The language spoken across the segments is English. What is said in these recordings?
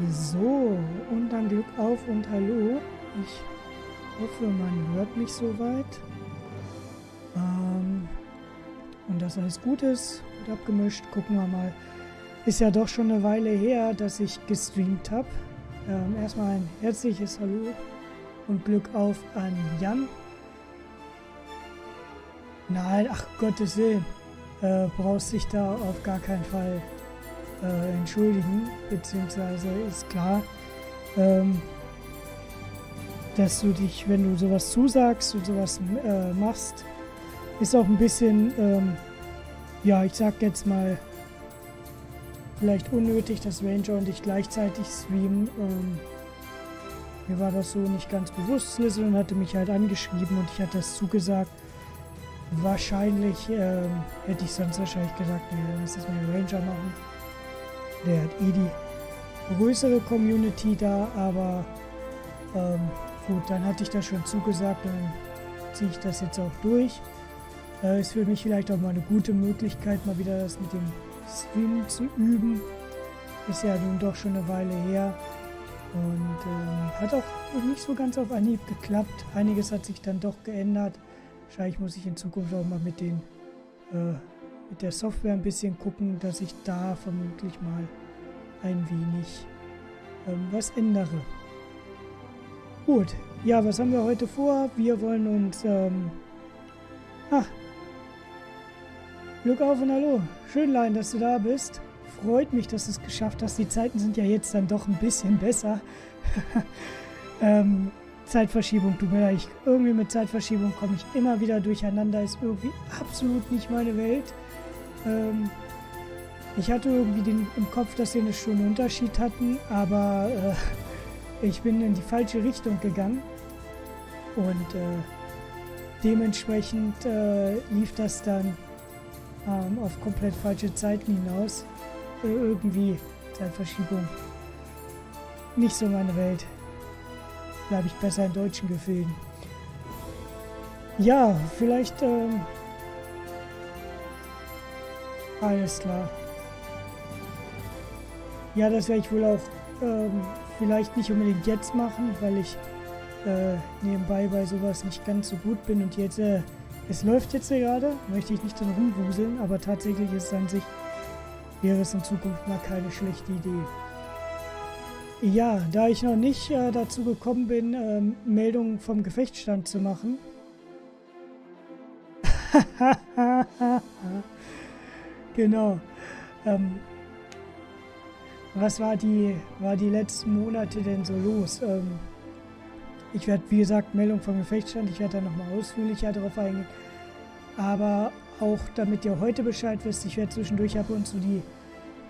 So, und dann Glückauf und Hallo. Ich hoffe, man hört mich soweit. Und dass alles gut ist, gut abgemischt. Gucken wir mal. Ist ja doch schon eine Weile her, dass ich gestreamt habe. Erstmal ein herzliches Hallo und Glückauf an Jan. Nein, ach Gottes Willen. Brauchst dich da auf gar keinen Fall entschuldigen, beziehungsweise ist klar, dass du dich, wenn du sowas zusagst und sowas machst, ist auch ein bisschen, ja, ich sag jetzt mal, vielleicht unnötig, dass Ranger und ich gleichzeitig streamen. Mir war das so nicht ganz bewusst. Slitherine hatte mich halt angeschrieben und ich hatte das zugesagt. Wahrscheinlich hätte ich sonst wahrscheinlich gesagt, nee, lass es mir Ranger machen. Der hat eh die größere Community da, aber gut, dann hatte ich das schon zugesagt, dann ziehe ich das jetzt auch durch. Ist für mich vielleicht auch mal eine gute Möglichkeit, mal wieder das mit dem Streamen zu üben. Ist ja nun doch schon eine Weile her und hat auch nicht so ganz auf Anhieb geklappt. Einiges hat sich dann doch geändert. Wahrscheinlich muss ich in Zukunft auch mal mit der Software ein bisschen gucken, dass ich da vermutlich mal ein wenig was ändere. Gut, ja, was haben wir heute vor? Wir wollen uns Glückauf und Hallo. Schönlein, dass du da bist. Freut mich, dass du es geschafft hast. Die Zeiten sind ja jetzt dann doch ein bisschen besser. Zeitverschiebung, tut mir leid. Irgendwie mit Zeitverschiebung komme ich immer wieder durcheinander. Ist irgendwie absolut nicht meine Welt. Ich hatte irgendwie im Kopf, dass wir eine Stunde Unterschied hatten, aber ich bin in die falsche Richtung gegangen. Und dementsprechend lief das dann auf komplett falsche Zeiten hinaus. Irgendwie Zeitverschiebung. Nicht so meine Welt. Bleibe ich besser in deutschen Gefilden. Ja, vielleicht alles klar. Ja, das werde ich wohl auch vielleicht nicht unbedingt jetzt machen, weil ich nebenbei bei sowas nicht ganz so gut bin und jetzt es läuft jetzt gerade, möchte ich nicht drin rumwuseln, aber tatsächlich ist es an sich, wäre es in Zukunft mal keine schlechte Idee. Ja, da ich noch nicht dazu gekommen bin, Meldungen vom Gefechtsstand zu machen. Genau. Was war die letzten Monate denn so los? Ich werde, wie gesagt, Meldung vom Gefechtsstand, ich werde da nochmal ausführlicher darauf eingehen. Aber auch, damit ihr heute Bescheid wisst, ich werde zwischendurch ab und zu die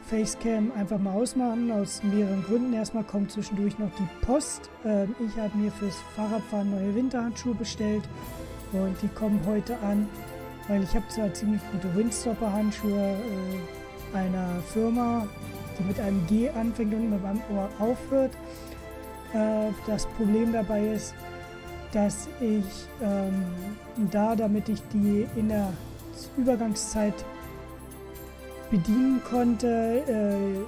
Facecam einfach mal ausmachen, aus mehreren Gründen. Erstmal kommt zwischendurch noch die Post. Ich habe mir fürs Fahrradfahren neue Winterhandschuhe bestellt und die kommen heute an, weil ich habe zwar ziemlich gute Windstopper-Handschuhe einer Firma, die mit einem G anfängt und mit einem Ohr aufhört. Das Problem dabei ist, dass ich damit ich die in der Übergangszeit bedienen konnte,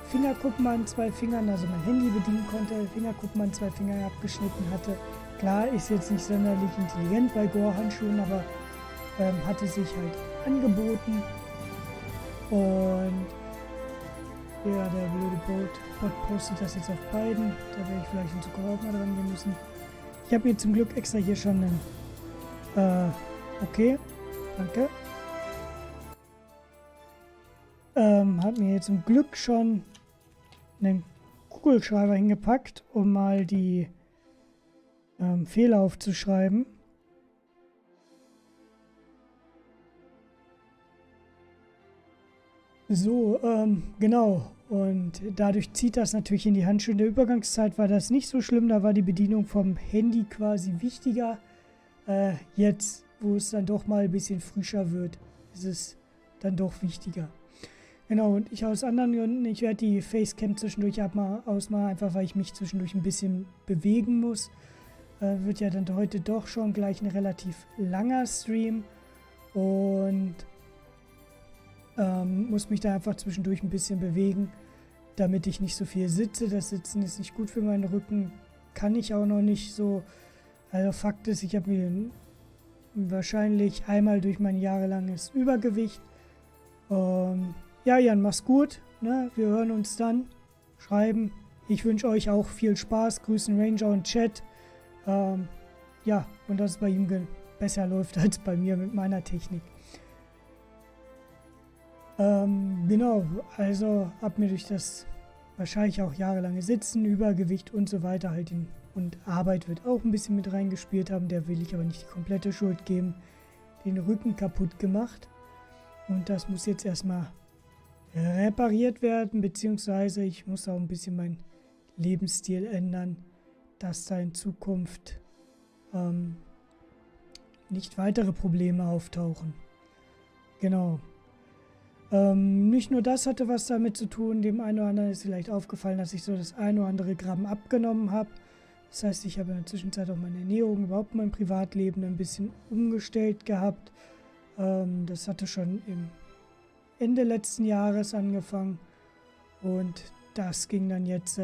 Fingerkuppen an 2 Fingern, also mein Handy bedienen konnte, Fingerkuppen an 2 Fingern abgeschnitten hatte. Klar, ist jetzt nicht sonderlich intelligent bei Gore-Handschuhen, aber hatte sich halt angeboten. Und ja, der blöde Bot postet das jetzt auf beiden. Da werde ich vielleicht in Zukunft auch mal dran gehen müssen. Ich habe mir zum Glück extra hier schon einen okay, danke. Hat mir jetzt zum Glück schon einen Kugelschreiber hingepackt, um mal die Fehler aufzuschreiben. So, genau. Und dadurch zieht das natürlich in die Handschuhe. In der Übergangszeit war das nicht so schlimm, da war die Bedienung vom Handy quasi wichtiger. Jetzt, wo es dann doch mal ein bisschen frischer wird, ist es dann doch wichtiger. Genau, und ich aus anderen Gründen, ich werde die Facecam zwischendurch ausmachen, einfach weil ich mich zwischendurch ein bisschen bewegen muss. Wird ja dann heute doch schon gleich ein relativ langer Stream und muss mich da einfach zwischendurch ein bisschen bewegen. damit ich nicht so viel sitze. Das Sitzen ist nicht gut für meinen Rücken, kann ich auch noch nicht so. Also Fakt ist, ich habe mir wahrscheinlich einmal durch mein jahrelanges Übergewicht. Ja, Jan, mach's gut. Ne? Wir hören uns dann. Schreiben. Ich wünsche euch auch viel Spaß. Grüßen Ranger und Chat. Ja, und dass es bei ihm besser läuft als bei mir mit meiner Technik. Genau, also hab mir durch das wahrscheinlich auch jahrelange Sitzen, Übergewicht und so weiter halt und Arbeit wird auch ein bisschen mit reingespielt haben. Der will ich aber nicht die komplette Schuld geben. Den Rücken kaputt gemacht. Und das muss jetzt erstmal repariert werden, beziehungsweise ich muss auch ein bisschen meinen Lebensstil ändern, dass da in Zukunft nicht weitere Probleme auftauchen. Genau. Nicht nur das hatte was damit zu tun, dem einen oder anderen ist vielleicht aufgefallen, dass ich so das ein oder andere Gramm abgenommen habe. Das heißt, ich habe in der Zwischenzeit auch meine Ernährung, überhaupt mein Privatleben ein bisschen umgestellt gehabt. Das hatte schon im Ende letzten Jahres angefangen und das ging dann jetzt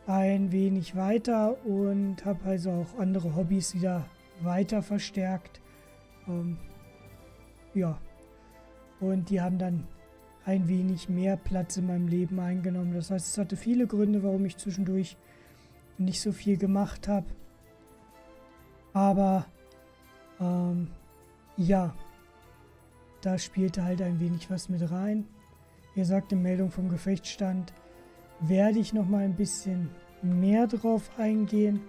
ein wenig weiter und habe also auch andere Hobbys wieder weiter verstärkt. Ja. Und die haben dann ein wenig mehr Platz in meinem Leben eingenommen. Das heißt, es hatte viele Gründe, warum ich zwischendurch nicht so viel gemacht habe. Aber ja, da spielte halt ein wenig was mit rein. Wie gesagt, in Meldung vom Gefechtsstand werde ich noch mal ein bisschen mehr drauf eingehen.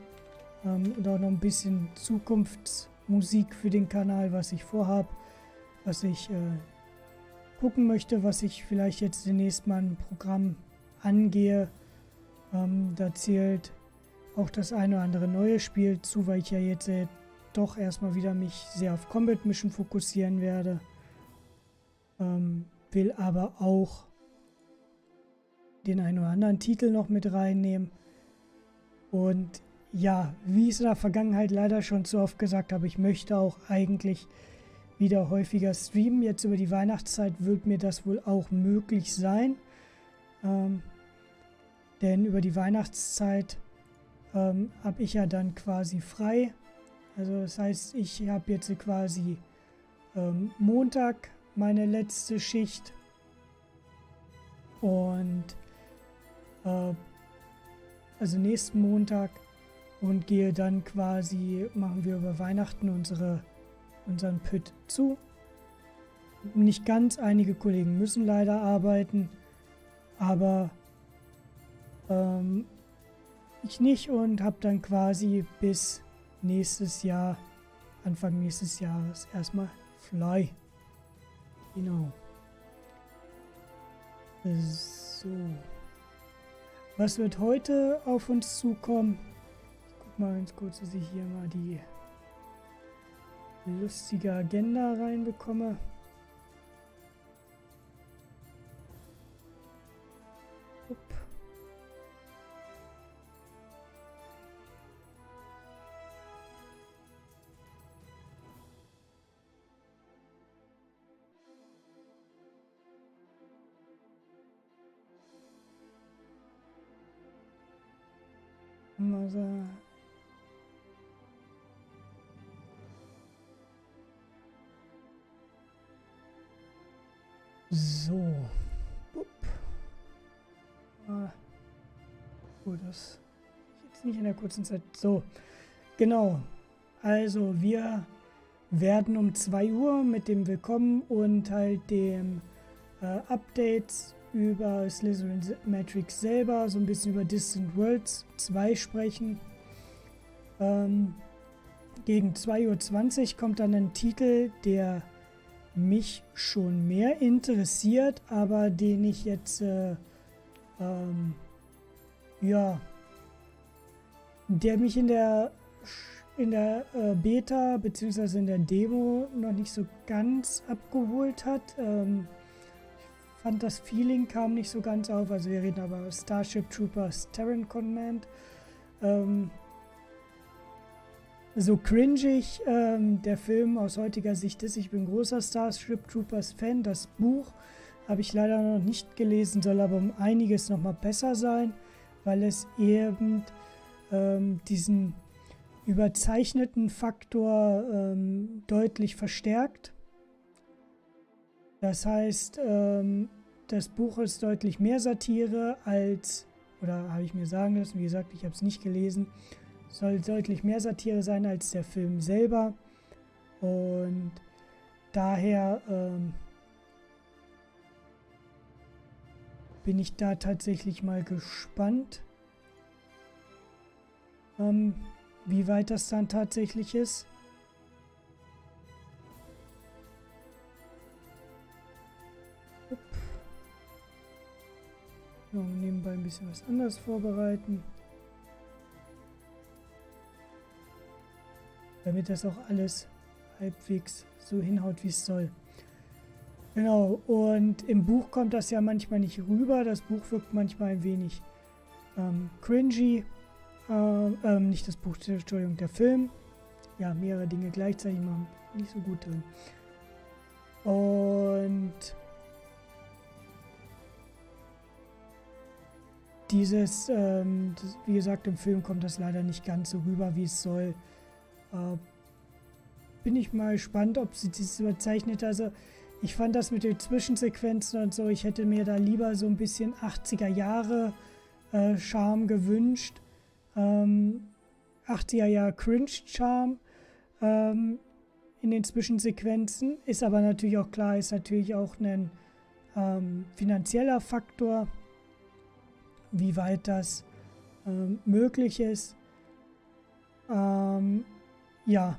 Und auch noch ein bisschen Zukunftsmusik für den Kanal, was ich vorhabe, was ich gucken möchte, was ich vielleicht jetzt demnächst mal ein Programm angehe. Da zählt auch das eine oder andere neue Spiel zu, weil ich ja jetzt doch erstmal wieder mich sehr auf Combat Mission fokussieren werde. Will aber auch den einen oder anderen Titel noch mit reinnehmen. Und ja, wie ich es in der Vergangenheit leider schon zu oft gesagt habe, ich möchte auch eigentlich wieder häufiger streamen. Jetzt über die Weihnachtszeit wird mir das wohl auch möglich sein. Denn über die Weihnachtszeit habe ich ja dann quasi frei. Also das heißt, ich habe jetzt quasi Montag meine letzte Schicht. Und also nächsten Montag und gehe dann quasi, machen wir über Weihnachten unseren Püt zu. Nicht ganz, einige Kollegen müssen leider arbeiten, aber ich nicht und habe dann quasi bis nächstes Jahr, Anfang nächstes Jahres erstmal Fly. Genau. So. Was wird heute auf uns zukommen? Ich guck mal ganz kurz, dass ich hier mal die lustige Agenda reinbekomme. Upp. Also so. Gut, das jetzt nicht in der kurzen Zeit. So, genau. Also wir werden um 2 Uhr mit dem Willkommen und halt dem Updates über Slitherine Matrix selber, so ein bisschen über Distant Worlds 2 sprechen. Gegen 2:20 Uhr kommt dann ein Titel, der mich schon mehr interessiert, aber den ich jetzt ja, der mich in der Beta bzw. in der Demo noch nicht so ganz abgeholt hat. Ich fand, das Feeling kam nicht so ganz auf. Also wir reden aber Starship Troopers Terran Command. So cringig der Film aus heutiger Sicht ist. Ich bin großer Starship Troopers Fan. Das Buch habe ich leider noch nicht gelesen, soll aber um einiges nochmal besser sein, weil es eben diesen überzeichneten Faktor deutlich verstärkt. Das heißt, das Buch ist deutlich mehr Satire als, oder habe ich mir sagen lassen, wie gesagt, ich habe es nicht gelesen, soll deutlich mehr Satire sein als der Film selber. Und daher bin ich da tatsächlich mal gespannt, wie weit das dann tatsächlich ist. So, nebenbei ein bisschen was anderes vorbereiten. Damit das auch alles halbwegs so hinhaut, wie es soll. Genau, und im Buch kommt das ja manchmal nicht rüber. Das Buch wirkt manchmal ein wenig cringy. Nicht das Buch, Entschuldigung, der Film. Ja, mehrere Dinge gleichzeitig machen. Nicht so gut drin. Und dieses, wie gesagt, im Film kommt das leider nicht ganz so rüber, wie es soll. Bin ich mal gespannt, ob sie das überzeichnet. Also ich fand das mit den Zwischensequenzen und so, ich hätte mir da lieber so ein bisschen 80er Jahre Charme gewünscht. 80er Jahre Cringe-Charme in den Zwischensequenzen. Ist aber natürlich auch klar, ist natürlich auch ein finanzieller Faktor, wie weit das möglich ist. Ja,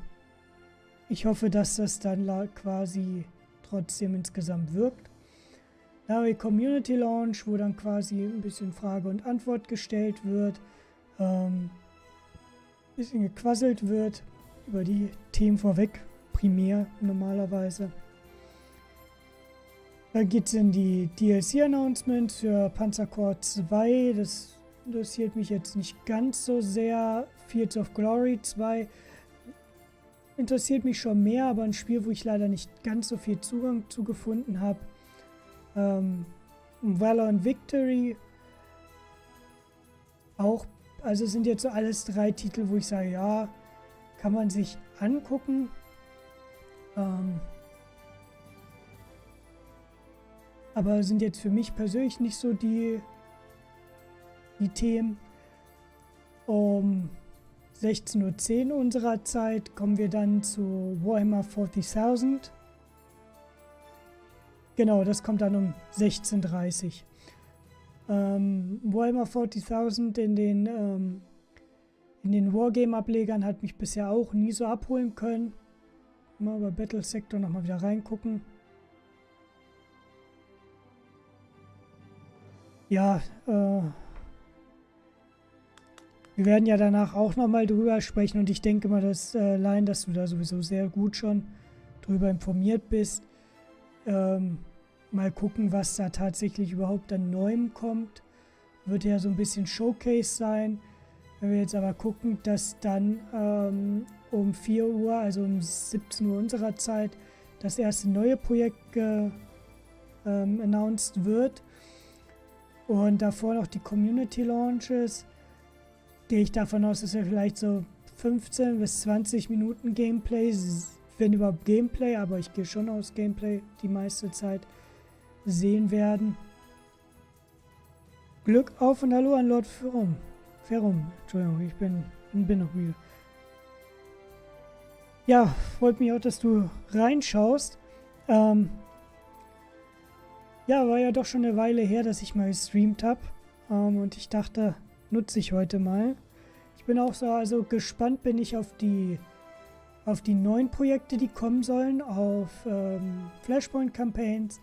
ich hoffe, dass das dann quasi trotzdem insgesamt wirkt. Da haben wir Community Launch, wo dann quasi ein bisschen Frage und Antwort gestellt wird, ein bisschen gequasselt wird über die Themen vorweg, primär normalerweise. Dann geht es in die DLC-Announcements für Panzercorps 2. Das interessiert mich jetzt nicht ganz so sehr. Fields of Glory 2 interessiert mich schon mehr, aber ein Spiel, wo ich leider nicht ganz so viel Zugang zu gefunden habe. Valor and Victory auch. Also sind jetzt so alles 3 Titel, wo ich sage, ja, kann man sich angucken. Aber sind jetzt für mich persönlich nicht so die Themen. Um 16:10 Uhr unserer Zeit kommen wir dann zu Warhammer 40.000. Genau, das kommt dann um 16:30 Uhr. Warhammer 40.000 in den Wargame-Ablegern hat mich bisher auch nie so abholen können. Mal bei Battle Sector nochmal wieder reingucken. Ja, wir werden ja danach auch nochmal drüber sprechen und ich denke mal, dass du da sowieso sehr gut schon drüber informiert bist. Mal gucken, was da tatsächlich überhaupt an Neuem kommt. Wird ja so ein bisschen Showcase sein. Wenn wir jetzt aber gucken, dass dann um 4 Uhr, also um 17 Uhr unserer Zeit, das erste neue Projekt announced wird. Und davor noch die Community Launches, gehe ich davon aus, dass wir vielleicht so 15 bis 20 Minuten Gameplay, wenn überhaupt Gameplay, aber ich gehe schon aus Gameplay die meiste Zeit sehen werden. Glückauf und Hallo an Lord Ferum. Entschuldigung, ich bin noch müde. Ja, freut mich auch, dass du reinschaust. Ja, war ja doch schon eine Weile her, dass ich mal gestreamt habe. Und ich dachte, nutze ich heute mal. Ich bin auch so, also gespannt bin ich auf die neuen Projekte, die kommen sollen, auf Flashpoint-Campaigns.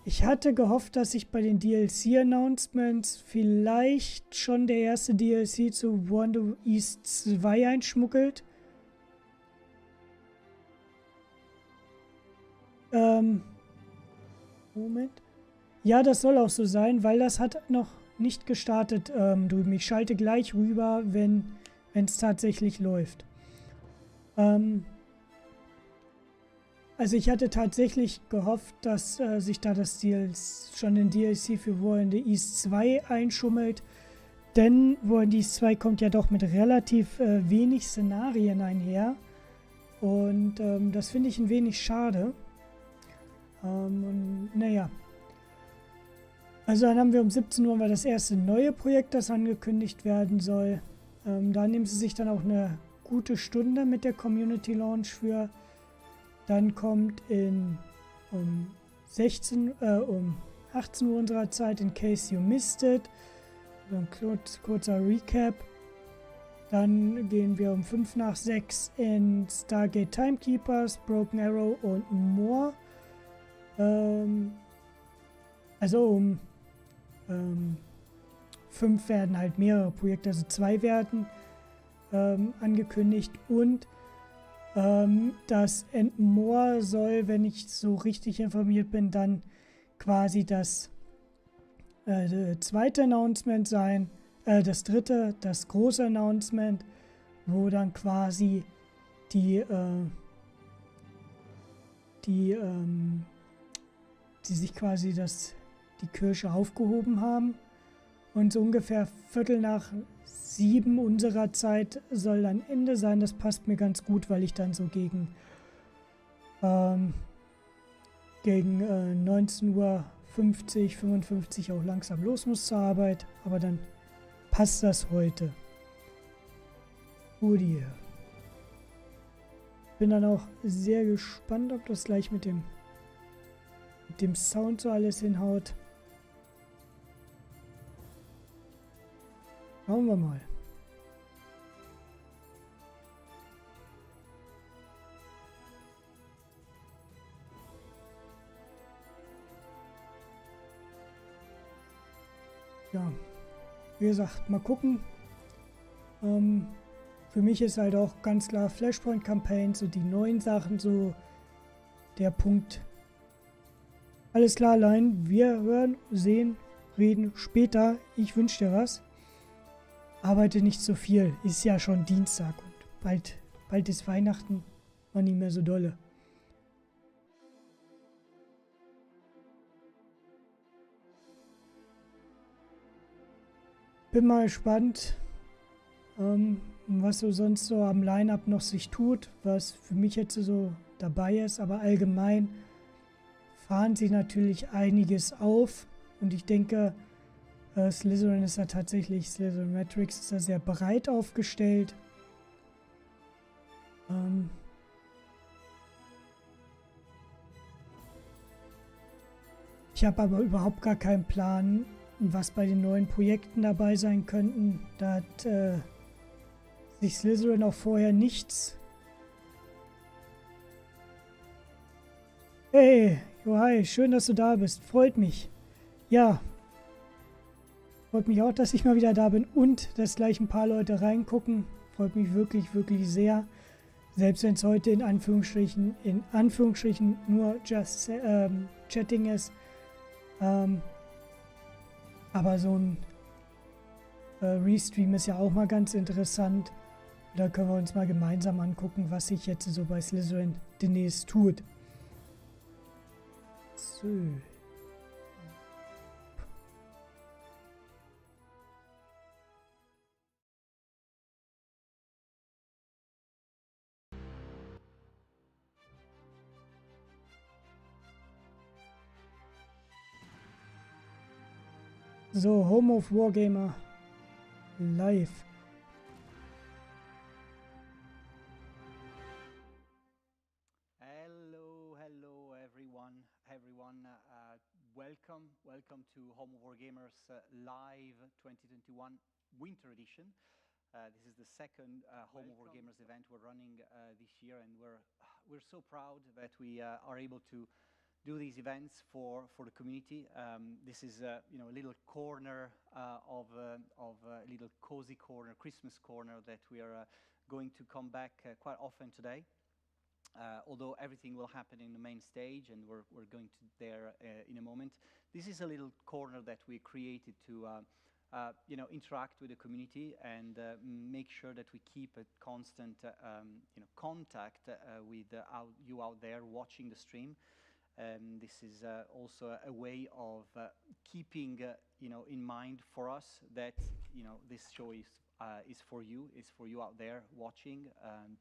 Ich hatte gehofft, dass sich bei den DLC-Announcements vielleicht schon der erste DLC zu Wonder East 2 einschmuggelt. Moment. Ja, das soll auch so sein, weil das hat noch nicht gestartet drüben. Ich schalte gleich rüber, wenn es tatsächlich läuft. Also Also ich hatte tatsächlich gehofft, dass sich da das schon in DLC für War in the East 2 einschummelt. Denn War in the East 2 kommt ja doch mit relativ wenig Szenarien einher. Und das finde ich ein wenig schade. Und naja. Also dann haben wir um 17 Uhr das erste neue Projekt, das angekündigt werden soll. Da nehmen sie sich dann auch eine gute Stunde mit der Community Launch für. Dann kommt um 18 Uhr unserer Zeit, in case you missed it, so ein kurzer Recap. Dann gehen wir um 5 nach 6 in Stargate Timekeepers, Broken Arrow und more. Also um 5 werden halt mehrere Projekte, also 2 werden angekündigt und das And More soll, wenn ich so richtig informiert bin, dann quasi das zweite Announcement sein, das dritte, das große Announcement, wo dann quasi die sich quasi die Kirche aufgehoben haben. Und so ungefähr 6:45 unserer Zeit soll dann Ende sein. Das passt mir ganz gut, weil ich dann so gegen 19:50 Uhr, 55 auch langsam los muss zur Arbeit. Aber dann passt das heute. Gut. Bin dann auch sehr gespannt, ob das gleich mit dem Sound so alles hinhaut. Schauen wir mal. Ja, wie gesagt, mal gucken. Für mich ist halt auch ganz klar Flashpoint Campaign, so die neuen Sachen, so der Punkt. Alles klar, Lein, wir hören, sehen, reden später. Ich wünsche dir was. Arbeite nicht so viel, ist ja schon Dienstag und bald ist Weihnachten, war nicht mehr so dolle. Bin mal gespannt, was so sonst so am Line-Up noch sich tut, was für mich jetzt so dabei ist, aber allgemein fahren sie natürlich einiges auf und ich denke, Slitherine ist da tatsächlich, Slitherine Matrix ist da sehr breit aufgestellt. Ich habe aber überhaupt gar keinen Plan, was bei den neuen Projekten dabei sein könnten. Da hat sich Slitherine auch vorher nichts. Hey, jo hi, schön, dass du da bist. Freut mich. Ja. Freut mich auch, dass ich mal wieder da bin und dass gleich ein paar Leute reingucken. Freut mich wirklich, wirklich sehr. Selbst wenn es heute in Anführungsstrichen nur just Chatting ist. Aber so ein Restream ist ja auch mal ganz interessant. Da können wir uns mal gemeinsam angucken, was sich jetzt so bei Slitherine demnächst tut. So. So, Home of Wargamer live. Hello everyone. Welcome to Home of Wargamers live 2021 winter edition. This is the second Home of Wargamers event we're running this year, and we're so proud that we are able to do these events for the community. This is a little corner of a little cozy corner, Christmas corner that we are going to come back quite often today. Although everything will happen in the main stage, and we're going to there in a moment. This is a little corner that we created to interact with the community and make sure that we keep a constant, contact with you out there watching the stream. This is also a way of keeping, in mind for us that, this show is for you out there watching,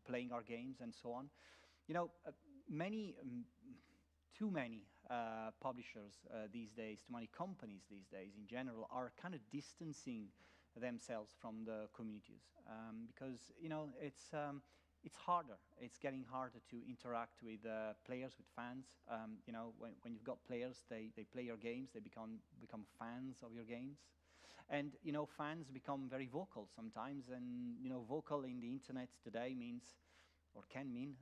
playing our games and so on. Too many publishers these days, too many companies these days in general are kind of distancing themselves from the communities because it's harder. It's getting harder to interact with players, with fans. When you've got players, they play your games, they become fans of your games. And, fans become very vocal sometimes, and, vocal in the internet today means, or can mean,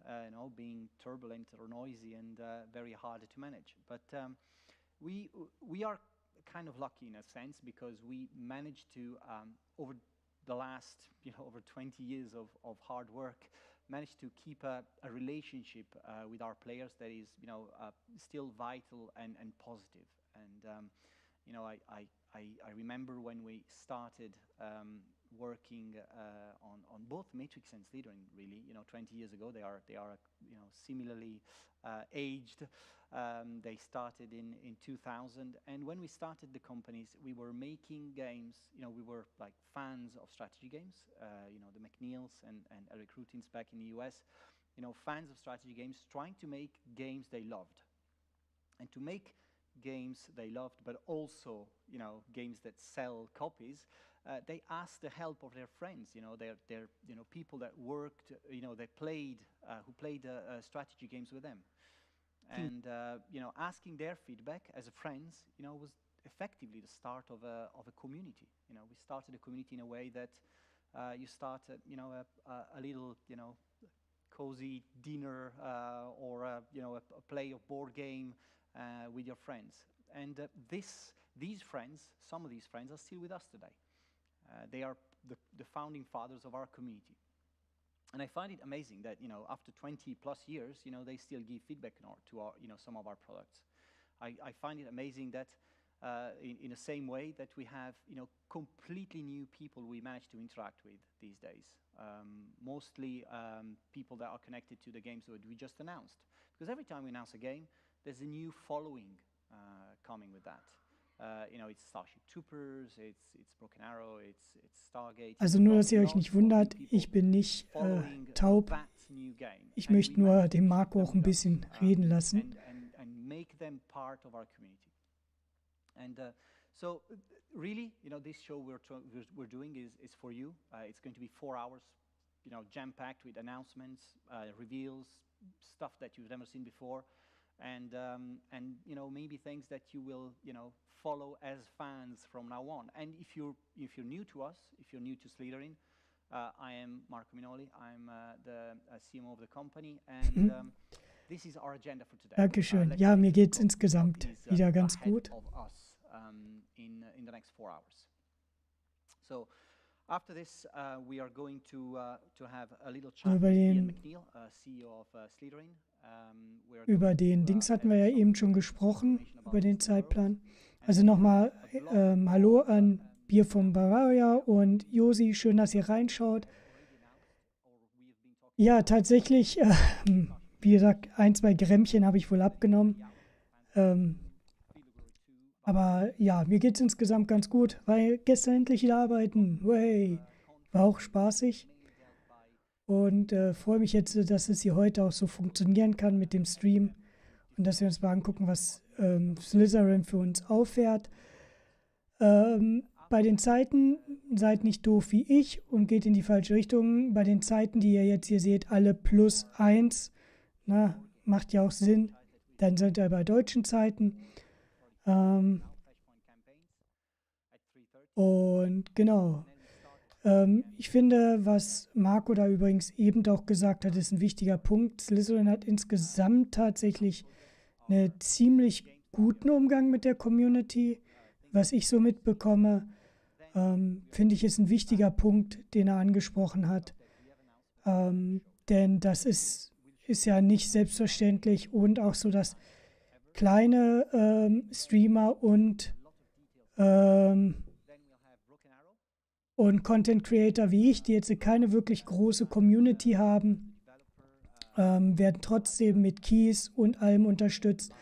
being turbulent or noisy and very hard to manage. But we are kind of lucky in a sense because we managed to, over the last, over 20 years of hard work, managed to keep a relationship with our players that is, still vital and positive. And, I remember when we started working on both Matrix and Slitherine, really, 20 years ago. They are similarly aged. They started in 2000, and when we started the companies, we were making games. We were like fans of strategy games. The McNeils and Eric Rutins back in the US. Fans of strategy games, trying to make games they loved, and to make games they loved, but also games that sell copies. They asked the help of their friends. Their people that worked. They played who played strategy games with them, and asking their feedback as friends. Was effectively the start of a community. We started a community in a way that you start a little cozy dinner or a play of board game with your friends, and these friends, some of these friends, are still with us today. They are the founding fathers of our community, and I find it amazing that after 20 plus years, they still give feedback to our some of our products. I find it amazing that in the same way that we have completely new people we manage to interact with these days. Mostly people that are connected to the games that we just announced. Because every time we announce a game, there's a new following coming with that. It's Starship Troopers, it's Broken Arrow, it's Stargate. Also nur, dass ihr euch nicht wundert, ich bin nicht taub. Ich möchte nur den Marco auch ein bisschen reden lassen. And make them part of our community. And so really, this show we're doing is for you. It's going to be 4 hours, jam-packed with announcements, reveals, stuff that you've never seen before, and maybe things that you will follow as fans from now on. And if you're new to us, if you're new to Slitherine, I am Marco Minoli. I'm the CMO of the company, and this is our agenda for today. Dankeschön. Ja, mir geht's insgesamt wieder ganz gut. In the next 4 hours. So after this, we are going to have a little chat with Ian McNeil, CEO of Slitherine. Über den Dings hatten wir ja eben schon gesprochen, über den Zeitplan. Also nochmal Hallo an Bier vom Bavaria und Josi, schön, dass ihr reinschaut. Ja, tatsächlich, wie gesagt, 1, 2 Grämmchen habe ich wohl abgenommen. Aber ja, mir geht es insgesamt ganz gut, weil gestern endlich wieder arbeiten. Way. War auch spaßig. Und freue mich jetzt, dass es hier heute auch so funktionieren kann mit dem Stream. Und dass wir uns mal angucken, was Slitherine für uns auffährt. Bei den Zeiten, seid nicht doof wie ich und geht in die falsche Richtung. Bei den Zeiten, die ihr jetzt hier seht, alle +1. Na, macht ja auch Sinn. Dann seid ihr bei deutschen Zeiten. Und genau. Ich finde, was Marco da übrigens eben auch gesagt hat, ist ein wichtiger Punkt. Slitherine hat insgesamt tatsächlich einen ziemlich guten Umgang mit der Community. Was ich so mitbekomme, finde ich, ist ein wichtiger Punkt, den er angesprochen hat. Denn das ist ja nicht selbstverständlich, und auch so, dass kleine Streamer und Und Content Creator wie ich, die jetzt keine wirklich große Community haben, werden trotzdem mit Keys und allem unterstützt.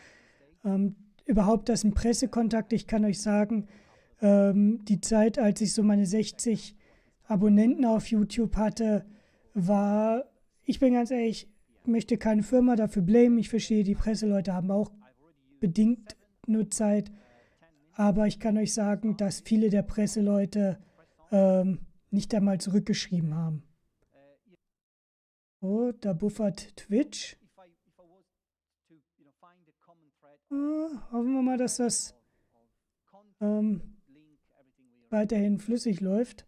Überhaupt das ein Pressekontakt, ich kann euch sagen, die Zeit, als ich so meine 60 Abonnenten auf YouTube hatte, war, ich bin ganz ehrlich, möchte keine Firma dafür blamen. Ich verstehe, die Presseleute haben auch bedingt nur Zeit. Aber ich kann euch sagen, dass viele der Presseleute nicht einmal zurückgeschrieben haben. Oh, da buffert Twitch. Hoffen wir mal, dass das weiterhin flüssig läuft.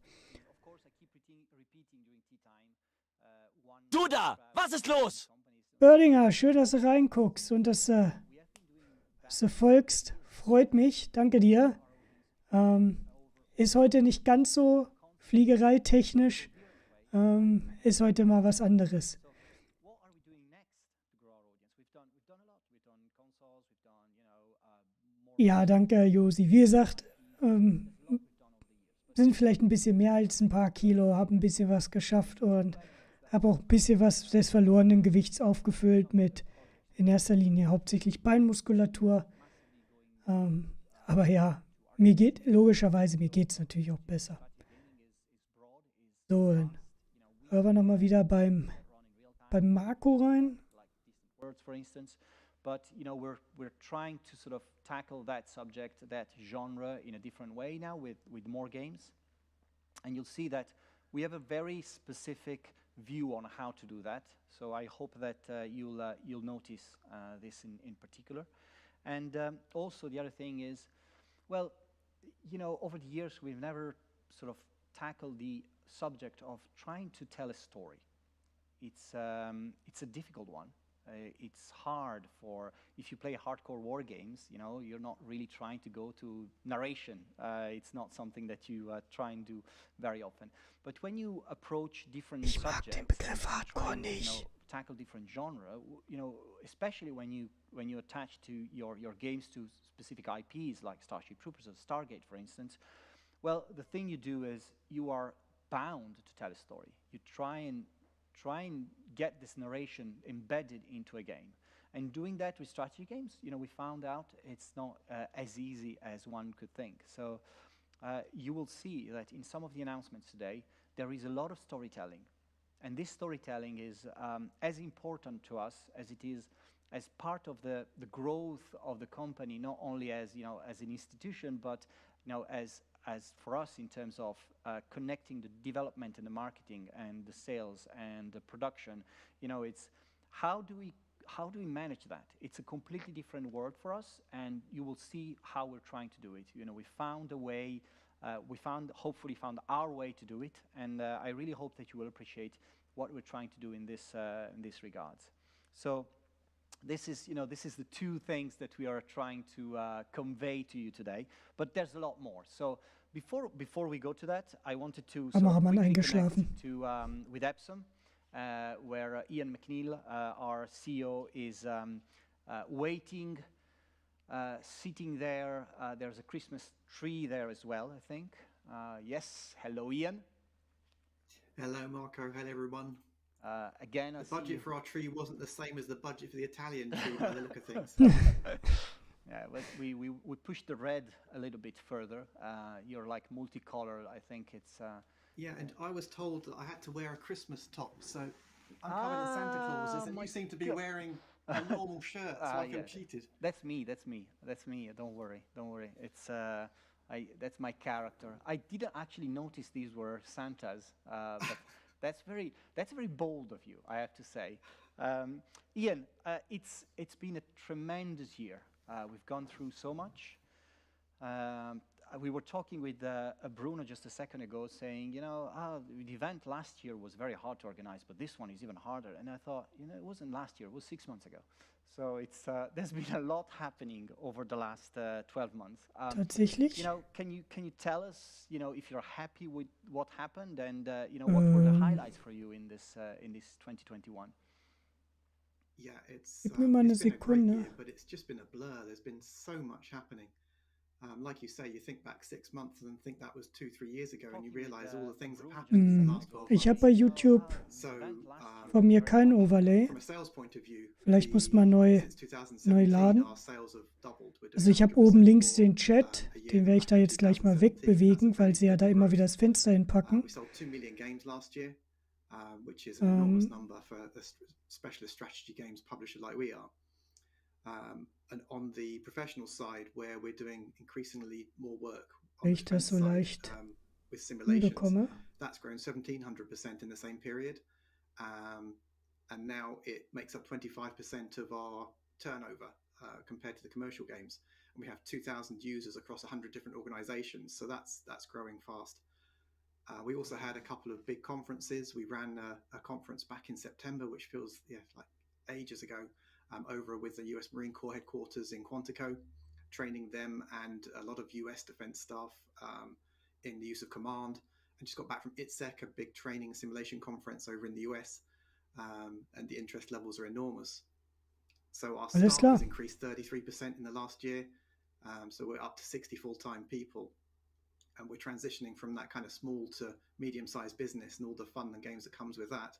Du da! Was ist los? Bördinger, schön, dass du reinguckst und dass du folgst. Freut mich. Danke dir. Ist heute nicht ganz so fliegereitechnisch. Ist heute mal was anderes. Ja, danke, Josi. Wie gesagt, sind vielleicht ein bisschen mehr als ein paar Kilo, habe ein bisschen was geschafft und habe auch ein bisschen was des verlorenen Gewichts aufgefüllt mit in erster Linie hauptsächlich Beinmuskulatur. Aber ja, logischerweise, mir geht es natürlich auch besser. So, dann hören wir nochmal wieder beim Marco rein. But we're trying to sort of tackle that subject, that genre in a different way now with more games. And you'll see that we have a very specific view on how to do that. So I hope that you'll notice this in particular. And also the other thing is, well, over the years we've never sort of tackled the subject of trying to tell a story. It's a difficult one. It's hard if you play hardcore war games, you're not really trying to go to narration. It's not something that you try and do very often. But when you approach different subjects, tackle different genre, especially when you attach to your games to specific IPs like Starship Troopers or Stargate, for instance, well, the thing you do is you are bound to tell a story. You try and get this narration embedded into a game. And doing that with strategy games, we found out it's not as easy as one could think. So you will see that in some of the announcements today, there is a lot of storytelling. And this storytelling is as important to us as it is as part of the growth of the company, not only as an institution, but as for us in terms of connecting the development and the marketing and the sales and the production. It's how do we manage that? It's a completely different world for us, and you will see how we're trying to do it. We found a way. Hopefully found our way to do it, and I really hope that you will appreciate what we're trying to do in this regards. So this is the two things that we are trying to convey to you today, but there's a lot more. So before we go to that, I wanted to quickly connect with Epsom, where Ian McNeil, our CEO, is waiting. Sitting there, there's a Christmas tree there as well, I think. Yes, hello Ian. Hello Marco, hello everyone. Again, the budget for our tree wasn't the same as the budget for the Italian tree by the look of things. Yeah, well, we pushed the red a little bit further. You're like multicolored, I think it's... Yeah, and I was told that I had to wear a Christmas top, so I'm coming as Santa Claus, and you seem to be wearing a normal shirt, so I feel cheated. That's me. Don't worry. It's that's my character. I didn't actually notice these were Santas, but that's very bold of you, I have to say. Ian, it's been a tremendous year. We've gone through so much. We were talking with Bruno just a second ago, saying, the event last year was very hard to organize, but this one is even harder. And I thought, it wasn't last year; it was 6 months ago. So it's there's been a lot happening over the last 12 months. Tatsächlich? Can you tell us, if you're happy with what happened, and what were the highlights for you in this 2021? Yeah, it's Gib mir mal eine been a great Sekunde. year, but it's just been a blur. There's been so much happening. like you say, you think back 6 months and think that was 2-3 years ago, and you realize all the things that happened in the last 12 Ich habe months. bei YouTube So, von mir kein Overlay. from a sales point of view, Vielleicht muss man neu since 2017, laden. our sales have doubled. We're doing Also ich habe 100% oben links more, den Chat, a year den werde ich da than jetzt gleich mal 2017. wegbewegen, That's a weil sie ja da very immer big wieder das Fenster hinpacken. We sold 2 million games last year, which is an enormous number for a specialist strategy games publisher like we are. And on the professional side, where we're doing increasingly more work on Wenn the ich das defense so side, leicht with simulations, hinbekomme. that's grown 1700% in the same period. And now it makes up 25% of our turnover compared to the commercial games. And we have 2,000 users across 100 different organizations. So that's growing fast. We also had a couple of big conferences. We ran a conference back in September, which feels like ages ago, over with the US Marine Corps headquarters in Quantico, training them and a lot of US defense staff in the use of command. And just got back from ITSEC, a big training simulation conference over in the US, and the interest levels are enormous. So our staff has increased 33% in the last year. So we're up to 60 full-time people. And we're transitioning from that kind of small to medium-sized business and all the fun and games that comes with that.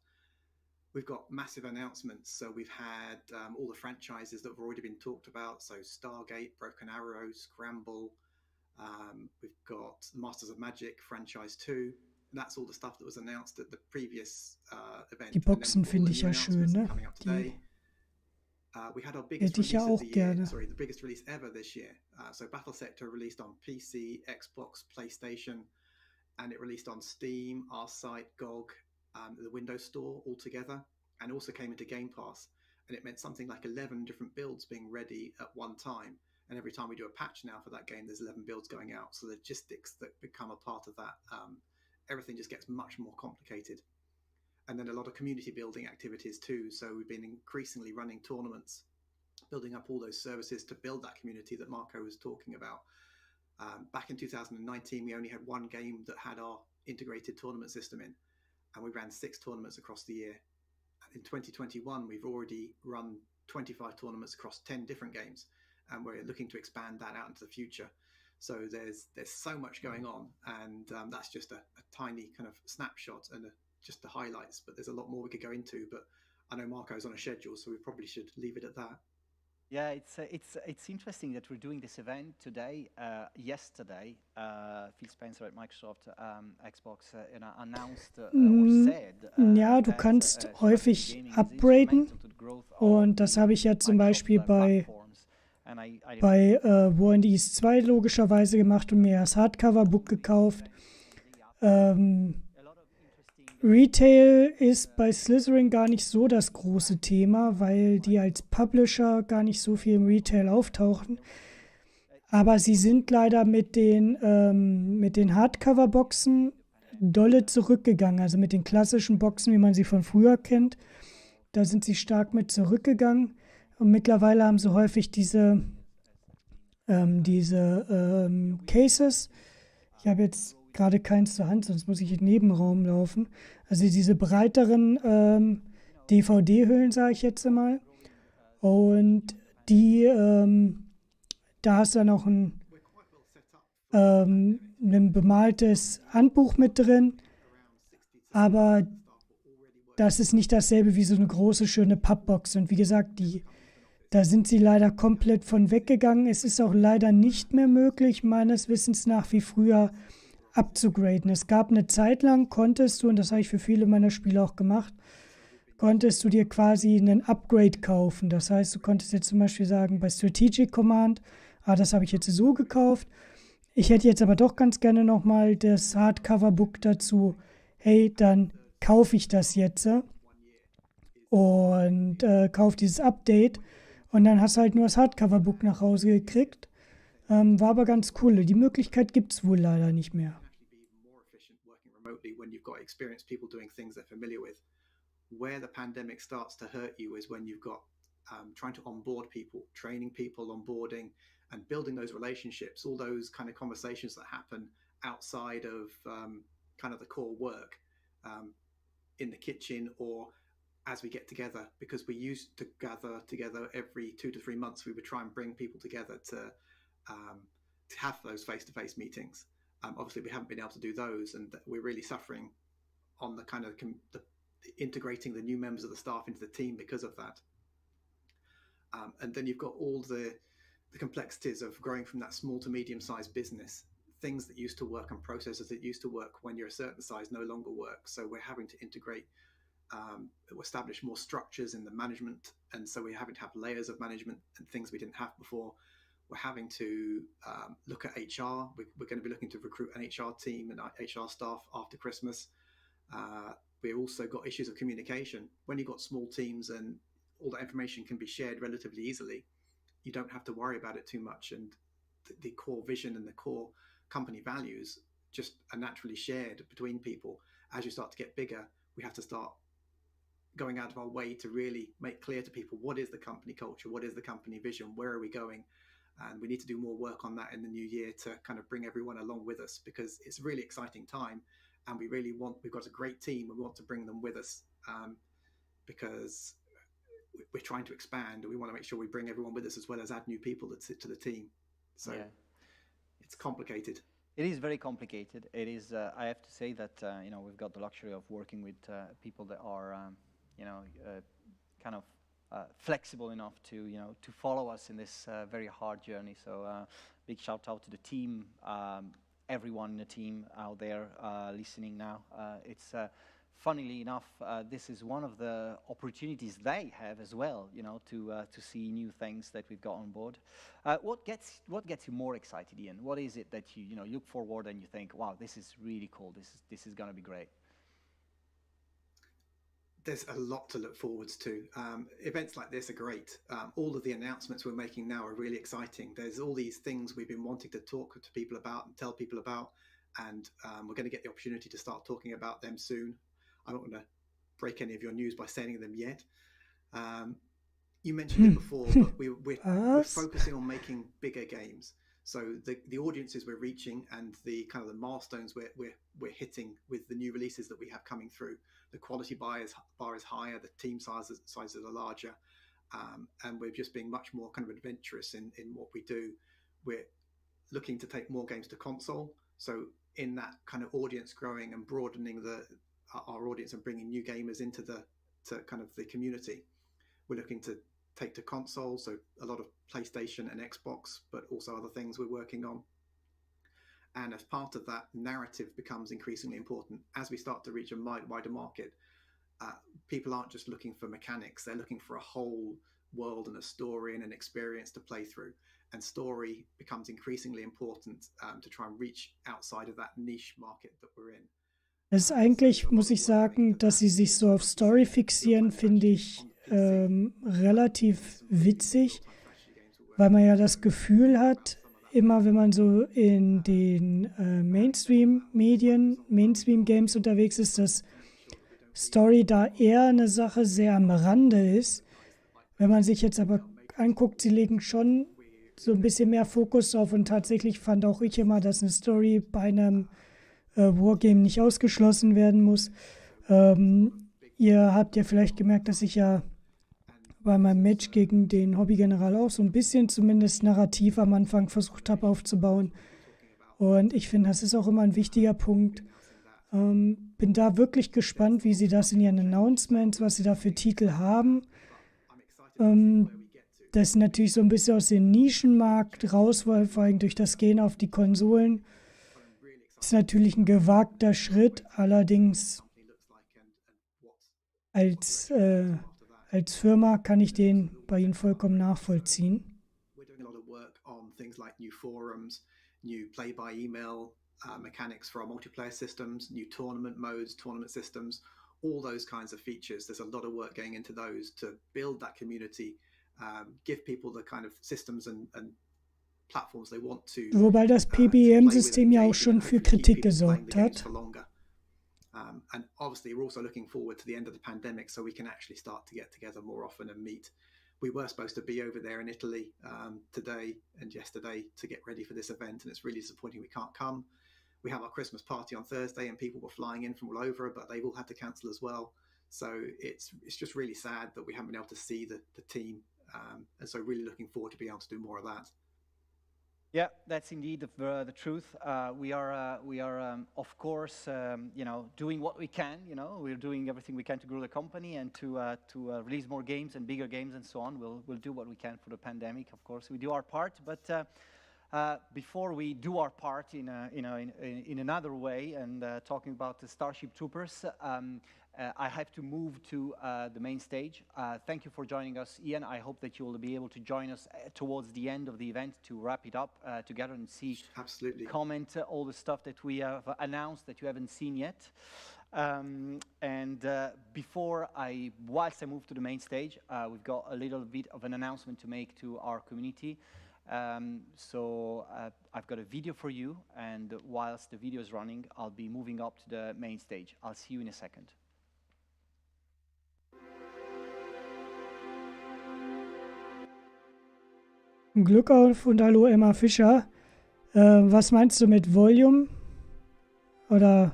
We've got massive announcements. So we've had all the franchises that have already been talked about. So Stargate, Broken Arrow, Scramble. We've got Masters of Magic franchise 2. And that's all the stuff that was announced at the previous event. Die Boxen finde ich ja schön, ne? We had our biggest release of the year, the biggest release ever this year. So Battle Sector released on PC, Xbox, PlayStation, and it released on Steam, our site, GOG, the Windows Store all together, and also came into Game Pass. And it meant something like 11 different builds being ready at one time. And every time we do a patch now for that game, there's 11 builds going out. So the logistics that become a part of that, everything just gets much more complicated. And then a lot of community building activities too. So we've been increasingly running tournaments, building up all those services to build that community that Marco was talking about. Back in 2019, we only had one game that had our integrated tournament system in, and we ran 6 tournaments across the year. And in 2021, we've already run 25 tournaments across 10 different games, and we're looking to expand that out into the future. So there's so much going on, and that's just a tiny kind of snapshot and just the highlights, but there's a lot more we could go into, but I know Marco's on a schedule, so we probably should leave it at that. Yeah, it's interesting that we're doing this event today. Yesterday, Phil Spencer at Microsoft Xbox announced or said, ja, du kannst häufig upgraden, und das habe ich ja zum Beispiel bei War in the East 2 logischerweise gemacht und mir das Hardcover-Book gekauft. Retail ist bei Slitherine gar nicht so das große Thema, weil die als Publisher gar nicht so viel im Retail auftauchen. Aber sie sind leider mit den Hardcover-Boxen dolle zurückgegangen. Also mit den klassischen Boxen, wie man sie von früher kennt. Da sind sie stark mit zurückgegangen. Und mittlerweile haben sie häufig diese Cases. Ich habe jetzt gerade keins zur Hand, sonst muss ich in den Nebenraum laufen. Also diese breiteren DVD-Hüllen, sage ich jetzt mal. Und die, da hast du dann auch ein bemaltes Handbuch mit drin. Aber das ist nicht dasselbe wie so eine große, schöne Pappbox. Und wie gesagt, da sind sie leider komplett von weggegangen. Es ist auch leider nicht mehr möglich, meines Wissens nach, wie früher abzugraden. Es gab eine Zeit lang, konntest du, und das habe ich für viele meiner Spiele auch gemacht, konntest du dir quasi einen Upgrade kaufen. Das heißt, du konntest jetzt zum Beispiel sagen, bei Strategic Command, das habe ich jetzt so gekauft. Ich hätte jetzt aber doch ganz gerne nochmal das Hardcover-Book dazu. Hey, dann kaufe ich das jetzt und kaufe dieses Update. Und dann hast du halt nur das Hardcover-Book nach Hause gekriegt. War aber ganz cool. Die Möglichkeit gibt es wohl leider nicht mehr. When you've got experienced people doing things they're familiar with. Where the pandemic starts to hurt you is when you've got trying to onboard people, training people, onboarding, and building those relationships, all those kind of conversations that happen outside of kind of the core work in the kitchen or as we get together, because we used to gather together every 2 to 3 months. We would try and bring people together to have those face-to-face meetings. Obviously, we haven't been able to do those, and we're really suffering on the kind of the integrating the new members of the staff into the team because of that. And then you've got all the complexities of growing from that small to medium-sized business. Things that used to work and processes that used to work when you're a certain size no longer work. So we're having to integrate, establish more structures in the management. And so we're having to have layers of management and things we didn't have before. We're having to look at HR. We're going to be looking to recruit an HR team and HR staff after Christmas. We also got issues of communication. When you've got small teams and all that information can be shared relatively easily, you don't have to worry about it too much. And the core vision and the core company values just are naturally shared between people. As you start to get bigger, we have to start going out of our way to really make clear to people what is the company culture, what is the company vision, where are we going? And we need to do more work on that in the new year to kind of bring everyone along with us, because it's a really exciting time, and we've got a great team and we want to bring them with us, because we're trying to expand and we want to make sure we bring everyone with us as well as add new people to the team. So yeah. It's complicated. It is very complicated. It is. I have to say that we've got the luxury of working with people that are kind of flexible enough to follow us in this very hard journey. So big shout out to the team, everyone in the team out there listening now. It's funnily enough, this is one of the opportunities they have as well, to see new things that we've got on board. What gets you more excited, Ian? What is it that you look forward and you think, wow, this is really cool. This is going to be great. There's a lot to look forwards to. Events like this are great. All of the announcements we're making now are really exciting. There's all these things we've been wanting to talk to people about and tell people about, and we're going to get the opportunity to start talking about them soon. I don't want to break any of your news by saying them yet. You mentioned it before, but we're focusing on making bigger games. So the audiences we're reaching and the kind of the milestones we're hitting with the new releases that we have coming through, the quality bar is higher, the team sizes are larger, and we're just being much more kind of adventurous in what we do. We're looking to take more games to console. So in that kind of audience growing and broadening our audience and bringing new gamers into the kind of the community, we're looking to take to console, so a lot of PlayStation and Xbox, but also other things we're working on. And as part of that, narrative becomes increasingly important. As we start to reach a wider market, people aren't just looking for mechanics, they're looking for a whole world and a story and an experience to play through. And story becomes increasingly important to try and reach outside of that niche market that we're in. Es ist eigentlich, muss ich sagen, dass sie sich so auf Story fixieren, finde ich relativ witzig, weil man ja das Gefühl hat, immer wenn man so in den Mainstream-Medien, Mainstream-Games unterwegs ist, dass Story da eher eine Sache sehr am Rande ist. Wenn man sich jetzt aber anguckt, sie legen schon so ein bisschen mehr Fokus drauf, und tatsächlich fand auch ich immer, dass eine Story bei einem Wargame nicht ausgeschlossen werden muss. Ihr habt ja vielleicht gemerkt, dass ich ja bei meinem Match gegen den Hobbygeneral auch so ein bisschen zumindest narrativ am Anfang versucht habe aufzubauen. Und ich finde, das ist auch immer ein wichtiger Punkt. Bin da wirklich gespannt, wie sie das in ihren Announcements, was sie da für Titel haben. Das ist natürlich so ein bisschen aus dem Nischenmarkt raus, weil vor allem durch das Gehen auf die Konsolen ist natürlich ein gewagter Schritt, allerdings als Firma kann ich den bei Ihnen vollkommen nachvollziehen. We're doing a lot of work on things like new forums, new play-by-email mechanics for our multiplayer systems, new tournament modes, tournament systems, all those kinds of features. There's a lot of work going into those to build that community, give people the kind of systems and platforms they want to. Wobei das PBM-System ja auch schon für Kritik gesorgt hat. And obviously we're also looking forward to the end of the pandemic so we can actually start to get together more often and meet. We were supposed to be over there in Italy today and yesterday to get ready for this event, and it's really disappointing we can't come. We have our Christmas party on Thursday and people were flying in from all over, but they've all had to cancel as well. So it's just really sad that we haven't been able to see the team, and so really looking forward to being able to do more of that. Yeah, that's indeed the truth. We are of course, doing what we can. We're doing everything we can to grow the company and to release more games and bigger games and so on. We'll do what we can for the pandemic. Of course, we do our part, but before we do our part in another way and talking about the Starship Troopers. I have to move to the main stage. Thank you for joining us, Ian. I hope that you will be able to join us towards the end of the event to wrap it up together and see, absolutely, comment all the stuff that we have announced that you haven't seen yet. Whilst I move to the main stage, we've got a little bit of an announcement to make to our community. So I've got a video for you, and whilst the video is running, I'll be moving up to the main stage. I'll see you in a second. Glückauf und hallo Emma Fischer. Was meinst du mit Volume? Oder?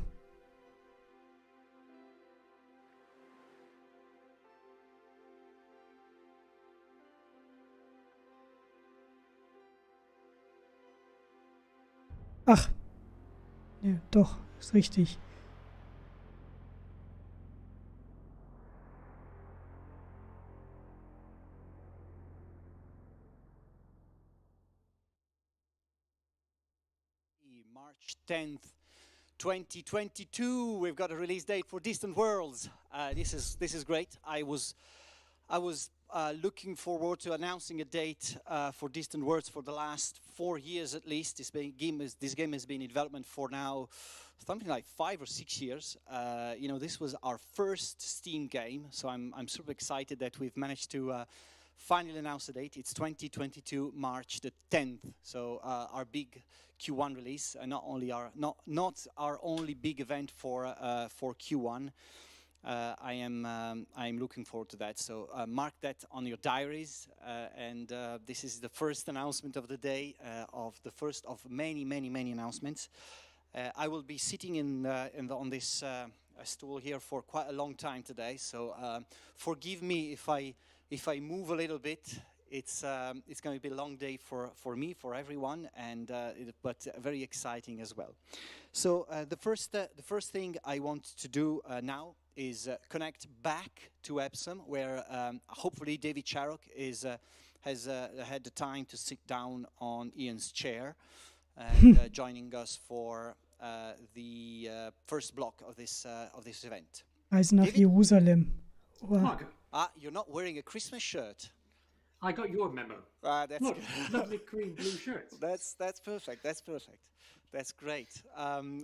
Ach, ja, doch, ist richtig. March 10th, 2022. We've got a release date for Distant Worlds. This is great. I was looking forward to announcing a date for Distant Worlds for the last 4 years at least. This game has been in development for now something like 5 or 6 years. This was our first Steam game, so I'm super excited that we've managed to finally announce the date. It's 2022 March the 10th. So our big Q1 release, and not our only big event for Q1. I'm looking forward to that. So mark that on your diaries. And this is the first announcement of the day, of the first of many announcements. I will be sitting on this stool here for quite a long time today. So forgive me if I move a little bit. It's going to be a long day for me, for everyone, and but very exciting as well. So the first thing I want to do now is connect back to Epsom, where hopefully David Sharrock has had the time to sit down on Ian's chair and joining us for the first block of this event. Reise nach Jerusalem. Wow. You're not wearing a Christmas shirt. I got your memo. That's Look, lovely cream blue shirt. That's perfect. That's perfect. That's great.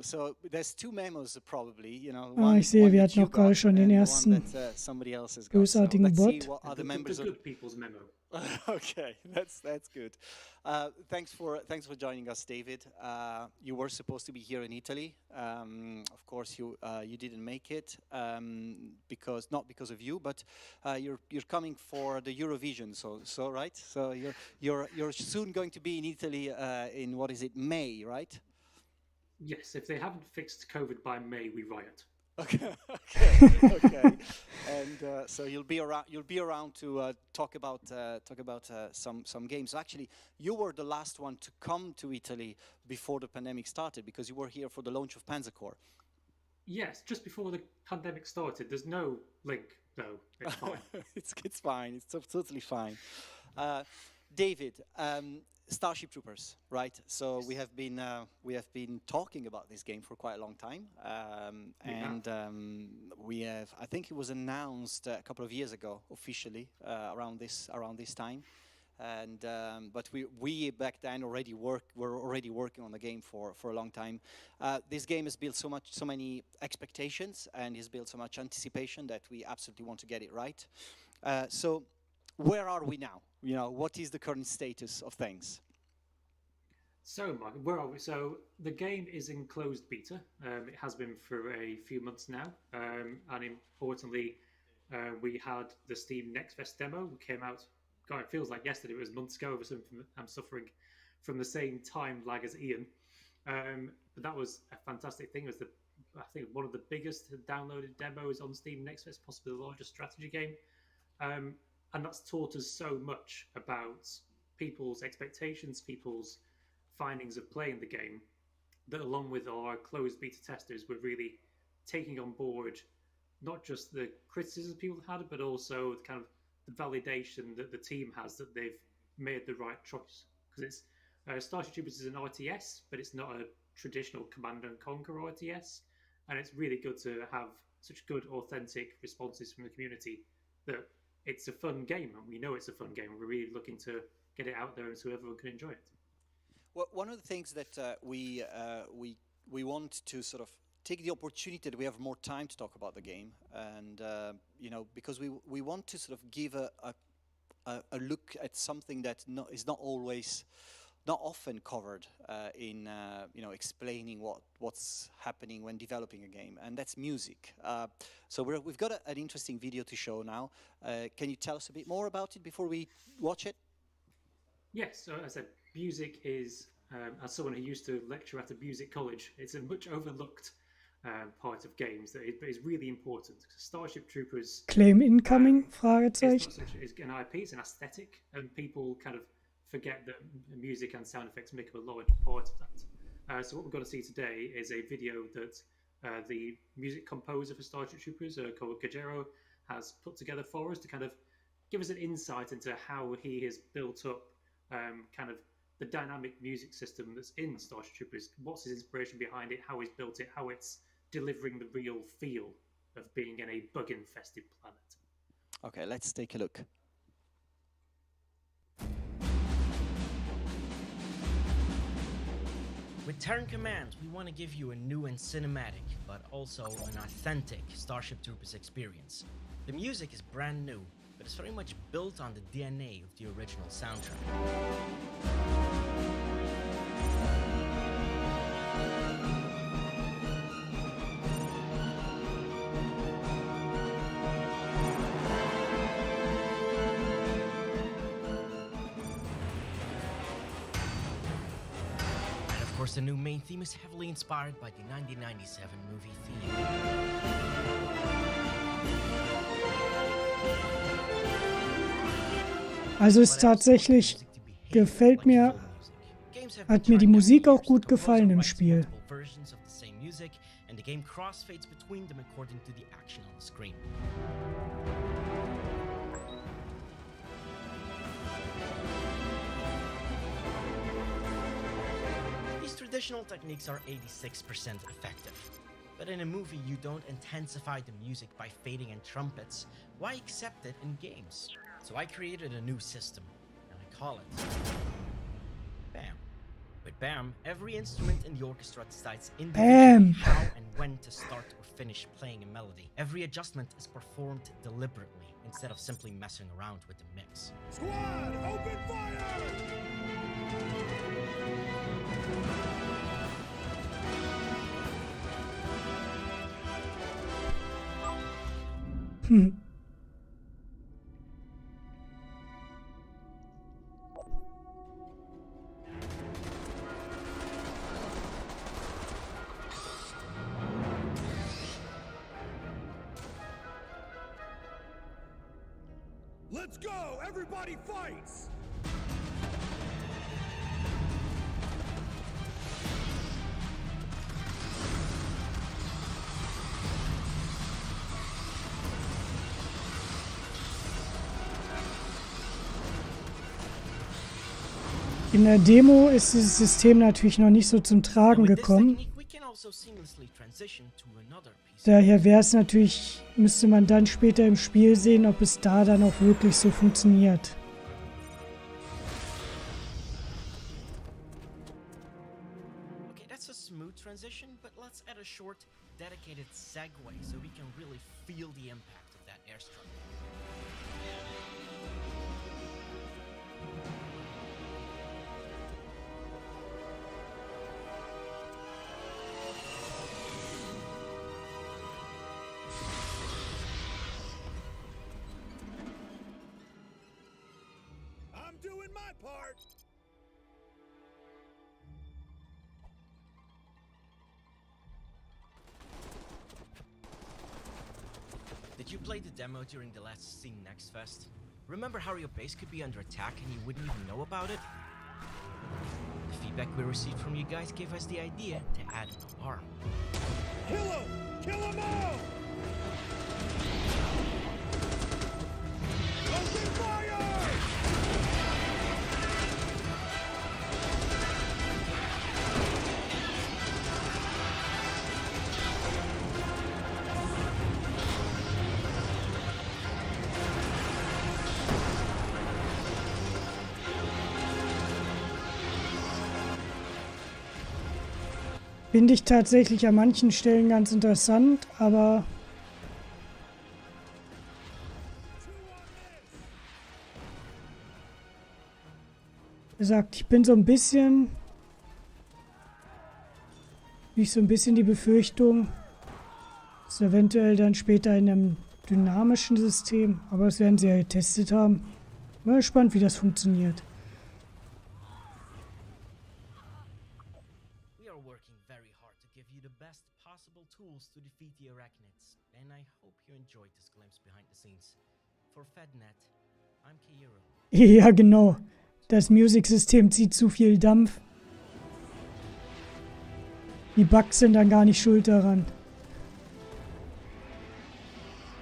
So there's 2 memos probably, Ich sehe, wir hatten noch gerade schon den ersten großartigen Bot. The good people's memo. Okay, that's good. Thanks for joining us, David. You were supposed to be here in Italy. Of course, you didn't make it not because of you, but you're coming for the Eurovision. So right. So you're soon going to be in Italy in what is it, May, right? Yes, if they haven't fixed COVID by May, we riot. Okay. And so you'll be around to talk about some games. Actually, you were the last one to come to Italy before the pandemic started, because you were here for the launch of Panzer Corps. Yes, just before the pandemic started. There's no link, though. It's fine. It's fine. It's totally fine. David, Starship Troopers, right? So we have been talking about this game for quite a long time, I think it was announced a couple of years ago officially around this time, and but we back then were already working on the game for a long time. This game has built so many expectations, and has built so much anticipation that we absolutely want to get it right. So where are we now? What is the current status of things? So, Mark, where are we? So, the game is in closed beta. It has been for a few months now. And importantly, we had the Steam Next Fest demo. It came out, God, it feels like yesterday. It was months ago. I'm suffering from the same time lag as Ian. But that was a fantastic thing. It was I think one of the biggest downloaded demos on Steam Next Fest, possibly the largest strategy game. And that's taught us so much about people's expectations, people's findings of playing the game, that along with our closed beta testers, we're really taking on board not just the criticism people had, but also the kind of the validation that the team has that they've made the right choice. Because it's Starship Troopers is an RTS, but it's not a traditional Command and Conquer RTS, and it's really good to have such good, authentic responses from the community that it's a fun game, and we know it's a fun game. We're really looking to get it out there so everyone can enjoy it. Well, one of the things that we want to sort of take the opportunity that we have more time to talk about the game, and you know, because we want to sort of give a look at something that is not often covered in you know, explaining what's happening when developing a game, and that's music. So we've got an interesting video to show now. Can you tell us a bit more about it before we watch it? Yes, so as I said, music is, as someone who used to lecture at a music college, it's a much overlooked part of games that is really important. Starship Troopers... Claim incoming? Fragezeichen. It's an IP, it's an aesthetic, and people kind of forget that music and sound effects make up a large part of that. So what we're going to see today is a video that the music composer for Starship Troopers, called Kajero, has put together for us to kind of give us an insight into how he has built up kind of the dynamic music system that's in Starship Troopers. What's his inspiration behind it, how he's built it, how it's delivering the real feel of being in a bug-infested planet. Okay, let's take a look. With Terran Command, we want to give you a new and cinematic, but also an authentic Starship Troopers experience. The music is brand new, but it's very much built on the DNA of the original soundtrack. Of course, the new main theme is heavily inspired by the 1997 movie theme. Also ist tatsächlich, gefällt mir, hat mir die Musik auch gut gefallen im Spiel. And the game crossfades between them according to the action on the screen. These traditional techniques are 86% effective. But in a movie, you don't intensify the music by fading in trumpets. Why accept it in games? So I created a new system, and I call it BAM. With BAM, every instrument in the orchestra decides individually how and when to start or finish playing a melody. Every adjustment is performed deliberately, instead of simply messing around with the mix. Squad, open fire! Let's go! Everybody fights! In der Demo ist dieses System natürlich noch nicht so zum Tragen gekommen. Daher wäre es natürlich, müsste man dann später im Spiel sehen, ob es da dann auch wirklich so funktioniert. Okay, that's a smooth transition, but let's add a short, dedicated segue so we can really feel the impact of that airstrike. Doing my part. Did you play the demo during the last Steam Next Fest? Remember how your base could be under attack and you wouldn't even know about it? The feedback we received from you guys gave us the idea to add an alarm. Kill him! Kill them all! Open fire! Finde ich tatsächlich an manchen Stellen ganz interessant, aber wie gesagt, ich bin so ein bisschen, wie ich so ein bisschen die Befürchtung, dass eventuell dann später in einem dynamischen System, aber das werden sie ja getestet haben. Mal gespannt, wie das funktioniert. We are working very hard to give you the best possible tools to defeat the Arachnids, and I hope you enjoyed this glimpse behind the scenes. For FedNet, I'm Keiro. Ja, genau. Das Music-System zieht zu viel Dampf. Die Bugs sind dann gar nicht schuld daran.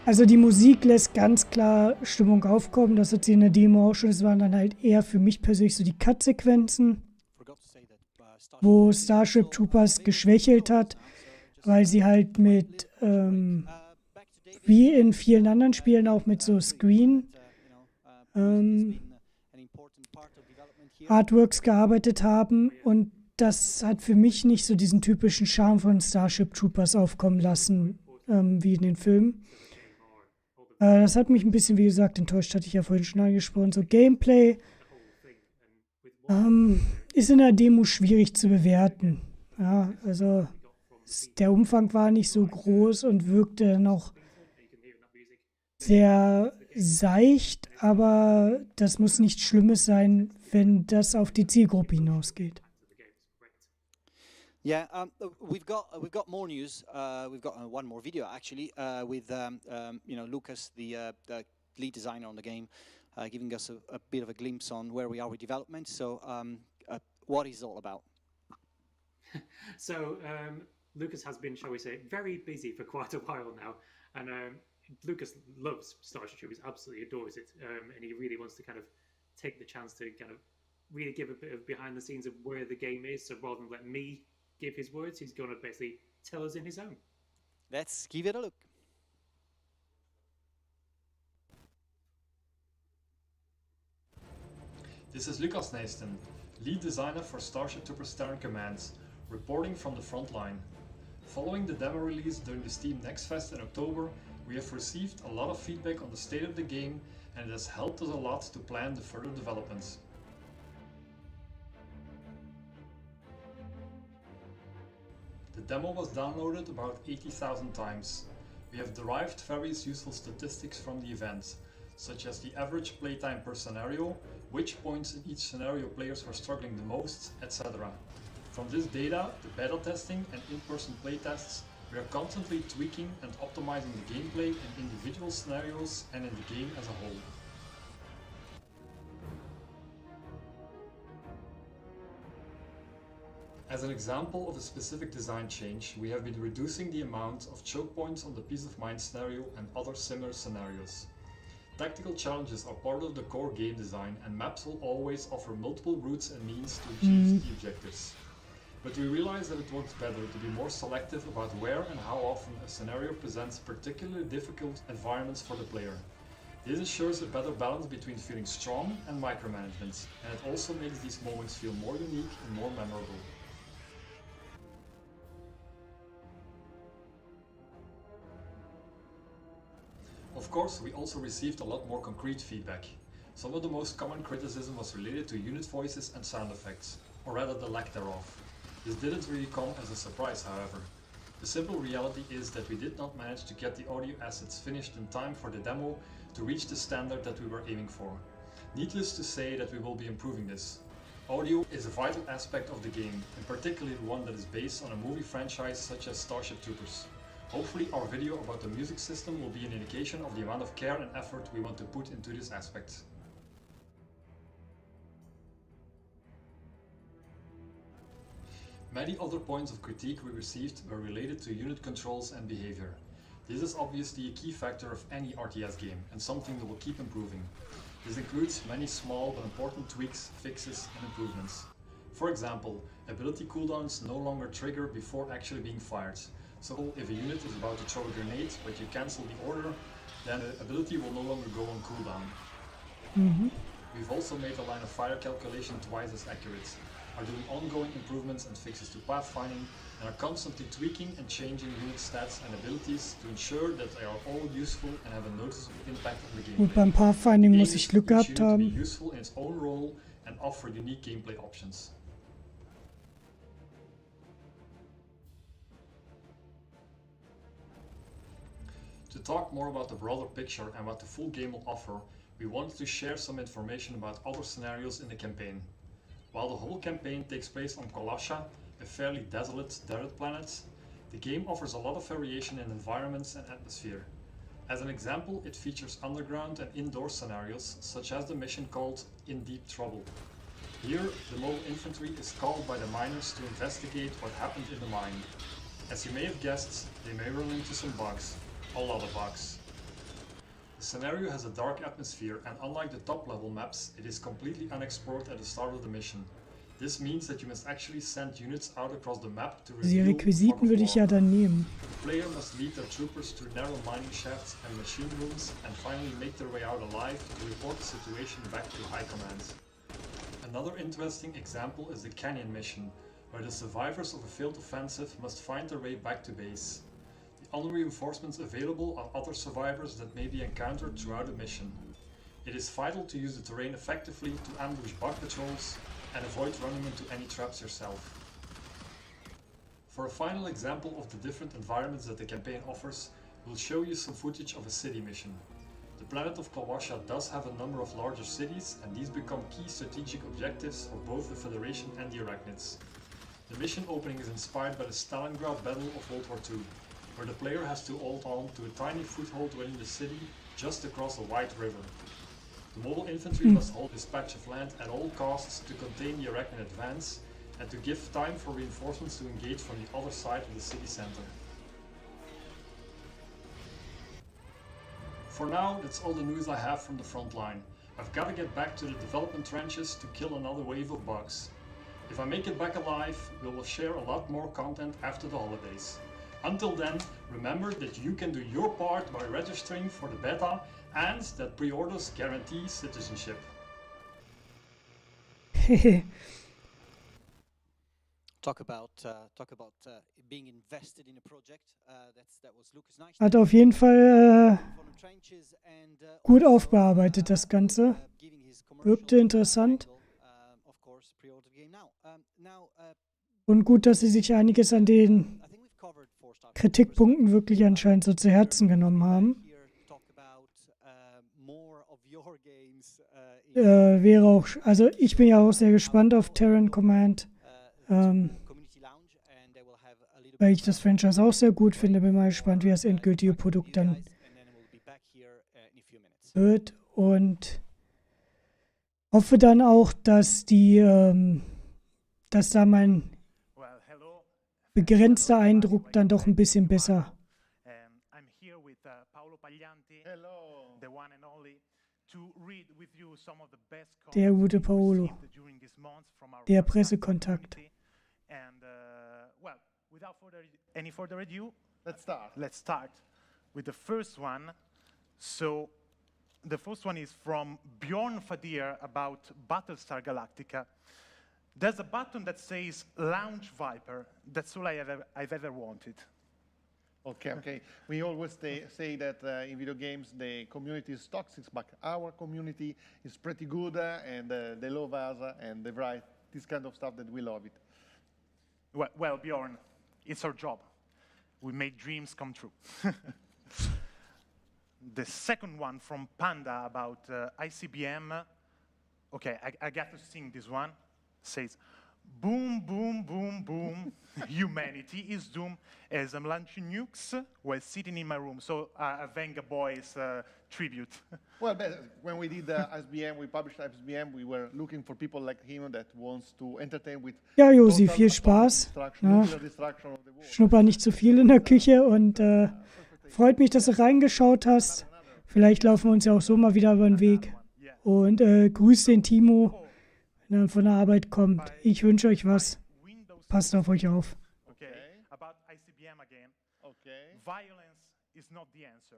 Also die Musik lässt ganz klar Stimmung aufkommen. Das hat sie in der Demo auch schon. Es waren dann halt eher für mich persönlich so die Cut-Sequenzen, wo Starship Troopers geschwächelt hat, weil sie halt mit, wie in vielen anderen Spielen auch mit so Screen Artworks gearbeitet haben, und das hat für mich nicht so diesen typischen Charme von Starship Troopers aufkommen lassen, wie in den Filmen. Das hat mich ein bisschen, wie gesagt, enttäuscht, hatte ich ja vorhin schon angesprochen. So Gameplay ist in der Demo schwierig zu bewerten. Ja, also der Umfang war nicht so groß und wirkte dann auch sehr seicht, aber das muss nichts Schlimmes sein, wenn das auf die Zielgruppe hinausgeht. Yeah, we've got more news. We've got one more video actually with Lucas, the lead designer on the game, giving us a bit of a glimpse on where we are with development. So, what is it all about? So, Lucas has been, shall we say, very busy for quite a while now, and Lucas loves Starship Troopers, absolutely adores it, and he really wants to kind of take the chance to kind of really give a bit of behind the scenes of where the game is. So rather than let me give his words, he's going to basically tell us in his own. Let's give it a look. This is Lucas Neisten, lead designer for Starship Troopers Terran Command, reporting from the front line. Following the demo release during the Steam Next Fest in October, we have received a lot of feedback on the state of the game, and it has helped us a lot to plan the further developments. The demo was downloaded about 80,000 times. We have derived various useful statistics from the event, such as the average playtime per scenario, which points in each scenario players were struggling the most, etc. From this data, the beta testing and in-person playtests, we are constantly tweaking and optimizing the gameplay in individual scenarios and in the game as a whole. As an example of a specific design change, we have been reducing the amount of choke points on the Peace of Mind scenario and other similar scenarios. Tactical challenges are part of the core game design, and maps will always offer multiple routes and means to achieve the objectives. But we realize that it works better to be more selective about where and how often a scenario presents particularly difficult environments for the player. This ensures a better balance between feeling strong and micromanagement, and it also makes these moments feel more unique and more memorable. Of course, we also received a lot more concrete feedback. Some of the most common criticism was related to unit voices and sound effects, or rather the lack thereof. This didn't really come as a surprise, however. The simple reality is that we did not manage to get the audio assets finished in time for the demo to reach the standard that we were aiming for. Needless to say that we will be improving this. Audio is a vital aspect of the game, and particularly one that is based on a movie franchise such as Starship Troopers. Hopefully our video about the music system will be an indication of the amount of care and effort we want to put into this aspect. Many other points of critique we received were related to unit controls and behavior. This is obviously a key factor of any RTS game and something that will keep improving. This includes many small but important tweaks, fixes and improvements. For example, ability cooldowns no longer trigger before actually being fired. So if a unit is about to throw a grenade but you cancel the order, then the ability will no longer go on cooldown. We've also made the line of fire calculation twice as accurate, are doing ongoing improvements and fixes to pathfinding, and are constantly tweaking and changing unit stats and abilities to ensure that they are all useful and have a noticeable impact on the gameplay. Gut, beim Pathfinding muss ich Glück Each gehabt unit to be haben. useful in its own role and offer unique gameplay options. To talk more about the broader picture and what the full game will offer, we wanted to share some information about other scenarios in the campaign. While the whole campaign takes place on Kolosha, a fairly desolate, desert planet, the game offers a lot of variation in environments and atmosphere. As an example, it features underground and indoor scenarios, such as the mission called In Deep Trouble. Here, the mobile infantry is called by the miners to investigate what happened in the mine. As you may have guessed, they may run into some bugs, a lot of bugs. The scenario has a dark atmosphere, and unlike the top level maps, it is completely unexplored at the start of the mission. This means that you must actually send units out across the map to Die reveal Requisiten würde ich ja dann nehmen. The player must lead their troopers through narrow mining shafts and machine rooms and finally make their way out alive to report the situation back to High Command. Another interesting example is the Canyon mission, where the survivors of a failed offensive must find their way back to base. The only reinforcements available are other survivors that may be encountered throughout the mission. It is vital to use the terrain effectively to ambush bug patrols and avoid running into any traps yourself. For a final example of the different environments that the campaign offers, we'll show you some footage of a city mission. The planet of Kolosha does have a number of larger cities, and these become key strategic objectives for both the Federation and the Arachnids. The mission opening is inspired by the Stalingrad Battle of World War II, where the player has to hold on to a tiny foothold within the city just across a wide river. The mobile infantry must hold this patch of land at all costs to contain the Arachnid advance and to give time for reinforcements to engage from the other side of the city center. For now, that's all the news I have from the front line. I've got to get back to the development trenches to kill another wave of bugs. If I make it back alive, we will share a lot more content after the holidays. Until then, remember that you can do your part by registering for the beta and that pre-orders guarantee citizenship. Talk about being invested in a project. That was Lucas Nice. Hat auf jeden Fall gut aufbearbeitet, das Ganze. Wirkte interessant. Und gut, dass sie sich einiges an den Kritikpunkten wirklich anscheinend so zu Herzen genommen haben. Wäre auch, also ich bin ja auch sehr gespannt auf Terran Command, weil ich das Franchise auch sehr gut finde. Bin mal gespannt, wie das endgültige Produkt dann wird, und hoffe dann auch, dass dass da mein begrenzter Eindruck dann doch ein bisschen besser. Der gute Paolo, der Pressekontakt. Without any further ado, let's start with the first one. So the first one is from Bjorn Fadir about Battlestar Galactica. There's a button that says Launch Viper. That's all I've ever wanted. Okay. We always say that in video games the community is toxic, but our community is pretty good, and they love us, and they write this kind of stuff that we love it. Well, Bjorn, it's our job. We make dreams come true. The second one from Panda about ICBM. Okay, I got to sing this one. Says, Boom, boom, boom, boom. Humanity is doomed as I'm launching nukes while sitting in my room. So a Venga Boys tribute. Well, when we did SBM, we published SBM, we were looking for people like him that wants to entertain with Ja, Josi, viel Spaß. Ja. Schnupper nicht zu viel in der Küche und freut mich, dass du reingeschaut hast. Vielleicht laufen wir uns ja auch so mal wieder über den Weg. Und grüß den Timo, wenn er von der Arbeit kommt. Ich wünsche euch was. Passt auf euch auf. Okay, about ICBM again. Okay. Violence is not the answer.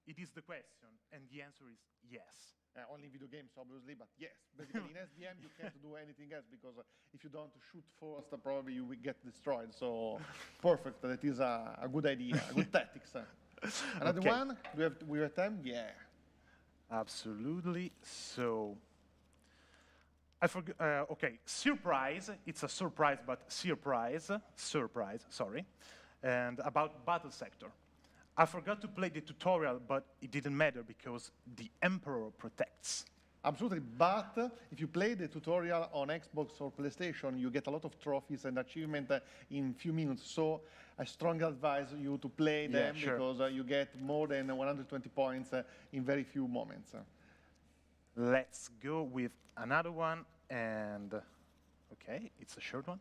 It is the question, and the answer is yes. Only video games, obviously, but yes. Basically, in SBM, you can't do anything else because if you don't shoot first, probably you will get destroyed. So, perfect. That is a good idea, a good tactics. Another one? We have time? Yeah. Absolutely. So, I forgot. Okay, surprise. It's a surprise, but surprise. Sorry. And about battle sector. I forgot to play the tutorial, but it didn't matter because the Emperor protects. Absolutely, but if you play the tutorial on Xbox or PlayStation, you get a lot of trophies and achievements in few minutes. So I strongly advise you to play them because you get more than 120 points in very few moments. Let's go with another one, and okay, it's a short one.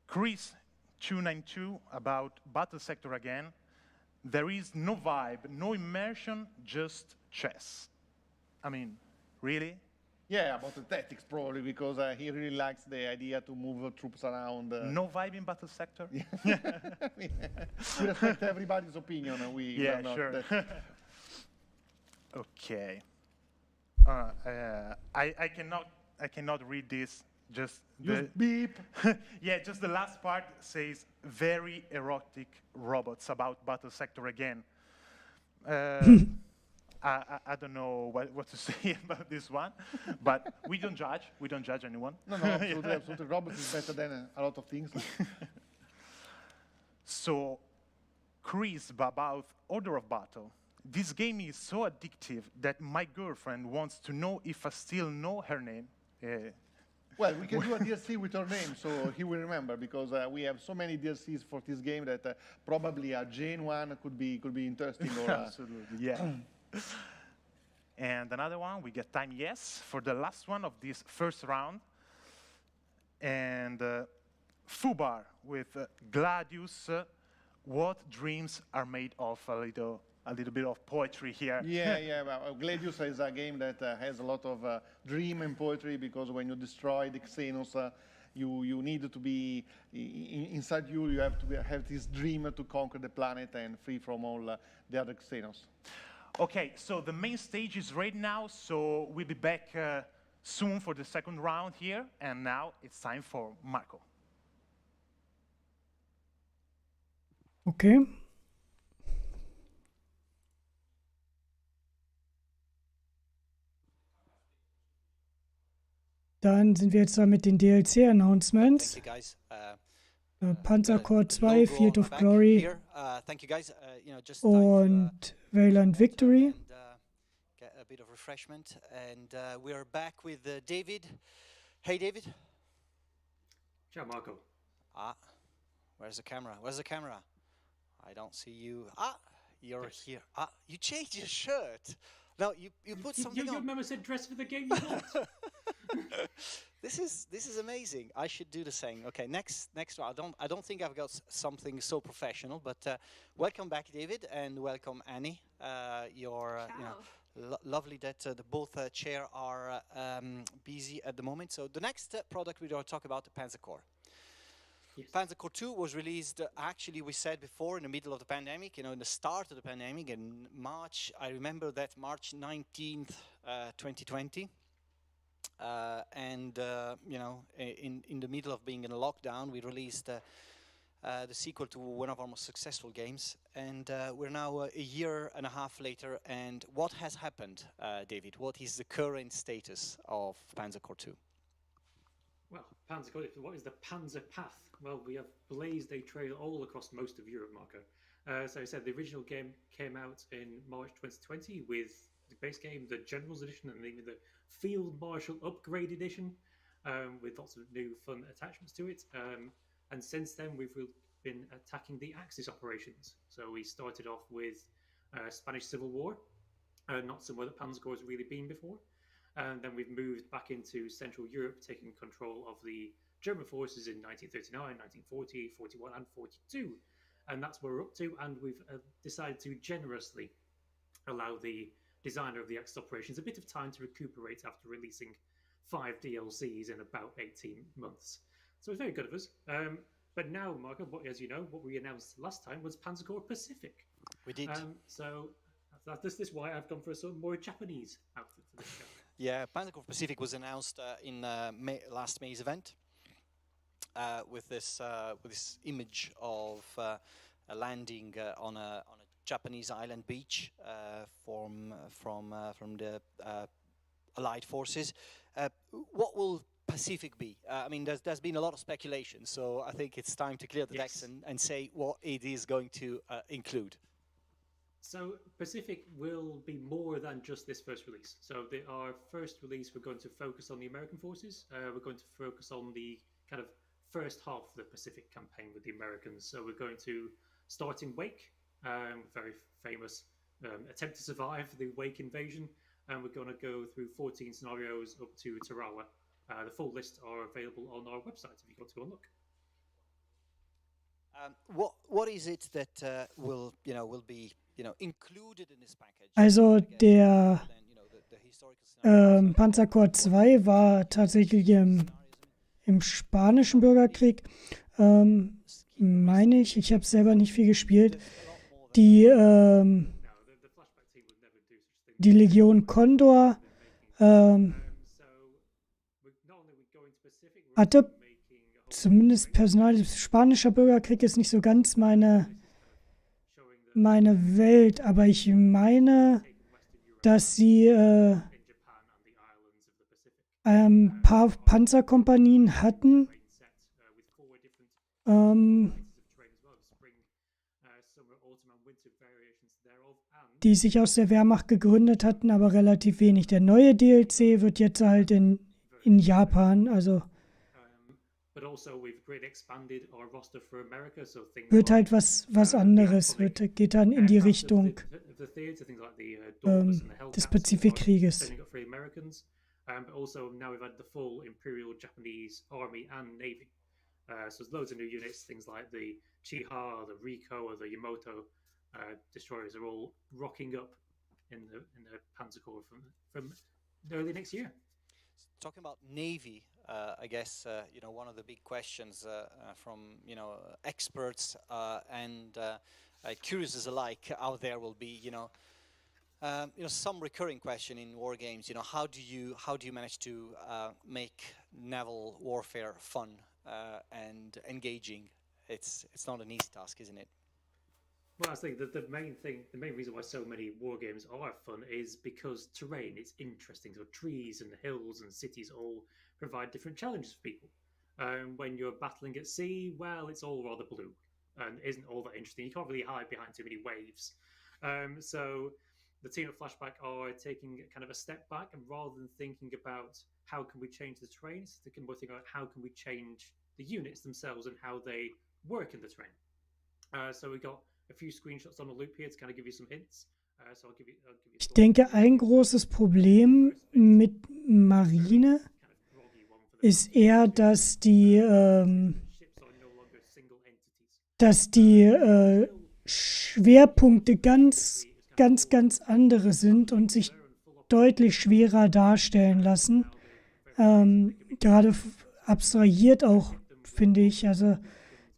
Chris292 about battle sector again. There is no vibe, no immersion, just chess. I mean, really? Yeah, about the tactics probably, because he really likes the idea to move troops around. No vibe in battle sector? We respect everybody's opinion. Yeah, sure. Okay. I cannot read this. Just beep. Yeah, just the last part says very erotic robots about battle sector again. I don't know what to say about this one, but we don't judge. We don't judge anyone. No, absolutely, absolutely. Robots is better than a lot of things. So, Chris, about Order of Battle. This game is so addictive that my girlfriend wants to know if I still know her name. Well, we can do a DLC with her name, so he will remember, because we have so many DLCs for this game that probably a Jane one could be interesting. Or, absolutely, yeah. And another one, we get time yes for the last one of this first round. And Fubar with Gladius, what dreams are made of, a little bit of poetry here. Yeah. Well, Gladius is a game that has a lot of dream and poetry, because when you destroy the Xenos, you need to be inside you. You have to have this dream to conquer the planet and free from all the other Xenos. Okay, so the main stage is ready now. So we'll be back soon for the second round here. And now it's time for Marco. Okay. Dann sind wir jetzt da mit den DLC-Announcements. Panzerkorps 2, Field of Glory und Wayland Victory. Get a bit of refreshment, and we're back with David. Hey, David. Ciao, Marco. Where's the camera? Where's the camera? I don't see you. You're here. You changed your shirt. No, you put something on. Your mama said dress for the game you want. This is amazing. I should do the same. Okay, next round. I don't think I've got something so professional, but welcome back, David, and welcome, Annie. You're lovely that the both chair are busy at the moment. So the next product we're going to talk about, the Panzerkorps. Yes. Panzerkorps 2 was released, actually, we said before, in the middle of the pandemic, in the start of the pandemic, in March. I remember that March 19th, 2020. In the middle of being in a lockdown, we released the sequel to one of our most successful games. And we're now a year and a half later. And what has happened, David? What is the current status of Panzerkorps 2? Well, Panzerkorps, what is the Panzer Path? Well, we have blazed a trail all across most of Europe, Marco. So I said the original game came out in March 2020 with the base game, the General's Edition, and even the Field Marshal Upgrade Edition. with lots of new fun attachments to it. And since then, we've been attacking the Axis operations. So we started off with Spanish Civil War, not somewhere that Panzerkorps has really been before. And then we've moved back into Central Europe, taking control of the German forces in 1939, 1940, 41, and 42. And that's where we're up to. And we've decided to generously allow the designer of the Axis operations a bit of time to recuperate after releasing 5 DLCs in about 18 months. So it's very good of us. But now, Marco, as you know, what we announced last time was Panzerkorps Pacific. We did. So this is why I've gone for a more Japanese outfit for this show. Yeah, Panzerkorps Pacific was announced in last May's event with this image of a landing on a Japanese island beach from the Allied forces. What will Pacific be? I mean, there's been a lot of speculation, so I think it's time to clear the decks and say what it is going to include. So Pacific will be more than just this first release. So our first release, we're going to focus on the American forces. We're going to focus on the kind of first half of the Pacific campaign with the Americans. So we're going to start in Wake, very famous attempt to survive the Wake invasion. And we're going to go through 14 scenarios up to Tarawa. The full list are available on our website if you want to go and look. What is it that will be included in this package? Also der Panzerkorps 2 war tatsächlich im Spanischen Bürgerkrieg. Meine ich habe selber nicht viel gespielt. Die Legion Condor hatte zumindest Personal. Spanischer Bürgerkrieg ist nicht so ganz meine Welt, aber ich meine, dass sie ein paar Panzerkompanien hatten, die sich aus der Wehrmacht gegründet hatten, aber relativ wenig. Der neue DLC wird jetzt halt in Japan, also wird halt was anderes, geht dann in die Richtung des Pazifikkrieges. But also now we've had the full Imperial Japanese Army and Navy. So there's loads of new units, things like the Chiha, the Riko, or the Yamato destroyers are all rocking up in the Panzerkorps from early next year. Talking about Navy, I guess one of the big questions from experts and curious alike out there will be some recurring question in war games. How do you manage to make naval warfare fun and engaging? It's not an easy task, isn't it? Well, I think that the main reason why so many war games are fun is because terrain is interesting. So trees and hills and cities all provide different challenges for people. When you're battling at sea, well, it's all rather blue and isn't all that interesting. You can't really hide behind too many waves. So the team at Flashback are taking kind of a step back, and rather than thinking about how can we change the terrain, thinking about how can we change the units themselves and how they work in the terrain. So we got a few screenshots on the loop here to kind of give you some hints. So I'll give you Ich denke, ein großes Problem mit Marine ist eher, dass die Schwerpunkte ganz andere sind und sich deutlich schwerer darstellen lassen. Gerade abstrahiert auch, finde ich. Also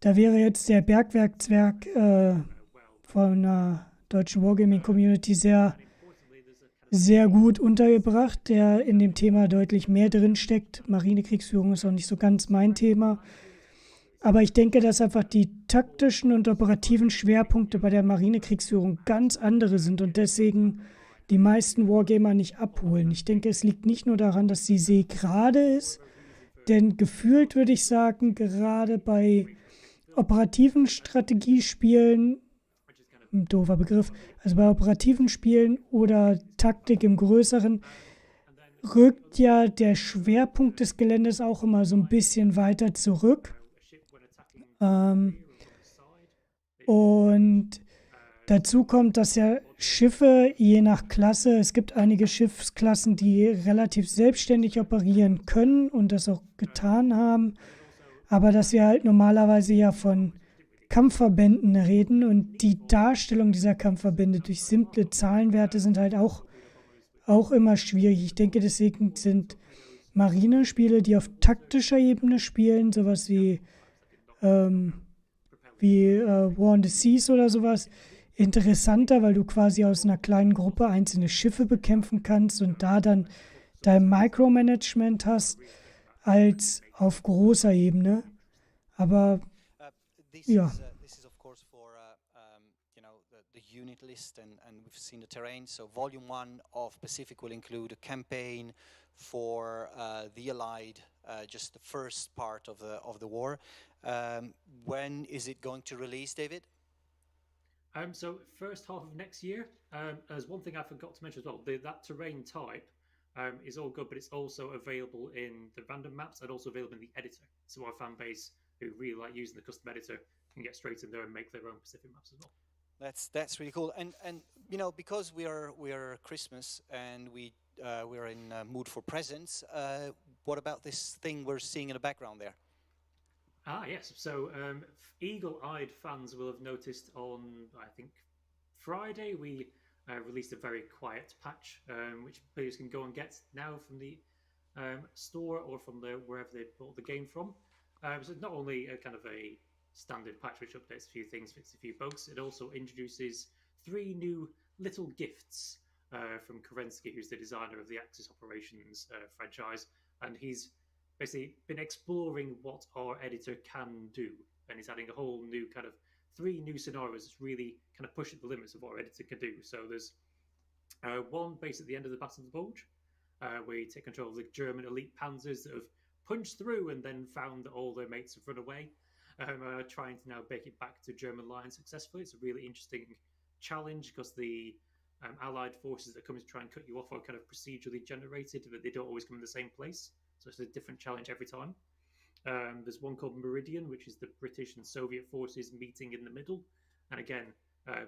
da wäre jetzt der Bergwerkzwerg von einer deutschen Wargaming-Community sehr, sehr gut untergebracht, der in dem Thema deutlich mehr drinsteckt. Marinekriegsführung ist auch nicht so ganz mein Thema. Aber ich denke, dass einfach die taktischen und operativen Schwerpunkte bei der Marinekriegsführung ganz andere sind und deswegen die meisten Wargamer nicht abholen. Ich denke, es liegt nicht nur daran, dass die See gerade ist, denn gefühlt würde ich sagen, gerade bei operativen Strategiespielen, ein doofer Begriff, also bei operativen Spielen oder Taktik im Größeren, rückt ja der Schwerpunkt des Geländes auch immer so ein bisschen weiter zurück. Und dazu kommt, dass ja Schiffe je nach Klasse, es gibt einige Schiffsklassen, die relativ selbstständig operieren können und das auch getan haben, aber dass wir halt normalerweise ja von Kampfverbänden reden und die Darstellung dieser Kampfverbände durch simple Zahlenwerte sind halt auch immer schwierig. Ich denke, deswegen sind Marinespiele, die auf taktischer Ebene spielen, sowas wie War on the Seas oder sowas, interessanter, weil du quasi aus einer kleinen Gruppe einzelne Schiffe bekämpfen kannst und da dann dein Micromanagement hast, als auf großer Ebene. Aber ja. This is of course for you know the unit list, and we've seen the terrain. So volume 1 of Pacific will include a campaign for the Allied, just the first part of the war. When is it going to release, David? So first half of next year. There's one thing I forgot to mention as well. That terrain type is all good, but it's also available in the random maps and also available in the editor. So our fan base who really like using the custom editor can get straight in there and make their own Pacific maps as well. That's really cool. And you know, because we are Christmas and we're in mood for presents. What about this thing we're seeing in the background there? Yes. So eagle-eyed fans will have noticed on, I think, Friday, we released a very quiet patch, which players can go and get now from the store or from wherever they bought the game from. So it's not only a kind of a standard patch which updates a few things, fixes a few bugs, it also introduces 3 new little gifts from Kerensky, who's the designer of the Axis Operations franchise, and he's basically been exploring what our editor can do, and he's adding a whole new kind of 3 new scenarios that's really kind of pushing the limits of what our editor can do. So there's one base at the end of the Battle of the Bulge, where you take control of the German elite panzers that have punched through and then found that all their mates have run away, trying to now make it back to German lines successfully. It's a really interesting challenge because the Allied forces that come to try and cut you off are kind of procedurally generated, but they don't always come in the same place. So it's a different challenge every time. There's one called Meridian, which is the British and Soviet forces meeting in the middle. And again,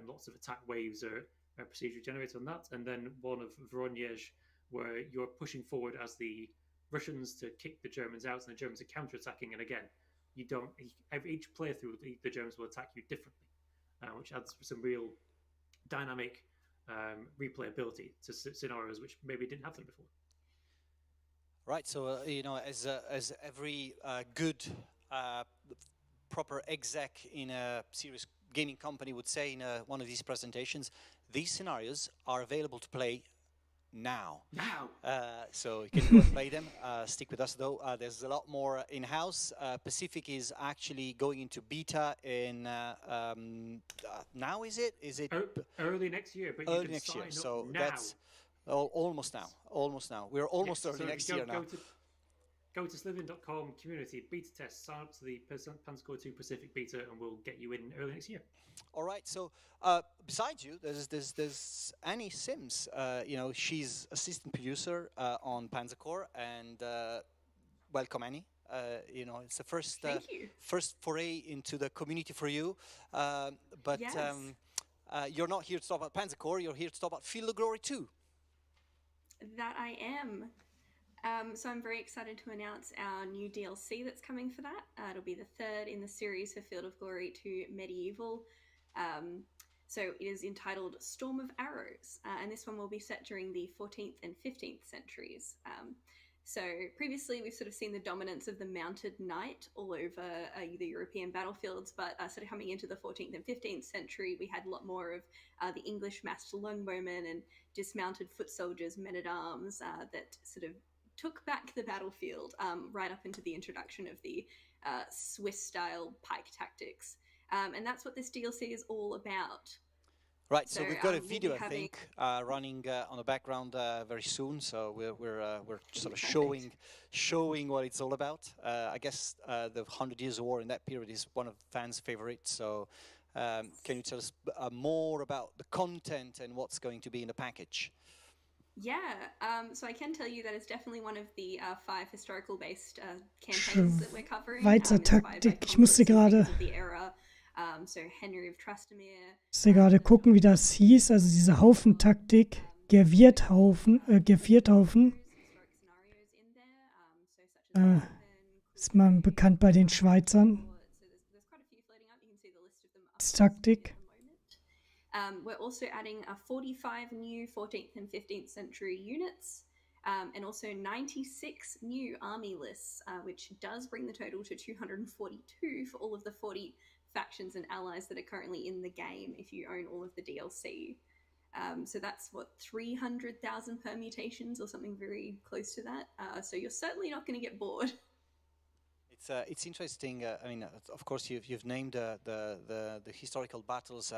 lots of attack waves are procedurally generated on that. And then one of Voronezh, where you're pushing forward as the Russians to kick the Germans out, and the Germans are counterattacking. And again, each playthrough, the Germans will attack you differently, which adds some real dynamic replayability to scenarios which maybe didn't have them before. Right, so you know, as every good, proper exec in a serious gaming company would say in one of these presentations, these scenarios are available to play now. So you can go and play them. Stick with us though. There's a lot more in-house. Pacific is actually going into beta in now. Is it early next year? But early next year. So now. That's almost now. We're almost early next year now. Go to Slitherine.com community beta test. Sign up to the Panzer 2 Pacific beta, and we'll get you in early next year. All right. So besides you, there's Annie Sims. You know, she's assistant producer on Panzer Corps, and welcome, Annie. You know, it's the first foray into the community for you. But yes. You're not here to talk about Panzer Corps. You're here to talk about Field of Glory 2. That I am. So I'm very excited to announce our new DLC that's coming for that. It'll be the 3rd in the series for Field of Glory 2 Medieval. So it is entitled Storm of Arrows, and this one will be set during the 14th and 15th centuries. So previously we've sort of seen the dominance of the mounted knight all over the European battlefields, but sort of coming into the 14th and 15th century, we had a lot more of the English masked longbowmen and dismounted foot soldiers, men-at-arms that sort of took back the battlefield right up into the introduction of the Swiss-style pike tactics. And that's what this DLC is all about. Right, so we've got a video, I think, running on the background very soon. So we're sort of showing what it's all about. I guess the 100 Years of War in that period is one of fans' favorites. So can you tell us more about the content and what's going to be in the package? Yeah, so I can tell you that it's definitely one of the 5 historical-based campaigns that we're covering. Schweizer Taktik. Ich musste gerade gucken, wie das hieß. Also diese Haufentaktik, Gevierthaufen. Ist man bekannt bei den Schweizern. Taktik. We're also adding 45 new 14th and 15th century units, and also 96 new army lists, which does bring the total to 242 for all of the 40 factions and allies that are currently in the game if you own all of the DLC. So that's, what, 300,000 permutations or something very close to that. So you're certainly not going to get bored. It's interesting. I mean, of course, you've named the historical battles.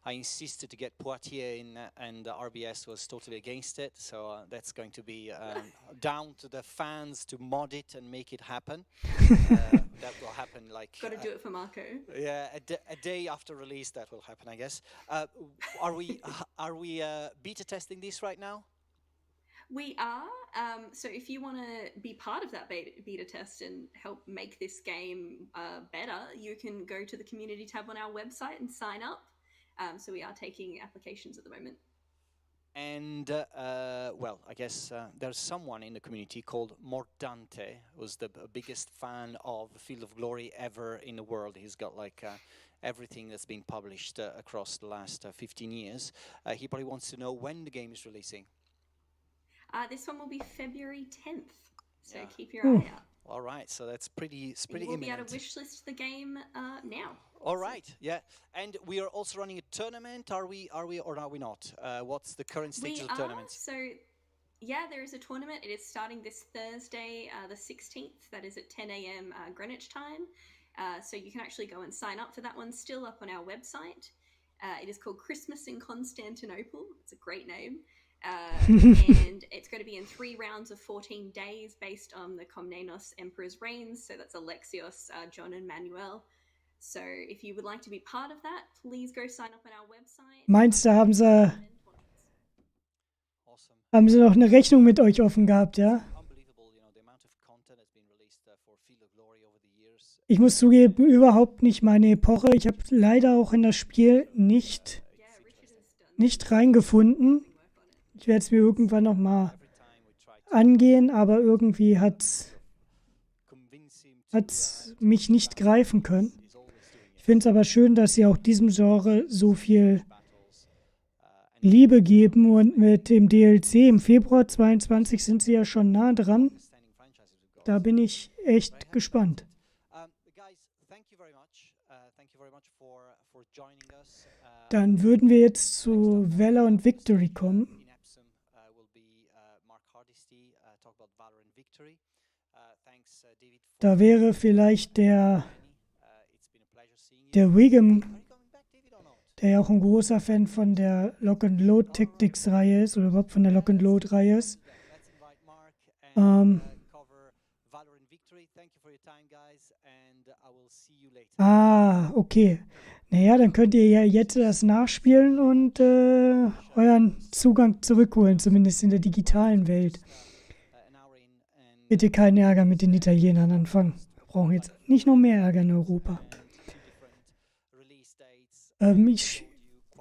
I insisted to get Poitiers in, and RBS was totally against it. So that's going to be down to the fans to mod it and make it happen. That will happen like. Got to do it for Marco. Yeah, a day after release that will happen, I guess. Are we beta testing this right now? We are. So if you want to be part of that beta test and help make this game better, you can go to the community tab on our website and sign up. So we are taking applications at the moment. And, well, I guess there's someone in the community called Mordante, who's the biggest fan of Field of Glory ever in the world. He's got, like, everything that's been published across the last 15 years. He probably wants to know when the game is releasing. This one will be February 10th, so keep your eye out. All right, so that's pretty imminent. We'll be able to wishlist the game now. All right, yeah, and we are also running a tournament. Are we or are we not? What's the current stage of the tournament? So, yeah, there is a tournament. It is starting this Thursday, the 16th. That is at 10 a.m. Greenwich time. So you can actually go and sign up for that one. Still up on our website. It is called Christmas in Constantinople. It's a great name. And it's going to be in 3 rounds of 14 days based on the Komnenos Emperor's reigns. So that's Alexios, John, and Manuel. So if you would like to be part of that, please go sign up on our website. Meinst du, haben sie noch eine Rechnung mit euch offen gehabt, ja? Ich muss zugeben, überhaupt nicht meine Epoche. Ich habe leider auch in das Spiel nicht reingefunden. Ich werde es mir irgendwann noch mal angehen, aber irgendwie hat's mich nicht greifen können. Ich finde es aber schön, dass sie auch diesem Genre so viel Liebe geben, und mit dem DLC im Februar 22 sind sie ja schon nah dran. Da bin ich echt gespannt. Dann würden wir jetzt zu Valor und Victory kommen. Da wäre vielleicht der Wargamer, der ja auch ein großer Fan von der Lock-and-Load-Tactics-Reihe ist, oder überhaupt von der Lock-and-Load-Reihe ist. Okay. Naja, dann könnt ihr ja jetzt das nachspielen und euren Zugang zurückholen, zumindest in der digitalen Welt. Bitte keinen Ärger mit den Italienern anfangen. Wir brauchen jetzt nicht noch mehr Ärger in Europa.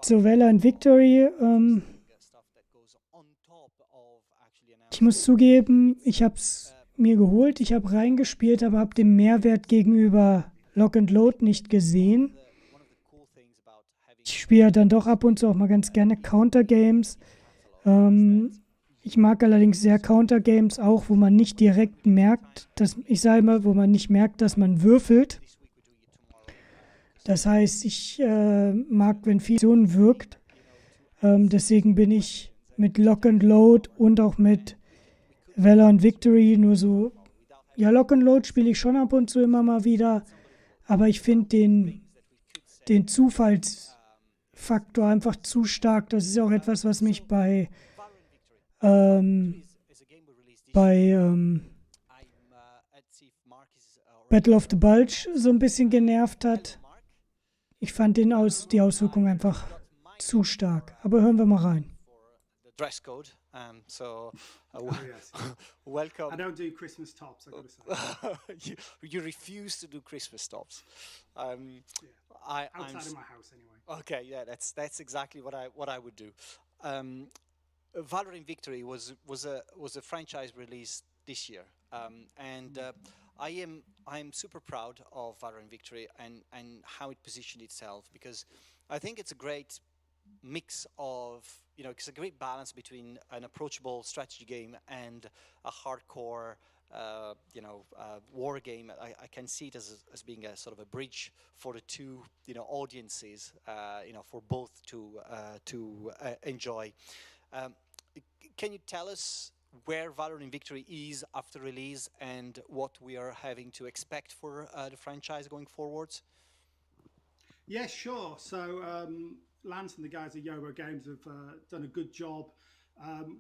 Zu Valor und Victory. Ich muss zugeben, ich habe es mir geholt, ich habe reingespielt, aber habe den Mehrwert gegenüber Lock and Load nicht gesehen. Ich spiele dann doch ab und zu auch mal ganz gerne Counter-Games. Ich mag allerdings sehr Counter-Games auch, wo man nicht direkt merkt, wo man nicht merkt, dass man würfelt. Das heißt, ich mag, wenn Fiktion wirkt. Deswegen bin ich mit Lock and Load und auch mit Valor und Victory nur so. Ja, Lock and Load spiele ich schon ab und zu immer mal wieder. Aber ich finde den Zufallsfaktor einfach zu stark. Das ist auch etwas, was mich bei Battle of the Bulge so ein bisschen genervt hat. Ich fand die Auswirkungen einfach zu stark. Aber hören wir mal rein. Dresscode. Yes. Welcome. I don't do Christmas tops, I've got to say. you refuse to do Christmas tops. Outside of my house, anyway. Okay, yeah, that's exactly what I would do. Valorant Victory was a franchise release this year, and I am super proud of Valorant Victory and how it positioned itself, because I think it's a great mix of, it's a great balance between an approachable strategy game and a hardcore war game. I can see it as being a sort of a bridge for the two audiences, for both to enjoy. Can you tell us where Valorant Victory is after release and what we are having to expect for the franchise going forwards? Yeah, sure. So Lance and the guys at Yobo Games have done a good job.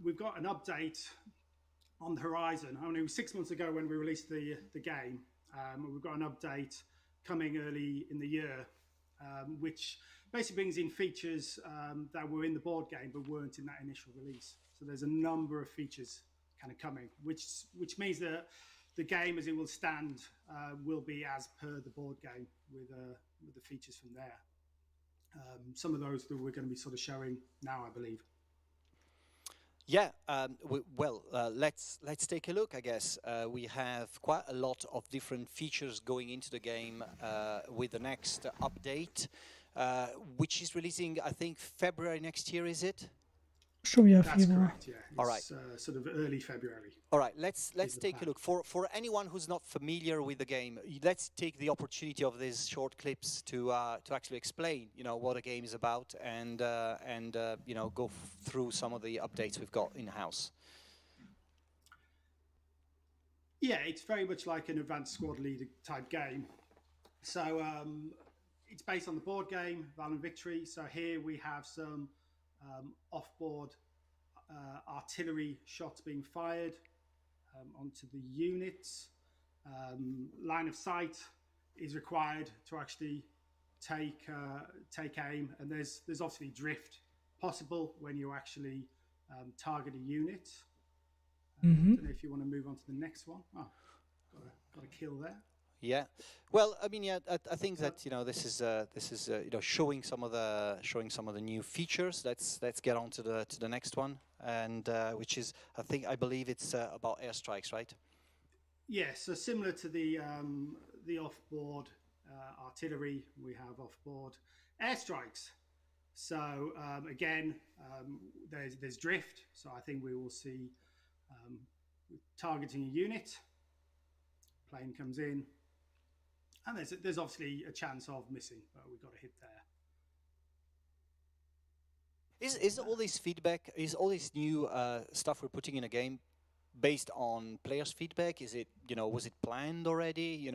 We've got an update on the horizon. I mean, it was 6 months ago when we released the game. We've got an update coming early in the year, which basically brings in features that were in the board game but weren't in that initial release. So there's a number of features kind of coming, which means that the game as it will stand will be as per the board game with the features from there. Some of those that we're going to be sort of showing now, I believe. Yeah, let's take a look, I guess. We have quite a lot of different features going into the game with the next update, which is releasing, I think, February next year, is it? Sure, yeah, That's correct, yeah. It's, all right. Sort of early February. All right, let's take a look. For anyone who's not familiar with the game, let's take the opportunity of these short clips to actually explain, what a game is about and go through some of the updates we've got in house. Yeah, it's very much like an advanced squad leader type game. So it's based on the board game Valorant Victory. So here we have some off-board artillery shots being fired onto the units. Line of sight is required to actually take aim, and there's obviously drift possible when you actually target a unit. I don't know if you want to move on to the next one. Oh, got a kill there. Yeah, well, I mean, yeah, I think that this is showing some of the new features. Let's get on to the next one, and which is I believe it's about airstrikes, right? Yeah, so similar to the off-board artillery, we have off-board airstrikes. So again, there's drift. So I think we will see targeting a unit. Plane comes in. And there's obviously a chance of missing, but we've got to hit there. Is all this feedback, is all this new stuff we're putting in a game based on players' feedback? Is it, was it planned already?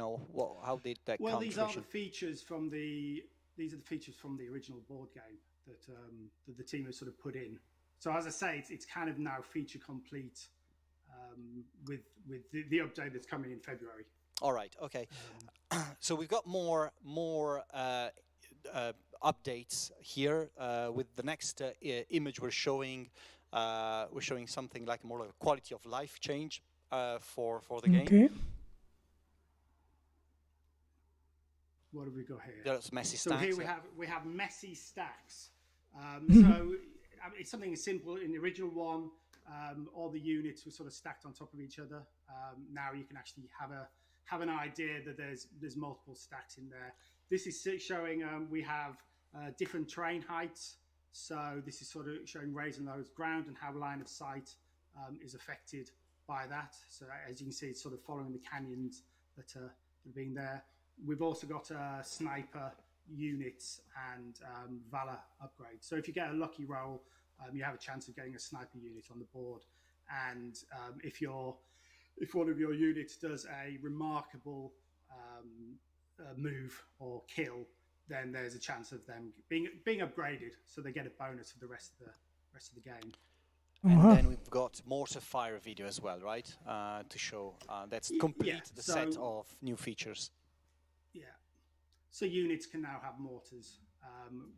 How did that come to fruition? Well, these are the features from the original board game that the team has sort of put in. So as I say, it's kind of now feature complete with the update that's coming in February. All right. Okay. So we've got more updates here with the next image we're showing. We're showing something like more like a quality of life change for the game. Okay. What have we got here? There's messy stacks. So here we have messy stacks. So it's something simple. In the original one, all the units were sort of stacked on top of each other. Now you can actually have an idea that there's multiple stacks in there. This is showing we have different terrain heights. So this is sort of showing raising those ground and how line of sight is affected by that. So as you can see, it's sort of following the canyons that are being there. We've also got sniper units and Valor upgrades. So if you get a lucky roll, you have a chance of getting a sniper unit on the board. And if one of your units does a remarkable move or kill, then there's a chance of them being upgraded, so they get a bonus for the rest of the game. And then we've got mortar fire video as well, right? To show that's complete the set of new features. Yeah. So units can now have mortars,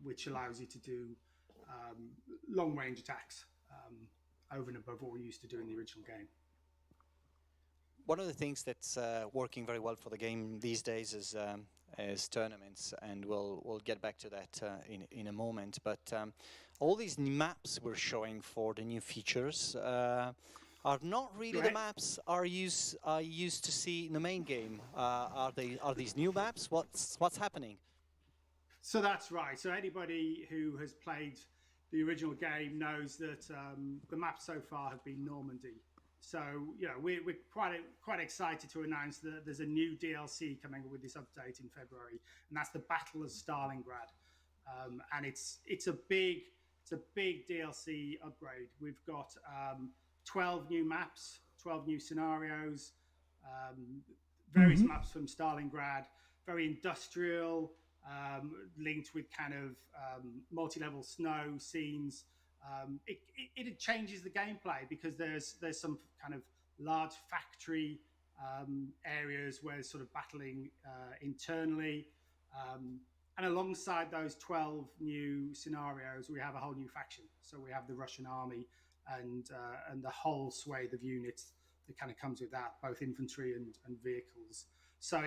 which allows you to do long range attacks. over and above what we used to do in the original game. One of the things that's working very well for the game these days is tournaments, and we'll get back to that in a moment. But all these maps we're showing for the new features are not really the maps I used to see in the main game. Are these new maps? What's happening? So that's right. So anybody who has played the original game knows that the maps so far have been Normandy. So we're quite excited to announce that there's a new DLC coming with this update in February, and that's the Battle of Stalingrad. And it's a big DLC upgrade. We've got 12 new maps, 12 new scenarios, various maps from Stalingrad, very industrial, linked with kind of multi-level snow scenes. It changes the gameplay because there's some kind of large factory areas where it's sort of battling internally. And alongside those 12 new scenarios, we have a whole new faction. So we have the Russian army and the whole swathe of units that kind of comes with that, both infantry and vehicles. So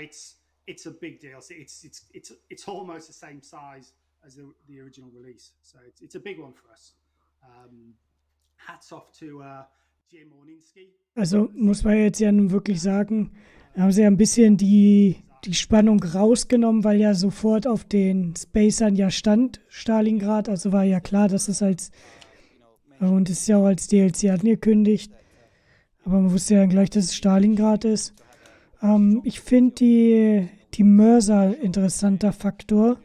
it's a big deal. So it's almost the same size as the original release. So it's a big one for us. Hats off to Jim Orninski. Also muss man jetzt ja nun wirklich sagen, da haben sie ja ein bisschen die Spannung rausgenommen, weil ja sofort auf den Spacern ja stand Stalingrad. Also war ja klar, dass es und es ist ja auch als DLC angekündigt. Aber man wusste ja gleich, dass es Stalingrad ist. Ich finde die Mörser interessanter Faktor.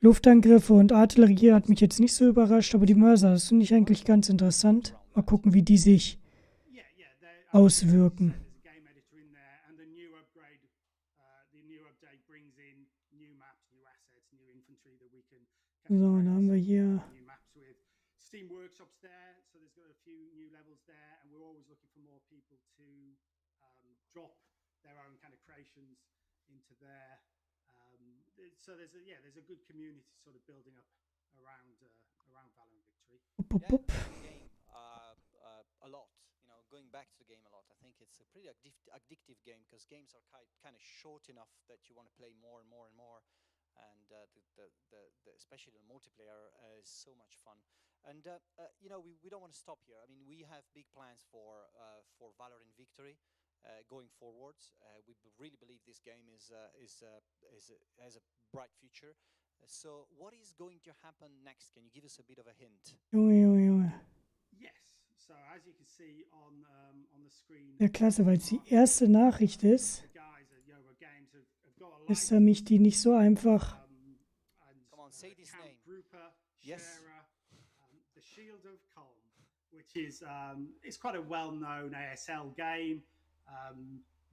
Luftangriffe und Artillerie hat mich jetzt nicht so überrascht, aber die Mörser, das finde ich eigentlich ganz interessant. Mal gucken, wie die sich auswirken. So, dann haben wir hier Steam workshops there, so there's got a few new levels there, and we're always looking for more people to drop their own kind of creations into there. So there's a good community sort of building up around Valor and Victory. Game a lot. Going back to the game a lot. I think it's a pretty addictive game because games are kind of short enough that you want to play more and more and more. And especially the multiplayer is so much fun. And we don't want to stop here. I mean, we have big plans for Valor and Victory. Going forwards, we really believe this game has a bright future. So, what is going to happen next? Can you give us a bit of a hint? Yes. So, as you can see on the screen. Ja, klasse, weil es die erste Nachricht ist, ist nämlich die nicht so einfach. Come on, say this name. Yes. The Shield of Calm, which is it's quite a well-known ASL game.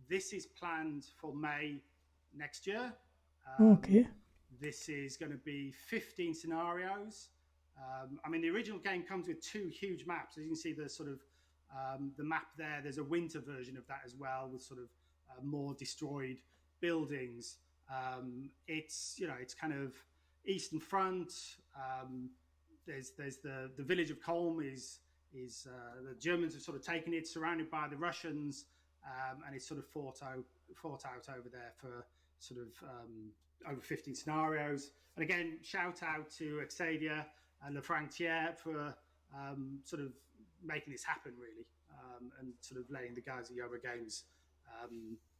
This is planned for May next year. Okay. This is going to be 15 scenarios. I mean, the original game comes with 2 huge maps. As you can see, the sort of the map there. There's a winter version of that as well, with sort of more destroyed buildings. It's kind of Eastern Front. There's the village of Kolm is the Germans have sort of taken it, surrounded by the Russians. And it's sort of fought out over there for sort of over 15 scenarios. And again, shout out to Exadia and Le Frontier for sort of making this happen, really, and sort of letting the guys at Yoga Games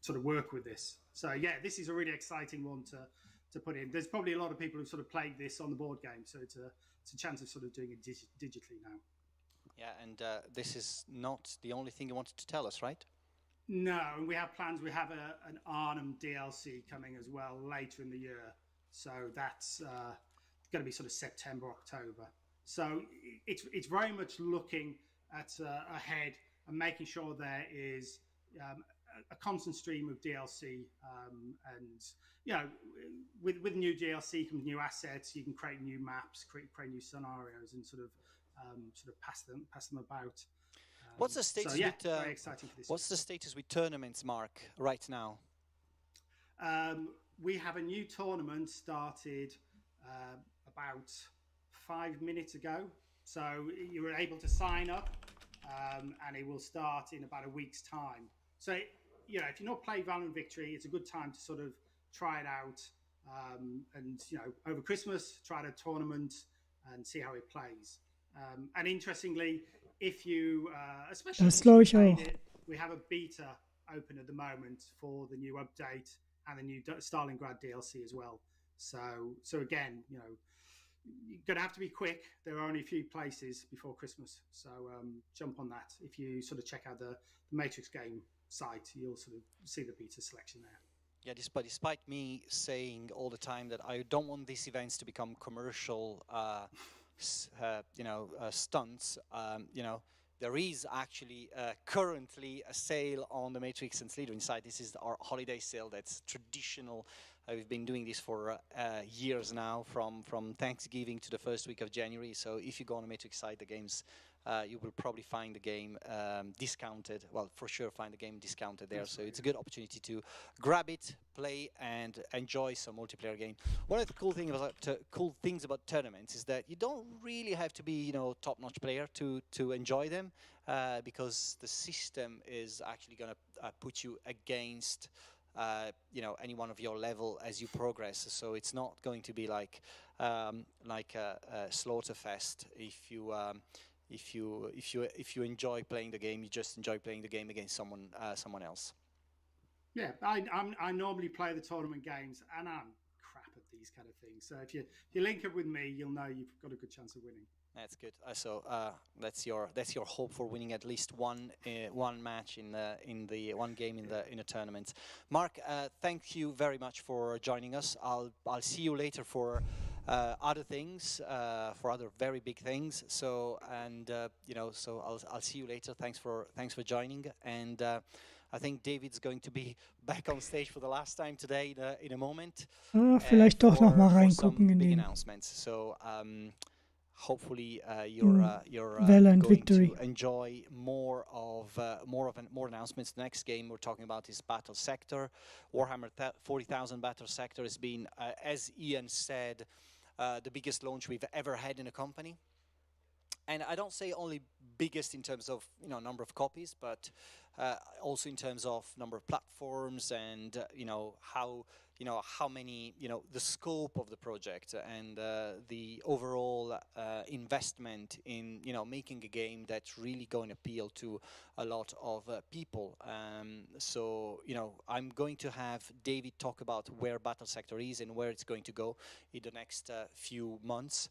sort of work with this. So yeah, this is a really exciting one to put in. There's probably a lot of people who sort of played this on the board game, so it's a chance of sort of doing it digitally now. Yeah, and this is not the only thing you wanted to tell us, right? No, and we have plans. We have an Arnhem DLC coming as well later in the year. So that's going to be sort of September, October. So it's very much looking at ahead and making sure there is a constant stream of DLC. And with new DLC comes new assets. You can create new maps, create new scenarios, and sort of pass them about. What's the status? Very exciting for this. What's the status with tournaments, Mark, right now? We have a new tournament started about 5 minutes ago. So you were able to sign up and it will start in about a week's time. So, you know, if you're not playing Valorant Victory, it's a good time to sort of try it out. And, you know, over Christmas, try the tournament and see how it plays. And interestingly, if you, especially Das if glaube you ich played auch. it, we have a beta open at the moment for the new update and the new Stalingrad DLC as well. So again, you know, you're going to have to be quick. There are only a few places before Christmas. So jump on that. If you sort of check out the Matrix game site, you'll sort of see the beta selection there. Yeah, despite me saying all the time that I don't want these events to become commercial, stunts, you know, there is actually currently a sale on the Matrix and Slitherine site. This is our holiday sale that's traditional. We've been doing this for years now, from Thanksgiving to the first week of January. So if you go on the Matrix site, the games, you will probably find the game discounted. Well, for sure find the game discounted there. So it's a good opportunity to grab it, play, and enjoy some multiplayer game. One of the cool things about tournaments is that you don't really have to be, you know, top-notch player to enjoy them, because the system is actually going to put you against you know, anyone of your level as you progress. So it's not going to be like a slaughterfest. If you enjoy playing the game, you just enjoy playing the game against someone else. Yeah, I normally play the tournament games, and I'm crap at these kind of things. So if you link up with me, you'll know you've got a good chance of winning. That's good. So that's your hope for winning at least one match in the one game in a tournament. Mark, thank you very much for joining us. I'll see you later for other things, for other very big things. So I'll see you later. Thanks for joining. And I think David's going to be back on stage for the last time today in a moment. Vielleicht doch noch mal reingucken in den announcements. So. Hopefully, you're Valorant going Victory. to enjoy more announcements. The next game we're talking about is Battle Sector. Warhammer 40,000 Battle Sector has been, as Ian said, the biggest launch we've ever had in a company. And I don't say only biggest in terms of, you know, number of copies, but also in terms of number of platforms and how many, the scope of the project and the overall investment in, making a game that's really going to appeal to a lot of people. So, I'm going to have David talk about where Battle Sector is and where it's going to go in the next few months.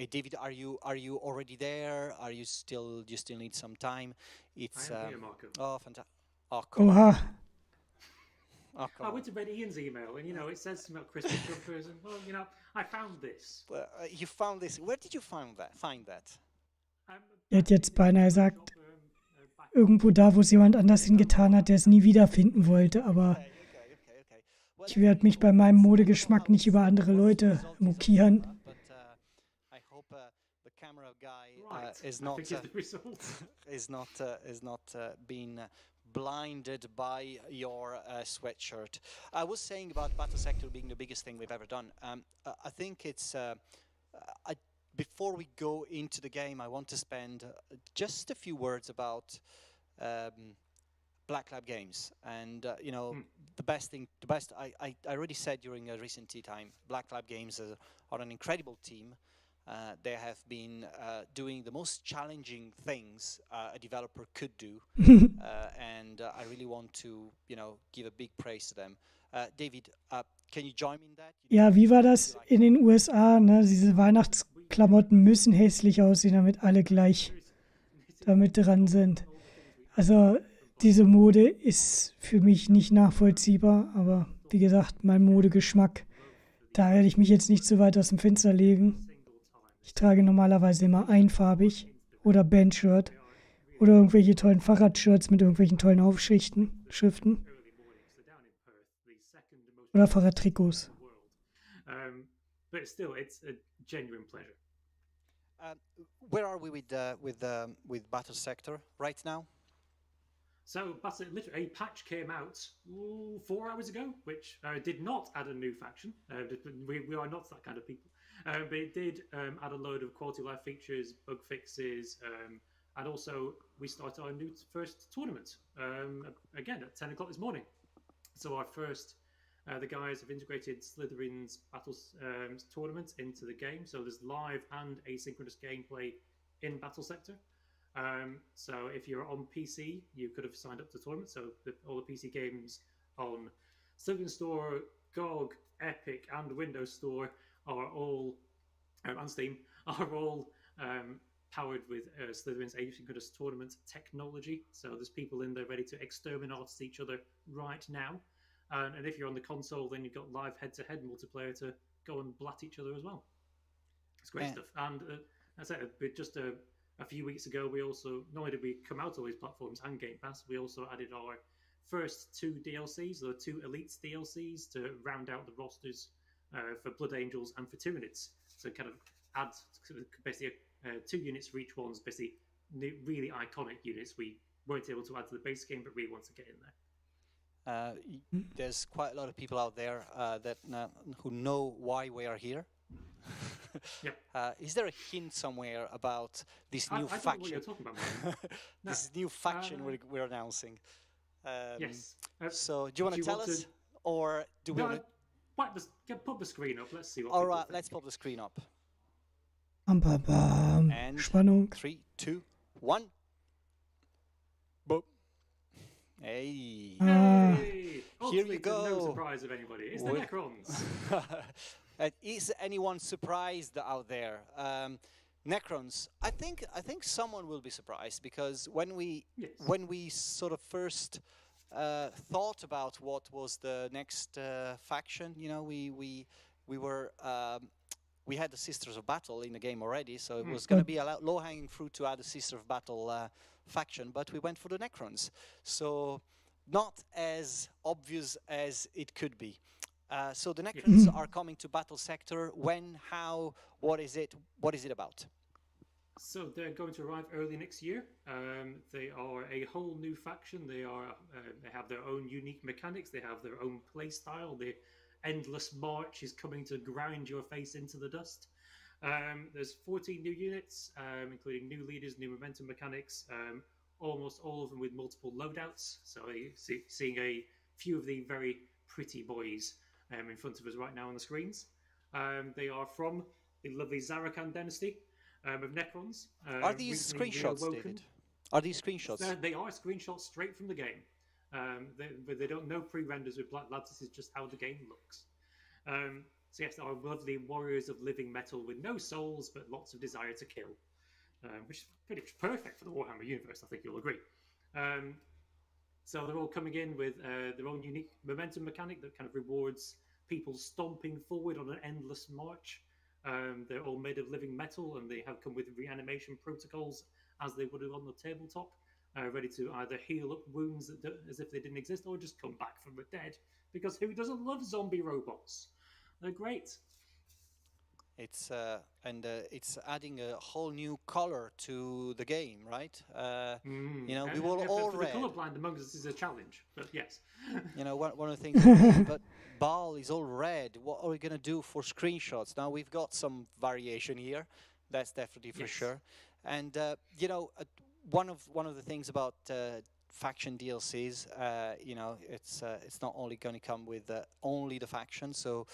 David, are you already there? Are you still need some time? It's I am here, Marco. Oh, fantastic! Oh, cool. I went to read Ian's email, and it says something about Christmas jumpers, and I found this. You found this. Where did you find that? Er hat jetzt beinahe gesagt, irgendwo da, wo es jemand anders hingetan hat, der es nie wiederfinden wollte, aber ich werde mich bei meinem Modegeschmack nicht über andere Leute mokieren. Is not being blinded by your sweatshirt. I was saying about Battle Sector being the biggest thing we've ever done. I think it's before we go into the game, I want to spend just a few words about Black Lab Games, and the best. I already said during a recent tea time, Black Lab Games are an incredible team. They have been doing the most challenging things a developer could do, and I really want to, give a big praise to them. David, can you join me in that? Ja, wie war das in den USA? Ne? Diese Weihnachtsklamotten müssen hässlich aussehen, damit alle gleich damit dran sind. Also diese Mode ist für mich nicht nachvollziehbar, aber wie gesagt, mein Modegeschmack, da werde ich mich jetzt nicht so weit aus dem Fenster legen. Ich trage normalerweise immer einfarbig oder Bandshirt oder irgendwelche tollen Fahrradshirts mit irgendwelchen tollen Aufschriften, oder Fahrradtrikots. But still, it's a genuine pleasure. Where are we with Battle Sector right now? So, literally, a patch came out 4 hours ago, which did not add a new faction. We are not that kind of people. But it did add a load of quality of life features, bug fixes, And also, we started our new first tournament, again, at 10 o'clock this morning. So our first, the guys have integrated Slitherine's Battles tournament into the game. So there's live and asynchronous gameplay in Battle Sector. So if you're on PC, you could have signed up to the tournament. So all the PC games on Slitherine Store, GOG, Epic, and Windows Store are all, and Steam, are all powered with Slitherine's asynchronous tournament technology. So there's people in there ready to exterminate each other right now. And if you're on the console, then you've got live head-to-head multiplayer to go and blat each other as well. It's great stuff. And as I said, just a few weeks ago, we also, not only did we come out on these platforms and Game Pass, we also added our first 2 DLCs, or 2 Elites DLCs, to round out the rosters for Blood Angels and for Tyranids. So kind of add basically 2 units for each one's basically really iconic units we weren't able to add to the base game, but really want to get in there. There's quite a lot of people out there who know why we are here. Yep. Is there a hint somewhere about this new faction? I don't know what you're talking about. No. This new faction we're announcing. Yes. So do you want to tell us, or do we? Pop the screen up. Let's see what. All right, let's pop the screen up. And Spannung. 3, 2, 1. Boom. Hey. Hey. Here you go. No surprise of anybody. It's the Necrons. Is anyone surprised out there? Necrons. I think someone will be surprised, because when we sort of first thought about what was the next faction, you know, we had the Sisters of Battle in the game already, so it was going to be a low-hanging fruit to add a Sister of Battle faction, but we went for the Necrons. So not as obvious as it could be. So the Necrons are coming to Battle Sector. When, how, what is it about? So they're going to arrive early next year. They are a whole new faction. They have their own unique mechanics. They have their own play style. The endless march is coming to grind your face into the dust. There's 14 new units, including new leaders, new momentum mechanics, almost all of them with multiple loadouts. So seeing a few of the very pretty boys in front of us right now on the screens. They are from the lovely Zarakan dynasty of Necrons. Are these screenshots, David? Are these screenshots? They are screenshots straight from the game. They don't know pre-renders with Black Labs. This is just how the game looks. So yes, our lovely warriors of living metal with no souls but lots of desire to kill, which is pretty much perfect for the Warhammer universe. I think you'll agree. So they're all coming in with their own unique momentum mechanic that kind of rewards people stomping forward on an endless march. They're all made of living metal, and they have come with reanimation protocols as they would have on the tabletop, ready to either heal up wounds as if they didn't exist, or just come back from the dead, because who doesn't love zombie robots? They're great. It's it's adding a whole new color to the game, right? You know, we will all red. The colorblind among us is a challenge, but yes. You know, one of the things. But Baal is all red. What are we gonna do for screenshots? Now we've got some variation here. That's definitely for sure. And you know, one of the things about faction DLCs, you know, it's not only going to come with only the faction. So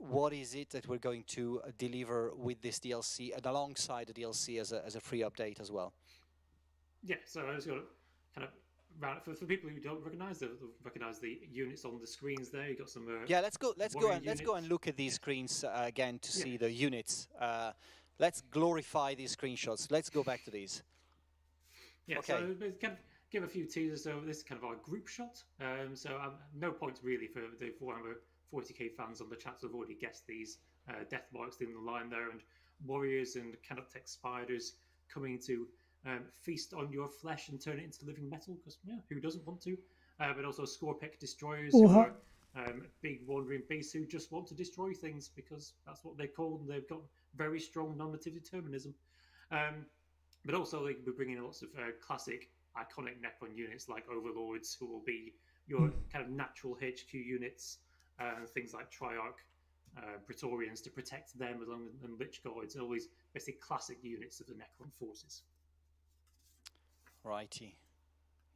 what is it that we're going to deliver with this DLC and alongside the DLC as a free update as well? Yeah, so I was going to kind of for people who don't recognize the units on the screens there. You got some. Yeah, let's go and look at these screens again to see the units. Let's glorify these screenshots. Let's go back to these. Yeah, okay. So kind of give a few teasers. So this is kind of our group shot. So no points really for the Warhammer 40k fans on the chat have already guessed these death marks in the line there, and warriors and Canoptech spiders coming to feast on your flesh and turn it into living metal, because who doesn't want to? But also Scorpec destroyers, who are big wandering beasts who just want to destroy things because that's what they're called, and they've got very strong normative determinism. But also they can be bringing in lots of classic iconic Necron units like Overlords, who will be your kind of natural HQ units. Things like Triarch, Praetorians to protect them, along and Lich Guards, and all these basically classic units of the Necron forces. Righty.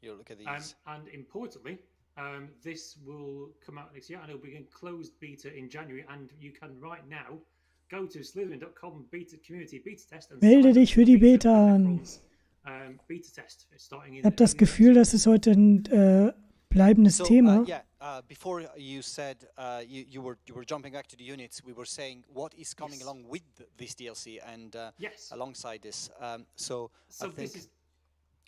You look at these. And importantly, this will come out next year, and it'll be in closed beta in January. And you can right now go to slitherine.com beta community beta test and Melde dich für die Beta an. Beta test starting in. Ich habe das Gefühl, das ist heute ein bleibendes Thema. Before you said you were jumping back to the units, we were saying what is coming along with this DLC and alongside this. So I think this is.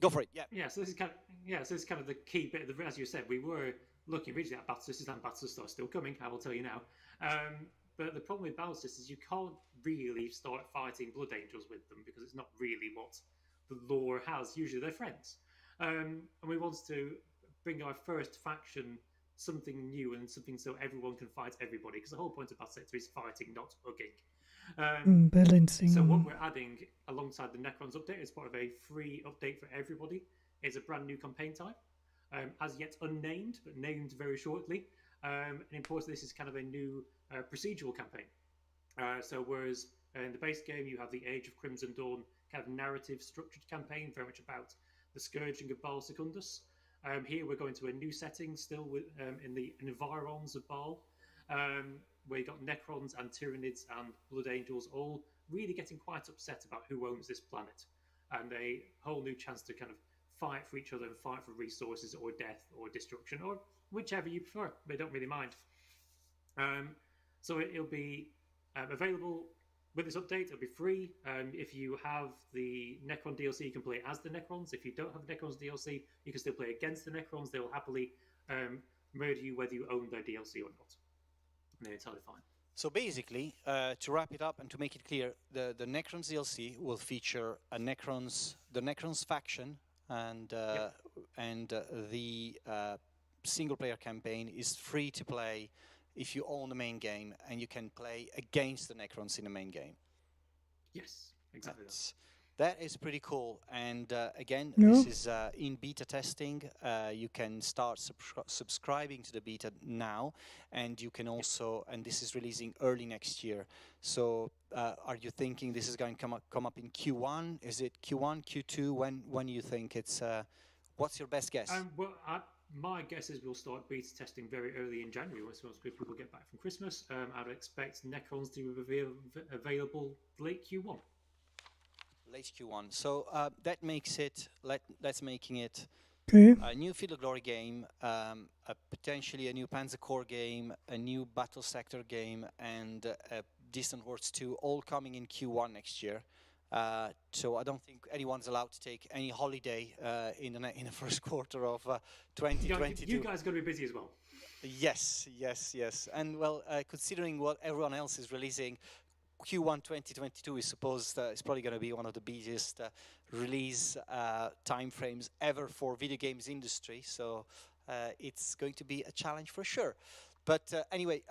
Go for it. Yeah. Yeah. So this is kind of the key bit. As you said, we were looking originally at battle systems, and battle systems are still coming. I will tell you now. But the problem with battle systems is you can't really start fighting blood angels with them because it's not really what the lore has. Usually they're friends, and we wanted to bring our first faction something new and something so everyone can fight everybody. Because the whole point of battle sector is fighting, not hugging. Balancing. So what we're adding alongside the Necrons update as part of a free update for everybody is a brand new campaign type, as yet unnamed, but named very shortly. And importantly, this is kind of a new procedural campaign. So whereas in the base game you have the Age of Crimson Dawn kind of narrative structured campaign, very much about the scourging of Baal Secundus. Here we're going to a new setting, still with in the environs of Baal, where you got Necrons and Tyranids and Blood Angels all really getting quite upset about who owns this planet, and a whole new chance to kind of fight for each other and fight for resources or death or destruction or whichever you prefer. They don't really mind. So it'll be available with this update. It'll be free. If you have the Necron DLC, you can play as the Necrons. If you don't have the Necrons DLC, you can still play against the Necrons. They will happily murder you whether you own their DLC or not. And they're entirely fine. So basically, to wrap it up and to make it clear, the Necrons DLC will feature the Necrons faction, and the single-player campaign is free to play if you own the main game, and you can play against the Necrons in the main game. Yes, exactly. That is pretty cool. And again, this is in beta testing. You can start subscribing to the beta now, and you can also, and this is releasing early next year. So are you thinking this is going to come up in Q1? Is it Q1, Q2? When you think it's, what's your best guess? My guess is we'll start beta testing very early in January once people get back from Christmas. I'd expect Necrons to be available late Q1. Late Q1. So that makes it, that's making it a new Field of Glory game, potentially a new Panzer Corps game, a new Battle Sector game, and Distant Worlds 2, all coming in Q1 next year. So I don't think anyone's allowed to take any holiday in the first quarter of 2022. You guys are going to be busy as well. Yes. And well, considering what everyone else is releasing, Q1 2022 is supposed it's probably going to be one of the busiest release timeframes ever for video games industry. So it's going to be a challenge for sure. But anyway,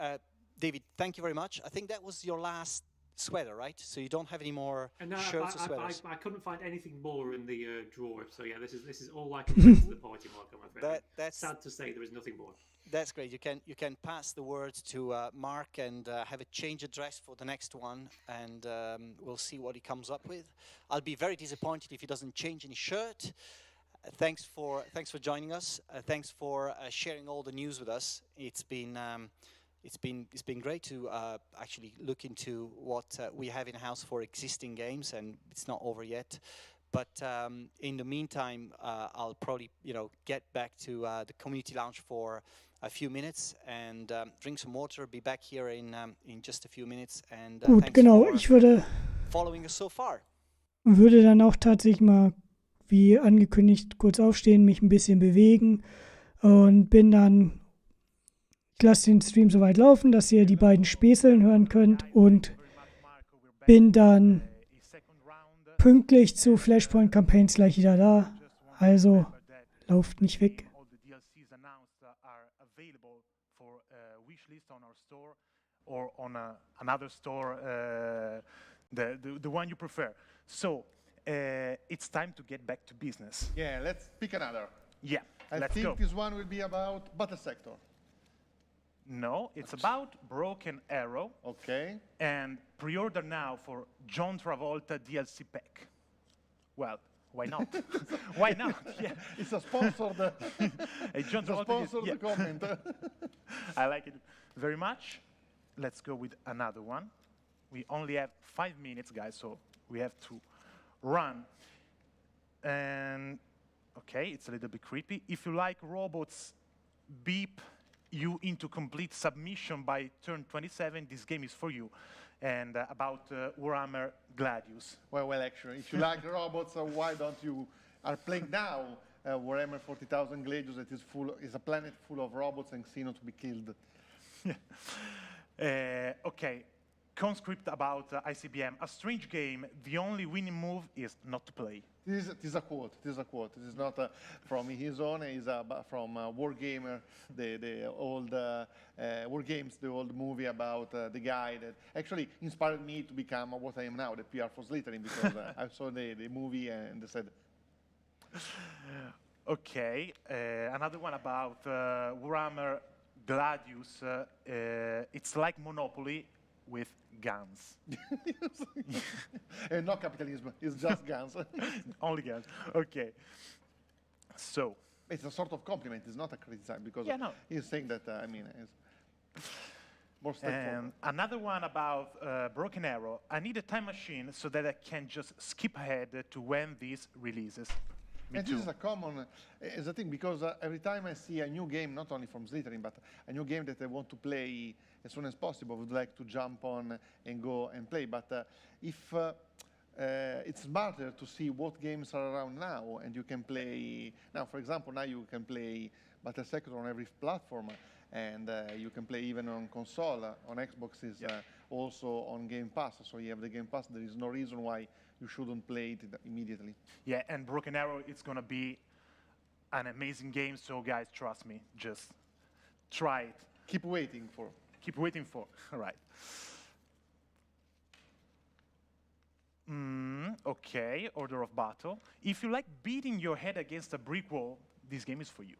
David, thank you very much. I think that was your last sweater, right? So you don't have any more shirts or sweaters. I couldn't find anything more in the drawer. So yeah, this is all I can bring to the party, Mark. I'm afraid. That's sad to say. There is nothing more. That's great. You can pass the word to Mark and have a change address for the next one, and we'll see what he comes up with. I'll be very disappointed if he doesn't change any shirt. Thanks for joining us. Thanks for sharing all the news with us. It's been great to actually look into what we have in house for existing games, and it's not over yet. But in the meantime, I'll probably get back to the community lounge for a few minutes and drink some water. Be back here in just a few minutes. And gut, genau. Ich würde following us so far. Würde dann auch tatsächlich mal, wie angekündigt, kurz aufstehen, mich ein bisschen bewegen und bin dann. Ich lasse den Stream so weit laufen, dass ihr die beiden Späßeln hören könnt und bin dann pünktlich zu Flashpoint Campaigns gleich wieder da. Also lauft nicht weg. Or on another store, the one you prefer. So it's time to get back to business. Yeah, let's pick another. Yeah, I think this one will be about Battle Sector. No, it's about Broken Arrow. Okay. And pre-order now for John Travolta DLC pack. Well, Why not? Why not? Yeah. It's a sponsored. Hey, John, it's a sponsored comment. I like it very much. Let's go with another one. We only have 5 minutes, guys, so we have to run. And okay, it's a little bit creepy. If you like robots, beep you into complete submission by turn 27. This game is for you. And about Warhammer Gladius. Well, actually, if you like robots, why don't you are playing now Warhammer 40,000 Gladius? That is a planet full of robots and Xenon to be killed. Okay, conscript about ICBM. A strange game. The only winning move is not to play. This is a quote. This is a quote. This is not from his own. It's from Wargamer, the old War Games, the old movie about the guy that actually inspired me to become what I am now, the PR for Slitherine, because I saw the movie and they said. Okay, another one about Warhammer Gladius. It's like Monopoly with guns. And no capitalism, it's just guns. Only guns. Okay. So. It's a sort of compliment, it's not a criticism, because he's saying that, I mean, it's more straightforward. Another one about Broken Arrow. I need a time machine so that I can just skip ahead to when this releases. And this is a common is a thing, because every time I see a new game, not only from Slitherine, but a new game that I want to play as soon as possible, I would like to jump on and go and play. But if it's smarter to see what games are around now, and you can play now. For example, now you can play Battle Sector on every platform, and you can play even on console. On Xbox is also on Game Pass, so you have the Game Pass. There is no reason why you shouldn't play it immediately. Yeah, and Broken Arrow, it's gonna be an amazing game. So guys, trust me, just try it. Keep waiting for. Keep waiting for. All right. Okay, Order of Battle. If you like beating your head against a brick wall, this game is for you.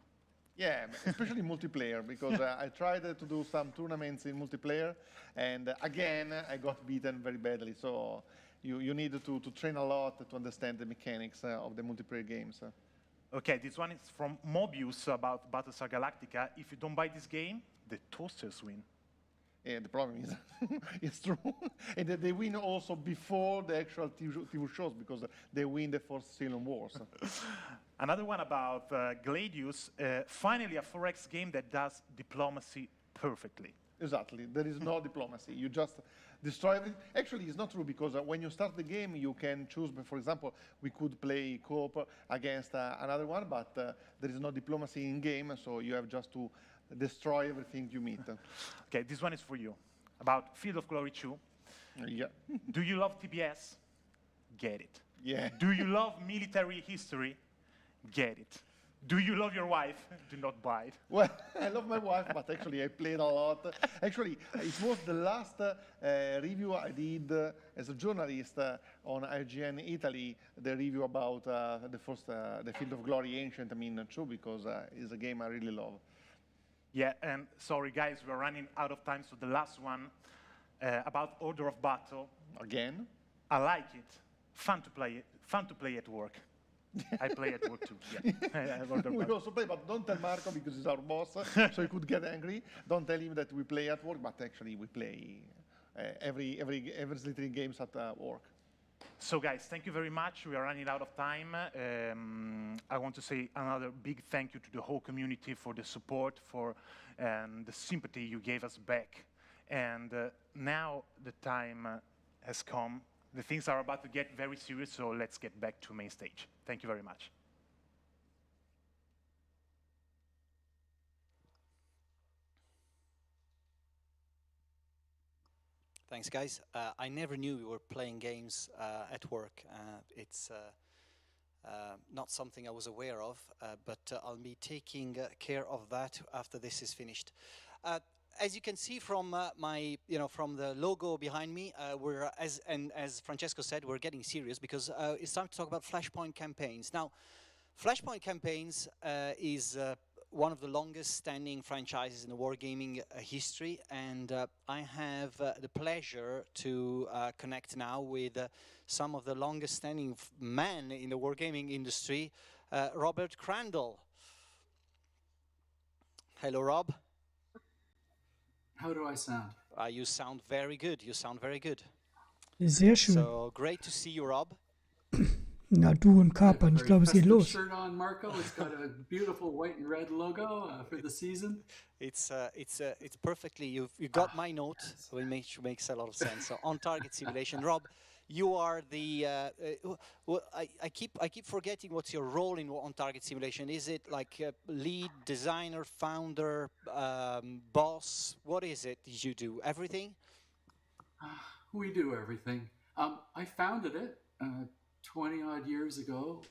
Yeah, especially multiplayer, because I tried to do some tournaments in multiplayer, and again, I got beaten very badly. So you need to train a lot to understand the mechanics of the multiplayer games. Okay, this one is from Mobius about Battlestar Galactica. If you don't buy this game, the toasters win. Yeah, the problem is, it's true. And they win also before the actual TV shows, because they win the first Civil Wars. Another one about Gladius. Finally, a 4X game that does diplomacy perfectly. Exactly. There is no diplomacy. You just destroy everything. Actually, it's not true, because when you start the game, you can choose. For example, we could play co-op against another one, but there is no diplomacy in game, so you have just to destroy everything you meet. Okay, this one is for you. About Field of Glory 2. Yeah. Do you love TBS? Get it. Yeah. Do you love military history? Get it. Do you love your wife? Do not buy it. Well, I love my wife, but actually I played a lot. Actually, it was the last review I did as a journalist on IGN Italy, the review about the Field of Glory Ancient, I mean, too, because it's a game I really love. Yeah, and sorry guys, we're running out of time, so the last one about Order of Battle. Again? I like it. Fun to play at work. I play at work too. Yeah. We also play, but don't tell Marco, because he's our boss, so he could get angry. Don't tell him that we play at work, but actually we play every Slitherine games at work. So guys, thank you very much. We are running out of time. I want to say another big thank you to the whole community for the support, for the sympathy you gave us back. And now the time has come. The things are about to get very serious, so let's get back to main stage. Thank you very much. Thanks, guys. I never knew we were playing games at work. It's not something I was aware of, but I'll be taking care of that after this is finished. As you can see from from the logo behind me, we're as Francesco said, we're getting serious, because it's time to talk about Flashpoint campaigns. Now, Flashpoint campaigns is one of the longest standing franchises in the wargaming history, and I have the pleasure to connect now with some of the longest standing men in the wargaming industry, Robert Crandall. Hello, Rob. How do I sound? You sound very good. You sound very good. Sehr schön. So great to see you, Rob. Na, du und Kapern, ich glaube, es geht los. Shirt on, Marco. It's got a beautiful white and red logo for the season. It's perfectly. You got my note, which makes a lot of sense. So on target simulation, Rob, you are the. I keep forgetting what's your role in on target simulation. Is it like lead designer, founder, boss? What is it you do? Everything? We do everything. I founded it 20 odd years ago.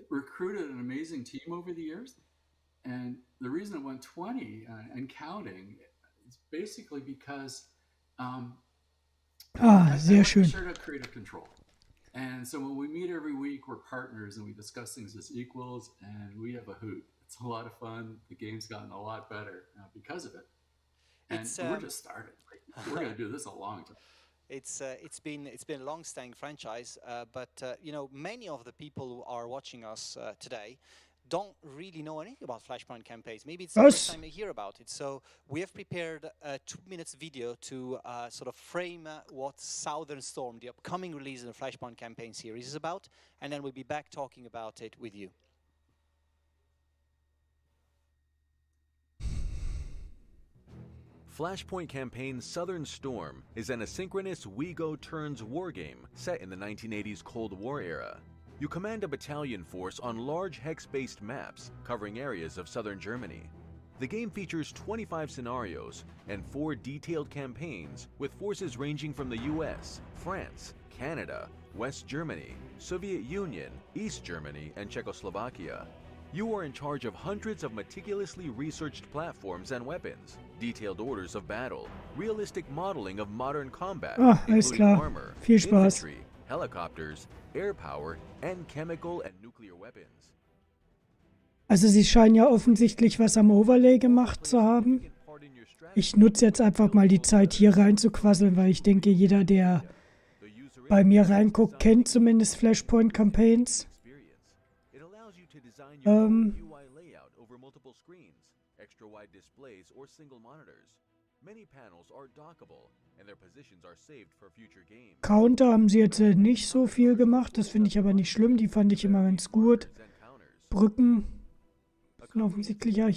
Recruited an amazing team over the years, and the reason it went 20 and counting is basically because sehr schön. Shared out creative control. And so when we meet every week, we're partners and we discuss things as equals, and we have a hoot. It's a lot of fun. The game's gotten a lot better because of it. And we're just started. We're going to do this a long time. It's been a long-standing franchise, but you know, many of the people who are watching us today don't really know anything about Flashpoint campaigns. Maybe it's the first time they hear about it. So we have prepared a 2-minute video to sort of frame what Southern Storm, the upcoming release in the Flashpoint campaign series, is about, and then we'll be back talking about it with you. Flashpoint Campaign's Southern Storm is an asynchronous We-Go turns wargame set in the 1980s Cold War era. You command a battalion force on large hex-based maps covering areas of southern Germany. The game features 25 scenarios and 4 detailed campaigns with forces ranging from the US, France, Canada, West Germany, Soviet Union, East Germany, and Czechoslovakia. You are in charge of hundreds of meticulously researched platforms and weapons, detailed orders of battle, realistic modeling of modern combat, including armor, infantry, helicopters, air power, and chemical and nuclear weapons. Also sie scheinen ja offensichtlich was am Overlay gemacht zu haben. Ich nutze jetzt einfach mal die Zeit, hier reinzuquasseln, weil ich denke, jeder, der bei mir reinguckt, kennt zumindest Flashpoint Campaigns. Counter haben sie jetzt nicht so viel gemacht, das finde ich aber nicht schlimm, die fand ich immer ganz gut. Brücken sind offensichtlich, ja,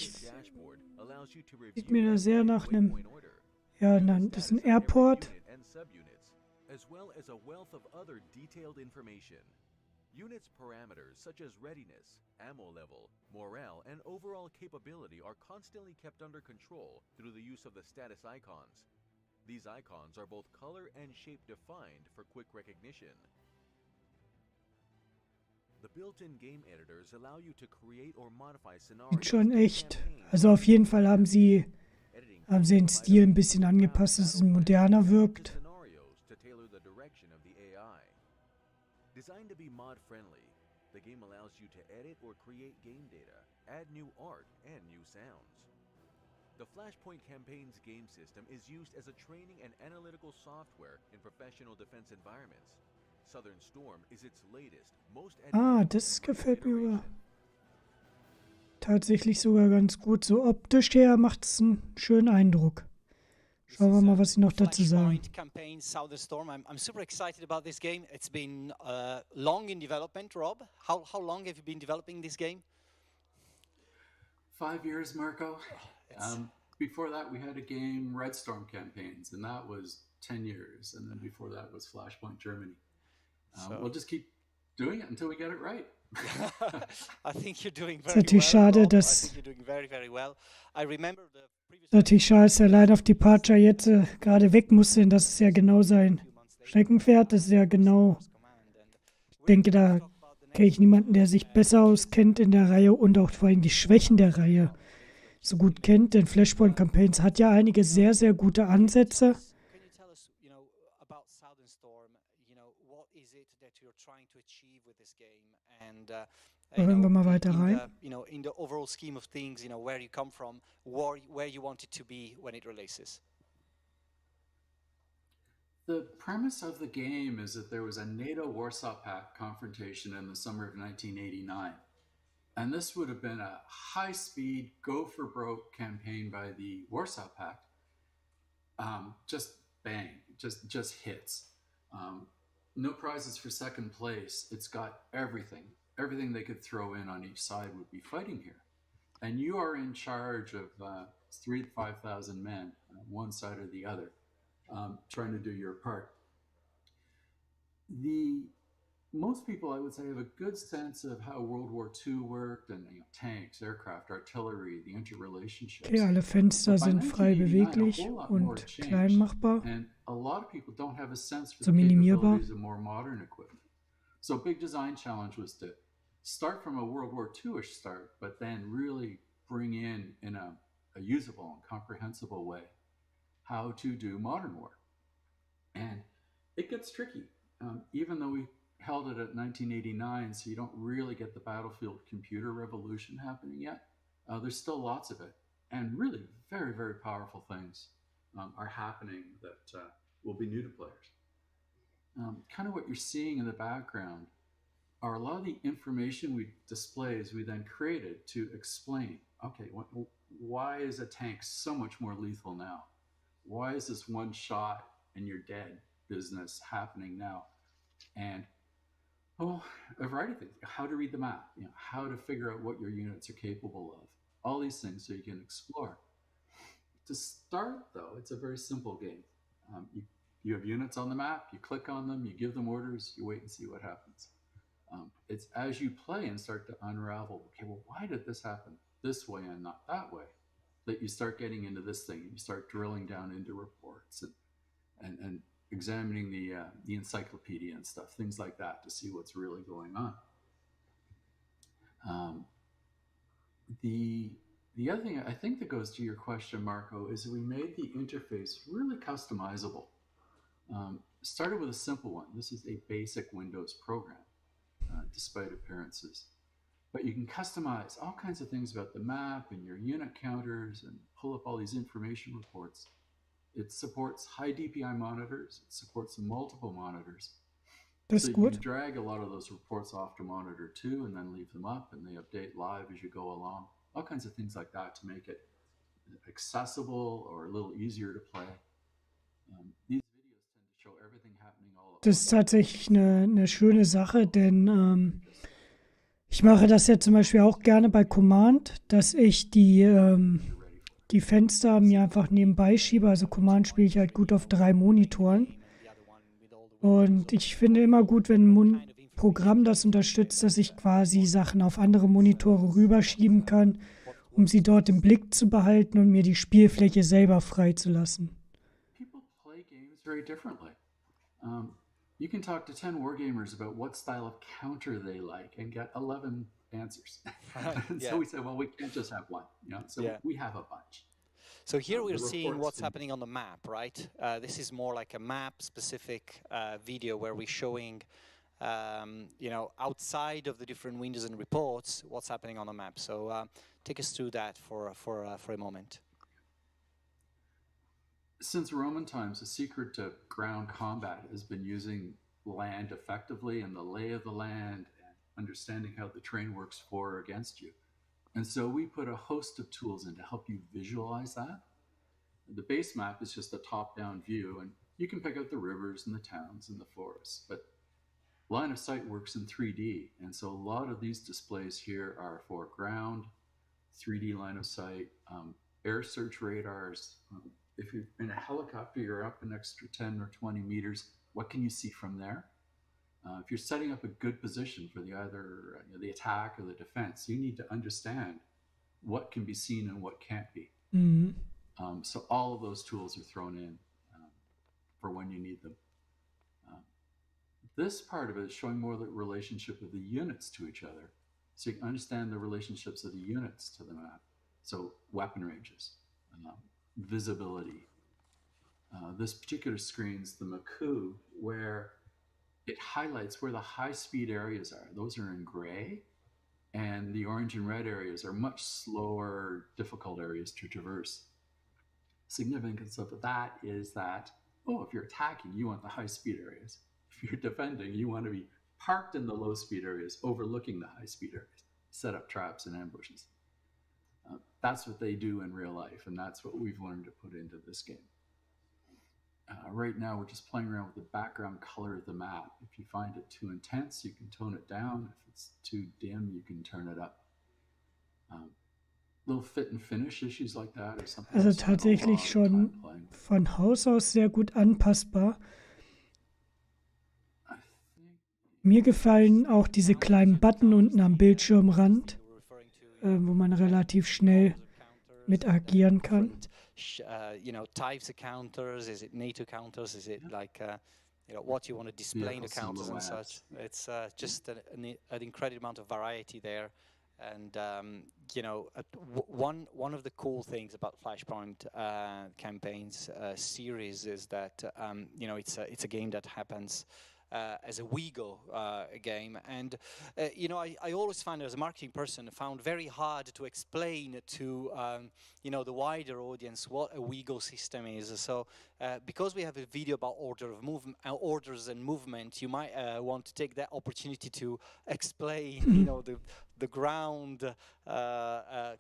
sieht mir da sehr nach einem, ja, nein, das ist ein Airport. Units parameters such as readiness, ammo level, morale, and overall capability are constantly kept under control through the use of the status icons. These icons are both color and shape defined for quick recognition. The built-in game editors allow you to create or modify scenarios. Sieht schon echt. Also auf jeden Fall haben sie den Stil ein bisschen angepasst, dass es moderner wirkt. Designed to be mod-friendly, the game allows you to edit or create game data, add new art, and new sounds. The Flashpoint Campaign's game system is used as a training and analytical software in professional defense environments. Southern Storm is its latest, most das gefällt mir tatsächlich sogar ganz gut. So optisch her macht es einen schönen Eindruck. Schauen wir mal, was sie noch dazu sagen. Campaign Southern Storm. I'm super excited about this game. It's been long in development, Rob. How long have you been developing this game? 5 years, Marco. Before that, we had a game, Red Storm Campaigns, and that was 10 years. And then before that was Flashpoint Germany. We'll just keep doing it until we get it right. I think you're doing very natürlich schade, dass I think you're doing very, very well. I remember the previous natürlich schade, dass der Line of Departure jetzt gerade weg musste, denn das ist ja genau sein Streckenpferd, das ist ja genau, ich denke, da kenne ich niemanden, der sich besser auskennt in der Reihe und auch vor allem die Schwächen der Reihe so gut kennt, denn Flashpoint Campaigns hat ja einige sehr, sehr gute Ansätze. Can you tell us, about Southern Storm? What is it that you're trying to achieve with this game? And Hören wir mal weiter in rein. the, in the overall scheme of things, where you come from, where you want it to be when it releases. The premise of the game is that there was a NATO Warsaw Pact confrontation in the summer of 1989. And this would have been a high-speed, go-for-broke campaign by the Warsaw Pact. Just bang, just hits. No prizes for second place. It's got everything. Everything they could throw in on each side would be fighting here. And you are in charge of 3,000 to 5,000 men, one side or the other, trying to do your part. Most people, I would say, have a good sense of how World War II worked and tanks, aircraft, artillery, the interrelationships. Okay, alle Fenster sind frei beweglich und klein machbar, And a lot of people don't have a sense for so the minimierbar. capabilities of more modern equipment. So a big design challenge was to start from a World War II-ish start, but then really bring in a usable and comprehensible way how to do modern war. And it gets tricky, even though we held it at 1989, so you don't really get the battlefield computer revolution happening yet. There's still lots of it, and really very, very powerful things are happening that will be new to players. Kind of what you're seeing in the background are a lot of the information we displays we then created to explain, okay, why is a tank so much more lethal now? Why is this one shot and you're dead business happening now? And a variety of things. How to read the map, how to figure out what your units are capable of. All these things so you can explore. To start, though, it's a very simple game. You have units on the map, you click on them, you give them orders, you wait and see what happens. It's as you play and start to unravel, okay, well, why did this happen this way and not that way? That you start getting into this thing, you start drilling down into reports and examining the encyclopedia and stuff, things like that, to see what's really going on. The other thing I think that goes to your question, Marco, is that we made the interface really customizable. Started with a simple one. This is a basic Windows program, despite appearances. But you can customize all kinds of things about the map and your unit counters and pull up all these information reports. It supports high DPI monitors. It supports multiple monitors. Das So ist you gut. can drag a lot of those reports off to monitor 2 and then leave them up, and they update live as you go along. All kinds of things like that to make it accessible or a little easier to play. These videos tend to show everything happening all at Das ist tatsächlich eine schöne Sache, denn ich mache das ja zum Beispiel auch gerne bei Command, dass ich die Fenster mir einfach nebenbei schiebe. Also Command spiele ich halt gut auf 3 Monitoren. Und ich finde immer gut, wenn ein Programm das unterstützt, dass ich quasi Sachen auf andere Monitore rüberschieben kann, um sie dort im Blick zu behalten und mir die Spielfläche selber freizulassen. People play games very differently. You can talk to 10 wargamers about what style of counter they like and get 11 answers. And so we said, well, we can't just have one. So we have a bunch. So here we're seeing reports what's can- happening on the map, right? This is more like a map-specific video where we're showing, outside of the different windows and reports, what's happening on the map. So take us through that for a moment. Since Roman times, the secret to ground combat has been using land effectively and the lay of the land and understanding how the terrain works for or against you. And so we put a host of tools in to help you visualize that. The base map is just a top-down view, and you can pick out the rivers and the towns and the forests, but line of sight works in 3D. And so a lot of these displays here are for ground, 3D line of sight, air search radars. If you're in a helicopter, you're up an extra 10 or 20 meters. What can you see from there? If you're setting up a good position for either the attack or the defense, you need to understand what can be seen and what can't be. Mhm. So all of those tools are thrown in for when you need them. This part of it is showing more the relationship of the units to each other. So you can understand the relationships of the units to the map. So weapon ranges, visibility. This particular screen's the Maku, where it highlights where the high-speed areas are. Those are in gray. And the orange and red areas are much slower, difficult areas to traverse. Significance of that is that, if you're attacking, you want the high-speed areas. If you're defending, you want to be parked in the low-speed areas, overlooking the high-speed areas, set up traps and ambushes. That's what they do in real life, and that's what we've learned to put into this game. Right now, we're just playing around with the background color of the map. If you find it too intense, you can tone it down. If it's too dim, you can turn it up. Little fit and finish issues like that or something. Also tatsächlich schon von Haus aus sehr gut anpassbar. Mir gefallen auch diese kleinen Button unten am Bildschirmrand, wo man relativ schnell mit agieren kann. Types of counters, is it NATO counters, is it like, what you want to display in the counters and such. It's just an incredible amount of variety there. And, one of the cool things about Flashpoint campaigns series is that, it's a game that happens as a WeGo game, and I always find, as a marketing person, found very hard to explain to the wider audience what a WeGo system is. So because we have a video about orders and movement, you might want to take that opportunity to explain the ground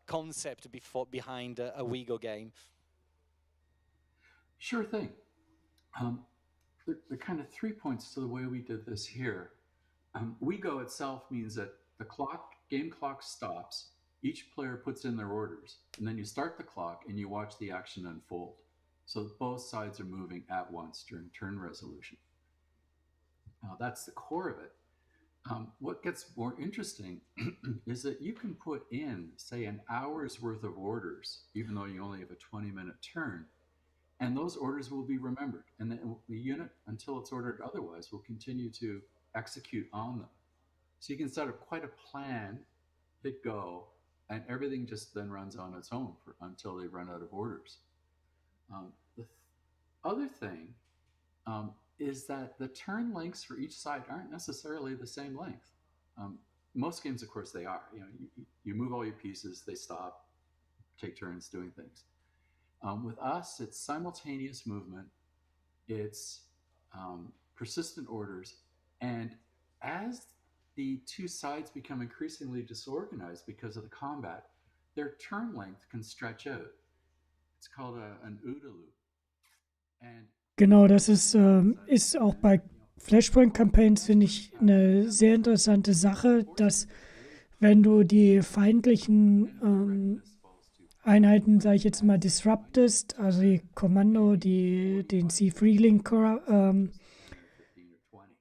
concept behind a WeGo game. Sure thing. There are kind of 3 points to the way we did this here. WeGo itself means that the game clock stops, each player puts in their orders, and then you start the clock and you watch the action unfold. So both sides are moving at once during turn resolution. That's the core of it. What gets more interesting is that you can put in, say, an hour's worth of orders, even though you only have a 20-minute turn, and those orders will be remembered. And then the unit, until it's ordered otherwise, will continue to execute on them. So you can set up quite a plan, hit go, and everything just then runs on its own until they run out of orders. The other thing is that the turn lengths for each side aren't necessarily the same length. Most games, of course, they are. You move all your pieces, they stop, take turns doing things. With us, it's simultaneous movement, it's persistent orders, and as the two sides become increasingly disorganized because of the combat, their turn length can stretch out. It's called an OODA loop. And genau, das ist auch bei Flashpoint-Campaigns, finde ich, eine sehr interessante Sache, dass wenn du die feindlichen Einheiten, sage ich jetzt mal, disruptest, also die Kommando, den C-Freelink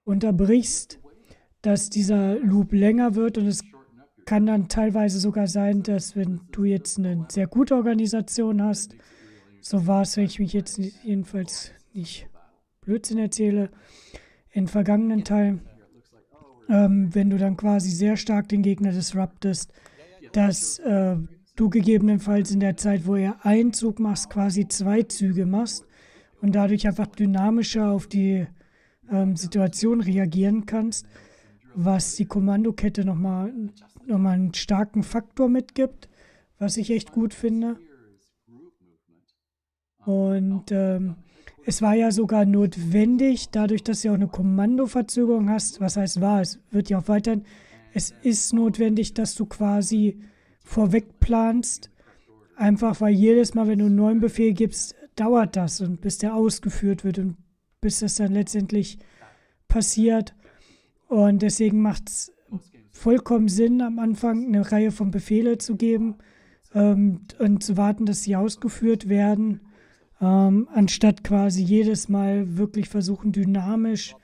unterbrichst, dass dieser Loop länger wird, und es kann dann teilweise sogar sein, dass, wenn du jetzt eine sehr gute Organisation hast, so war es, wenn ich mich jetzt jedenfalls nicht Blödsinn erzähle, in vergangenen Teilen, wenn du dann quasi sehr stark den Gegner disruptest, dass du gegebenenfalls in der Zeit, wo er einen Zug machst, quasi 2 Züge machst und dadurch einfach dynamischer auf die Situation reagieren kannst, was die Kommandokette nochmal einen starken Faktor mitgibt, was ich echt gut finde. Und es war ja sogar notwendig, dadurch, dass du auch eine Kommandoverzögerung hast, was heißt war, es wird ja auch weiterhin, es ist notwendig, dass du quasi vorweg planst, einfach weil jedes Mal, wenn du einen neuen Befehl gibst, dauert das, und bis der ausgeführt wird und bis das dann letztendlich passiert. Und deswegen macht es vollkommen Sinn, am Anfang eine Reihe von Befehle zu geben und zu warten, dass sie ausgeführt werden, anstatt quasi jedes Mal wirklich versuchen, dynamisch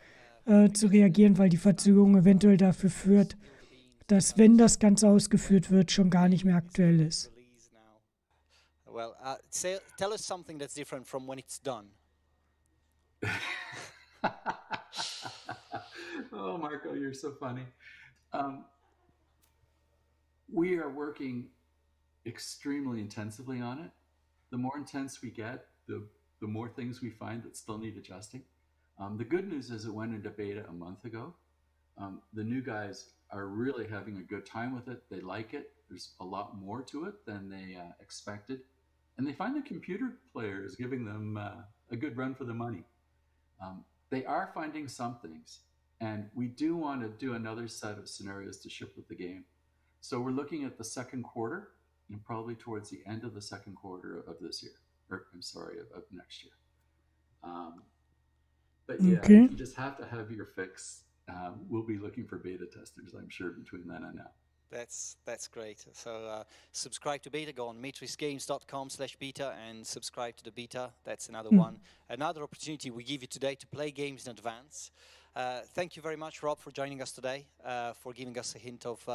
zu reagieren, weil die Verzögerung eventuell dafür führt, dass, wenn das Ganze ausgeführt wird, schon gar nicht mehr aktuell ist. Well, tell us something that's different from when it's done. Oh, Marco, you're so funny. We are working extremely intensively on it. The more intense we get, the more things we find that still need adjusting. The good news is it went into beta a month ago. The new guys are really having a good time with it. They like it. There's a lot more to it than they expected. And they find the computer player is giving them a good run for the money. They are finding some things. And we do want to do another set of scenarios to ship with the game. So we're looking at the second quarter and probably towards the end of the second quarter of this year. Or, I'm sorry, of next year. But yeah, Okay. you just have to have your fix. We'll be looking for beta testers, I'm sure, between then and now. That's great. So subscribe to beta, go on matrixgames.com/beta and subscribe to the beta. That's another one. Another opportunity we give you today to play games in advance. Thank you very much, Rob, for joining us today, for giving us a hint of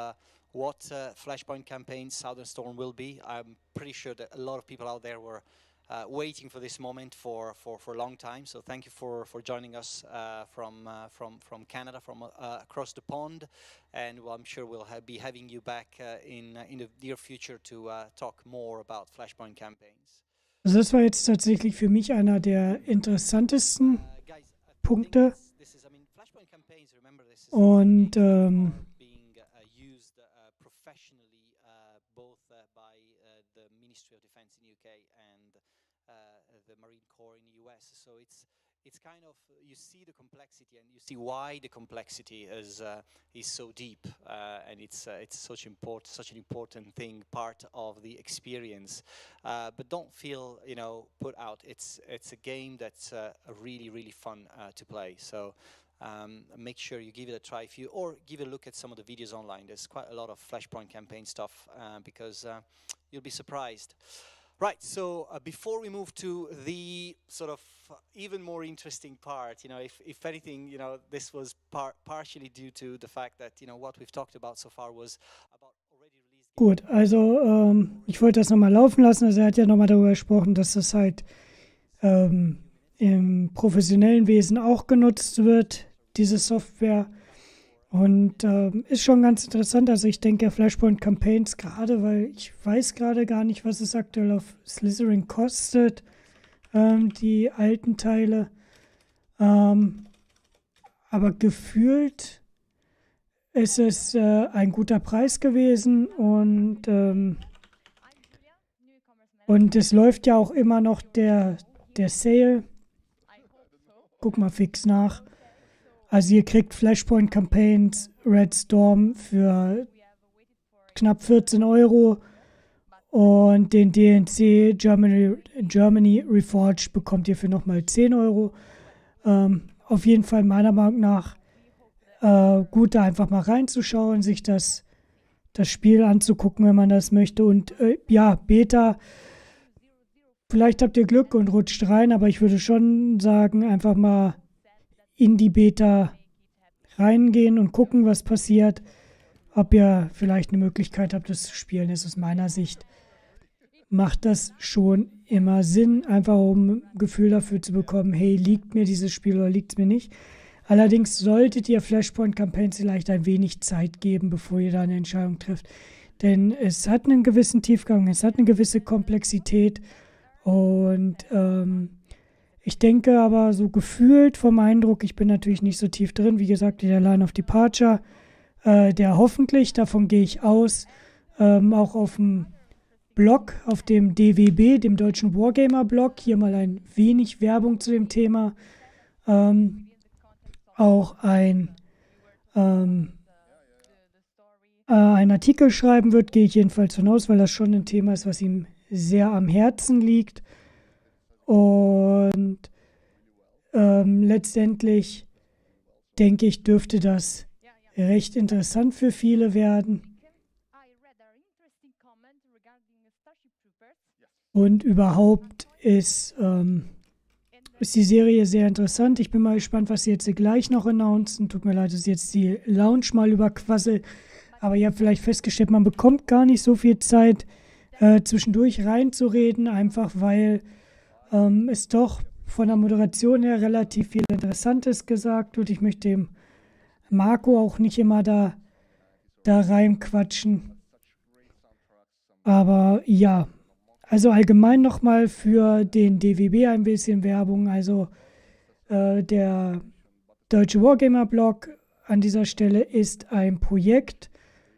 what Flashpoint Campaign Southern Storm will be. I'm pretty sure that a lot of people out there were waiting for this moment for a long time. So thank you for joining us from Canada, from across the pond. And well, I'm sure we'll be having you back in the near future to talk more about Flashpoint Campaigns. Also das war jetzt tatsächlich für mich einer der interessantesten Punkte. Und being used professionally both by the Ministry of Defense in UK and the Marine Corps in the US. So it's kind of, you see the complexity and you see why the complexity is so deep, and it's such an important thing, part of the experience. But don't feel put out. It's a game that's really fun to play. So make sure you give it a try or give a look at some of the videos online. There's quite a lot of Flashpoint Campaign stuff because you'll be surprised. Right, so before we move to the sort of even more interesting part, if anything, this was partially due to the fact that, what we've talked about so far was about already released. gut, also ich wollte das nochmal laufen lassen. Also er hat ja nochmal darüber gesprochen, dass das halt im professionellen Wesen auch genutzt wird, diese Software. Und ist schon ganz interessant. Also ich denke Flashpoint Campaigns gerade, weil ich weiß gerade gar nicht, was es aktuell auf Slitherine kostet, die alten Teile. Aber gefühlt ist es ein guter Preis gewesen und es läuft ja auch immer noch der Sale. Guck mal fix nach. Also ihr kriegt Flashpoint Campaigns Red Storm für knapp 14 € und den DNC Germany Reforged bekommt ihr für nochmal 10 €. Auf jeden Fall meiner Meinung nach gut, da einfach mal reinzuschauen, sich das Spiel anzugucken, wenn man das möchte. Und ja, Beta, vielleicht habt ihr Glück und rutscht rein, aber ich würde schon sagen, einfach mal in die Beta reingehen und gucken, was passiert. Ob ihr vielleicht eine Möglichkeit habt, das zu spielen, ist aus meiner Sicht. Macht das schon immer Sinn, einfach um ein Gefühl dafür zu bekommen, hey, liegt mir dieses Spiel oder liegt es mir nicht. Allerdings solltet ihr Flashpoint Campaigns vielleicht ein wenig Zeit geben, bevor ihr da eine Entscheidung trifft. Denn es hat einen gewissen Tiefgang, es hat eine gewisse Komplexität und ich denke aber so gefühlt vom Eindruck, ich bin natürlich nicht so tief drin, wie gesagt, der Line of Departure, der hoffentlich, davon gehe ich aus, auch auf dem Blog, auf dem DWB, dem deutschen Wargamer-Blog, hier mal ein wenig Werbung zu dem Thema, auch ein Artikel schreiben wird, gehe ich jedenfalls von aus, weil das schon ein Thema ist, was ihm sehr am Herzen liegt. Und letztendlich denke ich, dürfte das recht interessant für viele werden. Und überhaupt ist die Serie sehr interessant. Ich bin mal gespannt, was sie jetzt gleich noch announcen. Tut mir leid, dass ich jetzt die Launch mal überquassel. Aber ihr habt vielleicht festgestellt, man bekommt gar nicht so viel Zeit, zwischendurch reinzureden, einfach weil es doch von der Moderation her relativ viel Interessantes gesagt wird. Ich möchte dem Marco auch nicht immer da reinquatschen. Aber ja, also allgemein nochmal für den DWB ein bisschen Werbung. Also der deutsche Wargamer-Blog an dieser Stelle ist ein Projekt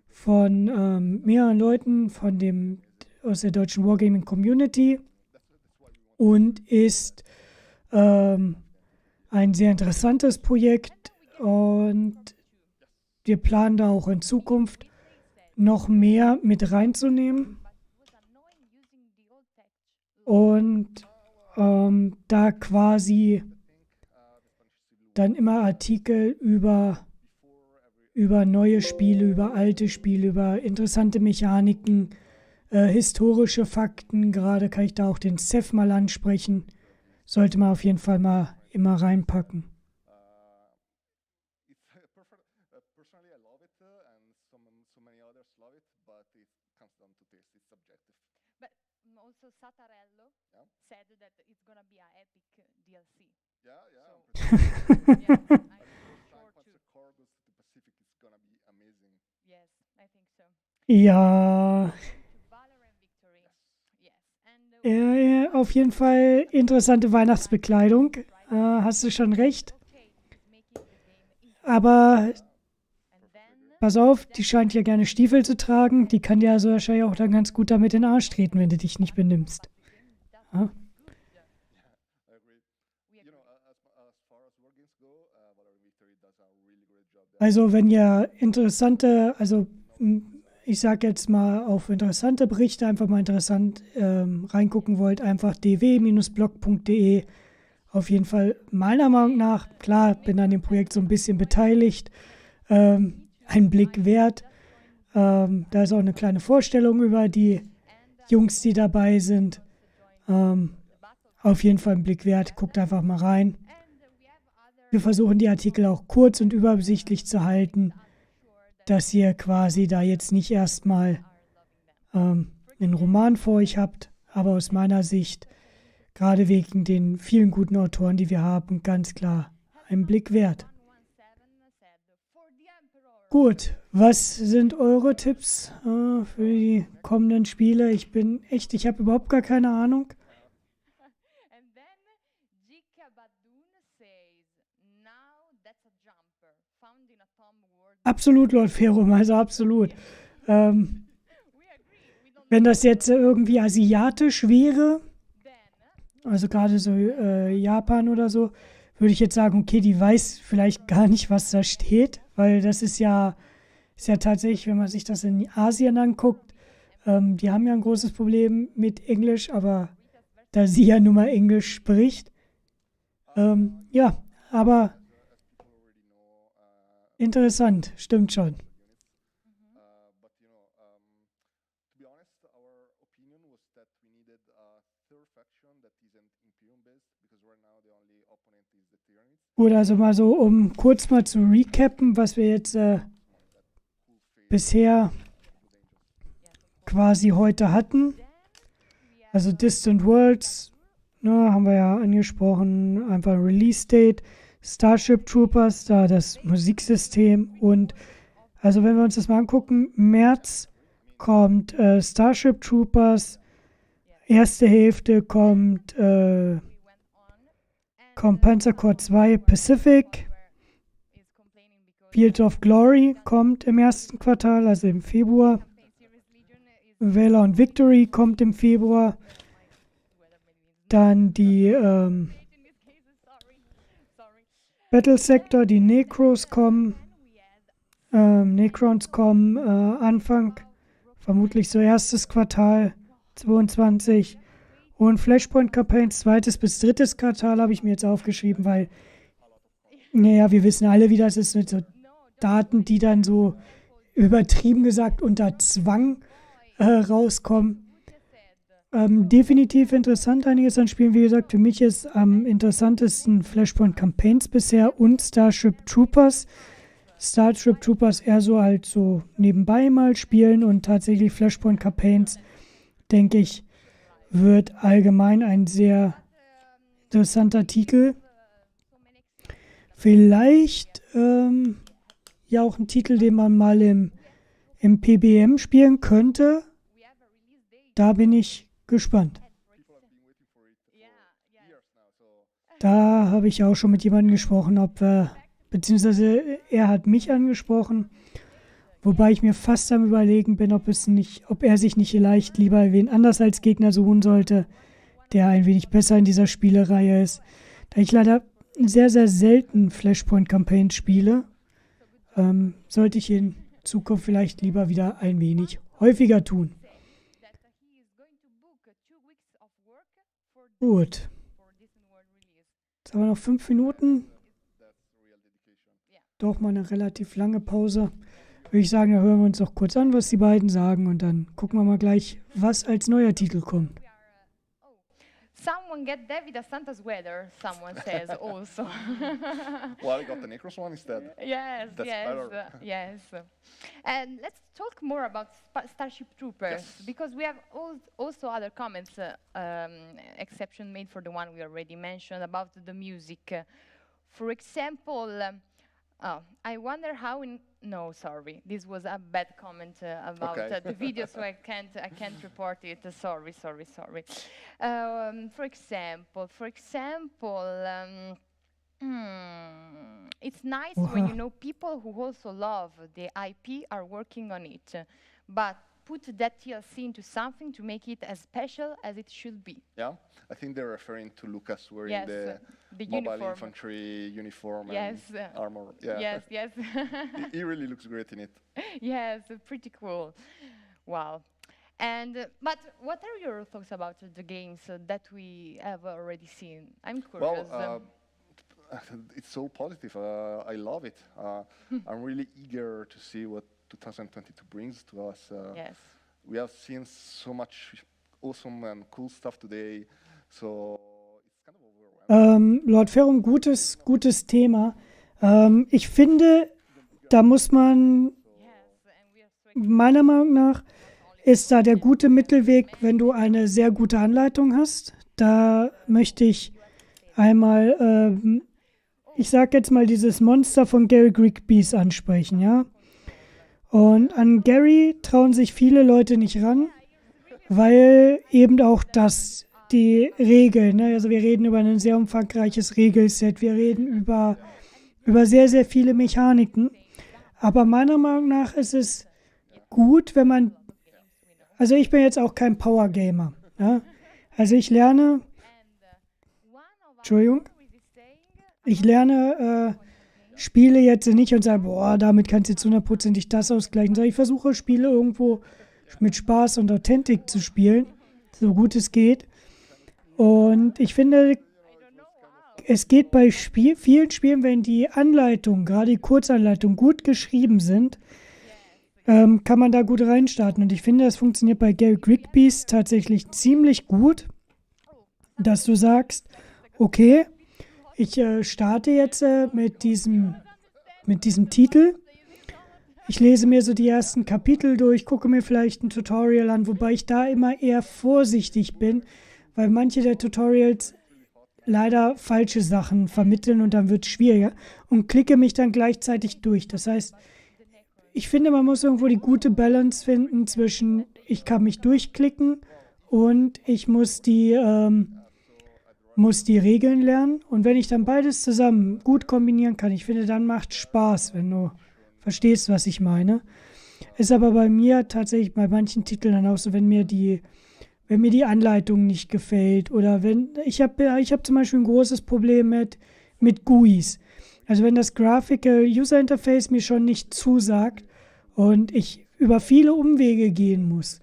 von mehreren Leuten aus der deutschen Wargaming Community und ist ein sehr interessantes Projekt und wir planen da auch in Zukunft noch mehr mit reinzunehmen und da quasi dann immer Artikel über neue Spiele, über alte Spiele, über interessante Mechaniken, historische Fakten. Gerade kann ich da auch den Seth mal ansprechen. Sollte man auf jeden Fall mal immer reinpacken. Ja. Auf jeden Fall interessante Weihnachtsbekleidung. Hast du schon recht. Aber pass auf, die scheint ja gerne Stiefel zu tragen. Die kann dir also wahrscheinlich auch dann ganz gut damit in den Arsch treten, wenn du dich nicht benimmst. Ja. Also wenn ihr ich sage jetzt mal auf interessante Berichte einfach mal interessant reingucken wollt, einfach dw-blog.de. Auf jeden Fall meiner Meinung nach, klar, bin an dem Projekt so ein bisschen beteiligt, ein Blick wert. Da ist auch eine kleine Vorstellung über die Jungs, die dabei sind. Auf jeden Fall ein Blick wert, guckt einfach mal rein. Wir versuchen die Artikel auch kurz und übersichtlich zu halten, dass ihr quasi da jetzt nicht erstmal einen Roman vor euch habt, aber aus meiner Sicht, gerade wegen den vielen guten Autoren, die wir haben, ganz klar einen Blick wert. Gut, was sind eure Tipps für die kommenden Spiele? Ich habe überhaupt gar keine Ahnung. Absolut, Lord Ferum, also absolut. Wenn das jetzt irgendwie asiatisch wäre, also gerade so Japan oder so, würde ich jetzt sagen, okay, die weiß vielleicht gar nicht, was da steht, weil das ist ja tatsächlich, wenn man sich das in Asien anguckt, die haben ja ein großes Problem mit Englisch, aber da sie ja nun mal Englisch spricht, ja, aber interessant, stimmt schon. Gut, also mal so, um kurz mal zu recappen, was wir jetzt bisher quasi heute hatten. Also Distant Worlds, ne, haben wir ja angesprochen, einfach Release Date. Starship Troopers, da das Musiksystem und also wenn wir uns das mal angucken, März kommt Starship Troopers, erste Hälfte kommt Panzer Corps 2 Pacific, Field of Glory kommt im ersten Quartal, also im Februar, Valor und Victory kommt im Februar, dann die Battle Sector, die Necrons kommen Anfang, vermutlich so erstes Quartal 22 und Flashpoint Campaigns zweites bis drittes Quartal habe ich mir jetzt aufgeschrieben, weil naja, wir wissen alle, wie das ist mit so Daten, die dann so übertrieben gesagt unter Zwang rauskommen. Definitiv interessant, einiges an Spielen. Wie gesagt, für mich ist am interessantesten Flashpoint Campaigns bisher und Starship Troopers. Starship Troopers eher so halt so nebenbei mal spielen und tatsächlich Flashpoint Campaigns, denke ich, wird allgemein ein sehr interessanter Titel. Vielleicht ja auch ein Titel, den man mal im PBM spielen könnte. Da bin ich gespannt. Da habe ich auch schon mit jemandem gesprochen, ob wir beziehungsweise er hat mich angesprochen, wobei ich mir fast am Überlegen bin, ob er sich nicht vielleicht lieber wen anders als Gegner suchen sollte, der ein wenig besser in dieser Spielereihe ist. Da ich leider sehr, sehr selten Flashpoint-Campaigns spiele, sollte ich in Zukunft vielleicht lieber wieder ein wenig häufiger tun. Gut. Jetzt haben wir noch 5 Minuten. Doch mal eine relativ lange Pause. Würde ich sagen, da hören wir uns noch kurz an, was die beiden sagen und dann gucken wir mal gleich, was als neuer Titel kommt. Someone get David a Santa's weather, someone says also. Well, I got the Necros one instead. Yes, That's yes, better. yes. And let's talk more about Starship Troopers, because we have also other comments, exception made for the one we already mentioned, about the music. For example, I wonder how no, sorry, this was a bad comment about the video, so I can't report it. Sorry. For example, it's nice when you know people who also love the IP are working on it, but put that TLC into something to make it as special as it should be. Yeah, I think they're referring to Lucas wearing the mobile uniform. Infantry uniform Yes. and armor. Yeah. Yes. He really looks great in it. Yes, pretty cool. Wow. And but what are your thoughts about the games that we have already seen? I'm curious. Well, it's so positive. I love it. I'm really eager to see what 2022 brings to us. Yes. We have seen so much awesome and cool stuff today. So it's kind of overwhelming. Lord Ferrum, gutes Thema. Ich finde, da muss man, meiner Meinung nach, ist da der gute Mittelweg, wenn du eine sehr gute Anleitung hast. Da möchte ich einmal, ich sag jetzt mal dieses Monster von Gary Grigbees ansprechen, ja. Und an Gary trauen sich viele Leute nicht ran, weil eben auch die Regeln, ne? Also wir reden über ein sehr umfangreiches Regelset, wir reden über sehr, sehr viele Mechaniken. Aber meiner Meinung nach ist es gut, wenn man, also ich bin jetzt auch kein Power-Gamer, ja? Also ich lerne Spiele jetzt nicht und sage, boah, damit kannst du jetzt 100%ig das ausgleichen. Ich versuche, Spiele irgendwo mit Spaß und Authentik zu spielen, so gut es geht. Und ich finde, es geht bei vielen Spielen, wenn die Anleitungen, gerade die Kurzanleitungen, gut geschrieben sind, kann man da gut reinstarten. Und ich finde, das funktioniert bei Gary Grigbees tatsächlich ziemlich gut, dass du sagst, okay, ich starte jetzt mit diesem Titel. Ich lese mir so die ersten Kapitel durch, gucke mir vielleicht ein Tutorial an, wobei ich da immer eher vorsichtig bin, weil manche der Tutorials leider falsche Sachen vermitteln und dann wird es schwieriger und klicke mich dann gleichzeitig durch. Das heißt, ich finde, man muss irgendwo die gute Balance finden zwischen, ich kann mich durchklicken und ich muss die Regeln lernen. Und wenn ich dann beides zusammen gut kombinieren kann, ich finde, dann macht Spaß, wenn du verstehst, was ich meine. Ist aber bei mir tatsächlich bei manchen Titeln dann auch so, wenn mir die Anleitung nicht gefällt oder wenn ich habe zum Beispiel ein großes Problem mit GUIs. Also wenn das Graphical User Interface mir schon nicht zusagt und ich über viele Umwege gehen muss.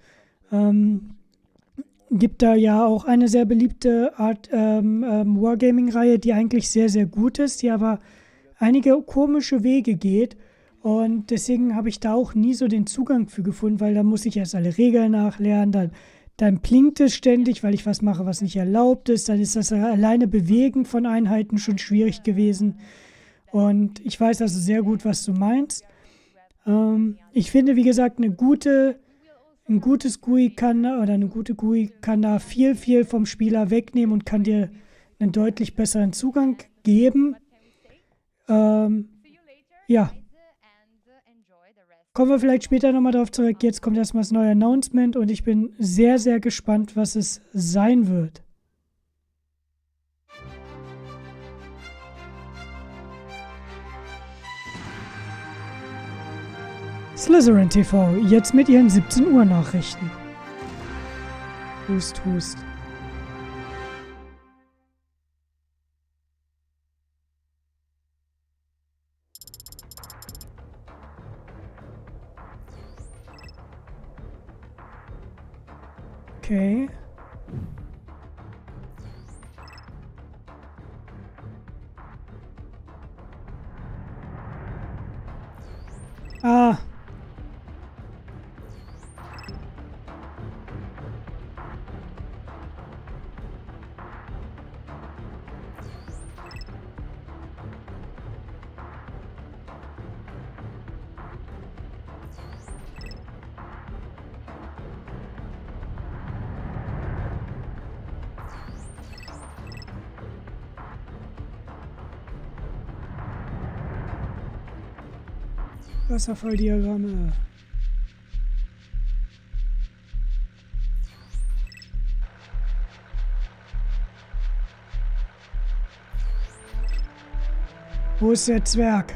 Gibt da ja auch eine sehr beliebte Art Wargaming-Reihe, die eigentlich sehr, sehr gut ist, die aber einige komische Wege geht. Und deswegen habe ich da auch nie so den Zugang für gefunden, weil da muss ich erst alle Regeln nachlernen, dann blinkt es ständig, weil ich was mache, was nicht erlaubt ist. Dann ist das alleine Bewegen von Einheiten schon schwierig gewesen. Und ich weiß also sehr gut, was du meinst. Ich finde, wie gesagt, ein gutes GUI eine gute GUI kann da viel, viel vom Spieler wegnehmen und kann dir einen deutlich besseren Zugang geben. Ja. Kommen wir vielleicht später nochmal drauf zurück. Jetzt kommt erstmal das neue Announcement und ich bin sehr, sehr gespannt, was es sein wird. Slitherine TV, jetzt mit ihren 17 Uhr Nachrichten. Hust, hust. Okay. Ah. Wasserfalldiagramme. Wo ist der Zwerg?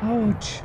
Ouch.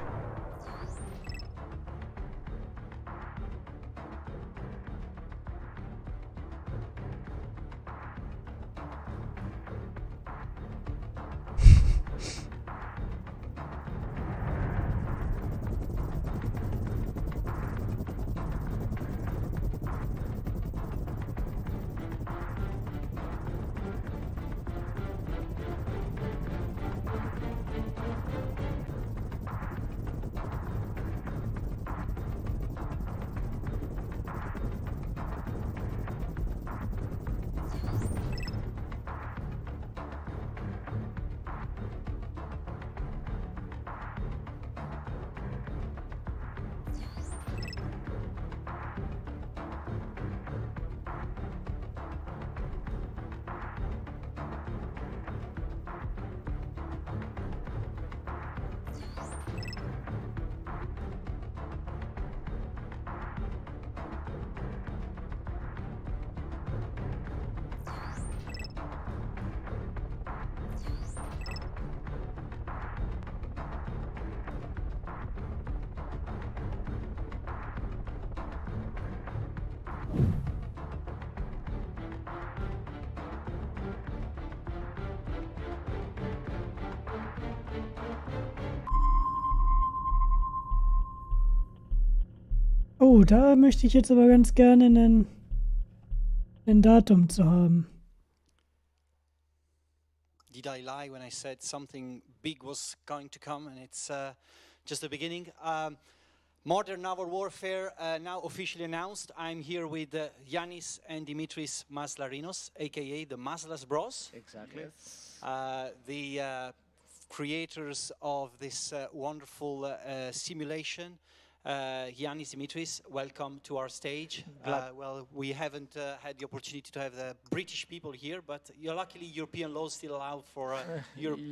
Oh, da möchte ich jetzt aber ganz gerne ein Datum zu haben. Did I lie when I said something big was going to come and it's just the beginning? Modern Naval Warfare now officially announced. I'm here with Yanis and Dimitris Maslarinos, aka the Maslas Bros. Exactly. Yes. The creators of this wonderful simulation Giannis Dimitris, welcome to our stage. Well, we haven't had the opportunity to have the British people here, but luckily European laws still allow for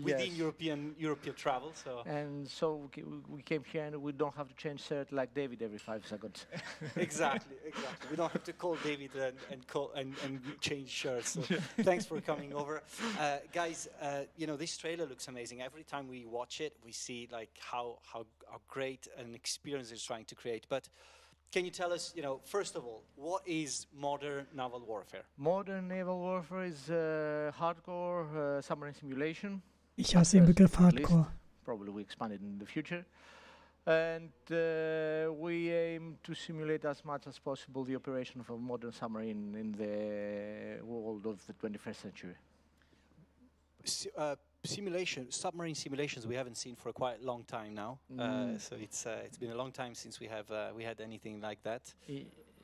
within European travel. So and so we came here and we don't have to change shirt like David every 5 seconds. Exactly. We don't have to call David and change shirts. So thanks for coming over, guys. This trailer looks amazing. Every time we watch it, we see like how great an experience it's trying to create. But can you tell us, first of all, what is modern naval warfare? Modern naval warfare is hardcore submarine simulation. Ich hasse den Begriff Hardcore. Probably we expand it in the future. And we aim to simulate as much as possible the operation of a modern submarine in the world of the 21st century. Submarine simulations we haven't seen for a quite long time now. So it's been a long time since we had anything like that.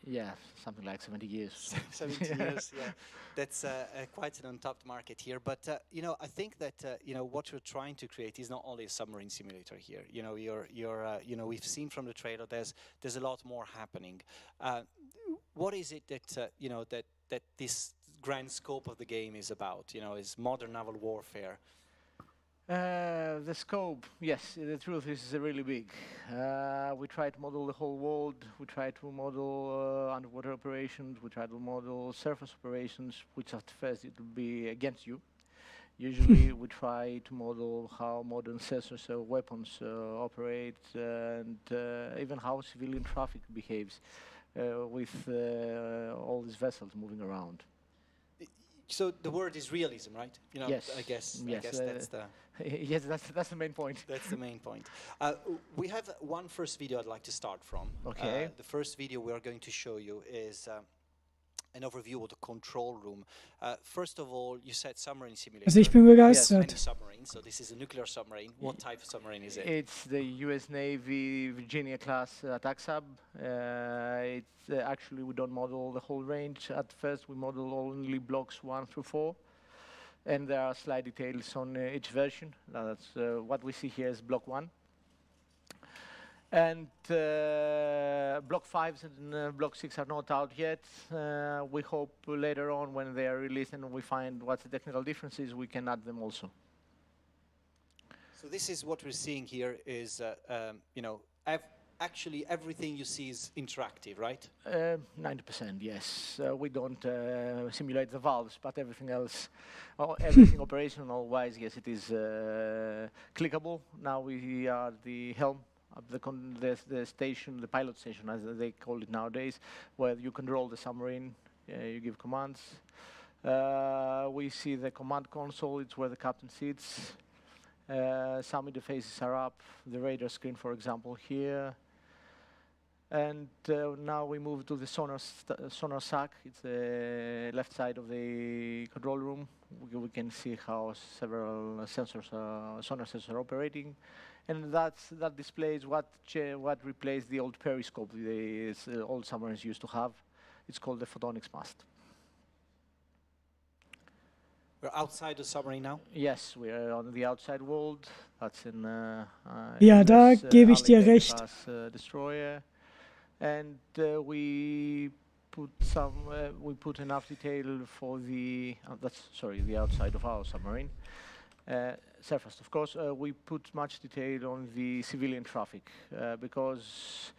Yeah, something like 70 years. 70 years, yeah. That's quite an untapped market here. But I think that what we're trying to create is not only a submarine simulator here. We've seen from the trailer there's a lot more happening. What is it that that this grand scope of the game is about? Is modern naval warfare. The scope, yes, the truth is really big. We try to model the whole world, we try to model underwater operations, we try to model surface operations, which at first it will be against you. Usually we try to model how modern sensors or weapons operate, and even how civilian traffic behaves with all these vessels moving around. So the word is realism, right? Yes. I guess that's the... Yes, that's the main point. That's the main point. We have one first video I'd like to start from. Okay. The first video we are going to show you is an overview of the control room. First of all, you said submarine simulator. Also ich bin begeistert. Yes, submarine. So this is a nuclear submarine. What type of submarine is it? It's the US Navy Virginia class attack sub. Actually we don't model the whole range. At first we model only blocks 1 through 4. And there are slight details on each version. That's what we see here is block 1. And block 5 and block 6 are not out yet. We hope later on when they are released and we find what the technical differences, we can add them also. So this is what we're seeing here is, actually everything you see is interactive, right? 90%, yes. We don't simulate the valves, but everything else, everything operational-wise, yes, it is clickable. Now we are at the helm of the station, the pilot station, as they call it nowadays, where you control the submarine, you give commands. We see the command console, it's where the captain sits. Some interfaces are up, the radar screen, for example, here. And now we move to the sonar sack. It's the left side of the control room. We can see how several sensors, sonar sensors are operating. And that displays what replaced the old periscope the old submarines used to have. It's called the photonics mast. We're outside the submarine now? Yes, we are on the outside world. That's in ja, da gebe ich dir recht. Destroyer. And we put enough detail for the the outside of our submarine. Surface, of course, we put much detail on the civilian traffic because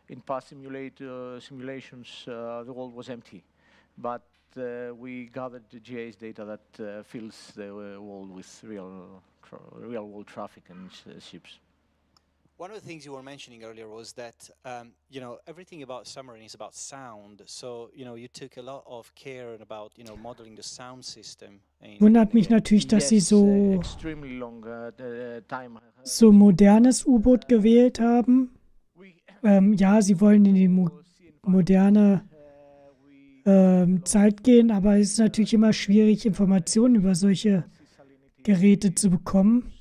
in past simulations the world was empty, but we gathered the GIS data that fills the world with real world traffic and ships. One of the things you were mentioning earlier was that, everything about submarine is about sound. So, you took a lot of care about, modeling the sound system. Wundert mich natürlich, dass sie so modernes U-Boot gewählt haben. Ja, sie wollen in die moderne Zeit gehen, aber es ist natürlich immer schwierig, Informationen über solche Geräte zu bekommen.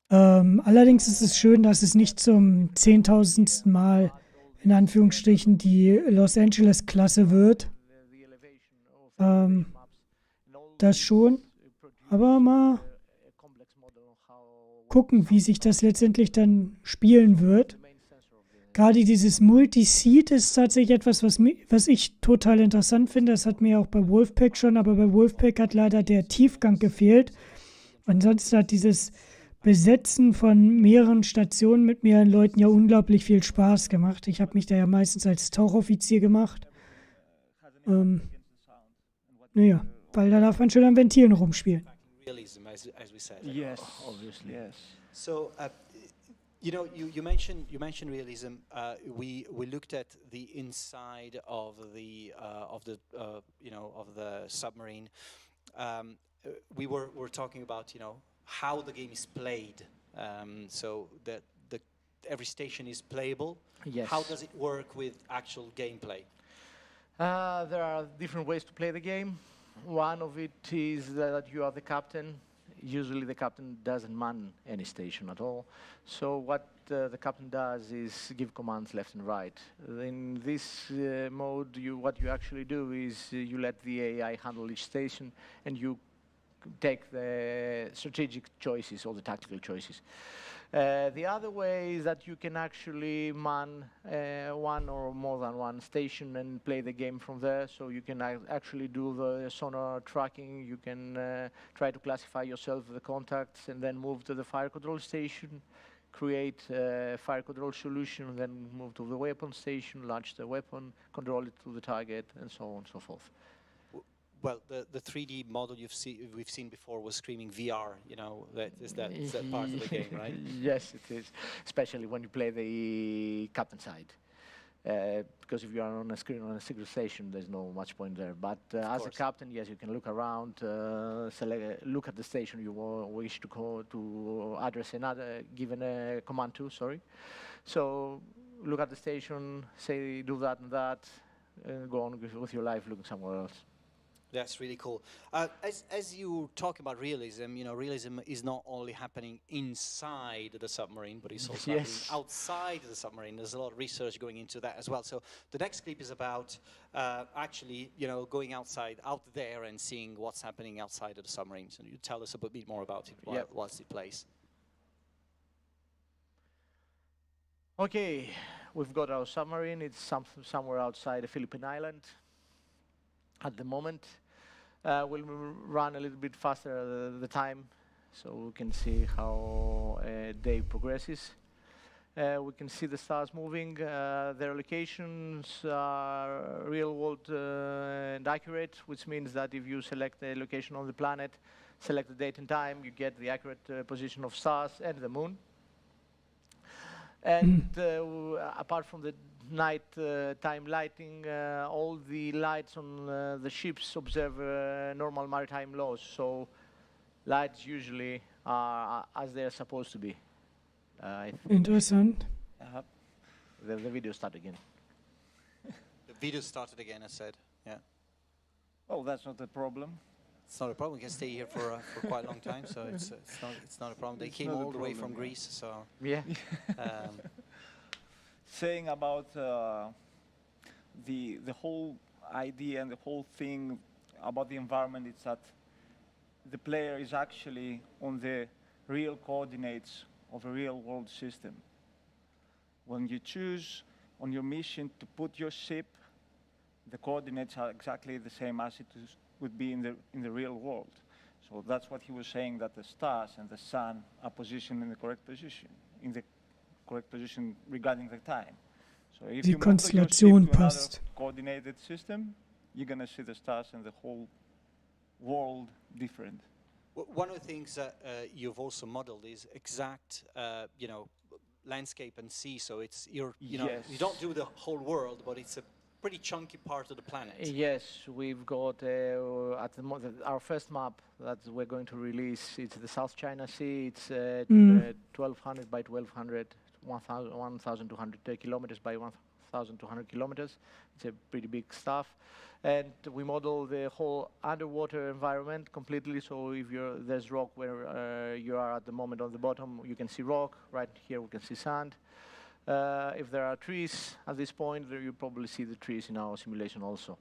Allerdings ist es schön, dass es nicht zum 10.000. Mal in Anführungsstrichen die Los Angeles-Klasse wird. Das schon, aber mal gucken, wie sich das letztendlich dann spielen wird. Gerade dieses Multi-Seed ist tatsächlich etwas, was ich total interessant finde. Das hat mir auch bei Wolfpack schon, aber bei Wolfpack hat leider der Tiefgang gefehlt. Ansonsten hat dieses Besetzen von mehreren Stationen mit mehreren Leuten ja unglaublich viel Spaß gemacht. Ich habe mich da ja meistens als Tauchoffizier gemacht. Naja, weil da darf man schön an Ventilen rumspielen. Realism, as we said. Yes, obviously. Yes. So, you know, you mentioned realism. We looked at the inside of the submarine. We're talking about how the game is played. So that every station is playable. Yes. How does it work with actual gameplay? There are different ways to play the game. One of it is that you are the captain. Usually the captain doesn't man any station at all. So what the captain does is give commands left and right. In this mode, what you actually do is you let the AI handle each station and you take the strategic choices or the tactical choices. The other way is that you can actually man one or more than one station and play the game from there. So you can actually do the sonar tracking, you can try to classify yourself the contacts and then move to the fire control station, create a fire control solution, then move to the weapon station, launch the weapon, control it to the target, and so on and so forth. Well, the 3D model we've seen before was screaming VR. Is that part of the game, right? Yes, it is. Especially when you play the captain side, because if you are on a screen on a single station, there's no much point there. But as a captain, yes, you can look around, look at the station you wish to address another given a command to. Sorry, so look at the station, say do that and that, go on with your life looking somewhere else. That's really cool. As you talk about realism, realism is not only happening inside the submarine, but it's also happening outside the submarine. There's a lot of research going into that as well. So the next clip is about actually, going out there and seeing what's happening outside of the submarine. So you tell us a bit more about it whilst it plays. Okay, we've got our submarine. It's somewhere outside a Philippine island. At the moment, we'll run a little bit faster the time, so we can see how a day progresses. We can see the stars moving. Their locations are real world and accurate, which means that if you select a location on the planet, select the date and time, you get the accurate position of stars and the moon. And apart from the night time lighting, all the lights on the ships observe normal maritime laws. So lights usually are as they're supposed to be. Interessant. The video started again. The video started again, I said. Yeah. Oh, that's not a problem. It's not a problem. We can stay here for quite a long time, so it's not a problem. They came all the way from Greece, so yeah. Saying about the whole idea and the whole thing about the environment is that the player is actually on the real coordinates of a real world system. When you choose on your mission to put your ship, the coordinates are exactly the same as it would be in the real world. So that's what he was saying, that the stars and the sun are positioned in the correct position, regarding the time. So if Die you move your ship Konstellation to passt. another coordinated system, you're going to see the stars and the whole world different. One of the things that you've also modeled is exact, landscape and sea. So it's you don't do the whole world, but it's a pretty chunky part of the planet. Yes, we've got at the moment our first map that we're going to release. It's the South China Sea. It's 1,200 by 1,200, 1,200 kilometers by 1,200 kilometers. It's a pretty big stuff. And we model the whole underwater environment completely. So if there's rock where you are at the moment on the bottom, you can see rock. Right here we can see sand. If there are trees at this point, you probably see the trees in our simulation also.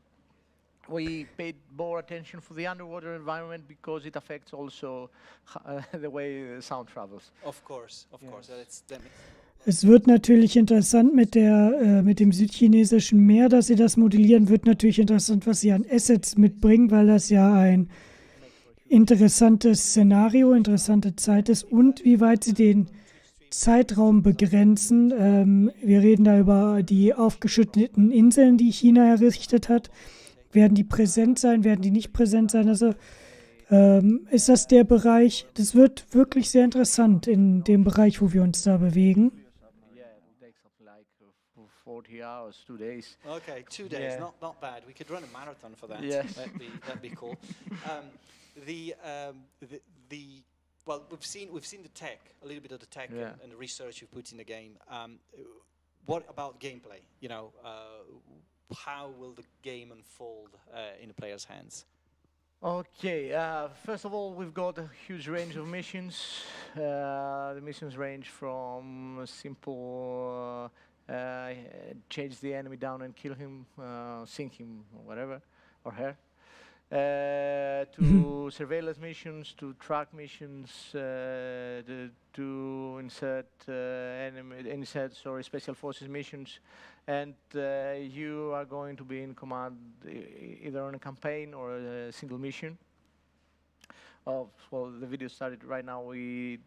we paid more attention for the underwater environment because it affects also the way sound travels. Of course. Es wird natürlich interessant mit dem südchinesischen Meer, dass sie das modellieren, wird natürlich interessant, was sie an Assets mitbringen, weil das ja ein interessantes Szenario, interessante Zeit ist und wie weit sie den Zeitraum begrenzen. Wir reden da über die aufgeschütteten Inseln, die China errichtet hat. Werden die präsent sein, werden die nicht präsent sein? Also ist das der Bereich, das wird wirklich sehr interessant in dem Bereich, wo wir uns da bewegen. 40 hours, 2 days. Okay, 2 days, Yeah. not bad. We could run a marathon for that. Yes. That'd be cool. Well, we've seen the tech, a little bit of the tech and the research you've put in the game. What about gameplay? You know, how will the game unfold in the player's hands? Okay, first of all, we've got a huge range of missions. The missions range from simple chase the enemy down and kill him, sink him, or whatever, or her, to surveillance missions, to track missions, to insert special forces missions, and you are going to be in command either on a campaign or a single mission. Well, the video started right now. We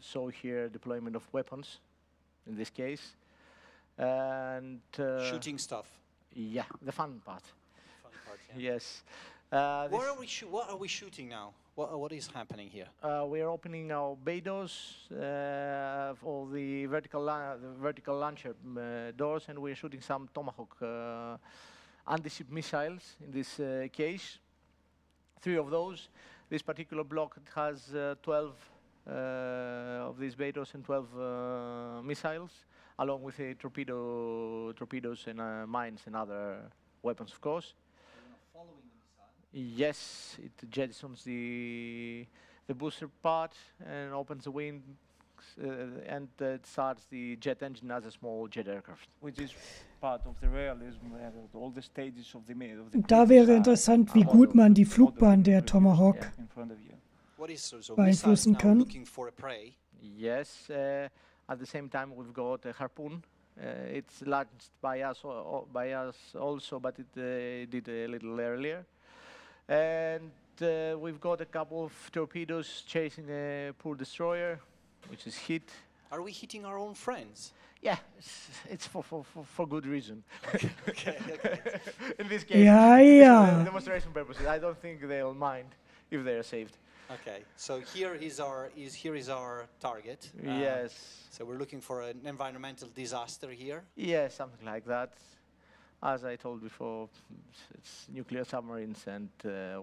saw here deployment of weapons, in this case, and shooting stuff. Yeah, the fun part. Yeah. Yes. What are we shooting now? What is happening here? We are opening our bay doors for the vertical launcher doors, and we're shooting some Tomahawk anti-ship missiles. In this case, 3 of those. This particular block has 12 of these bay doors and 12 missiles, along with torpedoes and mines and other weapons, of course. Yes, it jettisons the booster part and opens the wings and it starts the jet engine as a small jet aircraft. Which is part of the realism, all the stages of the Da wäre interessant, wie gut man die Flugbahn der Tomahawk beeinflussen kann. Looking for a prey. Yes, at the same time we've got a harpoon. It's launched by us also, but it did a little earlier. And we've got a couple of torpedoes chasing a poor destroyer, which is hit. Are we hitting our own friends? Yeah, it's for good reason. Okay. In this case, Yeah. for demonstration purposes. I don't think they'll mind if they are saved. Okay, so here is our target. Yes. So we're looking for an environmental disaster here. Yeah, something like that. As I told before, it's nuclear submarines and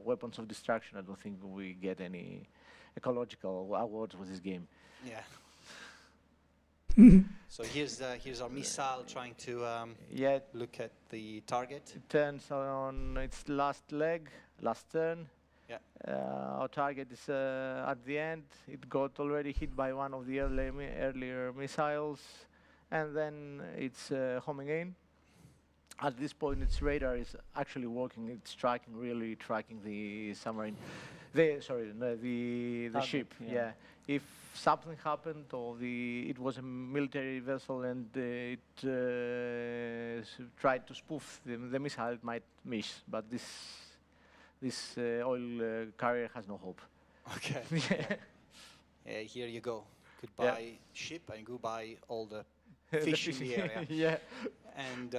weapons of destruction. I don't think we get any ecological awards with this game. Yeah. So here's our missile trying to look at the target. It turns on its last turn. Yeah. Our target is at the end. It got already hit by one of the earlier missiles, and then it's homing in. At this point, its radar is actually working. It's really tracking the submarine. The ship. Yeah. If something happened, or it was a military vessel and it tried to spoof the missile, it might miss. But this oil carrier has no hope. Okay. Here you go. Goodbye ship and goodbye all the fish in the area. Yeah. And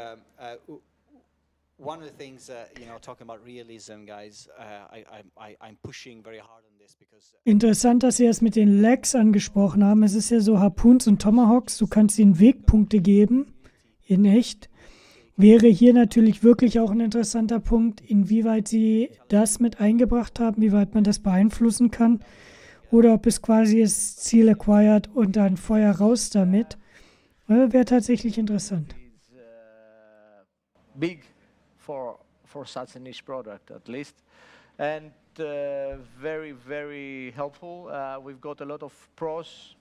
one of the things, talking about realism, guys, I'm pushing very hard on this because. Interessant, dass Sie das mit den Lags angesprochen haben. Es ist ja so, Harpoons und Tomahawks, du kannst ihnen Wegpunkte geben, in echt. Wäre hier natürlich wirklich auch ein interessanter Punkt, inwieweit Sie das mit eingebracht haben, wie weit man das beeinflussen kann. Oder ob es quasi das Ziel acquired und dann Feuer raus damit. Wäre tatsächlich interessant. Big for such a niche product, at least, and very, very helpful. We've got a lot of pros,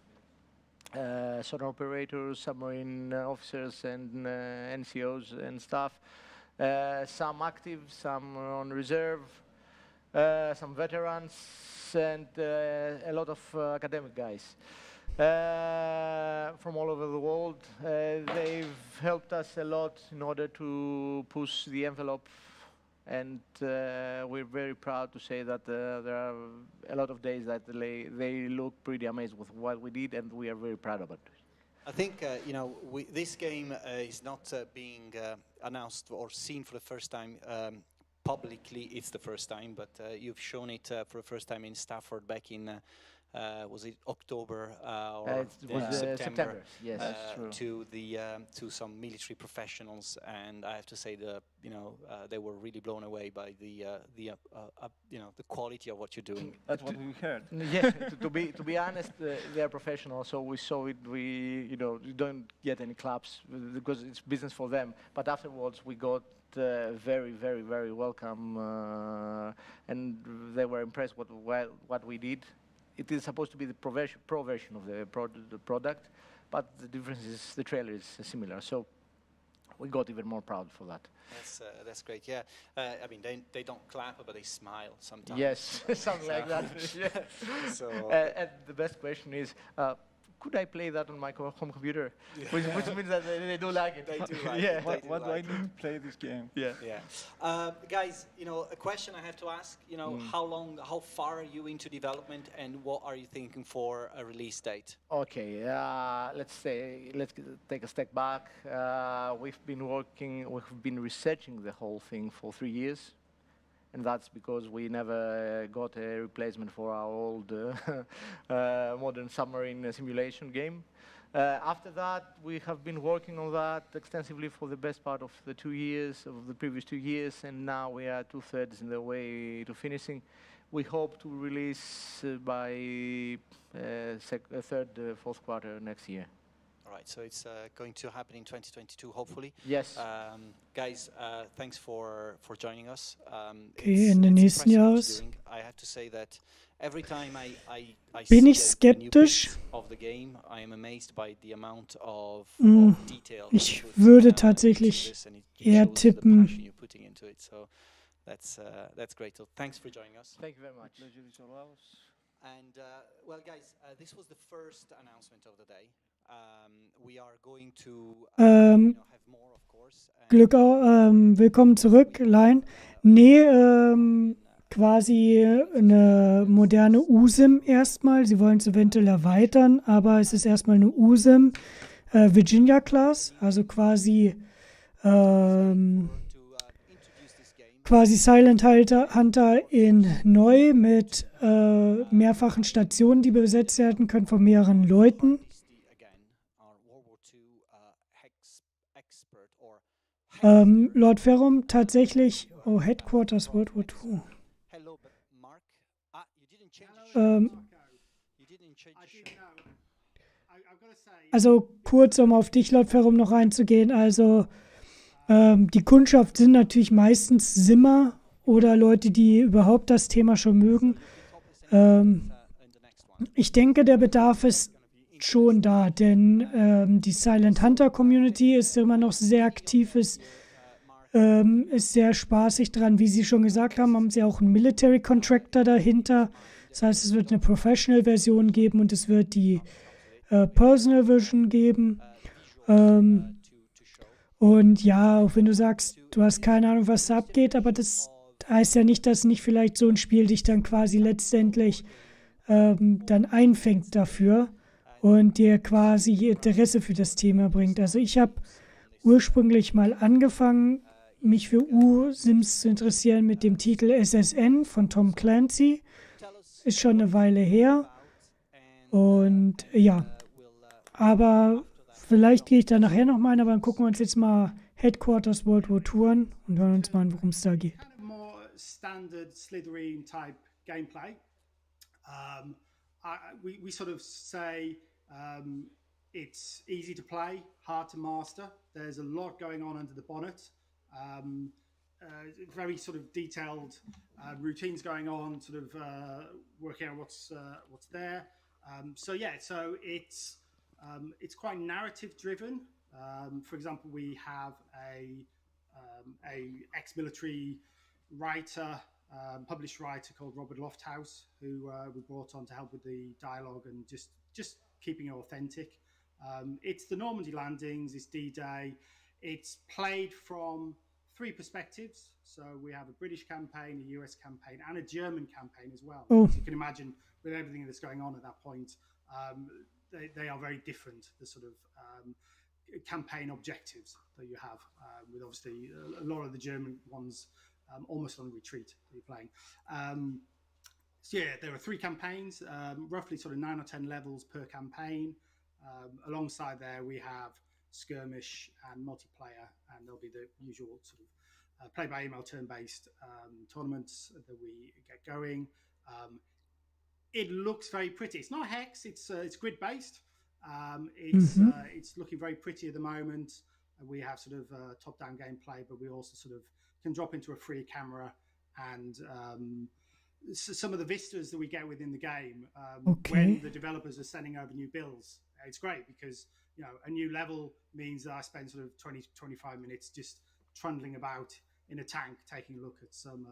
sonar operators, submarine officers, and NCOs and stuff. some active, some on reserve, some veterans, and a lot of academic guys from all over the world. They've helped us a lot in order to push the envelope, and we're very proud to say that there are a lot of days that they look pretty amazed with what we did, and we are very proud about it. I think, this game is not being announced or seen for the first time publicly. It's the first time, but you've shown it for the first time in Stafford back in, was it October or September? Yes, to some military professionals, and I have to say they were really blown away by the quality of what you're doing. That's what we heard. Yeah, to be honest, they are professionals, so we saw it. You don't get any claps because it's business for them. But afterwards, we got very, very, very welcome, and they were impressed with what we did. It is supposed to be the pro version of the product, but the difference is the trailer is similar. So we got even more proud for that. That's great. Yeah, I mean they don't clap, but they smile sometimes. Yes, something like that. Yeah. So, and the best question is, could I play that on my home computer? Yeah. Which means that they do like it. They do like yeah. it. What do I need to play this game? Yeah. Yeah. Guys, a question I have to ask. How far are you into development, and what are you thinking for a release date? Okay. Let's take a step back. We've been researching the whole thing for 3 years. And that's because we never got a replacement for our old modern submarine simulation game. After that, we have been working on that extensively for the best part of the previous 2 years, and now we are 2/3 in the way to finishing. We hope to release by fourth quarter next year. All right, so it's going to happen in 2022, hopefully. Yes. Guys, thanks for joining us. Okay, Ende nächsten Jahres. I have to say that every time I Bin see ich skeptisch? of the game, I am amazed by the amount of detail. Ich würde tatsächlich eher tippen. So that's great. So thanks for joining us. Thank you very much. And well, guys, this was the first announcement of the day. We are going to have more, of course. Willkommen zurück, Line. Nee, quasi eine moderne USIM erstmal. Sie wollen es eventuell erweitern, aber es ist erstmal eine USIM Virginia Class, also quasi Silent Hunter in neu mit mehrfachen Stationen, die besetzt werden können von mehreren Leuten. Lord Ferrum tatsächlich, Headquarters World War II. Also kurz, um auf dich, Lord Ferrum, noch einzugehen, also die Kundschaft sind natürlich meistens Simmer oder Leute, die überhaupt das Thema schon mögen. Ich denke, der Bedarf ist schon da, denn die Silent Hunter Community ist immer noch sehr aktiv, ist sehr spaßig dran. Wie Sie schon gesagt haben sie auch einen Military Contractor dahinter. Das heißt, es wird eine Professional Version geben und es wird die Personal Version geben. Und ja, auch wenn du sagst, du hast keine Ahnung, was da abgeht, aber das heißt ja nicht, dass nicht vielleicht so ein Spiel dich dann quasi letztendlich dann einfängt dafür und dir quasi Interesse für das Thema bringt. Also ich habe ursprünglich mal angefangen, mich für U-Sims zu interessieren mit dem Titel SSN von Tom Clancy. Ist schon eine Weile her. Und ja, aber vielleicht gehe ich da nachher noch mal ein, aber dann gucken wir uns jetzt mal Headquarters World War II an und hören uns mal an, worum es da geht. More standard Slitherine type gameplay. We sort of say it's easy to play, hard to master. There's a lot going on under the bonnet. Very sort of detailed routines going on, sort of working out what's there. So it's quite narrative driven. For example, we have a ex-military writer, published writer called Robert Lofthouse, who we brought on to help with the dialogue and just keeping it authentic. It's the Normandy landings, it's D-Day. It's played from 3 perspectives. So we have a British campaign, a US campaign, and a German campaign as well. Oh. As you can imagine, with everything that's going on at that point, they are very different, the sort of campaign objectives that you have, with obviously a lot of the German ones almost on retreat that you're playing. So yeah, there are 3 campaigns, roughly sort of 9 or 10 levels per campaign. Alongside there, we have skirmish and multiplayer, and there'll be the usual sort of play-by-email turn-based tournaments that we get going. It looks very pretty. It's not hex. It's grid-based. It's looking very pretty at the moment. We have sort of top-down gameplay, but we also sort of can drop into a free camera and some of the vistas that we get within the game when the developers are sending over new builds. It's great because, you know, a new level means that I spend sort of 20-25 minutes just trundling about in a tank, taking a look at some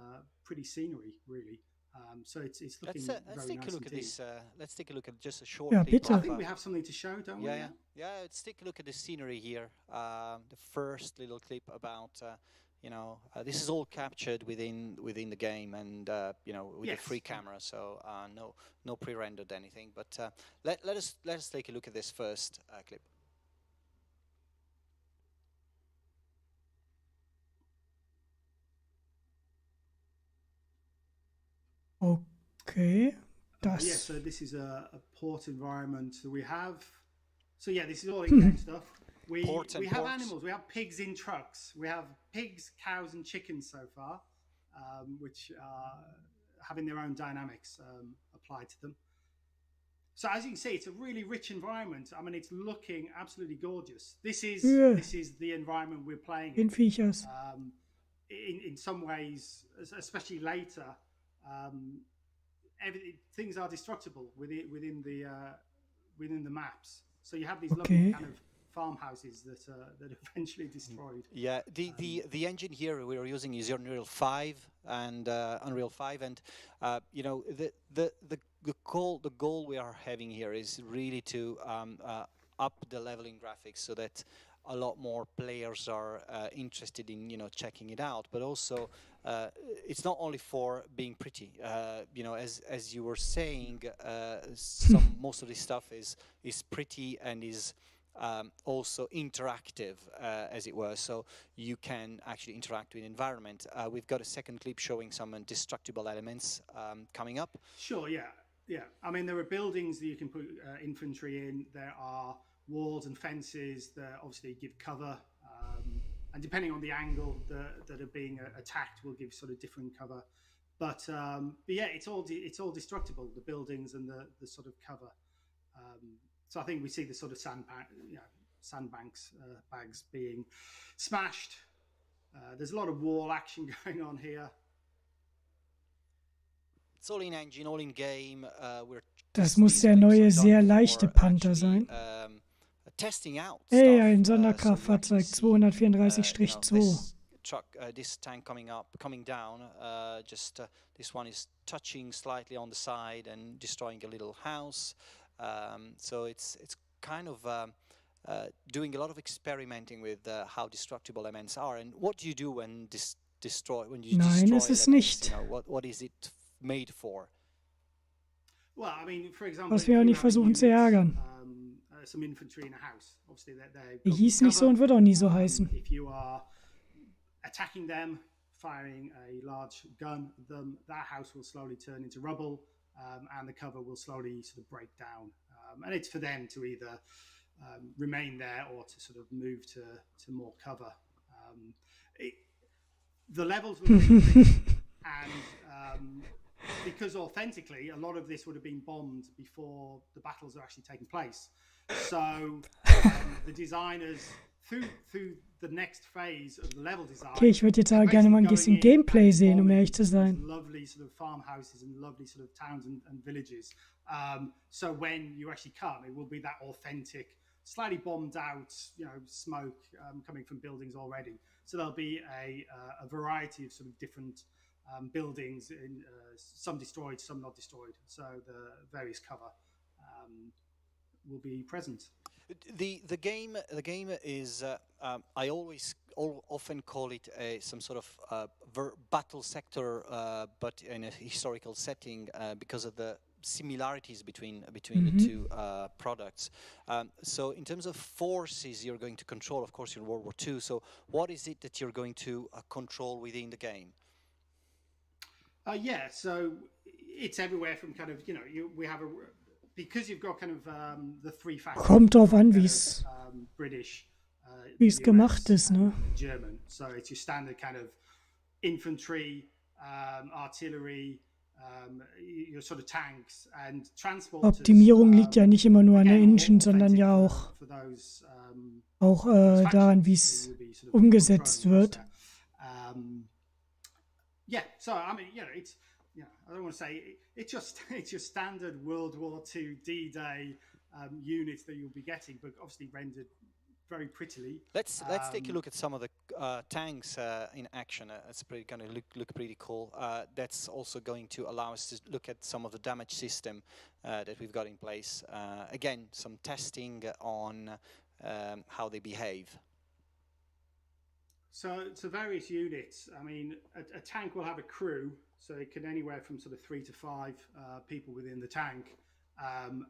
pretty scenery, really. So it's looking very let's take nice a look at indeed. this. Let's take a look at just a short Yeah, clip. bitte. I think we have something to show, don't we? Yeah. Let's take a look at the scenery here. The first little clip about, this is all captured within the game, and with the free camera, so no pre-rendered anything. But let us take a look at this first clip. Okay, das. Yeah, so this is a port environment that we have. So yeah, this is all in-game stuff. We have animals. We have pigs in trucks. We have pigs, cows, and chickens so far, which are having their own dynamics applied to them. So as you can see, it's a really rich environment. I mean, it's looking absolutely gorgeous. This is the environment we're playing in. Viechers. In some ways, especially later, things are destructible within the maps. So you have these lovely kind of farmhouses that are eventually destroyed. Yeah, the engine here we are using is Unreal 5 and the goal we are having here is really to up the leveling graphics so that a lot more players are interested in checking it out, but also it's not only for being pretty. As you were saying, most of this stuff is pretty and is also interactive, as it were. So you can actually interact with the environment. We've got a second clip showing some destructible elements coming up. Sure. Yeah. I mean, there are buildings that you can put infantry in. There are walls and fences that obviously give cover, and depending on the angle that are being attacked will give sort of different cover. But yeah, it's all destructible, the buildings and the sort of cover. So I think we see the sort of sandbanks bags being smashed. There's a lot of wall action going on here. It's all in engine, all in game. Das muss der neue, sehr leichte Panther sein. Hey, ein Sonderkraftfahrzeug 234-2. This tank coming down. This one is touching slightly on the side and destroying a little house. So it's kind of doing a lot of experimenting with how destructible elements are. And what do you do when you destroy Nein, es ist nicht. What is it made for? Well, I mean, for example, Was wir auch nicht versuchen zu ärgern. Some infantry in a house. Obviously, Die hieß nicht so und wird auch nie so heißen. If you are attacking them, firing a large gun at them, that house will slowly turn into rubble, and the cover will slowly sort of break down. And it's for them to either remain there or to sort of move to more cover. The levels will be and because authentically, a lot of this would have been bombed before the battles are actually taking place. So the designers through the next phase of the level design. Okay, ich würde jetzt aber gerne mal ein bisschen Gameplay sehen, um ehrlich zu sein. Lovely sort of farmhouses and lovely sort of towns and villages. So when you actually come, it will be that authentic slightly bombed out, smoke coming from buildings already. So there'll be a variety of sort of different buildings, some destroyed, some not destroyed. So the various cover will be present. The game is I often call it some sort of battle sector, but in a historical setting because of the similarities between the two products. So in terms of forces you're going to control, of course, you're in World War II. So what is it that you're going to control within the game? Yeah, so it's everywhere from kind of, we have because you've got kind of the three factors. Kommt drauf an, wie es gemacht ist, ne? German. So it's your standard kind of infantry, artillery, your sort of tanks and transporters. Optimierung liegt ja nicht immer nur an der Engine, sondern ja auch daran, wie es umgesetzt wird. Yeah, so I mean, it's I don't want to say it's your standard World War II D-Day units that you'll be getting, but obviously rendered very prettily. Let's take a look at some of the tanks in action. It's going to look pretty cool. That's also going to allow us to look at some of the damage system that we've got in place. Again, some testing on how they behave. So various units. I mean, a tank will have a crew, so it can anywhere from sort of 3 to 5 people within the tank,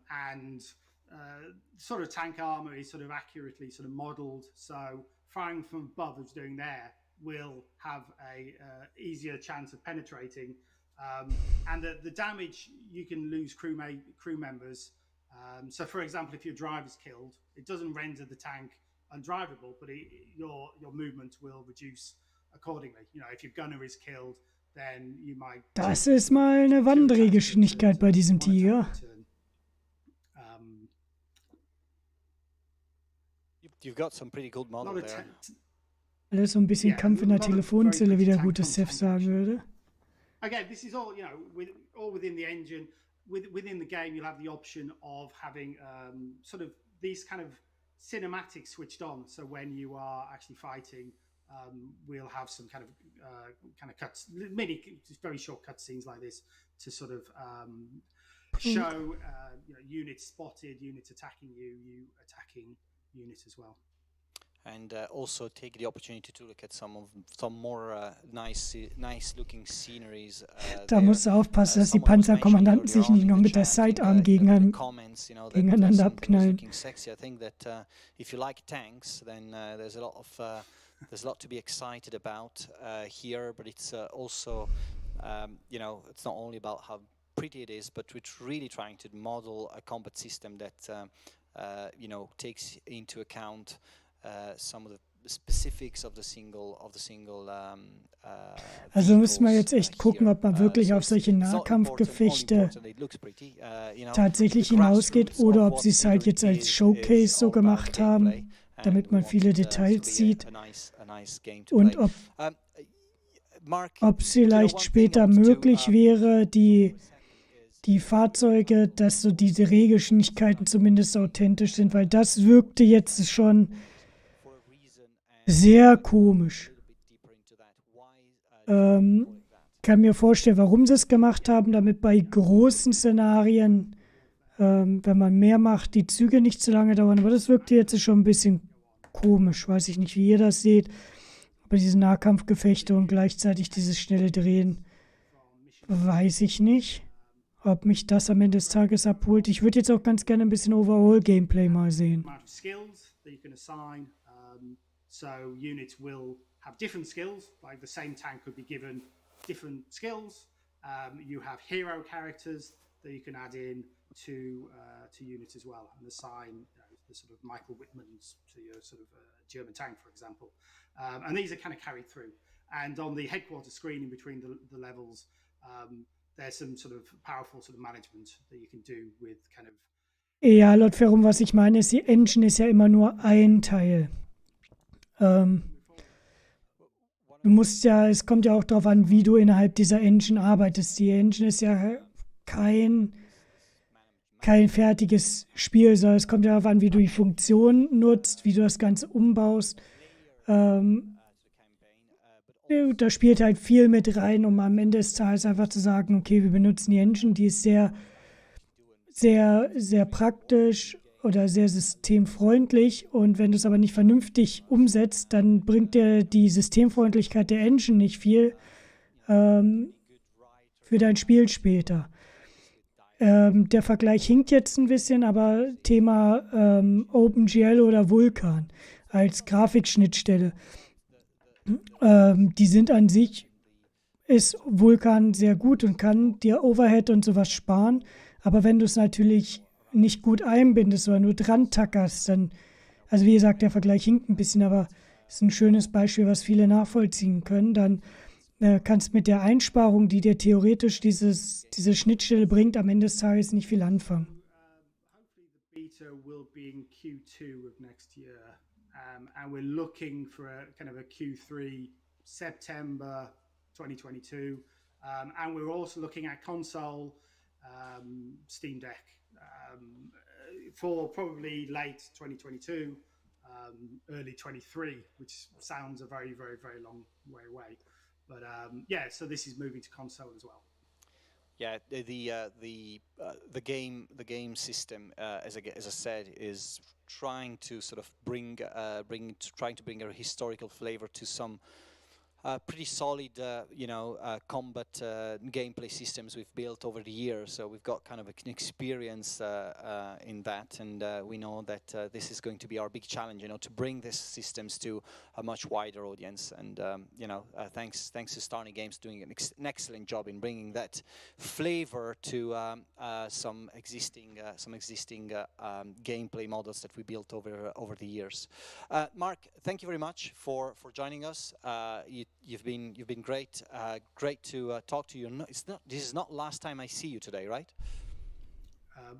and sort of tank armor is sort of accurately sort of modelled. So firing from above, as doing there, will have a easier chance of penetrating, and the damage, you can lose crew members. So for example, if your driver's killed, it doesn't render the tank undrivable, but your movement will reduce accordingly. If your gunner is killed, then you might. Das ist mal eine Wanddrehgeschwindigkeit bei diesem Tiger. You've got some pretty good model there. Alles so ein bisschen Kampf in der Telefonzelle, wie der gute Seth sagen würde. Again, this is all all within the engine. Within the game, you'll have the option of having sort of these kind of cinematics switched on. So when you are actually fighting, we'll have some kind of cuts, very short cut scenes like this to sort of show units spotted, units attacking you attacking units as well. And also take the opportunity to look at some more nice looking sceneries. Da musst du aufpassen, dass die Panzerkommandanten sich nicht noch mit der Sidearm gegeneinander abknallen. I think that if you like tanks, then there's a lot to be excited about here. But it's also, it's not only about how pretty it is, but we're really trying to model a combat system that takes into account some of the specifics of the single also müssen wir jetzt echt gucken, ob man wirklich auf solche Nahkampfgefechte tatsächlich hinausgeht oder ob sie es halt jetzt als Showcase so gemacht haben, damit man viele Details sieht, und ob es vielleicht später möglich wäre, die Fahrzeuge, dass so diese Drehgeschwindigkeiten zumindest authentisch sind, weil das wirkte jetzt schon sehr komisch. Kann mir vorstellen, warum sie es gemacht haben, damit bei großen Szenarien, wenn man mehr macht, die Züge nicht zu lange dauern. Aber das wirkte jetzt schon ein bisschen komisch. Weiß ich nicht, wie ihr das seht. Aber diese Nahkampfgefechte und gleichzeitig dieses schnelle Drehen, weiß ich nicht, ob mich das am Ende des Tages abholt. Ich würde jetzt auch ganz gerne ein bisschen Overall-Gameplay mal sehen. So units will have different skills, like the same tank could be given different skills. You have hero characters that you can add in to units as well, and assign the sort of Michael Whitmans to your sort of German tank, for example. And these are kind of carried through. And on the headquarters screen in between the levels, there's some sort of powerful sort of management that you can do with kind of. Ja, laut Ferrum, was ich meine, ist, die Engine ist ja immer nur ein Teil. Es kommt ja auch darauf an, wie du innerhalb dieser Engine arbeitest. Die Engine ist ja kein kein fertiges Spiel, sondern es kommt darauf an, wie du die Funktion nutzt, wie du das Ganze umbaust. Da spielt halt viel mit rein, um am Ende des Tages einfach zu sagen, okay, wir benutzen die Engine, die ist sehr, sehr, sehr praktisch oder sehr systemfreundlich, und wenn du es aber nicht vernünftig umsetzt, dann bringt dir die Systemfreundlichkeit der Engine nicht viel für dein Spiel später. Der Vergleich hinkt jetzt ein bisschen, aber Thema OpenGL oder Vulkan als Grafikschnittstelle. Die sind an sich, ist Vulkan sehr gut und kann dir Overhead und sowas sparen. Aber wenn du es natürlich nicht gut einbindest oder nur dran tackerst, dann, also wie gesagt, der Vergleich hinkt ein bisschen, aber ist ein schönes Beispiel, was viele nachvollziehen können, dann kannst mit der Einsparung, die dir theoretisch diese Schnittstelle bringt, am Ende des Tages nicht viel anfangen. Hopefully the beta will be in Q2 of next year. And we're looking for a kind of a Q3 September 2022, and we're also looking at console Steam Deck for probably late 2022, early 23, which sounds a very, very, very long way away. But yeah, so this is moving to console as well. Yeah, the game system, as I said, is trying to sort of trying to bring a historical flavor to some pretty solid, combat gameplay systems we've built over the years. So we've got kind of an experience in that, and we know that this is going to be our big challenge, to bring these systems to a much wider audience. And thanks to Starny Games doing an excellent job in bringing that flavor to some existing gameplay models that we built over the years. Mark, thank you very much for joining us. You've been great. Great to talk to you. This is not last time I see you today, right?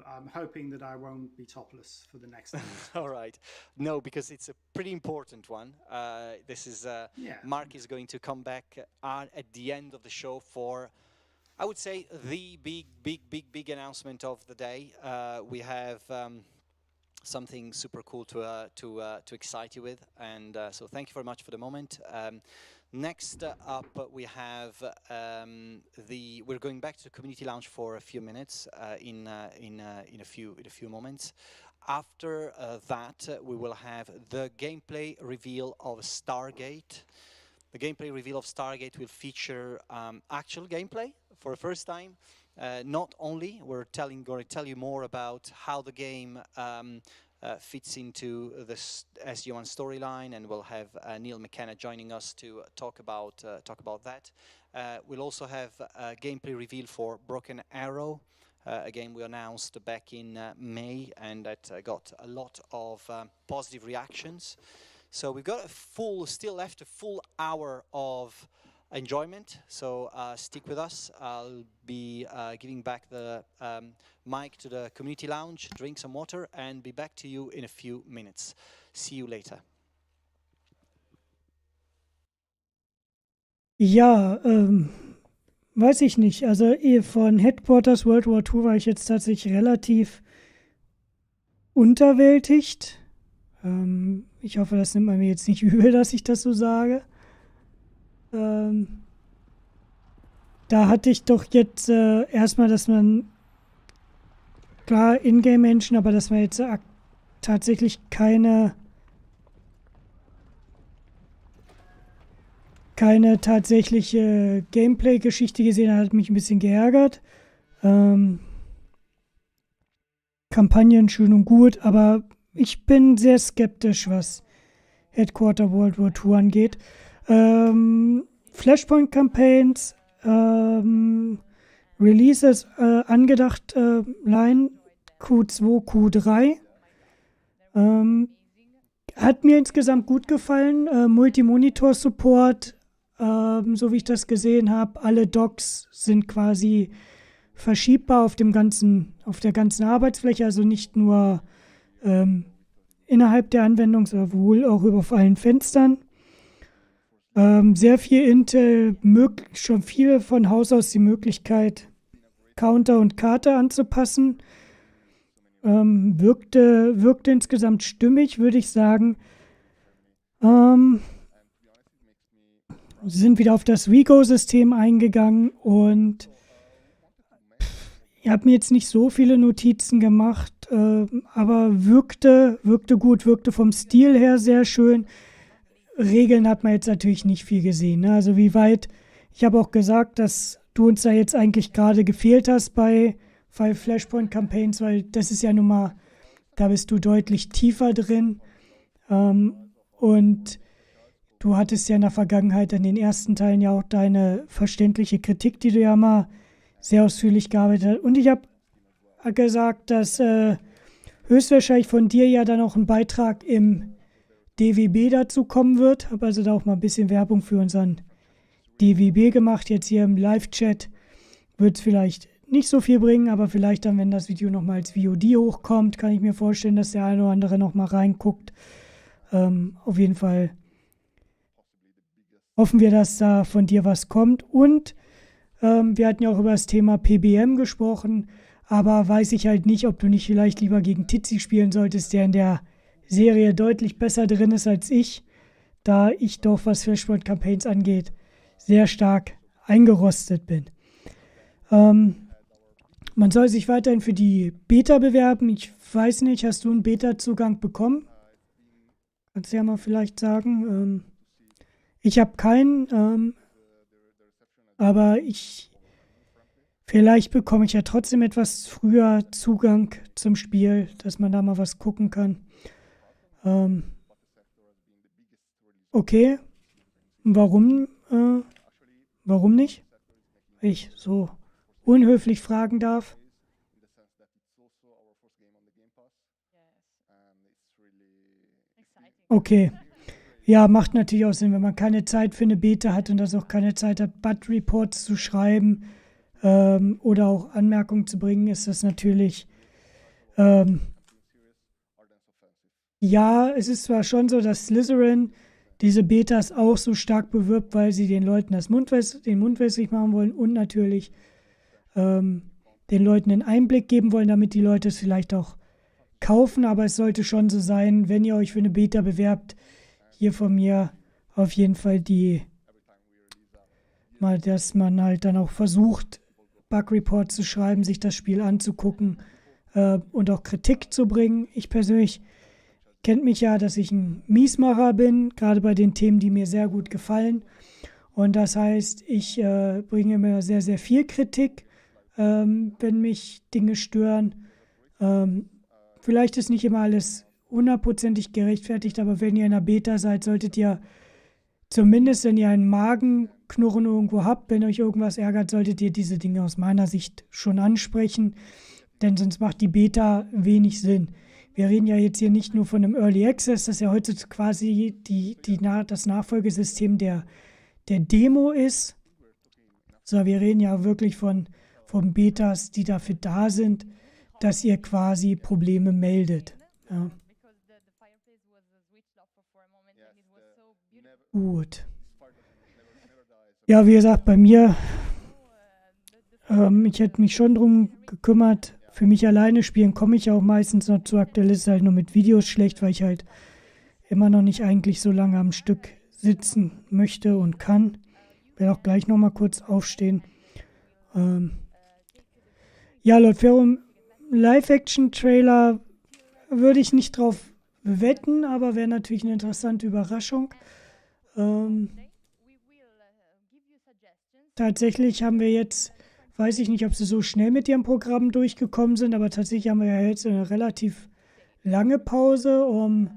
I'm hoping that I won't be topless for the next one. All right. No, because it's a pretty important one. This is Mark is going to come back at the end of the show for, I would say, the big announcement of the day. We have something super cool to excite you with, and so thank you very much for the moment. Next up, we have we're going back to the community lounge for a few minutes in a few moments. After that, we will have the gameplay reveal of Stargate. The gameplay reveal of Stargate will feature actual gameplay for the first time. Not only we're going to tell you more about how the game fits into the SG1 storyline, and we'll have Neil McKenna joining us to talk about that. We'll also have a gameplay reveal for Broken Arrow, a game we announced back in May, and that got a lot of positive reactions. So we've got still left a full hour of enjoyment, so stick with us. I'll be giving back the mic to the community lounge, drink some water, and be back to you in a few minutes. See you later. Ja, weiß ich nicht. Also von Headquarters World War II war ich jetzt tatsächlich relativ unterwältigt. Ich hoffe, das nimmt man mir jetzt nicht übel, dass ich das so sage. Da hatte ich doch jetzt erstmal, dass man, klar, Ingame-Menschen, aber dass man jetzt tatsächlich keine tatsächliche Gameplay-Geschichte gesehen hat, mich ein bisschen geärgert. Kampagnen schön und gut, aber ich bin sehr skeptisch, was Headquarter World War II angeht. Flashpoint-Campaigns, Releases angedacht, Line Q2, Q3. Hat mir insgesamt gut gefallen. Multi-Monitor-Support, so wie ich das gesehen habe. Alle Docks sind quasi verschiebbar auf der ganzen Arbeitsfläche, also nicht nur innerhalb der Anwendung, sondern wohl auch auf allen Fenstern. Sehr viel Intel, schon viele von Haus aus die Möglichkeit, Counter und Karte anzupassen. wirkte insgesamt stimmig, würde ich sagen. Sind wieder auf das WeGo-System eingegangen und ich habe mir jetzt nicht so viele Notizen gemacht, aber wirkte gut, wirkte vom Stil her sehr schön. Regeln hat man jetzt natürlich nicht viel gesehen. Ne? Also wie weit, ich habe auch gesagt, dass du uns da jetzt eigentlich gerade gefehlt hast bei Flashpoint Campaigns, weil das ist ja nun mal, da bist du deutlich tiefer drin. Und du hattest ja in der Vergangenheit in den ersten Teilen ja auch deine verständliche Kritik, die du ja mal sehr ausführlich gearbeitet hast. Und ich habe gesagt, dass höchstwahrscheinlich von dir ja dann auch ein Beitrag im DWB dazu kommen wird. Habe also da auch mal ein bisschen Werbung für unseren DWB gemacht. Jetzt hier im Live-Chat wird es vielleicht nicht so viel bringen, aber vielleicht dann, wenn das Video nochmal als VOD hochkommt, kann ich mir vorstellen, dass der eine oder andere nochmal reinguckt. Auf jeden Fall hoffen wir, dass da von dir was kommt. Und wir hatten ja auch über das Thema PBM gesprochen, aber weiß ich halt nicht, ob du nicht vielleicht lieber gegen Titzi spielen solltest, der in der Serie deutlich besser drin ist als ich, da ich doch, was Flashpoint Campaigns angeht, sehr stark eingerostet bin. Man soll sich weiterhin für die Beta bewerben. Ich weiß nicht, hast du einen Beta-Zugang bekommen? Kannst du ja mal vielleicht sagen. Ich habe keinen, aber vielleicht bekomme ich ja trotzdem etwas früher Zugang zum Spiel, dass man da mal was gucken kann. Okay. Warum nicht? Wenn ich so unhöflich fragen darf. Okay. Ja, macht natürlich auch Sinn, wenn man keine Zeit für eine Beta hat und das auch keine Zeit hat, Bug-Reports zu schreiben oder auch Anmerkungen zu bringen, ist das natürlich ja, es ist zwar schon so, dass Slitherine diese Betas auch so stark bewirbt, weil sie den Leuten den Mund wässrig machen wollen und natürlich den Leuten einen Einblick geben wollen, damit die Leute es vielleicht auch kaufen. Aber es sollte schon so sein, wenn ihr euch für eine Beta bewerbt, hier von mir auf jeden Fall dass man halt dann auch versucht, Bug-Reports zu schreiben, sich das Spiel anzugucken und auch Kritik zu bringen. Ich persönlich kennt mich ja, dass ich ein Miesmacher bin, gerade bei den Themen, die mir sehr gut gefallen. Und das heißt, ich bringe mir sehr, sehr viel Kritik, wenn mich Dinge stören. Vielleicht ist nicht immer alles hundertprozentig gerechtfertigt, aber wenn ihr in der Beta seid, solltet ihr zumindest, wenn ihr einen Magenknurren irgendwo habt, wenn euch irgendwas ärgert, solltet ihr diese Dinge aus meiner Sicht schon ansprechen, denn sonst macht die Beta wenig Sinn. Wir reden ja jetzt hier nicht nur von einem Early Access, das ja heute quasi das Nachfolgesystem der Demo ist, sondern wir reden ja wirklich von Betas, die dafür da sind, dass ihr quasi Probleme meldet. Ja. Gut. Ja, wie gesagt, bei mir, ich hätte mich schon drum gekümmert. Für mich alleine spielen komme ich auch meistens noch zu. Aktuell ist es halt nur mit Videos schlecht, weil ich halt immer noch nicht eigentlich so lange am Stück sitzen möchte und kann. Ich werde auch gleich nochmal kurz aufstehen. Ja, laut Ferrum Live-Action-Trailer würde ich nicht drauf wetten, aber wäre natürlich eine interessante Überraschung. Tatsächlich haben wir jetzt, weiß ich nicht, ob sie so schnell mit ihrem Programm durchgekommen sind, aber tatsächlich haben wir ja jetzt eine relativ lange Pause. Um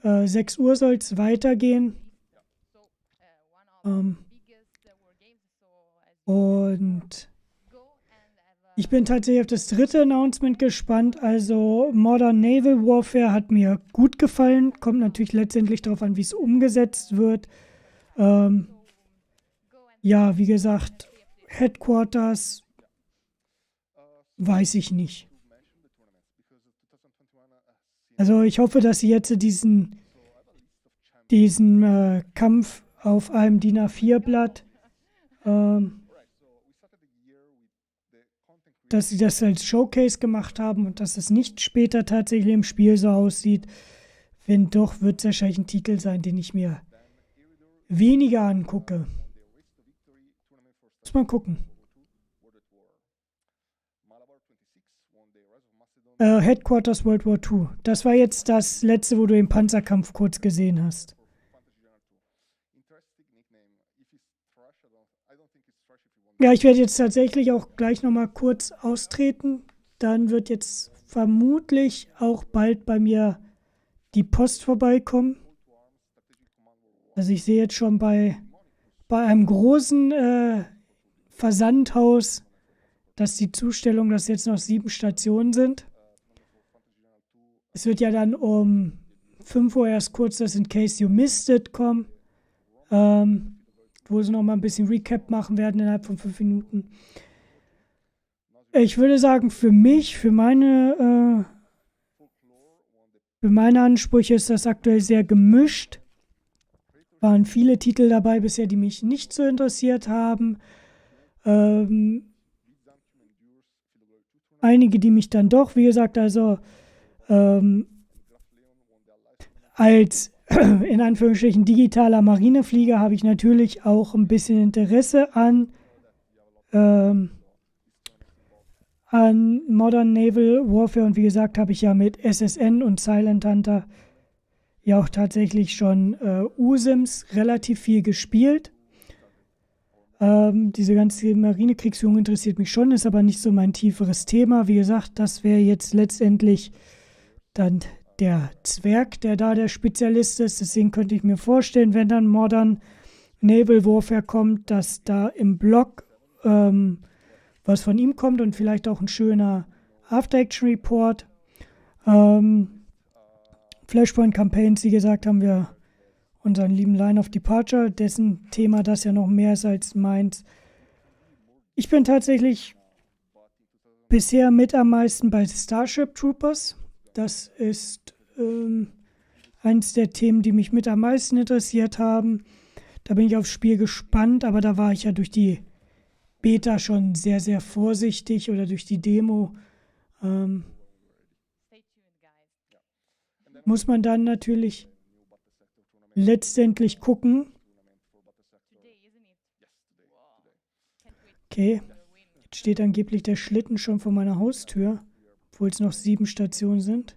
6 Uhr soll es weitergehen. Und ich bin tatsächlich auf das dritte Announcement gespannt. Also Modern Naval Warfare hat mir gut gefallen. Kommt natürlich letztendlich darauf an, wie es umgesetzt wird. Ja, wie gesagt, Headquarters weiß ich nicht. Also ich hoffe, dass sie jetzt diesen Kampf auf einem DIN A4-Blatt dass sie das als Showcase gemacht haben und dass es nicht später tatsächlich im Spiel so aussieht. Wenn doch, wird es wahrscheinlich ein Titel sein, den ich mir weniger angucke. Muss mal gucken. Headquarters World War II. Das war jetzt das letzte, wo du den Panzerkampf kurz gesehen hast. Ja, ich werde jetzt tatsächlich auch gleich nochmal kurz austreten. Dann wird jetzt vermutlich auch bald bei mir die Post vorbeikommen. Also ich sehe jetzt schon bei einem großen Versandhaus, dass die Zustellung, dass jetzt noch 7 Stationen sind. Es wird ja dann um 5 Uhr erst kurz das In Case You Missed It kommen, wo sie nochmal ein bisschen Recap machen werden innerhalb von 5 Minuten. Ich würde sagen, für mich, für meine Ansprüche ist das aktuell sehr gemischt. Waren viele Titel dabei bisher, die mich nicht so interessiert haben. Einige, die mich dann doch, wie gesagt, also als in Anführungsstrichen digitaler Marineflieger habe ich natürlich auch ein bisschen Interesse an Modern Naval Warfare und wie gesagt habe ich ja mit SSN und Silent Hunter ja auch tatsächlich schon USIMS relativ viel gespielt. Diese ganze Marinekriegsführung interessiert mich schon, ist aber nicht so mein tieferes Thema. Wie gesagt, das wäre jetzt letztendlich dann der Zwerg, der da der Spezialist ist. Deswegen könnte ich mir vorstellen, wenn dann Modern Naval Warfare kommt, dass da im Blog was von ihm kommt und vielleicht auch ein schöner After-Action-Report. Flashpoint Campaigns, wie gesagt, haben wir unseren lieben Line of Departure, dessen Thema das ja noch mehr ist als meins. Ich bin tatsächlich bisher mit am meisten bei Starship Troopers. Das ist eins der Themen, die mich mit am meisten interessiert haben. Da bin ich aufs Spiel gespannt, aber da war ich ja durch die Beta schon sehr, sehr vorsichtig oder durch die Demo. Muss man dann natürlich letztendlich gucken. Okay, jetzt steht angeblich der Schlitten schon vor meiner Haustür, obwohl es noch 7 Stationen sind.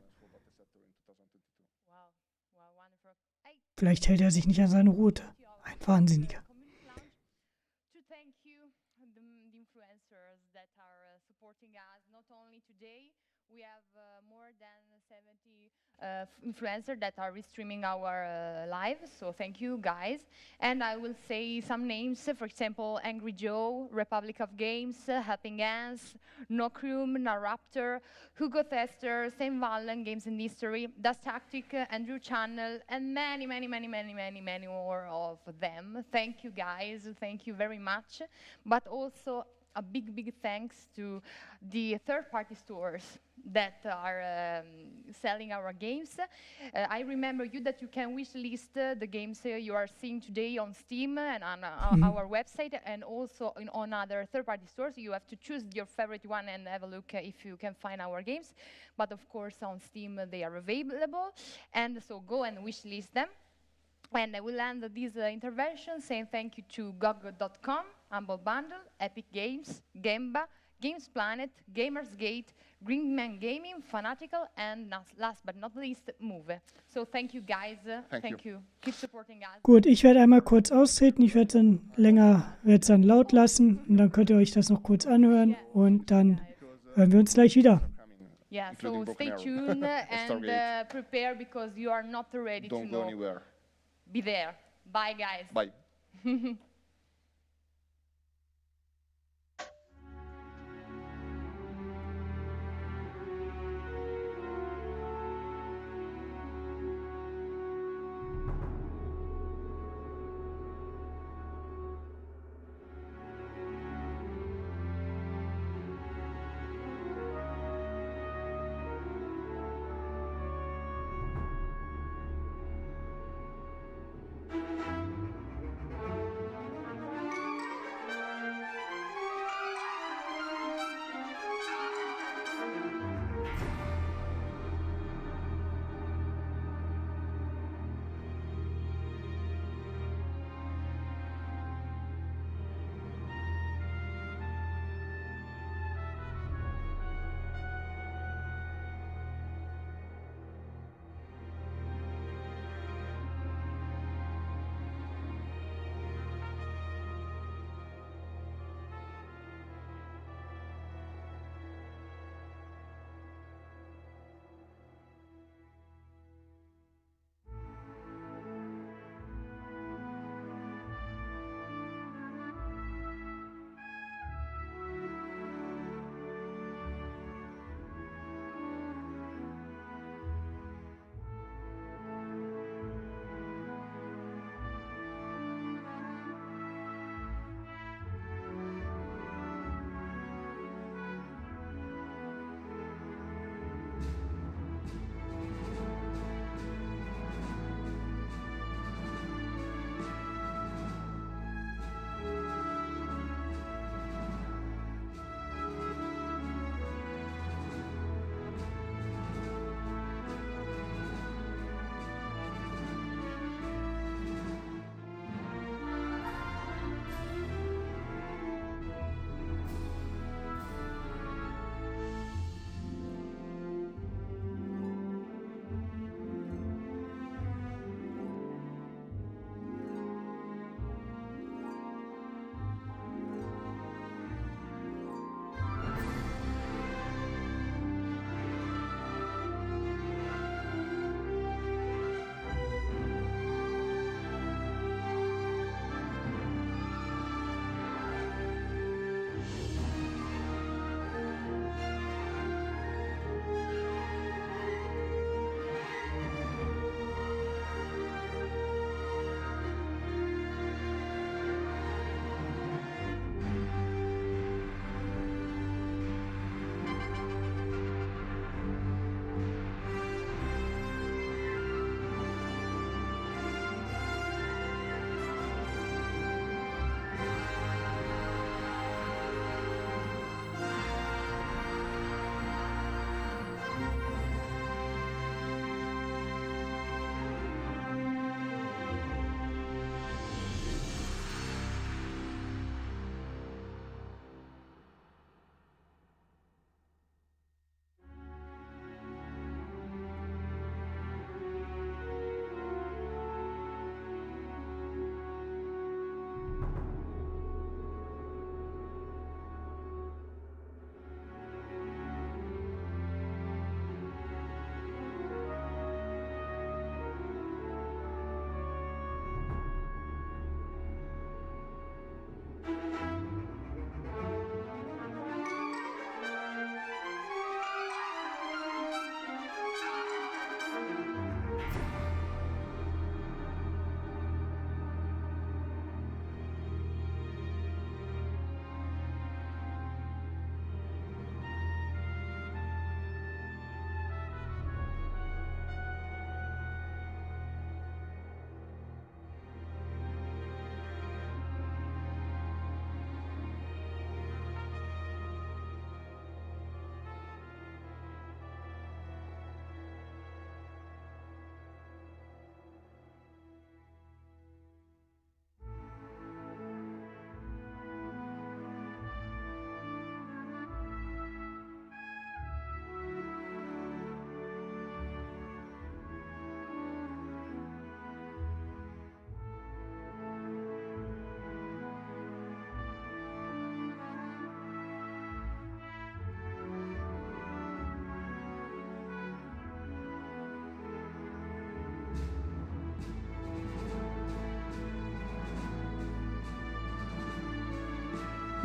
Vielleicht hält er sich nicht an seine Route. Ein Wahnsinniger. Influencers that are restreaming our live, so thank you guys. And I will say some names, for example, Angry Joe, Republic of Games, Helping Hands, Nocrum, Naraptor, Hugo Tester, Sam Vallen, Games in History, Das Tactic, Andrew Channel, and many more of them. Thank you guys, thank you very much. But also a big thanks to the third-party stores that are selling our games. I remember you that you can wish list the games you are seeing today on Steam and on our website, and also on other third-party stores. You have to choose your favorite one and have a look if you can find our games. But of course on Steam they are available, and so go and wish list them. And I will end this intervention saying thank you to GOG.com, Humble Bundle, Epic Games, Gemba, Games Planet, Gamersgate, Greenman Gaming, Fanatical, and last but not least, Move. So thank you guys. Thank you. Keep supporting us. Gut, ich werde einmal kurz austreten. Ich werde es dann laut lassen und dann könnt ihr euch das noch kurz anhören und dann hören wir uns gleich wieder. Yeah, so stay tuned and prepare because you are not ready to know. Don't go anywhere. Be there. Bye, guys. Bye.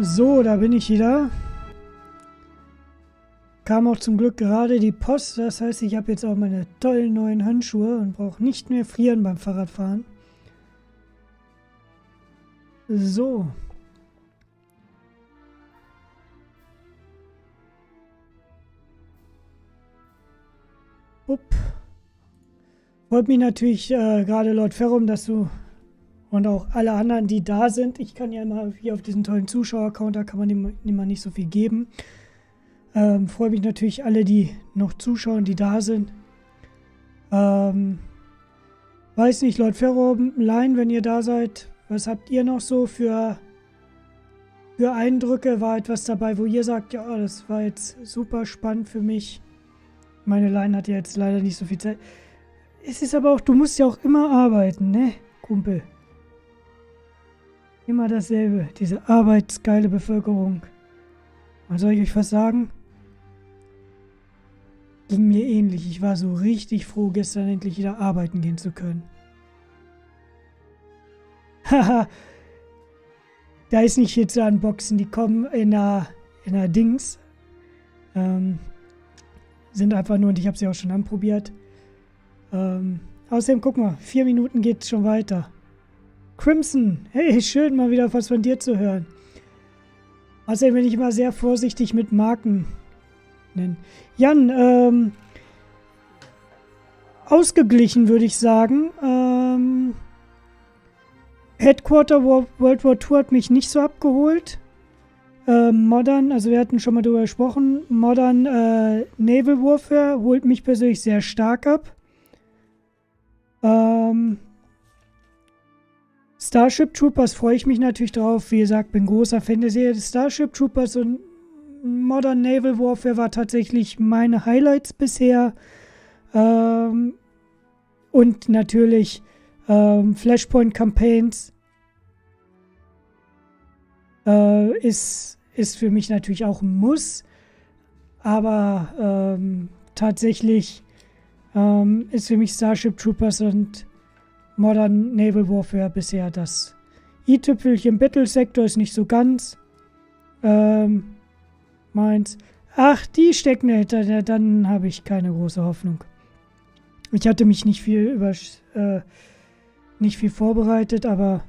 So, da bin ich wieder. Kam auch zum Glück gerade die Post. Das heißt, ich habe jetzt auch meine tollen neuen Handschuhe und brauche nicht mehr frieren beim Fahrradfahren. So. Upp. Freut mich natürlich gerade Lord Ferrum, dass du und auch alle anderen, die da sind. Ich kann ja immer hier auf diesen tollen Zuschauer-Account, da kann man immer nicht so viel geben. Freue mich natürlich alle, die noch zuschauen, die da sind. Weiß nicht, Lord Ferrum, Line, wenn ihr da seid, was habt ihr noch so für Eindrücke? War etwas dabei, wo ihr sagt, ja, das war jetzt super spannend für mich. Meine Line hat ja jetzt leider nicht so viel Zeit. Es ist aber auch, du musst ja auch immer arbeiten, ne, Kumpel? Immer dasselbe, diese arbeitsgeile Bevölkerung. Was soll ich euch was sagen? Ging mir ähnlich. Ich war so richtig froh, gestern endlich wieder arbeiten gehen zu können. Haha. Da ist nicht hier zu unboxen. Die kommen in einer Dings. Sind einfach nur, und ich habe sie auch schon anprobiert. Außerdem, guck mal, 4 Minuten geht's schon weiter. Crimson, hey, schön mal wieder was von dir zu hören. Außerdem bin ich immer sehr vorsichtig mit Marken nennen. Jan, ausgeglichen würde ich sagen. Headquarter World War II hat mich nicht so abgeholt. Modern, also wir hatten schon mal darüber gesprochen, Modern Naval Warfare holt mich persönlich sehr stark ab. Starship Troopers freue ich mich natürlich drauf. Wie gesagt, bin großer Fan der Serie. Starship Troopers und Modern Naval Warfare war tatsächlich meine Highlights bisher. Und natürlich Flashpoint Campaigns ist für mich natürlich auch ein Muss. Aber tatsächlich ist für mich Starship Troopers und Modern Naval Warfare bisher das i-Tüpfelchen. Battle Sector ist nicht so ganz meins. Ach, die stecken dahinter. Dann habe ich keine große Hoffnung. Ich hatte mich nicht viel vorbereitet, aber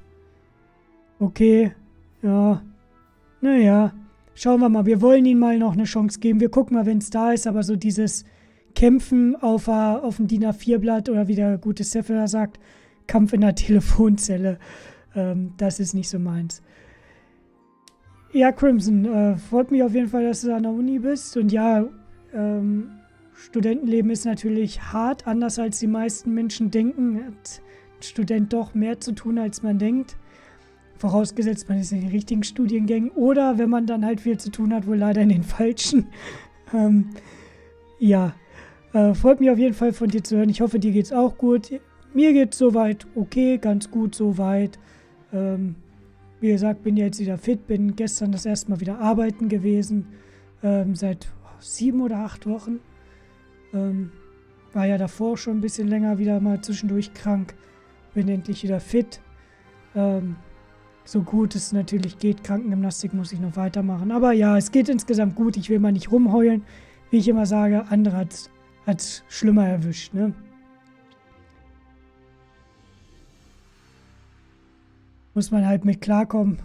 okay. Ja. Naja. Schauen wir mal. Wir wollen ihnen mal noch eine Chance geben. Wir gucken mal, wenn es da ist. Aber so dieses Kämpfen auf dem DIN A4-Blatt oder wie der gute Sephira sagt, Kampf in der Telefonzelle. Das ist nicht so meins. Ja, Crimson, freut mich auf jeden Fall, dass du an der Uni bist. Und ja, Studentenleben ist natürlich hart, anders als die meisten Menschen denken. Hat ein Student doch mehr zu tun, als man denkt. Vorausgesetzt, man ist in den richtigen Studiengängen. Oder wenn man dann halt viel zu tun hat, wohl leider in den falschen. Ja, freut mich auf jeden Fall von dir zu hören. Ich hoffe, dir geht's auch gut. Mir geht's soweit okay, ganz gut soweit. Wie gesagt, bin jetzt wieder fit, bin gestern das erste Mal wieder arbeiten gewesen. Seit 7 oder 8 Wochen. War ja davor schon ein bisschen länger wieder mal zwischendurch krank. Bin endlich wieder fit. So gut es natürlich geht, Krankengymnastik muss ich noch weitermachen. Aber ja, es geht insgesamt gut. Ich will mal nicht rumheulen. Wie ich immer sage, andere hat's schlimmer erwischt, ne? Muss man halt mit klarkommen.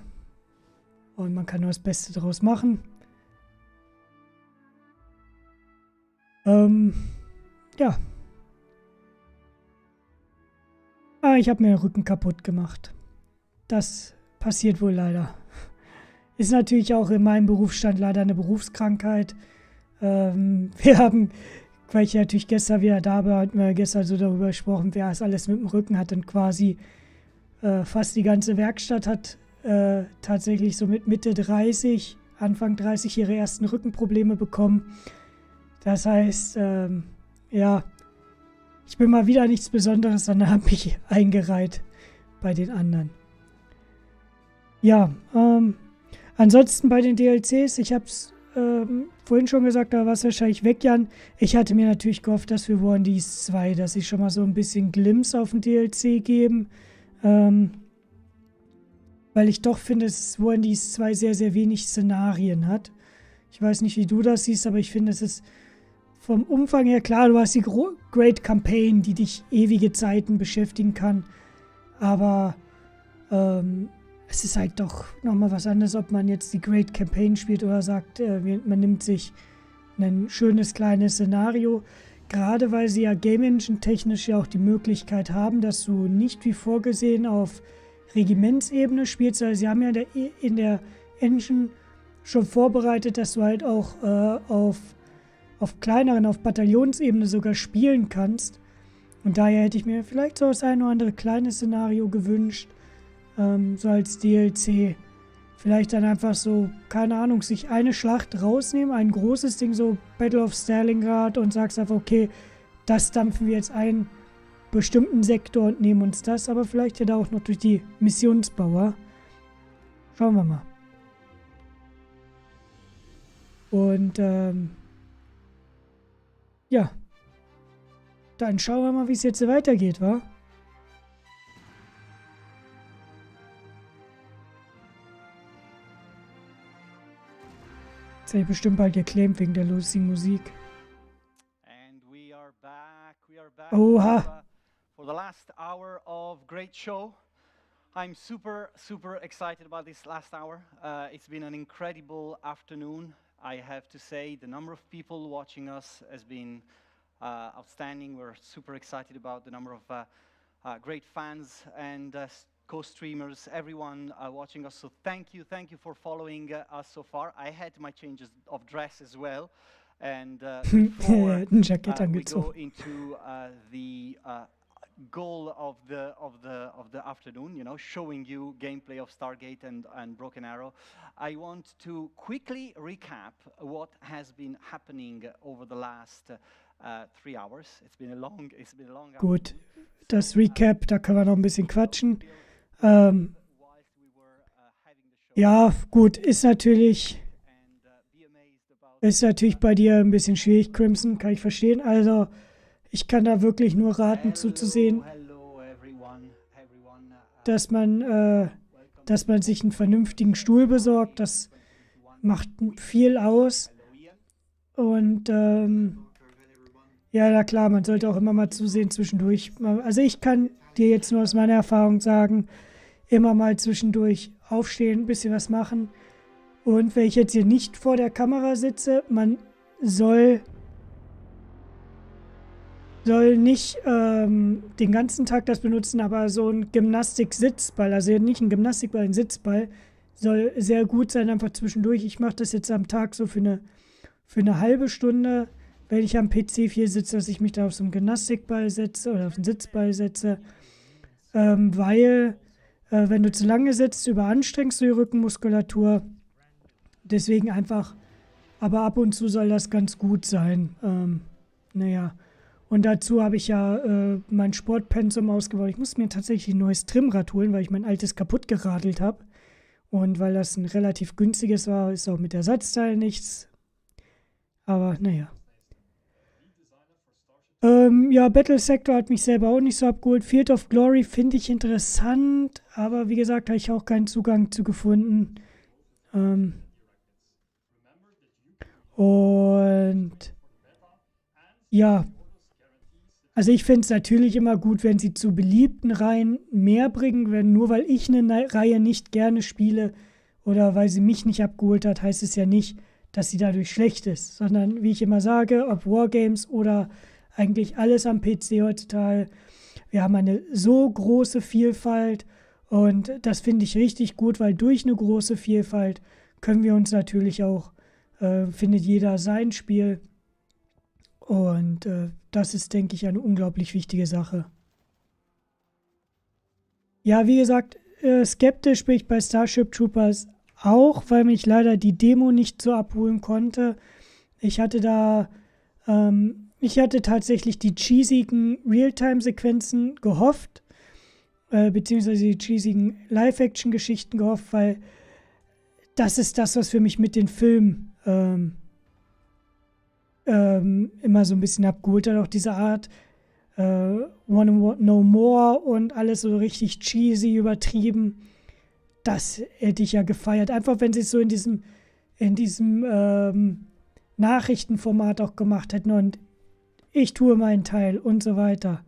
Und man kann nur das Beste draus machen. Ja. Ich habe mir den Rücken kaputt gemacht. Das passiert wohl leider. Ist natürlich auch in meinem Berufsstand leider eine Berufskrankheit. Wir haben, weil ich natürlich gestern wieder da war, hatten wir gestern so darüber gesprochen, wer es alles mit dem Rücken hat und quasi fast die ganze Werkstatt hat tatsächlich so mit Mitte 30, Anfang 30 ihre ersten Rückenprobleme bekommen. Das heißt, ja, ich bin mal wieder nichts Besonderes, sondern habe mich eingereiht bei den anderen. Ja, ansonsten bei den DLCs, ich habe es vorhin schon gesagt, da war es wahrscheinlich weg, Jan. Ich hatte mir natürlich gehofft, dass wir Wargames 2, dass sie schon mal so ein bisschen Glimpse auf den DLC geben. weil ich doch finde, dass War and Peace 2 sehr, sehr wenig Szenarien hat. Ich weiß nicht, wie du das siehst, aber ich finde, es ist vom Umfang her klar, du hast die Great Campaign, die dich ewige Zeiten beschäftigen kann, aber es ist halt doch nochmal was anderes, ob man jetzt die Great Campaign spielt oder sagt, man nimmt sich ein schönes kleines Szenario. Gerade weil sie ja Game Engine technisch ja auch die Möglichkeit haben, dass du nicht wie vorgesehen auf Regimentsebene spielst. Also sie haben ja in der Engine schon vorbereitet, dass du halt auch auf kleineren, auf Bataillonsebene sogar spielen kannst. Und daher hätte ich mir vielleicht so das ein oder andere kleine Szenario gewünscht, so als DLC. Vielleicht dann einfach so, keine Ahnung, sich eine Schlacht rausnehmen, ein großes Ding, so Battle of Stalingrad, und sagst einfach, okay, das dampfen wir jetzt einen bestimmten Sektor und nehmen uns das, aber vielleicht ja da auch noch durch die Missionsbauer. Schauen wir mal. Und, ja. Dann schauen wir mal, wie es jetzt weitergeht, wa? Jetzt habe ich bestimmt bald geclaimt wegen der lustigen Musik. And we are back. Oha. For the last hour of great show. I'm super excited about this last hour. It's been an incredible afternoon. I have to say the number of people watching us has been outstanding. We're super excited about the number of great fans and co-streamers, everyone watching us. So thank you for following us so far. I had my changes of dress as well. And before we go into the goal of the afternoon, you know, showing you gameplay of Stargate and Broken Arrow, I want to quickly recap what has been happening over the last 3 hours. It's been a long Gut, das Recap, da können wir noch ein bisschen quatschen. Ja, gut, ist natürlich bei dir ein bisschen schwierig, Crimson, kann ich verstehen. Also, ich kann da wirklich nur raten, zuzusehen, dass man sich einen vernünftigen Stuhl besorgt. Das macht viel aus. Und, ja, na klar, man sollte auch immer mal zusehen zwischendurch. Also ich kann dir jetzt nur aus meiner Erfahrung sagen, immer mal zwischendurch aufstehen, ein bisschen was machen. Und wenn ich jetzt hier nicht vor der Kamera sitze, man soll nicht den ganzen Tag das benutzen, aber so ein Gymnastik-Sitzball, also nicht ein Gymnastikball, ein Sitzball, soll sehr gut sein, einfach zwischendurch. Ich mache das jetzt am Tag so für eine halbe Stunde, wenn ich am PC viel sitze, dass ich mich da auf so einen Gymnastikball setze oder auf einen Sitzball setze, weil wenn du zu lange sitzt, überanstrengst du die Rückenmuskulatur. Deswegen einfach, aber ab und zu soll das ganz gut sein. Naja, und dazu habe ich ja mein Sportpensum ausgebaut. Ich muss mir tatsächlich ein neues Trimrad holen, weil ich mein altes kaputt geradelt habe. Und weil das ein relativ günstiges war, ist auch mit Ersatzteil nichts. Aber naja. Ja, Battle Sector hat mich selber auch nicht so abgeholt. Field of Glory finde ich interessant, aber wie gesagt, habe ich auch keinen Zugang zu gefunden. Und ja, also ich finde es natürlich immer gut, wenn sie zu beliebten Reihen mehr bringen. Nur weil ich eine Reihe nicht gerne spiele oder weil sie mich nicht abgeholt hat, heißt es ja nicht, dass sie dadurch schlecht ist. Sondern, wie ich immer sage, ob Wargames oder eigentlich alles am PC heutzutage, wir haben eine so große Vielfalt und das finde ich richtig gut, weil durch eine große Vielfalt können wir uns natürlich auch, findet jeder sein Spiel und das ist, denke ich, eine unglaublich wichtige Sache. Ja, wie gesagt, skeptisch bin ich bei Starship Troopers auch, weil mich leider die Demo nicht so abholen konnte. Ich hatte tatsächlich die cheesigen Realtime-Sequenzen gehofft, beziehungsweise die cheesigen Live-Action-Geschichten gehofft, weil das ist das, was für mich mit den Filmen immer so ein bisschen abgeholt hat. Auch diese Art Wanna No More und alles so richtig cheesy, übertrieben. das hätte ich ja gefeiert. Einfach, wenn sie es so in diesem Nachrichtenformat auch gemacht hätten und ich tue meinen Teil und so weiter.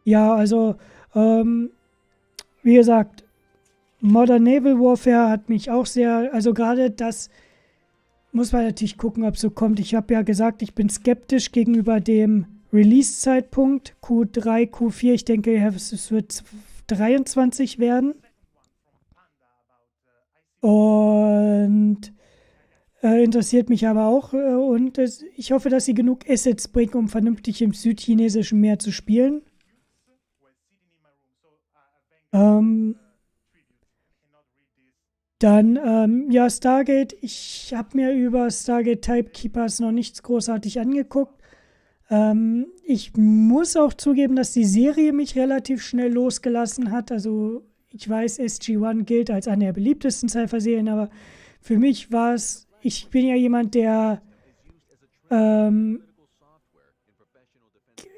Ja, also, wie gesagt, Modern Naval Warfare hat mich auch sehr, also gerade das muss man natürlich gucken, ob es so kommt. Ich habe ja gesagt, ich bin skeptisch gegenüber dem Release-Zeitpunkt Q3, Q4. Ich denke, es wird 23 werden. Und interessiert mich aber auch. Und ich hoffe, dass sie genug Assets bringen, um vernünftig im südchinesischen Meer zu spielen. Dann, ja, Stargate. Ich habe mir über Stargate Typekeepers noch nichts großartig angeguckt. Ich muss auch zugeben, dass die Serie mich relativ schnell losgelassen hat. Also ich weiß, SG-1 gilt als eine der beliebtesten Sci-Fi-Serien, aber für mich war es, ich bin ja jemand, der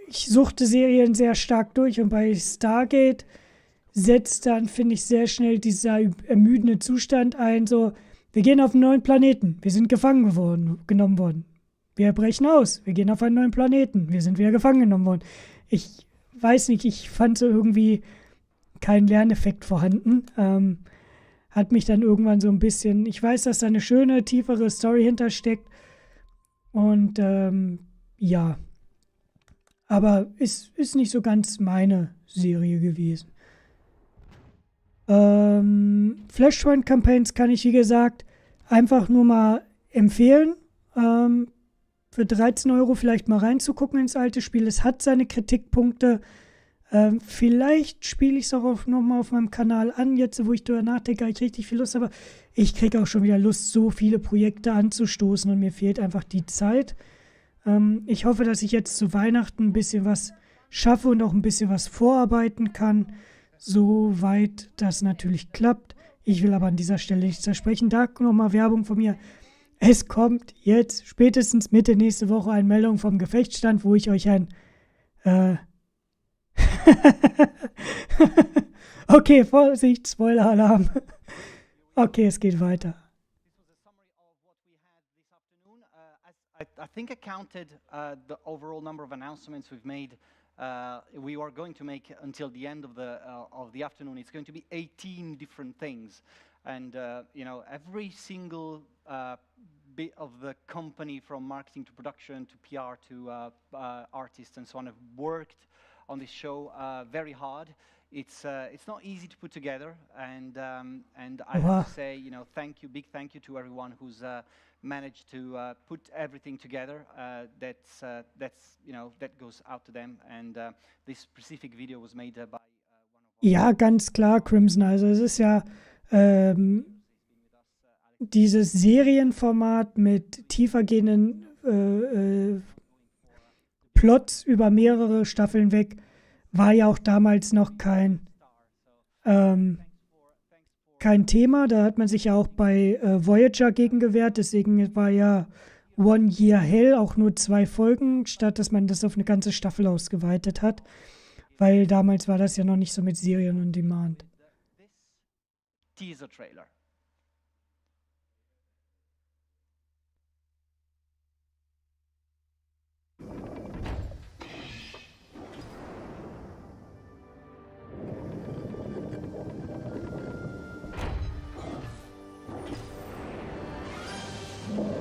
ich suchte Serien sehr stark durch und bei Stargate setzt dann, finde ich, sehr schnell dieser ermüdende Zustand ein, so, wir gehen auf einen neuen Planeten, wir sind genommen worden. Wir brechen aus, wir gehen auf einen neuen Planeten, wir sind wieder gefangen genommen worden. Ich weiß nicht, ich fand so irgendwie keinen Lerneffekt vorhanden. Hat mich dann irgendwann so ein bisschen, ich weiß, dass da eine schöne, tiefere Story hintersteckt und ja, aber ist nicht so ganz meine Serie gewesen. Flashpoint-Campaigns kann ich, wie gesagt, einfach nur mal empfehlen. Für 13 € vielleicht mal reinzugucken ins alte Spiel. Es hat seine Kritikpunkte. Vielleicht spiele ich es auch nochmal auf meinem Kanal an. Jetzt, wo ich darüber nachdenke, habe ich richtig viel Lust. Aber ich kriege auch schon wieder Lust, so viele Projekte anzustoßen. Und mir fehlt einfach die Zeit. Ich hoffe, dass ich jetzt zu Weihnachten ein bisschen was schaffe und auch ein bisschen was vorarbeiten kann. Soweit das natürlich klappt. Ich will aber an dieser Stelle nichts versprechen. Da nochmal Werbung von mir. Es kommt jetzt spätestens Mitte nächste Woche eine Meldung vom Gefechtsstand, wo ich euch ein okay, Vorsicht, Spoiler-Alarm. Okay, es geht weiter. I think I counted the overall number of announcements we've made. We are going to make until the end of the afternoon. It's going to be 18 different things, and you know, every single bit of the company, from marketing to production to PR to artists and so on, have worked on this show very hard. It's not easy to put together, and I have to say, you know, big thank you to everyone who's managed to put everything together. That's you know, that goes out to them, and this specific video was made by Ja, ganz klar, Crimson. Also es ist ja dieses Serienformat mit tiefergehenden Plots über mehrere Staffeln weg war ja auch damals noch kein Thema. Da hat man sich ja auch bei Voyager gegen gewehrt. Deswegen war ja One Year Hell auch nur 2 Folgen, statt dass man das auf eine ganze Staffel ausgeweitet hat. Weil damals war das ja noch nicht so mit Serien on Demand. Teaser Trailer.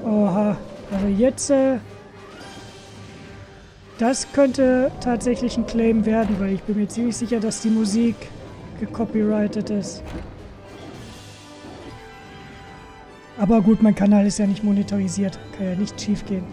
Oha, also jetzt, das könnte tatsächlich ein Claim werden, weil ich bin mir ziemlich sicher, dass die Musik gecopyrightet ist. Aber gut, mein Kanal ist ja nicht monetarisiert, kann ja nicht schief gehen.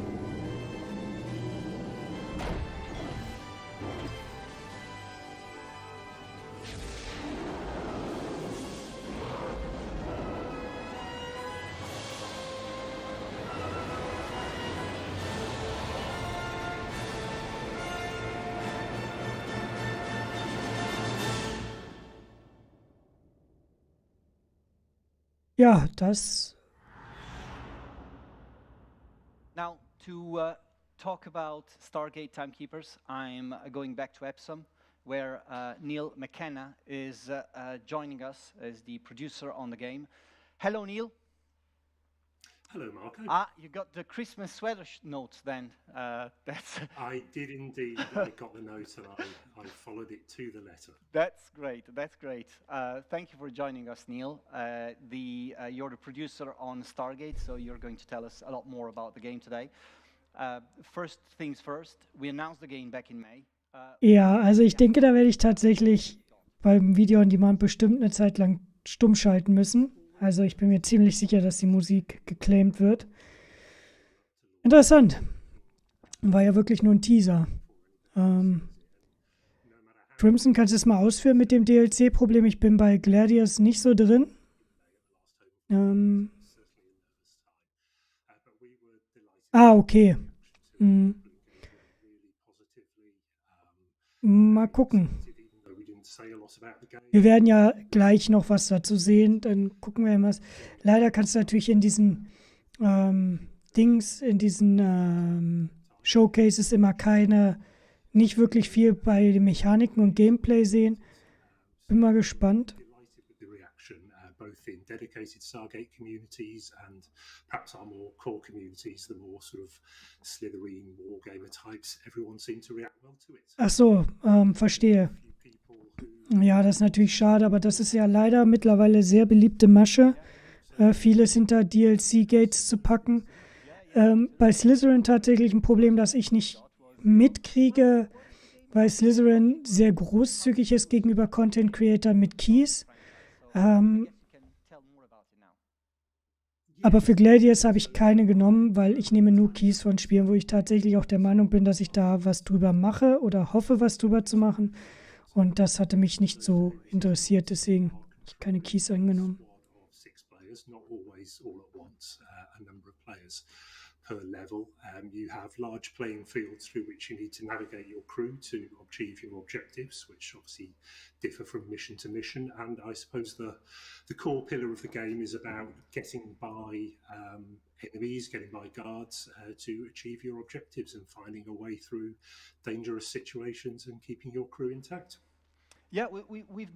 Ja, das. Now, to talk about Stargate Timekeepers, I'm going back to Epsom, where Neil McKenna is joining us as the producer on the game. Hello, Neil. Hello, Marco. You got the Christmas sweater notes then. That's I did indeed. I got the note and I followed it to the letter. That's great. That's great. Thank you for joining us, Neil. You're the producer on Stargate, so you're going to tell us a lot more about the game today. First things first, we announced the game back in May. Ja, also ich denke, da werde ich tatsächlich beim Video on Demand bestimmt eine Zeit lang stumm schalten müssen. Also ich bin mir ziemlich sicher, dass die Musik geclaimed wird. Interessant. War ja wirklich nur ein Teaser. Crimson, kannst du es mal ausführen mit dem DLC-Problem? Ich bin bei Gladius nicht so drin. Okay. Mal gucken. Wir werden ja gleich noch was dazu sehen, dann gucken wir mal. Leider kannst du natürlich in diesen Showcases immer nicht wirklich viel bei den Mechaniken und Gameplay sehen. Bin mal gespannt. Both in dedicated Stargate communities and perhaps our more core communities, the more sort of Slitherine, Wargamer types, everyone seemed to react well to it. Ach so, verstehe. Ja, das ist natürlich schade, aber das ist ja leider mittlerweile sehr beliebte Masche, vieles hinter DLC-Gates zu packen. Bei Slitherine tatsächlich ein Problem, das ich nicht mitkriege, weil Slitherine sehr großzügig ist gegenüber Content Creator mit Keys. Aber für Gladius habe ich keine genommen, weil ich nehme nur Keys von Spielen, wo ich tatsächlich auch der Meinung bin, dass ich da was drüber mache oder hoffe, was drüber zu machen. Und das hatte mich nicht so interessiert, deswegen habe ich keine Keys angenommen. Per level, you have large playing fields through which you need to navigate your crew to achieve your objectives, which obviously differ from mission to mission. And I suppose the core pillar of the game is about getting by enemies, getting by guards to achieve your objectives and finding a way through dangerous situations and keeping your crew intact. Yeah, we've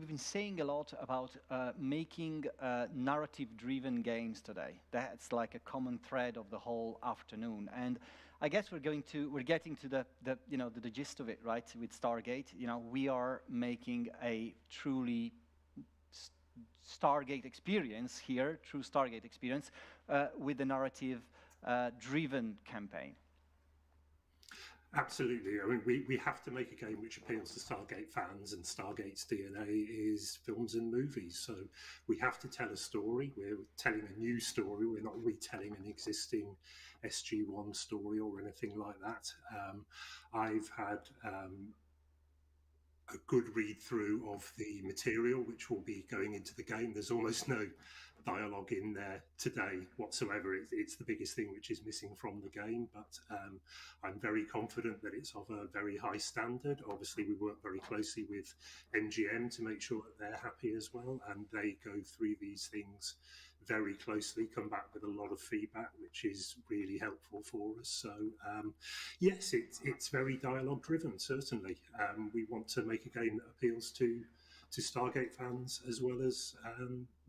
been saying a lot about making narrative-driven games today. That's like a common thread of the whole afternoon, and I guess we're getting to the gist of it, right? With Stargate, we are making a truly Stargate experience here, true Stargate experience, with a narrative-driven campaign. Absolutely. I mean, we have to make a game which appeals to Stargate fans, and Stargate's DNA is films and movies. So we have to tell a story. We're telling a new story. We're not retelling an existing SG-1 story or anything like that. I've had a good read through of the material which will be going into the game. There's almost no dialogue in there today whatsoever. It's the biggest thing which is missing from the game, but I'm very confident that it's of a very high standard. Obviously, we work very closely with MGM to make sure that they're happy as well, and they go through these things very closely, come back with a lot of feedback, which is really helpful for us. So yes, it's very dialogue driven, certainly. We want to make a game that appeals to Stargate fans as well as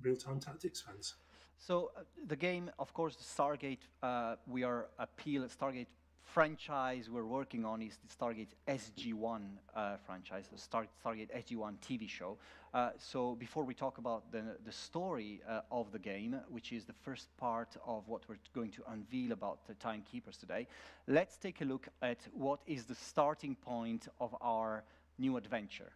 real-time tactics fans. So the game, of course, the Stargate, Stargate franchise we're working on is the Stargate SG-1 franchise, the Stargate SG-1 TV show. So before we talk about the story of the game, which is the first part of what we're going to unveil about the Timekeepers today, let's take a look at what is the starting point of our new adventure.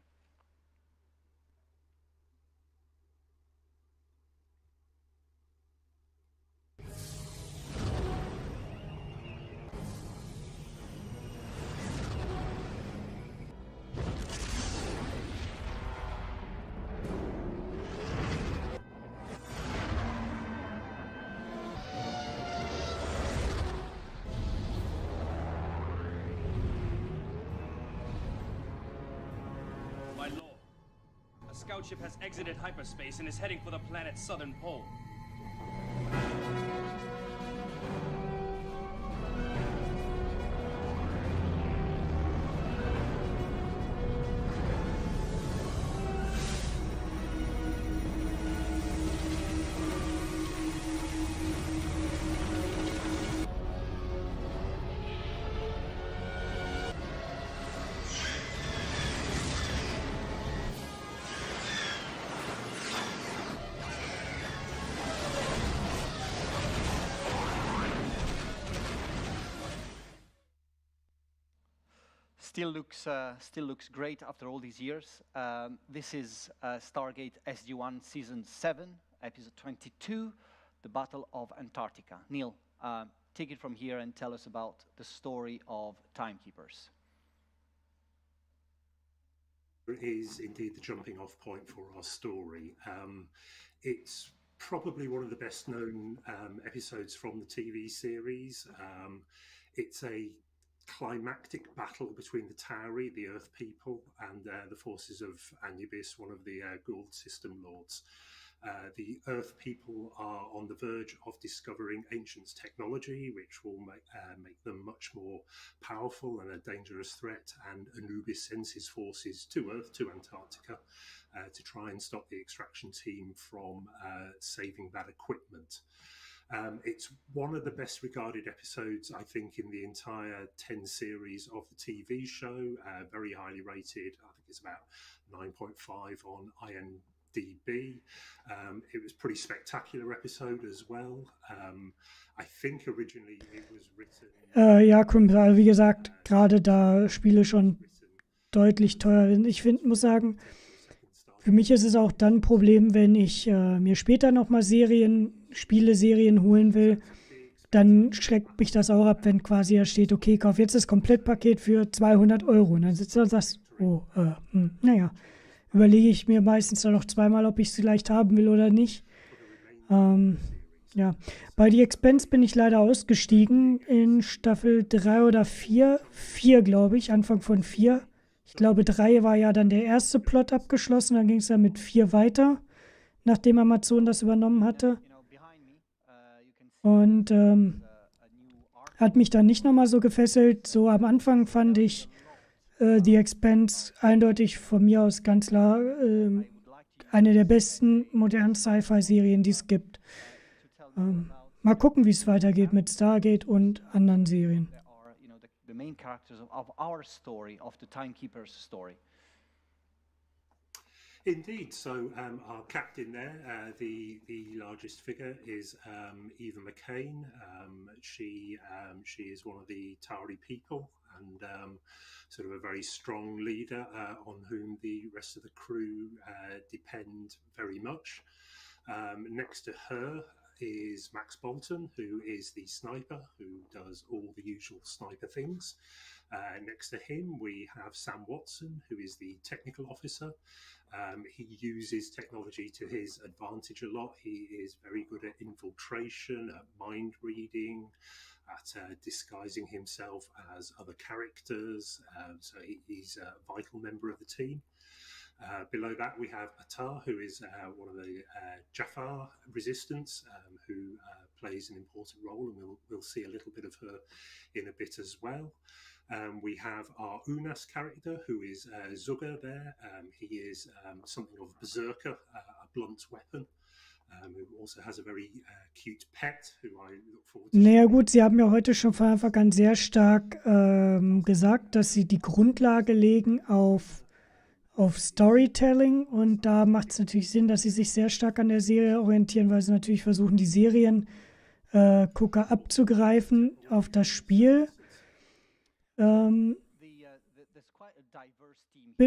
Scout ship has exited hyperspace and is heading for the planet's southern pole. still looks great after all these years. This is Stargate SG-1 Season 7, Episode 22, The Battle of Antarctica. Neil, take it from here and tell us about the story of Timekeepers. It is indeed the jumping off point for our story. It's probably one of the best known episodes from the TV series. It's a climactic battle between the Tauri, the Earth people, and the forces of Anubis, one of the Gould system lords. The Earth people are on the verge of discovering ancient technology, which will make them much more powerful and a dangerous threat. And Anubis sends his forces to Earth, to Antarctica, to try and stop the extraction team from saving that equipment. It's one of the best regarded episodes, I think, in the entire 10 series of the TV show. Very highly rated. I think it's about 9.5 on IMDb. It was a pretty spectacular episode as well. I think originally it was written... Ja, wie gesagt, gerade da Spiele schon deutlich teuer sind. Ich muss sagen, für mich ist es auch dann ein Problem, wenn ich mir später nochmal Spieleserien holen will, dann schreckt mich das auch ab, wenn quasi da steht, okay, kauf jetzt das Komplettpaket für 200 €. Und dann sitzt du und sagst, naja, überlege ich mir meistens dann noch zweimal, ob ich es vielleicht haben will oder nicht. Ja, bei The Expanse bin ich leider ausgestiegen in Staffel 3 oder 4. 4, glaube ich, Anfang von 4. Ich glaube, 3 war ja dann der erste Plot abgeschlossen, dann ging es ja mit 4 weiter, nachdem Amazon das übernommen hatte. Und hat mich dann nicht nochmal so gefesselt. So am Anfang fand ich The Expanse eindeutig von mir aus ganz klar eine der besten modernen Sci-Fi-Serien, die es gibt. Mal gucken, wie es weitergeht mit Stargate und anderen Serien. The main characters of our story, of the Timekeepers story. Indeed. So our captain there, the largest figure, is Eva McCain. She is one of the Tauri people and sort of a very strong leader on whom the rest of the crew depend very much. Next to her is Max Bolton, who is the sniper, who does all the usual sniper things. Next to him, we have Sam Watson, who is the technical officer. He uses technology to his advantage a lot. He is very good at infiltration, at mind reading, at disguising himself as other characters. So he's a vital member of the team. Below that, we have Attar, who is one of the Jafar resistance, who plays an important role, and we'll see a little bit of her in a bit as well. We have our Unas character, who is Zugger there. He is something of a berserker, a blunt weapon, who also has a very cute pet, who I look forward to. Naja gut, Sie haben ja heute schon von Anfang an sehr stark gesagt, dass Sie die Grundlage legen auf Storytelling, und da macht es natürlich Sinn, dass sie sich sehr stark an der Serie orientieren, weil sie natürlich versuchen, die Seriengucker abzugreifen auf das Spiel. Bin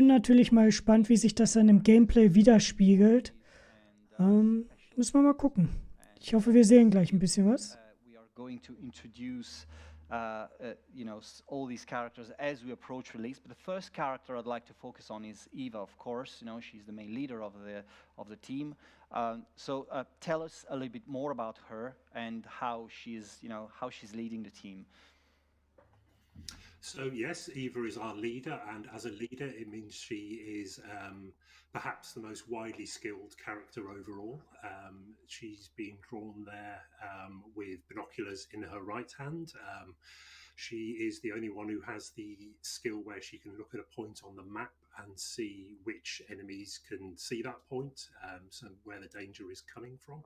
natürlich mal gespannt, wie sich das dann im Gameplay widerspiegelt. Müssen wir mal gucken. Ich hoffe, wir sehen gleich ein bisschen was. All these characters as we approach release. But the first character I'd like to focus on is Eva, of course. She's the main leader of the team. So tell us a little bit more about her and how she's leading the team. So yes, Eva is our leader, and as a leader, it means she is perhaps the most widely skilled character overall. She's being drawn there with binoculars in her right hand. She is the only one who has the skill where she can look at a point on the map and see which enemies can see that point, so where the danger is coming from.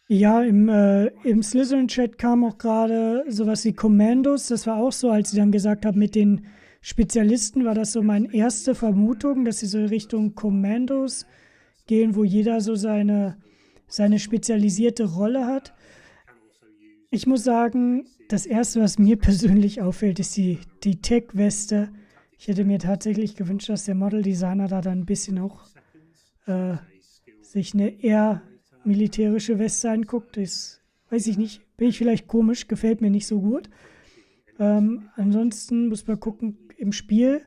Ja, im Slitherine-Chat kam auch gerade sowas wie Commandos. Das war auch so, als sie dann gesagt haben, mit den Spezialisten war das so meine erste Vermutung, dass sie so in Richtung Commandos gehen, wo jeder so seine spezialisierte Rolle hat. Ich muss sagen, das Erste, was mir persönlich auffällt, ist die Tech-Weste. Ich hätte mir tatsächlich gewünscht, dass der Model-Designer da dann ein bisschen auch sich eine eher militärische Weste anguckt. Das weiß ich nicht, bin ich vielleicht komisch, gefällt mir nicht so gut. Ansonsten muss man gucken im Spiel.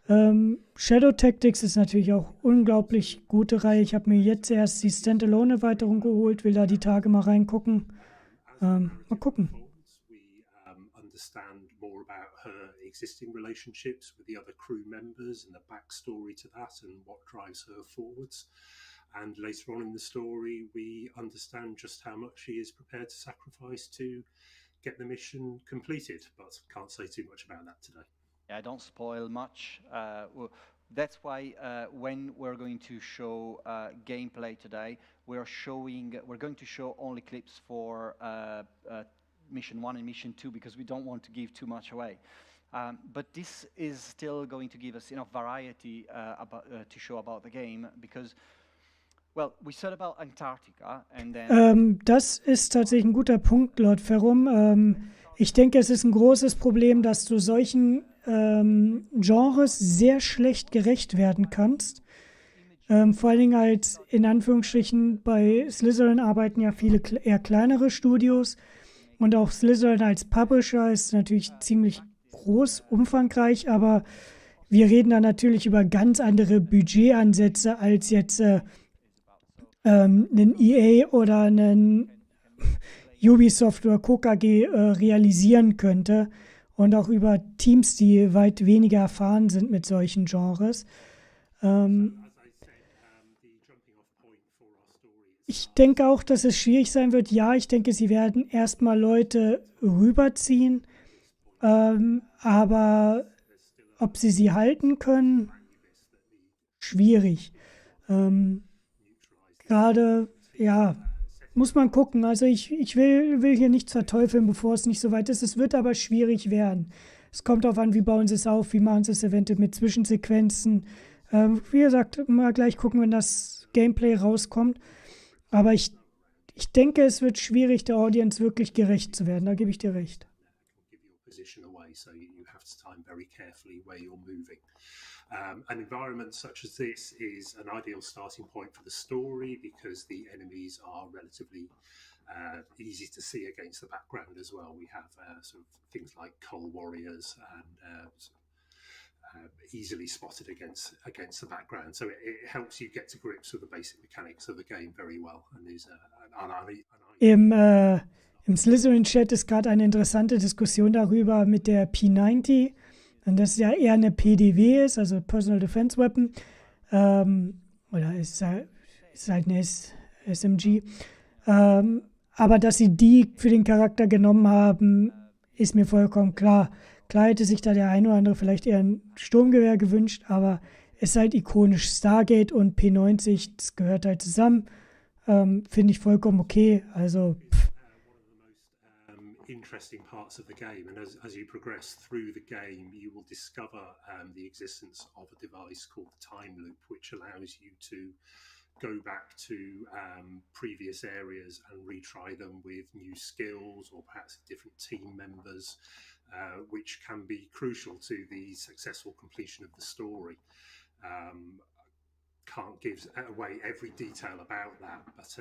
Shadow Tactics ist natürlich auch unglaublich gute Reihe. Ich habe mir jetzt erst die Standalone-Erweiterung geholt, will da die Tage mal reingucken. Mal gucken. Understand more about her existing relationships with the other crew members and the backstory to that and what drives her forwards. And later on in the story, we understand just how much she is prepared to sacrifice to get the mission completed, but can't say too much about that today. Yeah, don't spoil much. That's why when we're going to show gameplay today, we're going to show only clips for Mission 1 and Mission 2 because we don't want to give too much away. But this is still going to give us enough variety to show about the game because, well, we said about Antarctica and then... Das ist tatsächlich ein guter Punkt, Lord Ferrum. Ich denke, es ist ein großes Problem, dass du solchen Genres sehr schlecht gerecht werden kannst. Vor allen Dingen halt in Anführungsstrichen bei Slitherine arbeiten ja viele eher kleinere Studios und auch Slitherine als Publisher ist natürlich ziemlich groß, umfangreich, aber wir reden da natürlich über ganz andere Budgetansätze als jetzt einen EA oder einen Ubisoft oder KKG realisieren könnte und auch über Teams, die weit weniger erfahren sind mit solchen Genres. Ich denke auch, dass es schwierig sein wird. Ja, ich denke, sie werden erstmal Leute rüberziehen, aber ob sie halten können, schwierig. Gerade, ja, muss man gucken. Also ich will hier nichts verteufeln, bevor es nicht so weit ist. Es wird aber schwierig werden. Es kommt darauf an, wie bauen sie es auf, wie machen sie es eventuell mit Zwischensequenzen. Wie gesagt, mal gleich gucken, wenn das Gameplay rauskommt. Aber ich denke, es wird schwierig, der Audience wirklich gerecht zu werden. Da gebe ich dir recht. An environment such as this is an ideal starting point for the story because the enemies are relatively easy to see against the background as well. We have sort of things like coal warriors and easily spotted against the background. So it helps you get to grips with the basic mechanics of the game very well. And is Im Slitherine-Chat ist gerade eine interessante Diskussion darüber mit der P90. Und das ja eher eine PDW ist, also Personal Defense Weapon. Oder ist halt eine SMG. Aber dass sie die für den Charakter genommen haben, ist mir vollkommen klar. Klar hätte sich da der eine oder andere vielleicht eher ein Sturmgewehr gewünscht, aber es ist halt ikonisch. Stargate und P90, das gehört halt zusammen. Finde ich vollkommen okay. Also, interesting parts of the game, and as you progress through the game you will discover the existence of a device called the time loop, which allows you to go back to previous areas and retry them with new skills or perhaps different team members, which can be crucial to the successful completion of the story. Can't give away every detail about that, but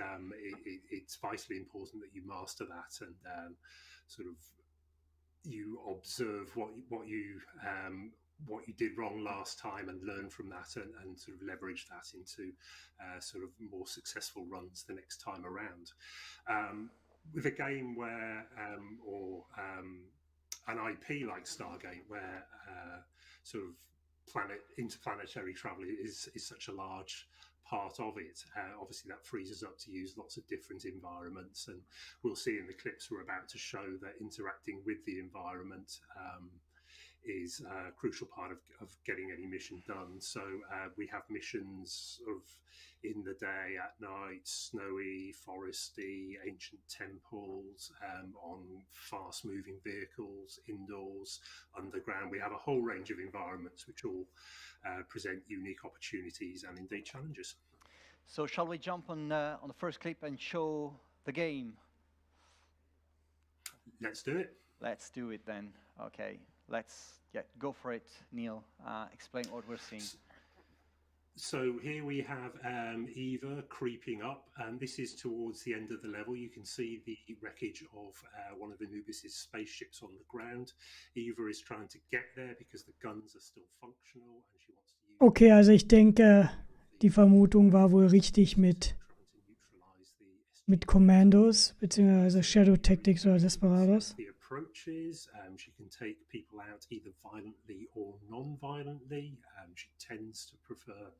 it's vitally important that you master that and sort of you observe what you did wrong last time and learn from that and sort of leverage that into sort of more successful runs the next time around. With a game where or an IP like Stargate, where sort of interplanetary travel is such a large part of it. Obviously that frees us up to use lots of different environments, and we'll see in the clips we're about to show that interacting with the environment is a crucial part of getting any mission done. So we have missions of in the day, at night, snowy, foresty, ancient temples, on fast-moving vehicles, indoors, underground. We have a whole range of environments which all present unique opportunities and indeed challenges. So shall we jump on the first clip and show the game? Let's do it. Let's do it then. Okay, let's go for it, Neil. Explain what we're seeing. So here we have Eva creeping up, and this is towards the end of the level. You can see the wreckage of one of Anubis's spaceships on the ground. Eva is trying to get there because the guns are still functional, and she wants to use. Okay, also ich denke, die Vermutung war wohl richtig mit Commandos, beziehungsweise Shadow Tactics oder Desperados. The approaches, she can take people out either violently or non-violently. She tends to prefer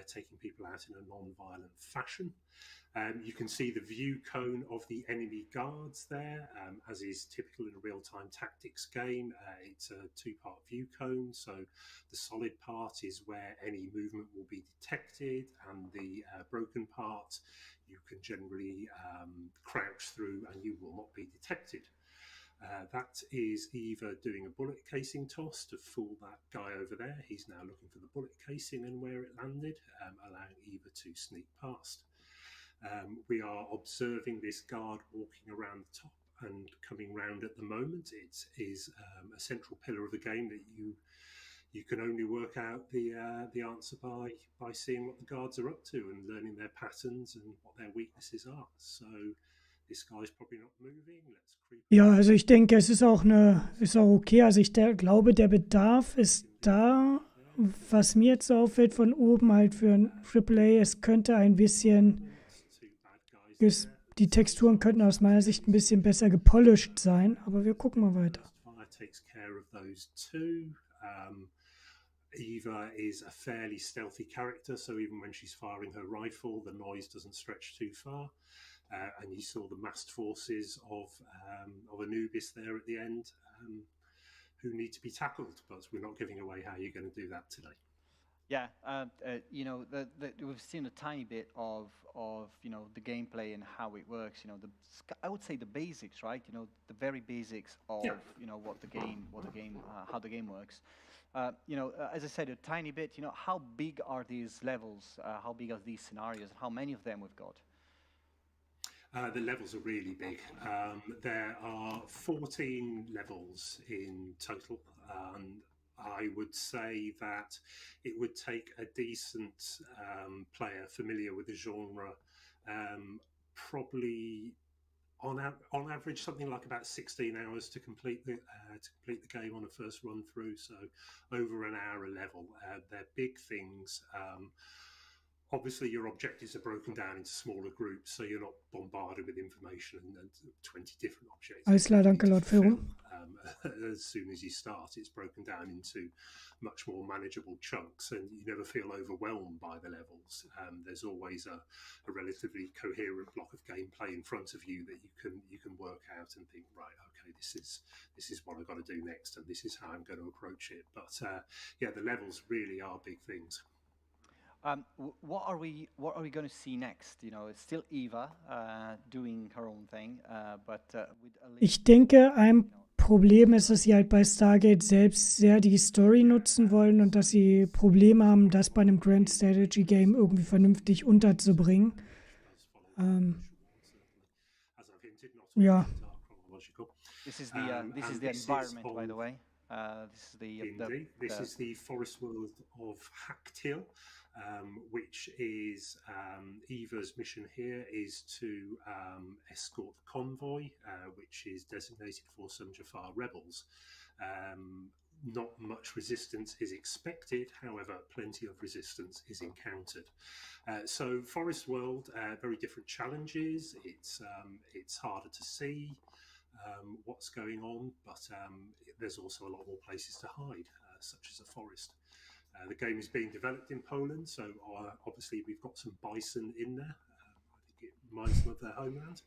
taking people out in a non-violent fashion. You can see the view cone of the enemy guards there, as is typical in a real-time tactics game. It's a two-part view cone, so the solid part is where any movement will be detected, and the broken part you can generally crouch through and you will not be detected. That is Eva doing a bullet casing toss to fool that guy over there. He's now looking for the bullet casing and where it landed, allowing Eva to sneak past. We are observing this guard walking around the top and coming round at the moment. It is a central pillar of the game that you can only work out the answer by seeing what the guards are up to and learning their patterns and what their weaknesses are. So this guy's probably not moving. Let's creep. Ja, also ich denke, es ist auch okay. Also ich glaube, der Bedarf ist da. Was mir jetzt auffällt von oben halt für ein AAA, es könnte ein bisschen, die Texturen könnten aus meiner Sicht ein bisschen besser gepolished sein, aber wir gucken mal weiter. Takes care of those two. Eva is a fairly stealthy character, so even when she's firing her rifle, the noise doesn't stretch too far. And you saw the massed forces of Anubis there at the end, who need to be tackled, but we're not giving away how you're going to do that today. Yeah, you know, we've seen a tiny bit of you know, the gameplay and how it works. You know, I would say the basics, right? You know, the very basics of you know how the game works. You know, as I said, a tiny bit. You know, how big are these levels? How big are these scenarios? How many of them we've got? The levels are really big. There are 14 levels in total. I would say that it would take a decent player familiar with the genre, probably on average something like about 16 hours to complete the game on a first run through. So over an hour a level. They're big things. Obviously, your objectives are broken down into smaller groups, so you're not bombarded with information and 20 different objectives. Alles klar, danke laut Führung. As soon as you start, it's broken down into much more manageable chunks, and you never feel overwhelmed by the levels. There's always a relatively coherent block of gameplay in front of you that you can work out and think, right, okay, this is what I've got to do next, and this is how I'm going to approach it. But yeah, the levels really are big things. What are we going to see next? You know, it's still Eva doing her own thing, but with a little. Ich denke, ein Problem ist, dass sie halt bei Stargate selbst sehr die Story nutzen wollen und dass sie Probleme haben, das bei einem Grand Strategy Game irgendwie vernünftig unterzubringen. Ja. This is the environment, by the way. This is the forest world of Haktil. Which is Eva's mission here is to escort the convoy, which is designated for some Jafar rebels. Not much resistance is expected, however, plenty of resistance is encountered. So Forest World, very different challenges. It's harder to see what's going on, but there's also a lot more places to hide, such as a forest. The game is being developed in Poland, so obviously we've got some bison in there. I think it reminds them of their homeland.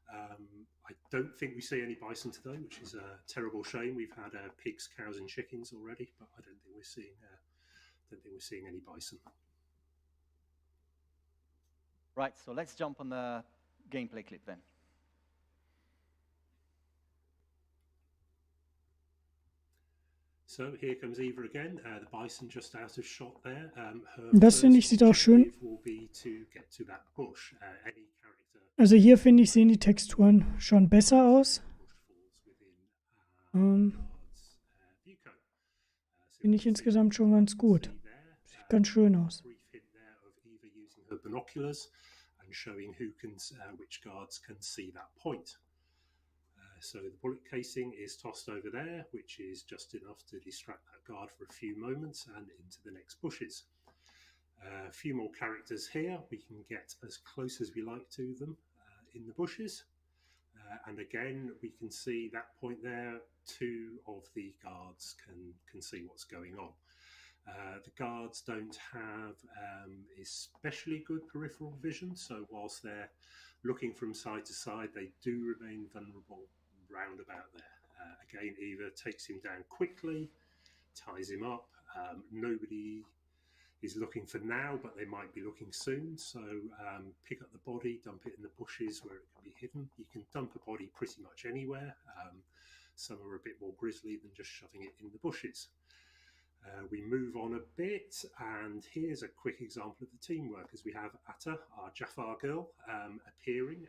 I don't think we see any bison today, which is a terrible shame. We've had pigs, cows, and chickens already, but I don't think we're seeing any bison. Right, so let's jump on the gameplay clip then. So here comes Eva again, the bison just out of shot there. Das finde ich sieht auch schön. Will be to get to that bush. Any character. Also hier finde ich, sehen die Texturen schon besser aus. Finde ich insgesamt schon ganz gut. Sieht ganz schön aus. Using her binoculars and showing which guards can see that point. So the bullet casing is tossed over there, which is just enough to distract that guard for a few moments and into the next bushes. A few more characters here. We can get as close as we like to them in the bushes. And again, we can see that point there. Two of the guards can see what's going on. The guards don't have especially good peripheral vision, so whilst they're looking from side to side, they do remain vulnerable round about there. Again, Eva takes him down quickly, ties him up. Nobody is looking for now, but they might be looking soon. So pick up the body, dump it in the bushes where it can be hidden. You can dump a body pretty much anywhere. Some are a bit more grisly than just shoving it in the bushes. We move on a bit, and here's a quick example of the teamwork as we have Atta, our Jafar girl, appearing.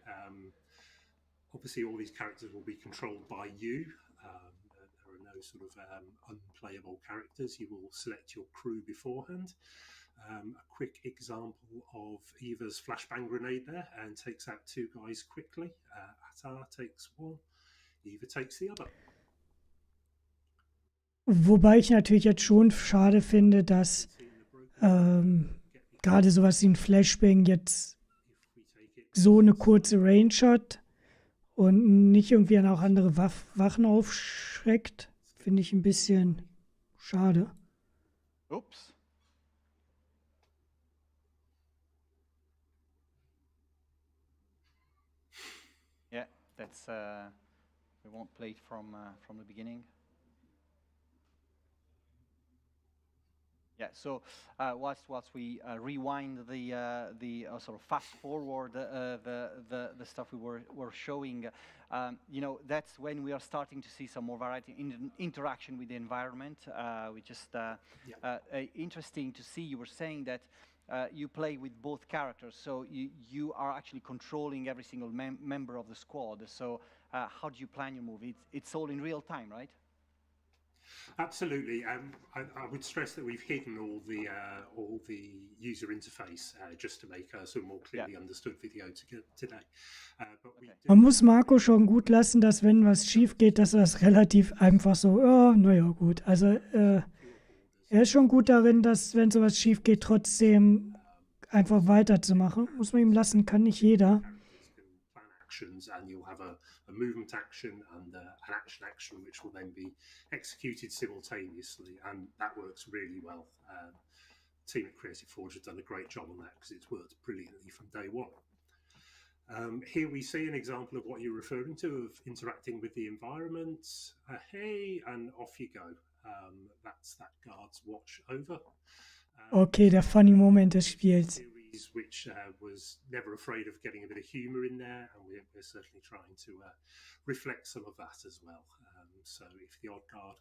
Obviously, all these characters will be controlled by you. There are no sort of unplayable characters. You will select your crew beforehand. A quick example of Eva's flashbang grenade there, and takes out two guys quickly. Atta takes one, Eva takes the other. Wobei ich natürlich jetzt schon schade finde, dass gerade sowas wie ein Flashbang jetzt so eine kurze Range hat und nicht irgendwie auch andere Wachen aufschreckt. Finde ich ein bisschen schade. Oops. Yeah, that's we won't play it from the beginning. Yeah, so whilst we rewind the sort of fast forward the stuff we were showing, you know, that's when we are starting to see some more variety in interaction with the environment. Which is interesting to see. You were saying that you play with both characters, so you are actually controlling every single member of the squad. So how do you plan your move? It's all in real time, right? Absolutely. I would stress that we've hidden all the user interface just to make a sort of more clearly understood video today. But Man muss Marco schon gut lassen, dass wenn was schief geht, dass er das relativ einfach so, naja, gut. Also er ist schon gut darin, dass wenn sowas schief geht, trotzdem einfach weiterzumachen. Muss man ihm lassen, kann nicht jeder. And you'll have a movement action and an action which will then be executed simultaneously, and that works really well. Team at Creative Forge have done a great job on that because it's worked brilliantly from day one. Here we see an example of what you're referring to, of interacting with the environment. Hey, and off you go. That's that guard's watch over. Okay, der funny Moment des Spiels. Which was never afraid of getting a bit of humour in there, and we're certainly trying to reflect some of that as well. So if the odd guard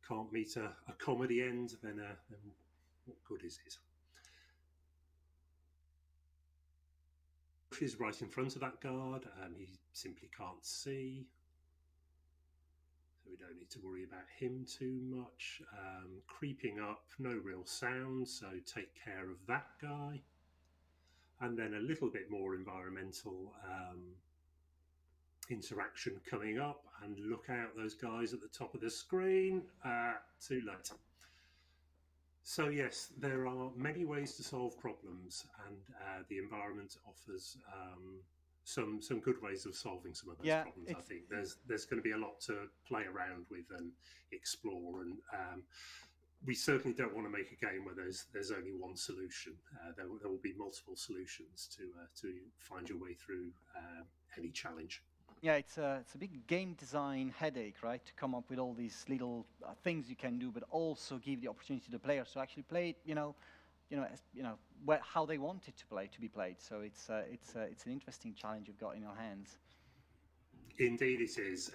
can't meet a comedy end, then what good is it? Is right in front of that guard, and he simply can't see. So we don't need to worry about him too much. Creeping up, no real sound, so take care of that guy. And then a little bit more environmental interaction coming up, and look out, those guys at the top of the screen. Too late. So yes, there are many ways to solve problems, and the environment offers some good ways of solving some of those problems. I think there's going to be a lot to play around with and explore, and we certainly don't want to make a game where there's only one solution. There will be multiple solutions to find your way through any challenge. Yeah, it's a big game design headache, right? To come up with all these little things you can do, but also give the opportunity to the players to actually play it, how they want it to be played. So it's an interesting challenge you've got in your hands. Indeed, it is.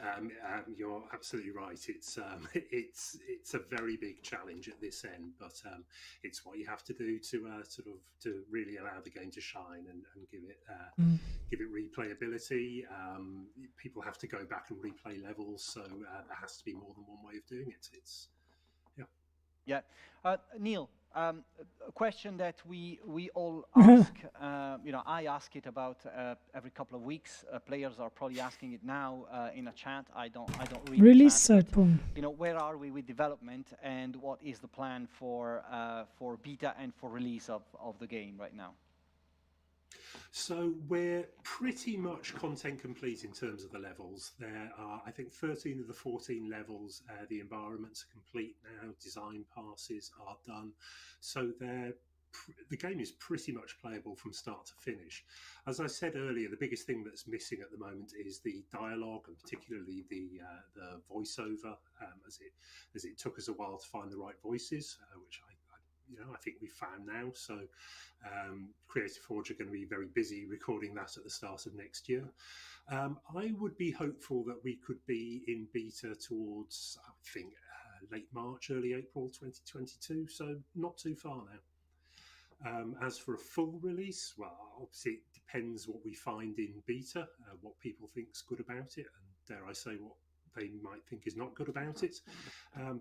You're absolutely right. It's a very big challenge at this end, but it's what you have to do to really allow the game to shine and give it replayability. People have to go back and replay levels, so there has to be more than one way of doing it. Yeah. Neil, a question that we all ask, I ask it about every couple of weeks. Players are probably asking it now in a chat. I don't read Release the chat, Zeitpunkt. but, where are we with development, and what is the plan for beta and for release of the game right now? So we're pretty much content complete in terms of the levels. There are, I think, 13 of the 14 levels. The environments are complete now. Design passes are done. So the game is pretty much playable from start to finish. As I said earlier, the biggest thing that's missing at the moment is the dialogue, and particularly the voiceover, as it took us a while to find the right voices, which I think we found now. So Creative Forge are going to be very busy recording that at the start of next year. I would be hopeful that we could be in beta towards, I think, late March, early April 2022. So not too far now. As for a full release, well, obviously it depends what we find in beta, what people think's good about it, and dare I say what they might think is not good about it.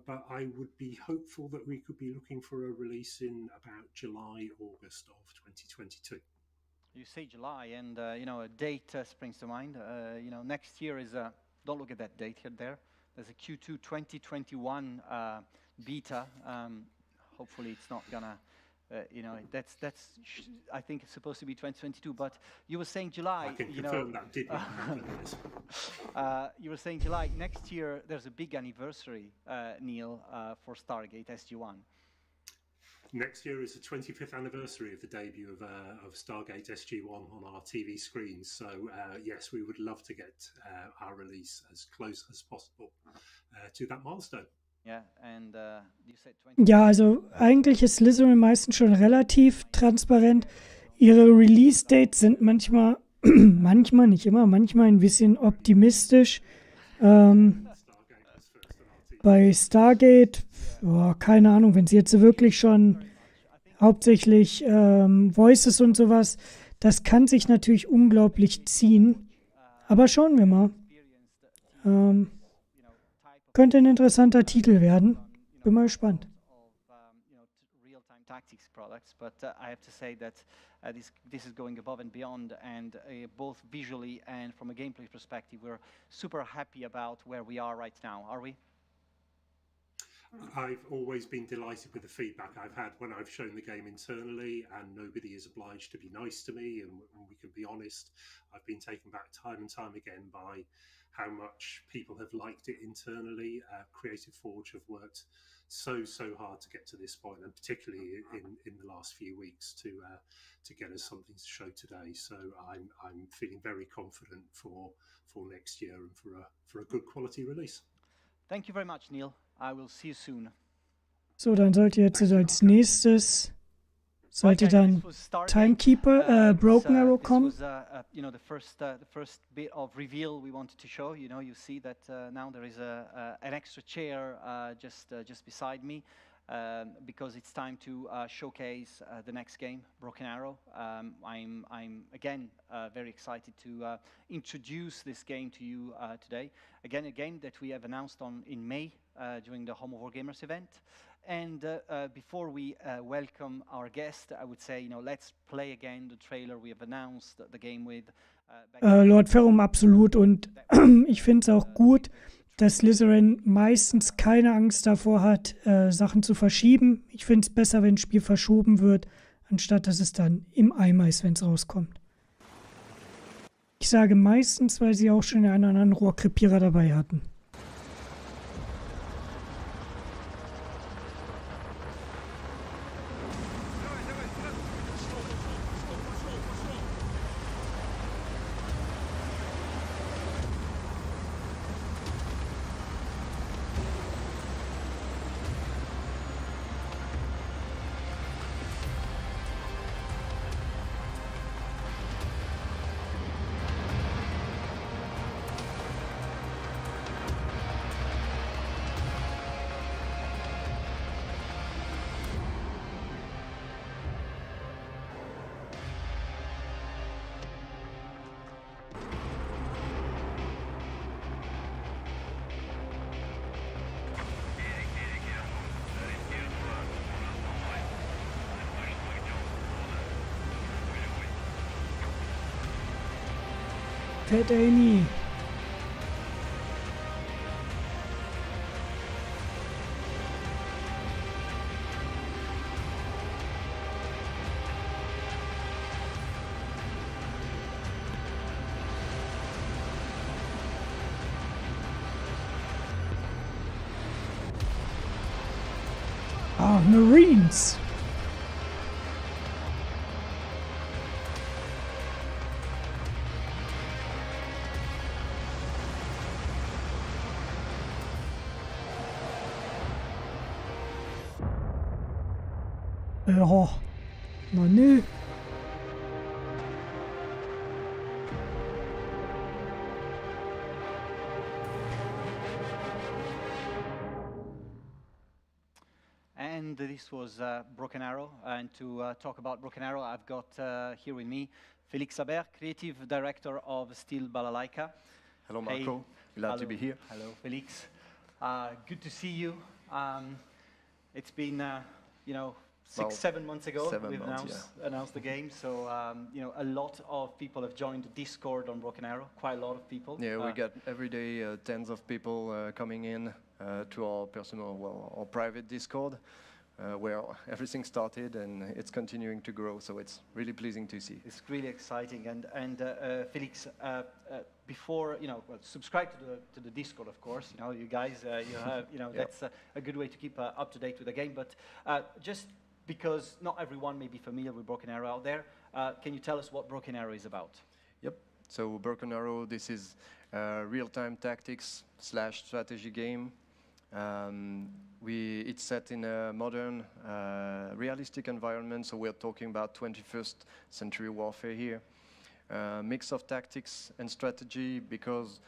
But I would be hopeful that we could be looking for a release in about July, August of 2022. You say July, and a date springs to mind. Next year is don't look at that date here. There's a Q2 2021 beta. Hopefully, it's not gonna. That's. I think it's supposed to be 2022, but you were saying July. I can confirm that did not happen. You were saying July next year. There's a big anniversary, Neil, for Stargate SG-1. Next year is the 25th anniversary of the debut of Stargate SG-1 on our TV screens. So yes, we would love to get our release as close as possible to that milestone. Yeah, and you said 20. Ja, also eigentlich ist Slitherine meistens schon relativ transparent. Ihre Release-Dates sind manchmal, nicht immer, manchmal ein bisschen optimistisch. Bei Stargate, keine Ahnung, wenn sie jetzt wirklich schon hauptsächlich Voices und sowas, das kann sich natürlich unglaublich ziehen. Aber schauen wir mal. Könnte ein interessanter Titel werden. Bin mal gespannt. Real-time tactics products, but I have to say that this is going above and beyond, and both visually and from a gameplay perspective, we're super happy about where we are right now. Are we? I've always been delighted with the feedback I've had when I've shown the game internally, and nobody is obliged to be nice to me, and we can be honest. I've been taken back time and time again by how much people have liked it internally. Creative Forge have worked so hard to get to this point, and particularly in the last few weeks to get us something to show today. So I'm feeling very confident for next year and for a good quality release. Thank you very much, Neil. I will see you soon. So, dann sollte jetzt als nächstes dann Timekeeper, Broken Arrow kommen. This was, the first bit of reveal we wanted to show. You see that now there is an extra chair just beside me, because it's time to showcase the next game, Broken Arrow. I'm again very excited to introduce this game to you today. Again, a game that we have announced in May during the Home of Wargamers event. And before we welcome our guest, I would say, let's play again the trailer we have announced the game with. Lord Ferrum absolut, und ich finde es auch gut, dass Slitherine meistens keine Angst davor hat, Sachen zu verschieben. Ich finde es besser, wenn ein Spiel verschoben wird, anstatt dass es dann im Eimer ist, wenn es rauskommt. Ich sage meistens, weil sie auch schon einen oder anderen Rohrkrepierer dabei hatten. Fat Amy. Ah, Marines. Oh, na nö. And this was Broken Arrow. And to talk about Broken Arrow, I've got here with me Felix Aber, creative director of Steel Balalaika. Hello, Marco. Hey. Glad to be here. Hello, Felix. Good to see you. It's been, you know, 7 months ago we've announced the game. So, you know, a lot of people have joined Discord on Broken Arrow. Quite a lot of people. Yeah, we get every day tens of people coming in to our personal, well, our private Discord, where everything started, and it's continuing to grow. So it's really pleasing to see. It's really exciting. And Felix, before, you know, well, subscribe to the Discord, of course. You know, you guys, you have, you know, that's a good way to keep up to date with the game. But just because not everyone may be familiar with Broken Arrow out there, can you tell us what Broken Arrow is about? Yep. So Broken Arrow, this is real-time tactics / strategy game. It's set in a modern, realistic environment. So we're talking about 21st century warfare here. Mix of tactics and strategy, because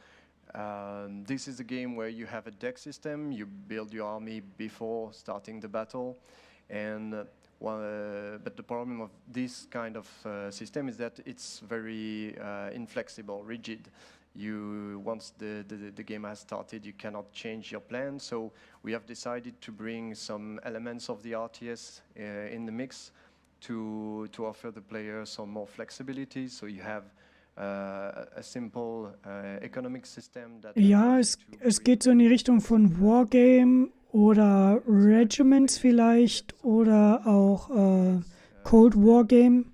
this is a game where you have a deck system. You build your army before starting the battle. And but the problem of this kind of system is that it's very inflexible, rigid. Once the game has started, you cannot change your plan. So we have decided to bring some elements of the RTS in the mix to offer the player some more flexibility. So you have a simple economic system that Ja, es geht so in die Richtung von Wargame oder Regiments vielleicht oder auch Cold War Game.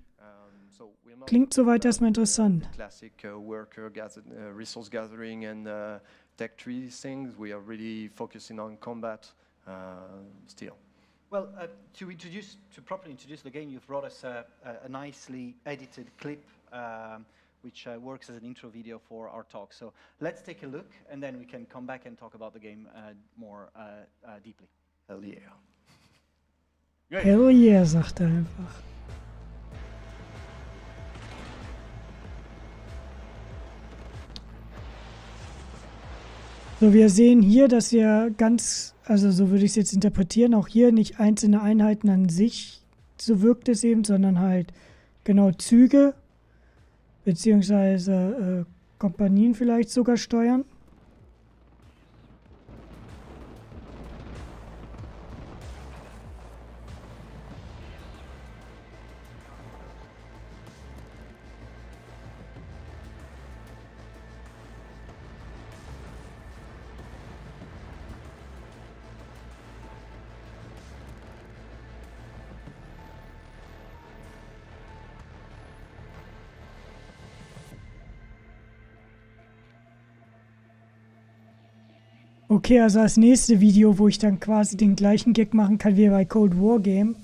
Klingt soweit erstmal interessant. Classic worker resource gathering and tech tree things. We are really focusing on combat still. Well, to properly introduce the game, you've brought us a nicely edited clip, which works as an intro video for our talk. So let's take a look, and then we can come back and talk about the game more deeply. Hell yeah. Hell yeah, sagt er einfach. So, wir sehen hier, dass wir also so würde ich es jetzt interpretieren, auch hier nicht einzelne Einheiten an sich, so wirkt es eben, sondern halt genau Züge, beziehungsweise Kompanien vielleicht sogar steuern. Okay, also das nächste Video, wo ich dann quasi den gleichen Gag machen kann wie bei Cold War Game.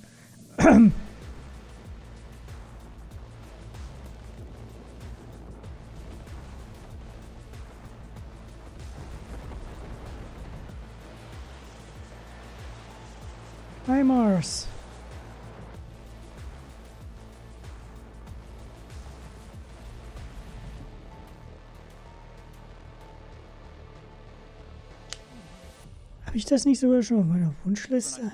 Hi Mars. Habe ich das nicht sogar schon auf meiner Wunschliste?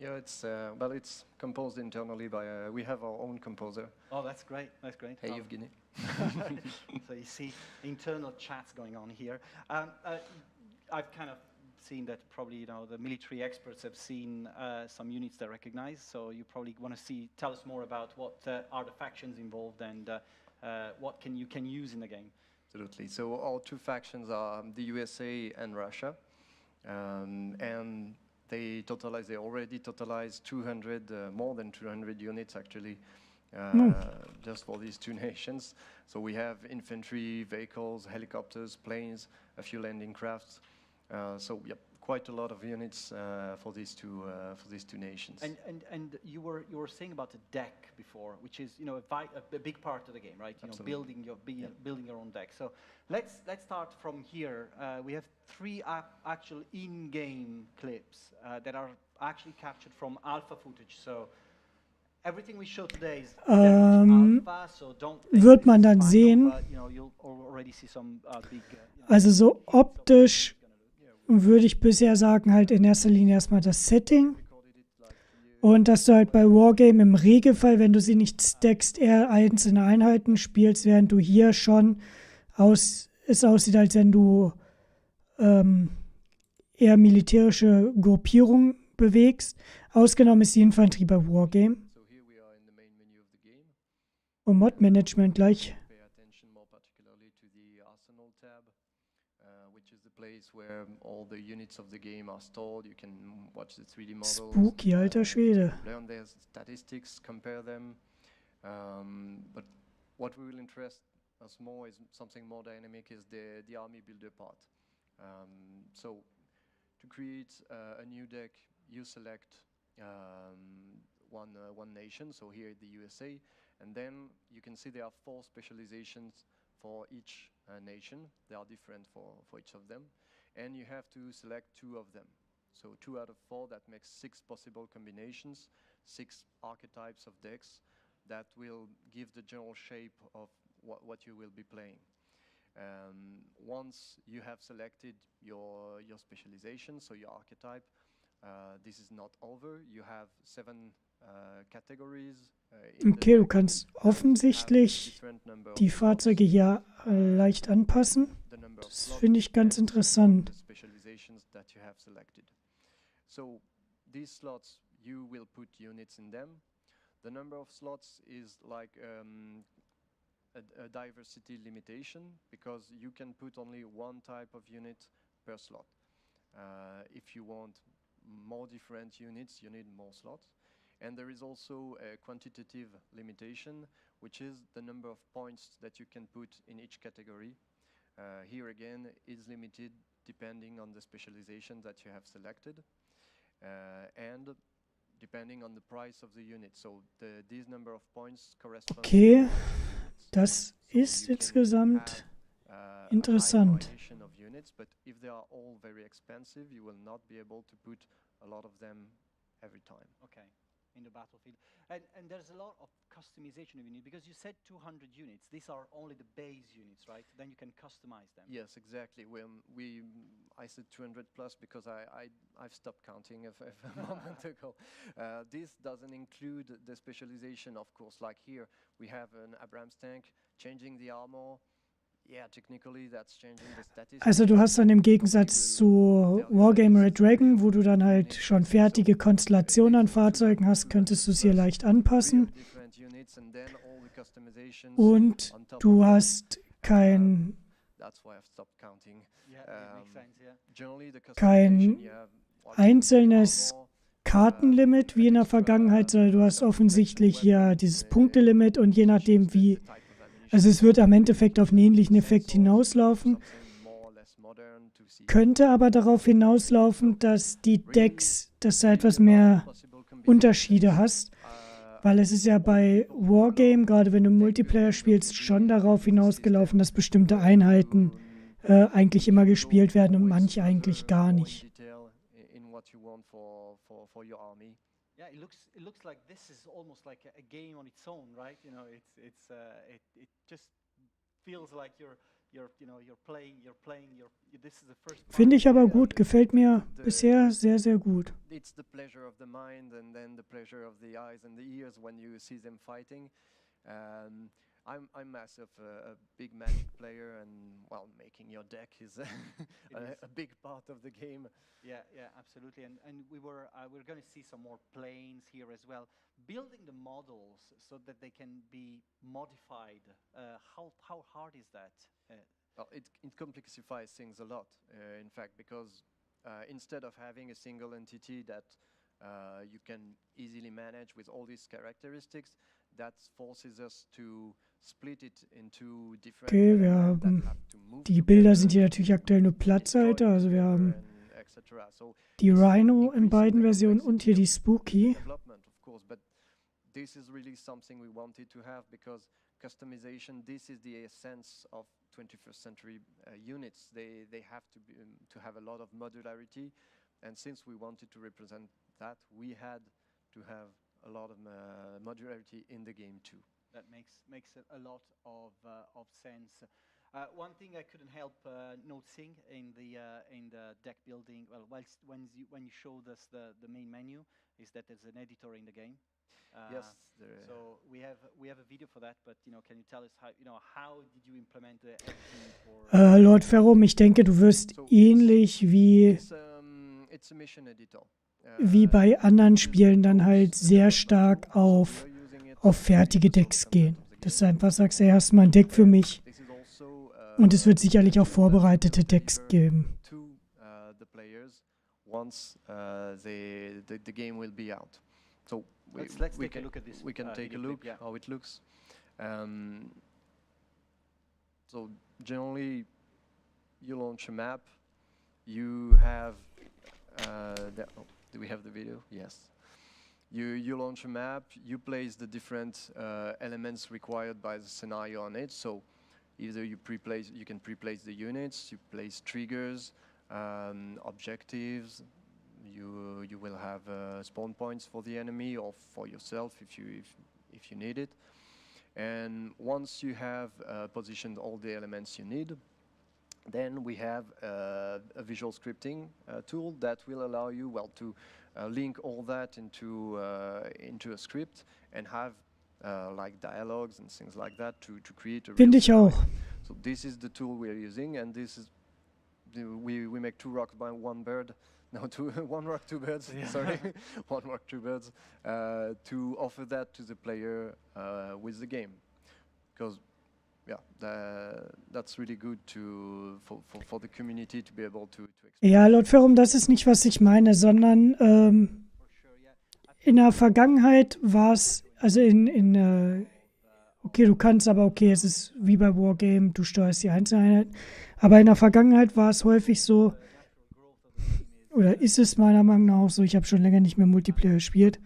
Yeah, it's composed internally by we have our own composer. Oh, that's great. That's great. Hey, Evgeny. So you see internal chats going on here. I've kind of seen that probably, you know, the military experts have seen some units they recognize. So you probably want to tell us more about what are the factions involved and what you can use in the game. absolutely. So our two factions are the USA and Russia, and they already totalized 200, more than 200 units actually, just for these two nations. So we have infantry, vehicles, helicopters, planes, a few landing crafts. So yep, quite a lot of units for these two nations. And you were saying about the deck before, which is a big part of the game, right? Building your own deck. So let's start from here. We have 3 actual in-game clips that are actually captured from alpha footage. So everything we show today is alpha, so don't think wird man dann final, sehen. but, you'll already see some big. Also so optisch würde ich bisher sagen, halt in erster Linie erstmal das Setting. Und dass du halt bei Wargame im Regelfall, wenn du sie nicht stackst, eher einzelne Einheiten spielst, während du hier schon es aussieht, als wenn du eher militärische Gruppierungen bewegst. Ausgenommen ist die Infanterie bei Wargame. Und Mod-Management gleich. Where all the units of the game are stored. You can watch the 3D models. Spooky, alter Schwede. Learn their statistics, compare them. But what will interest us more is something more dynamic, is the army builder part. So to create a new deck, you select one nation, so here the USA, and then you can see there are 4 specializations for each nation. They are different for each of them. And you have to select 2 of them. So 2 out of 4, that makes 6 possible combinations, 6 archetypes of decks that will give the general shape of what you will be playing. Once you have selected your specialization, so your archetype, this is not over. You have 7 categories. Okay, du kannst offensichtlich die Fahrzeuge hier leicht anpassen. Das finde ich ganz interessant. So these slots, you will put units in them. The number of slots is like a diversity limitation, because you can put only one type of unit per slot. If you want more different units, you need more slots. And there is also a quantitative limitation, which is the number of points that you can put in each category. Here again is limited depending on the specialization that you have selected and depending on the price of the unit. So these number of points correspond. Okay, das ist insgesamt interessant. Of units, but if they are all very expensive, you will not be able to put a lot of them every time. Okay. In the battlefield, and there's a lot of customization you need, because you said 200 units. These are only the base units, right? Then you can customize them. Yes, exactly. I said 200 plus because I've stopped counting a moment ago. This doesn't include the specialization, of course. Like here, we have an Abrams tank changing the armor. Yeah, technically that's changing the statistics. Also du hast dann im Gegensatz zu Wargamer Red Dragon, wo du dann halt schon fertige Konstellationen an Fahrzeugen hast, könntest du es hier leicht anpassen. Und du hast kein einzelnes Kartenlimit wie in der Vergangenheit, sondern du hast offensichtlich hier dieses Punktelimit, und je nachdem wie, also es wird am Endeffekt auf einen ähnlichen Effekt hinauslaufen, könnte aber darauf hinauslaufen, dass die Decks, dass du etwas mehr Unterschiede hast, weil es ist ja bei Wargame, gerade wenn du Multiplayer spielst, schon darauf hinausgelaufen, dass bestimmte Einheiten eigentlich immer gespielt werden und manche eigentlich gar nicht. Yeah, it looks like this is almost like a game on its own, right? It just feels like you're playing. This is the first. Finde ich aber gut, gefällt mir bisher sehr, sehr gut. It's the pleasure of the mind and then the pleasure of the eyes and the ears when you see them fighting. I'm myself a big Magic player, and well, making your deck is a big part of the game. Yeah, yeah, absolutely. And we're going to see some more planes here as well. Building the models so that they can be modified. How hard is that? Well, it complexifies things a lot, in fact, because instead of having a single entity that you can easily manage with all these characteristics, that forces us to split it into different Okay, wir haben, die Bilder sind hier natürlich aktuell nur Platzhalter, also wir haben die Rhino in beiden Versionen und hier die Spooky. This is really something we wanted to have because customization, this is the essence of 21st century units. They have to have a lot of modularity, and since we wanted to represent that, we had to have a lot of modularity in the game too. That makes a lot of sense. One thing I couldn't help noticing in the deck building, well, when you showed us the main menu, is that there's an editor in the game. Yes. So we have a video for that, but can you tell us how did you implement the editing for? Lord Ferrum, ich denke, du wirst ähnlich wie wie bei anderen Spielen dann halt sehr stark auf fertige Decks gehen. Dass du einfach sagst, ey, hast mal ein Deck für mich. Und es wird sicherlich auch vorbereitete Decks geben. Once the game will be out. So let's take a look at this. We can take a look how it looks. So generally, you launch a map. You have do we have the video? Yes. You launch a map. You place the different elements required by the scenario on it. So either you can pre-place the units. You place triggers, objectives. You will have spawn points for the enemy or for yourself if you need it. And once you have positioned all the elements you need, then we have a visual scripting tool that will allow you to link all that into a script and have like dialogues and things like that to create a Finde ich auch. So this is the tool we are using, and this is we make two rocks by one bird. No, one rock, two birds. Yeah. Sorry, one rock, two birds. To offer that to the player with the game, because that's really good for the community to be able to Ja, Lord Ferrum, das ist nicht, was ich meine, sondern in der Vergangenheit war es, also okay, du kannst, aber okay, es ist wie bei Wargame, du steuerst die Einzeleinheiten. Aber in der Vergangenheit war es häufig so, oder ist es meiner Meinung nach auch so, ich habe schon länger nicht mehr Multiplayer gespielt.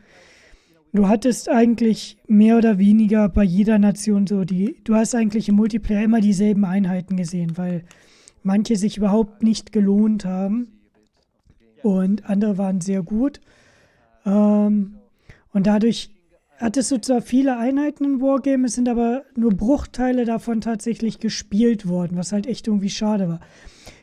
Du hattest eigentlich mehr oder weniger bei jeder Nation so du hast eigentlich im Multiplayer immer dieselben Einheiten gesehen, weil manche sich überhaupt nicht gelohnt haben und andere waren sehr gut. Und dadurch hattest du zwar viele Einheiten in Wargame, es sind aber nur Bruchteile davon tatsächlich gespielt worden, was halt echt irgendwie schade war.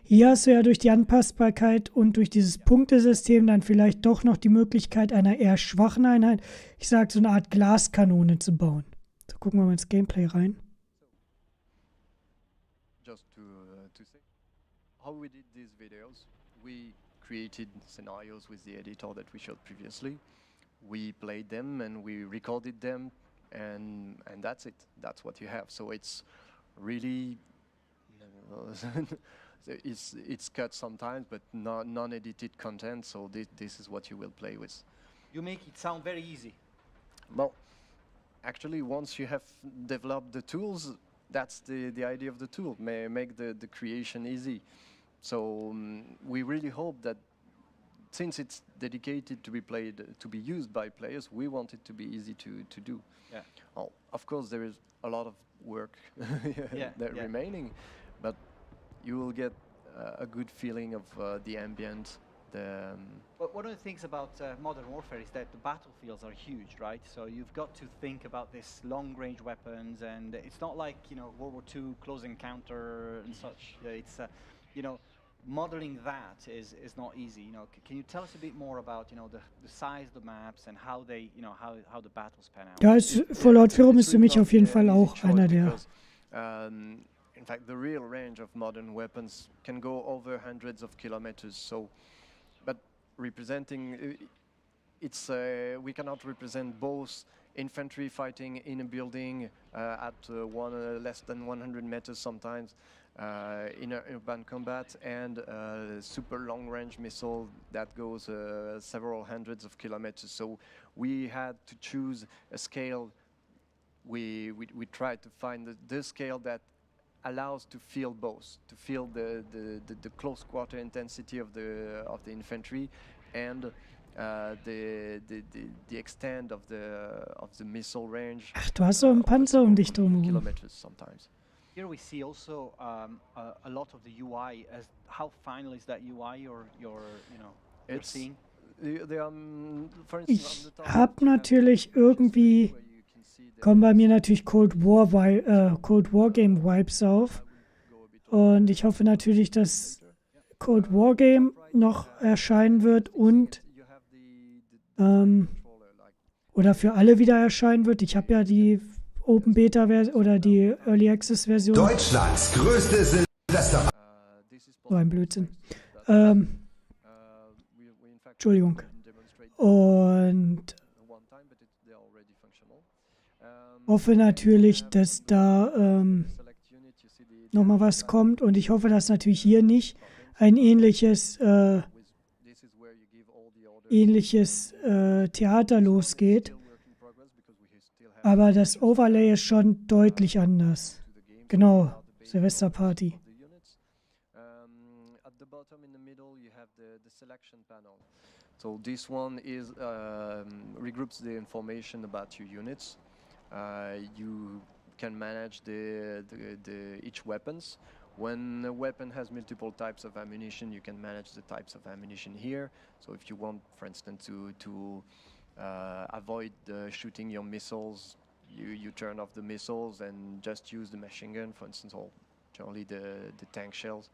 Hier hast du ja durch die Anpassbarkeit und durch dieses Punktesystem dann vielleicht doch noch die Möglichkeit einer eher schwachen Einheit, ich sag so eine Art Glaskanone zu bauen. So, gucken wir mal ins Gameplay rein. Just to say how we did these videos, we created scenarios with the editor that we showed previously. We played them and we recorded them, and that's it. That's what you have. So it's really it's cut sometimes, but non-edited content. So this is what you will play with. You make it sound very easy. Well, actually, once you have developed the tools, that's the idea of the tool. Make the creation easy. So we really hope that, since it's dedicated to be used by players, we want it to be easy to do. Yeah. Oh, of course, there is a lot of work remaining, but you will get a good feeling of the ambient. But one of the things about Modern Warfare is that the battlefields are huge, right? So you've got to think about this long-range weapons, and it's not like World War II close encounter and such. It's modeling that is not easy. You know, can you tell us a bit more about, you know, the size of the maps and how they, you know, how the battles pan out? Ja, Fallout 4 ist für mich auf jeden Fall auch einer der. In fact, the real range of modern weapons can go over hundreds of kilometers. So, but representing, it's we cannot represent both infantry fighting in a building at less than 100 meters sometimes in urban combat, and super long-range missile that goes several hundreds of kilometers. So we had to choose a scale. We tried to find the scale that allows to feel both, to feel the close quarter intensity of the infantry, and the extent of the missile range. Ach, du hast so einen Panzer um dich drum. Kilometers sometimes. Here we see also a lot of the UI. As how final is that UI you're seeing? Ich habe natürlich irgendwie, kommen bei mir natürlich Cold War Game Vibes auf. Und ich hoffe natürlich, dass Cold War Game noch erscheinen wird und oder für alle wieder erscheinen wird. Ich habe ja die Open Beta oder die Early Access Version. Deutschlands größte Silvester. So ein Blödsinn. Entschuldigung. Und hoffe natürlich, dass da nochmal was kommt. Und ich hoffe, dass natürlich hier nicht ein ähnliches Theater losgeht. Aber das Overlay ist schon deutlich anders. Genau, Silvesterparty. So this one is regroups the information about your units. You can manage each weapons. When a weapon has multiple types of ammunition, you can manage the types of ammunition here. So if you want, for instance, to avoid shooting your missiles, you turn off the missiles and just use the machine gun, for instance, or generally the tank shells.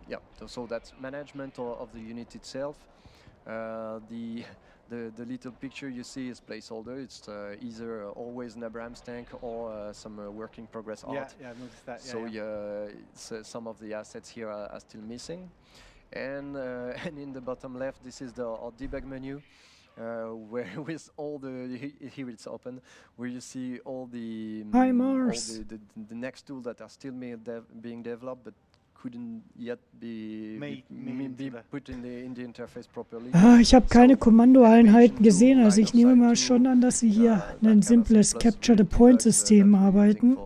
Yeah, so that's management of the unit itself. The little picture you see is placeholder. It's either always an Abrams tank or some work in progress art. Yeah, I noticed that. So some of the assets here are still missing. And in the bottom left, this is our debug menu, where with all here it's open, where you see all the next tools that are still being developed, but couldn't yet be put in the interface properly. Ich habe keine Kommandoeinheiten gesehen, also ich nehme mal schon an, dass sie hier ein simples Capture-the-Point-System arbeiten.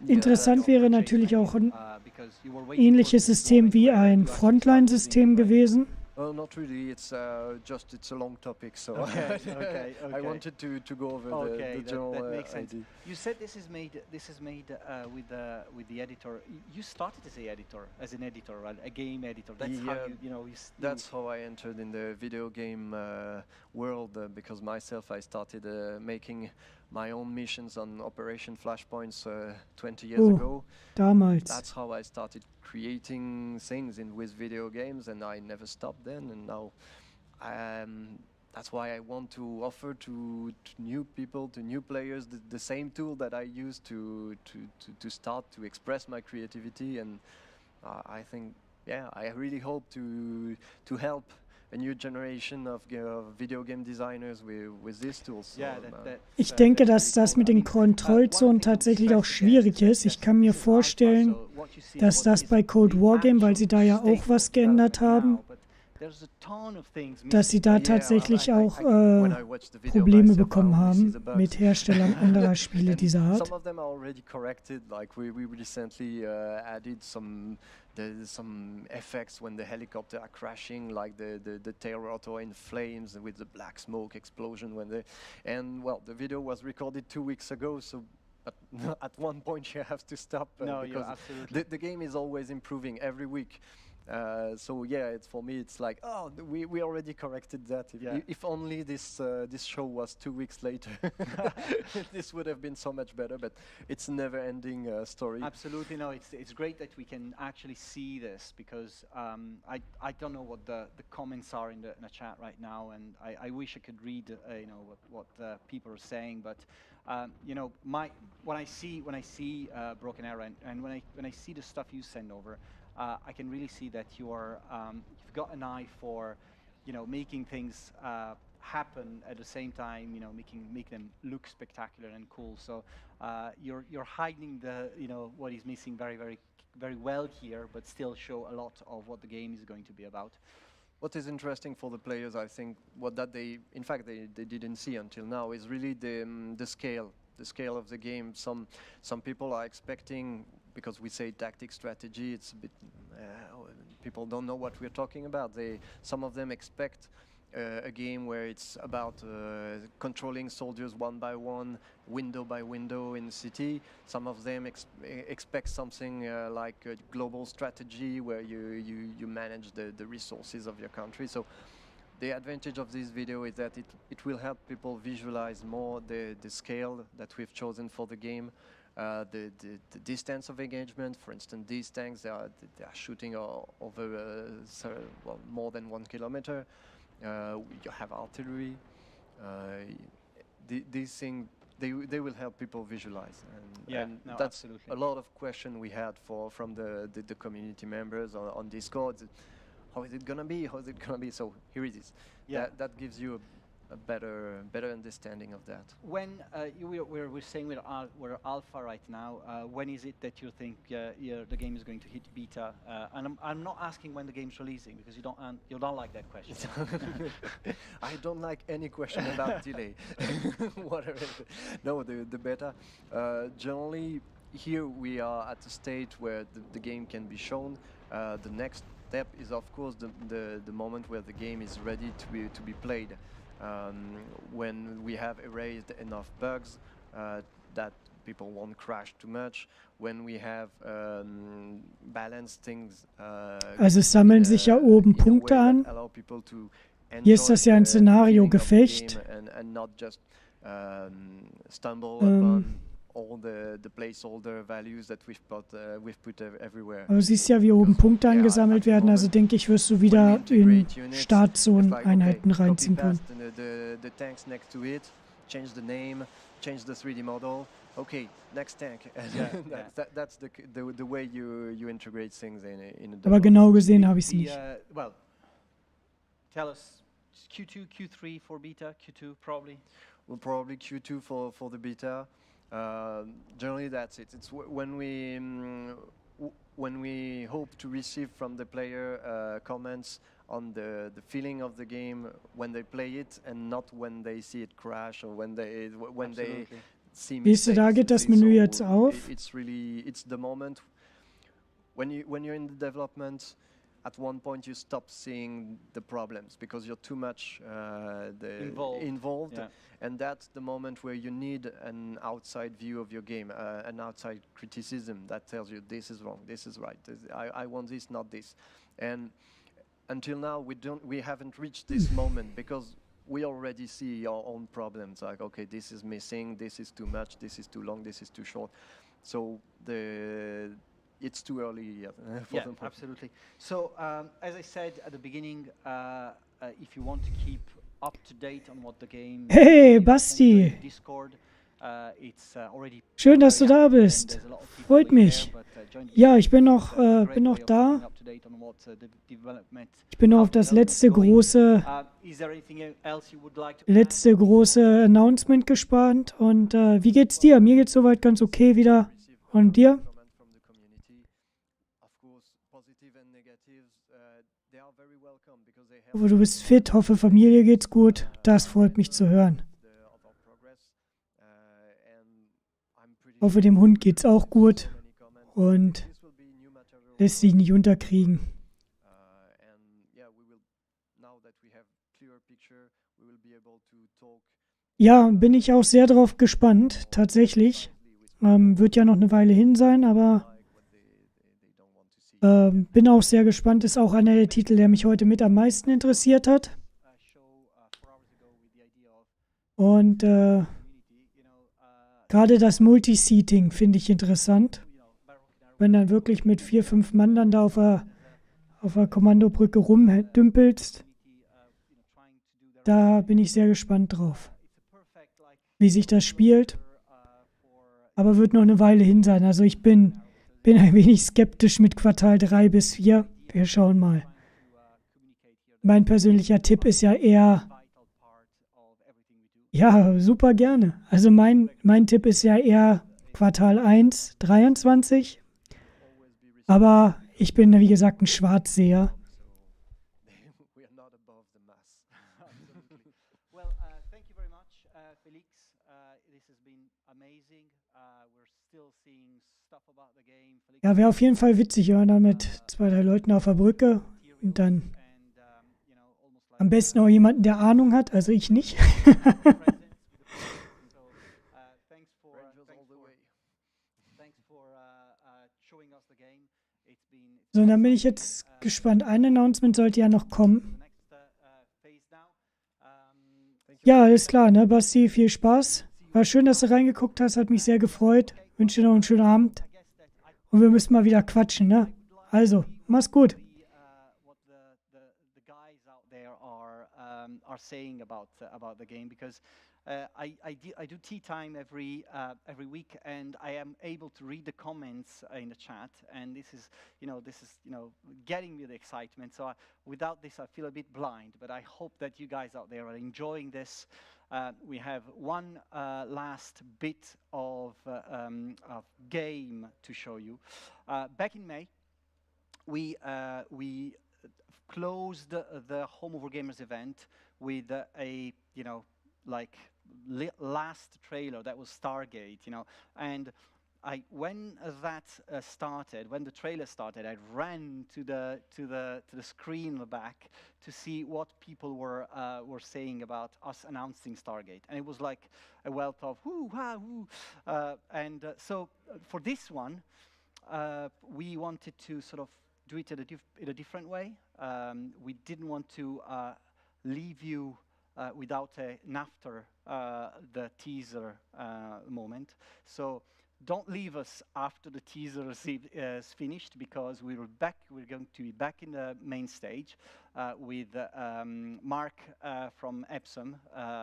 Interessant wäre natürlich auch ein ähnliches System wie ein Frontline-System gewesen. Well, not really. It's a long topic, so Okay. I wanted to go over the general that makes sense. idea. You said this is made with the editor. You started as an editor, right? A game editor. That's how That's how I entered in the video game world, because myself I started making my own missions on Operation Flashpoints 20 years ago. Damals. That's how I started creating things with video games, and I never stopped then. And now, that's why I want to offer to new people, to new players, the same tool that I used to start to express my creativity. And I think, I really hope to help a new generation of video game designers with these tools. So, Ich denke, dass das mit den Kontrollzonen tatsächlich auch schwierig ist. Ich kann mir vorstellen, dass das bei Cold War Game, weil sie da ja auch was geändert haben, dass sie da tatsächlich auch Probleme bekommen haben mit Herstellern anderer Spiele dieser Art. Some of them are already corrected. Like we recently added some effects when the helicopter are crashing, like the tail rotor in flames with the black smoke explosion the video was recorded 2 weeks ago, so at one point you have to stop because the game is always improving every week. So yeah, for me it's like, oh, we already corrected that. If only this show was 2 weeks later, this would have been so much better. But it's a never-ending story. Absolutely, no. It's great that we can actually see this, because I don't know what the comments are in the chat right now, and I wish I could read what people are saying. But when I see Broken Arrow and when I see the stuff you send over, I can really see that you've got an eye for, making things happen at the same time, make them look spectacular and cool. So you're hiding what is missing very, very, very well here, but still show a lot of what the game is going to be about. What is interesting for the players, I think, they didn't see until now, is really the scale of the game. Some people are expecting, because we say tactic strategy, it's a bit people don't know what we're talking about. Some of them expect a game where it's about controlling soldiers one by one, window by window in the city. Some of them expect something like a global strategy where you manage the resources of your country. So the advantage of this video is that it will help people visualize more the scale that we've chosen for the game. The distance of engagement, for instance, these tanks, they are shooting over more than 1 kilometer. You have artillery. These things, they will help people visualize, and no, that's absolutely. a lot of question we had from the community members on Discord. How is it gonna be? How is it gonna be? So here it is. That gives you a better understanding of that. When we're saying we're alpha right now, when is it that you think the game is going to hit beta? And I'm not asking when the game's releasing, because you don't like that question. I don't like any question about delay. Whatever. No, the beta. Generally, here we are at a state where the game can be shown. The next step is, of course, the moment where the game is ready to be played. When we have erased enough bugs that people won't crash too much, when we have balanced things. Also es sammeln sich ja oben Punkte an. Hier ist das ja ein Szenario-Gefecht. And not just stumble upon all the placeholder values that we've put everywhere. Du siehst ja, wie oben Punkte angesammelt werden, also denke ich, wirst du wieder in Startzonen-Einheiten reinziehen können. The tanks next to it, change the name, change the 3D model. Okay, next tank. That's the way you integrate things in a Aber genau gesehen habe ich es nicht. Well, tell us, Q2, Q3 for beta, Q2 probably? Well, probably Q2 for the beta. Generally, that's it. It's when we hope to receive from the player comments on the feeling of the game when they play it, and not when they see it crash or when they see mistakes. Siehst du, da geht das Menü jetzt auf. It's the moment when you're in the development. At one point, you stop seeing the problems because you're too much involved. And that's the moment where you need an outside view of your game, an outside criticism that tells you this is wrong, this is right, I want this, not this. And until now, we haven't reached this moment because we already see our own problems. Like, okay, this is missing, this is too much, this is too long, this is too short. So it's too early yet. Yeah, absolutely. So, as I said at the beginning, if you want to keep up to date on what the game Hey, Basti! Discord, Schön, dass du da bist. Freut mich. Ja, ich bin noch da. Ich bin noch auf das letzte große Announcement gespannt. Und wie geht's dir? Mir geht's soweit ganz okay wieder. Und dir? Ich hoffe, du bist fit, hoffe, Familie geht's gut. Das freut mich zu hören. Ich hoffe, dem Hund geht's auch gut und lässt sich nicht unterkriegen. Ja, bin ich auch sehr drauf gespannt, tatsächlich. Wird ja noch eine Weile hin sein, aber Bin auch sehr gespannt. Ist auch einer der Titel, der mich heute mit am meisten interessiert hat. Und gerade das Multiseating finde ich interessant. Wenn dann wirklich mit 4, 5 Mann dann da auf der Kommandobrücke rumdümpelst, da bin ich sehr gespannt drauf, wie sich das spielt. Aber wird noch eine Weile hin sein. Also ich bin ein wenig skeptisch mit Quartal 3 bis 4. Wir schauen mal. Mein persönlicher Tipp ist ja eher... Ja, super gerne. Also mein Tipp ist ja eher Quartal 1, 23. Aber ich bin, wie gesagt, ein Schwarzseher. Ja, wäre auf jeden Fall witzig, ja, dann mit 2, 3 Leuten auf der Brücke und dann am besten auch jemanden, der Ahnung hat, also ich nicht. So, dann bin ich jetzt gespannt. Ein Announcement sollte ja noch kommen. Ja, alles klar, ne, Basti, viel Spaß. War schön, dass du reingeguckt hast, hat mich sehr gefreut. Wünsche dir noch einen schönen Abend. Und wir müssen mal wieder quatschen, ne? Also, mach's gut. Are saying about the game, because I do tea time every week, and I am able to read the comments in the chat, and this is getting me the excitement. So without this I feel a bit blind, but I hope that you guys out there are enjoying this. We have one last bit of game to show you. Back in May, we closed the Home of Wargamers event with a last trailer that was Stargate, and when that started, when the trailer started, I ran to the screen in the back to see what people were saying about us announcing Stargate, and it was like a wealth of whoo ha whoo, and so for this one, we wanted to sort of do it in a different way. We didn't want to leave you without an after the teaser moment. So don't leave us after the teaser is finished, because we're going to be back in the main stage with Mark from Epsom.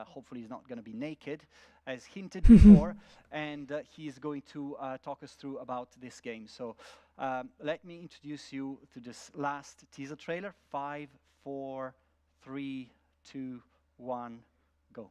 Hopefully he's not going to be naked, as hinted before, and he is going to talk us through about this game. So let me introduce you to this last teaser trailer. 5, 4, 3, 2, 1, go.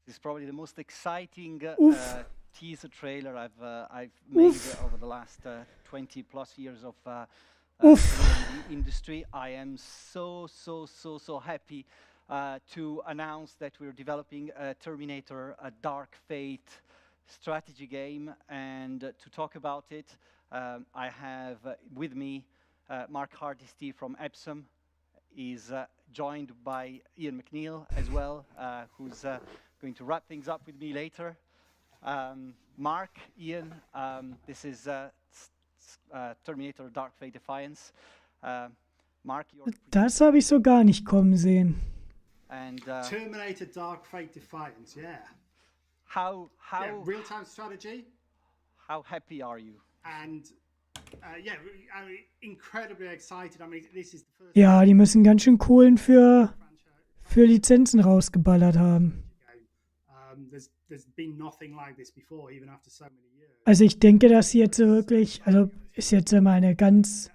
This is probably the most exciting teaser trailer I've made over the last 20 plus years of in the industry. I am so happy to announce that we're developing a Terminator, a Dark Fate strategy game, and to talk about it, I have with me Mark Hardisty from Epsom. Is joined by Ian McNeil as well, who's going to wrap things up with me later. Mark, Ian, this is Terminator Dark Fate Defiance. Mark, das habe ich so gar nicht kommen sehen. And Terminator Dark Fate Defiance, yeah. How real-time strategy. How happy are you? And yeah, I mean, incredibly excited. I mean, this is the first. Ja, die müssen ganz schön Kohlen für Lizenzen rausgeballert haben. There's been nothing like this before, even after so many years. Also ich denke, dass sie jetzt wirklich, also ist jetzt immer eine ganz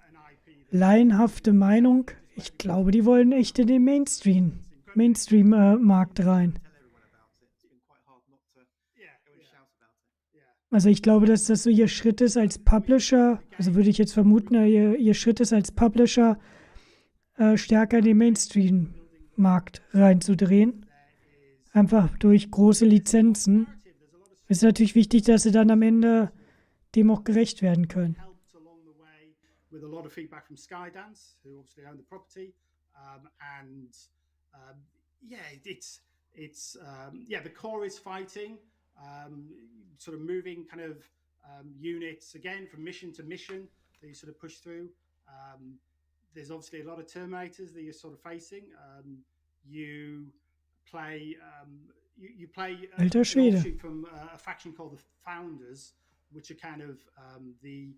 laienhafte Meinung. Ich glaube, die wollen echt in den Mainstream-Markt rein. Also ich glaube, dass das so ihr Schritt ist als Publisher, also würde ich jetzt vermuten, ihr Schritt ist als Publisher, stärker in den Mainstream-Markt reinzudrehen. Einfach durch große Lizenzen. Es ist natürlich wichtig, dass sie dann am Ende dem auch gerecht werden können. With a lot of feedback from Skydance, who obviously own the property, yeah, the core is fighting, sort of moving kind of units again from mission to mission that you sort of push through. There's obviously a lot of Terminators that you're sort of facing. You play Alter Schwede. from a faction called the Founders, which are kind of the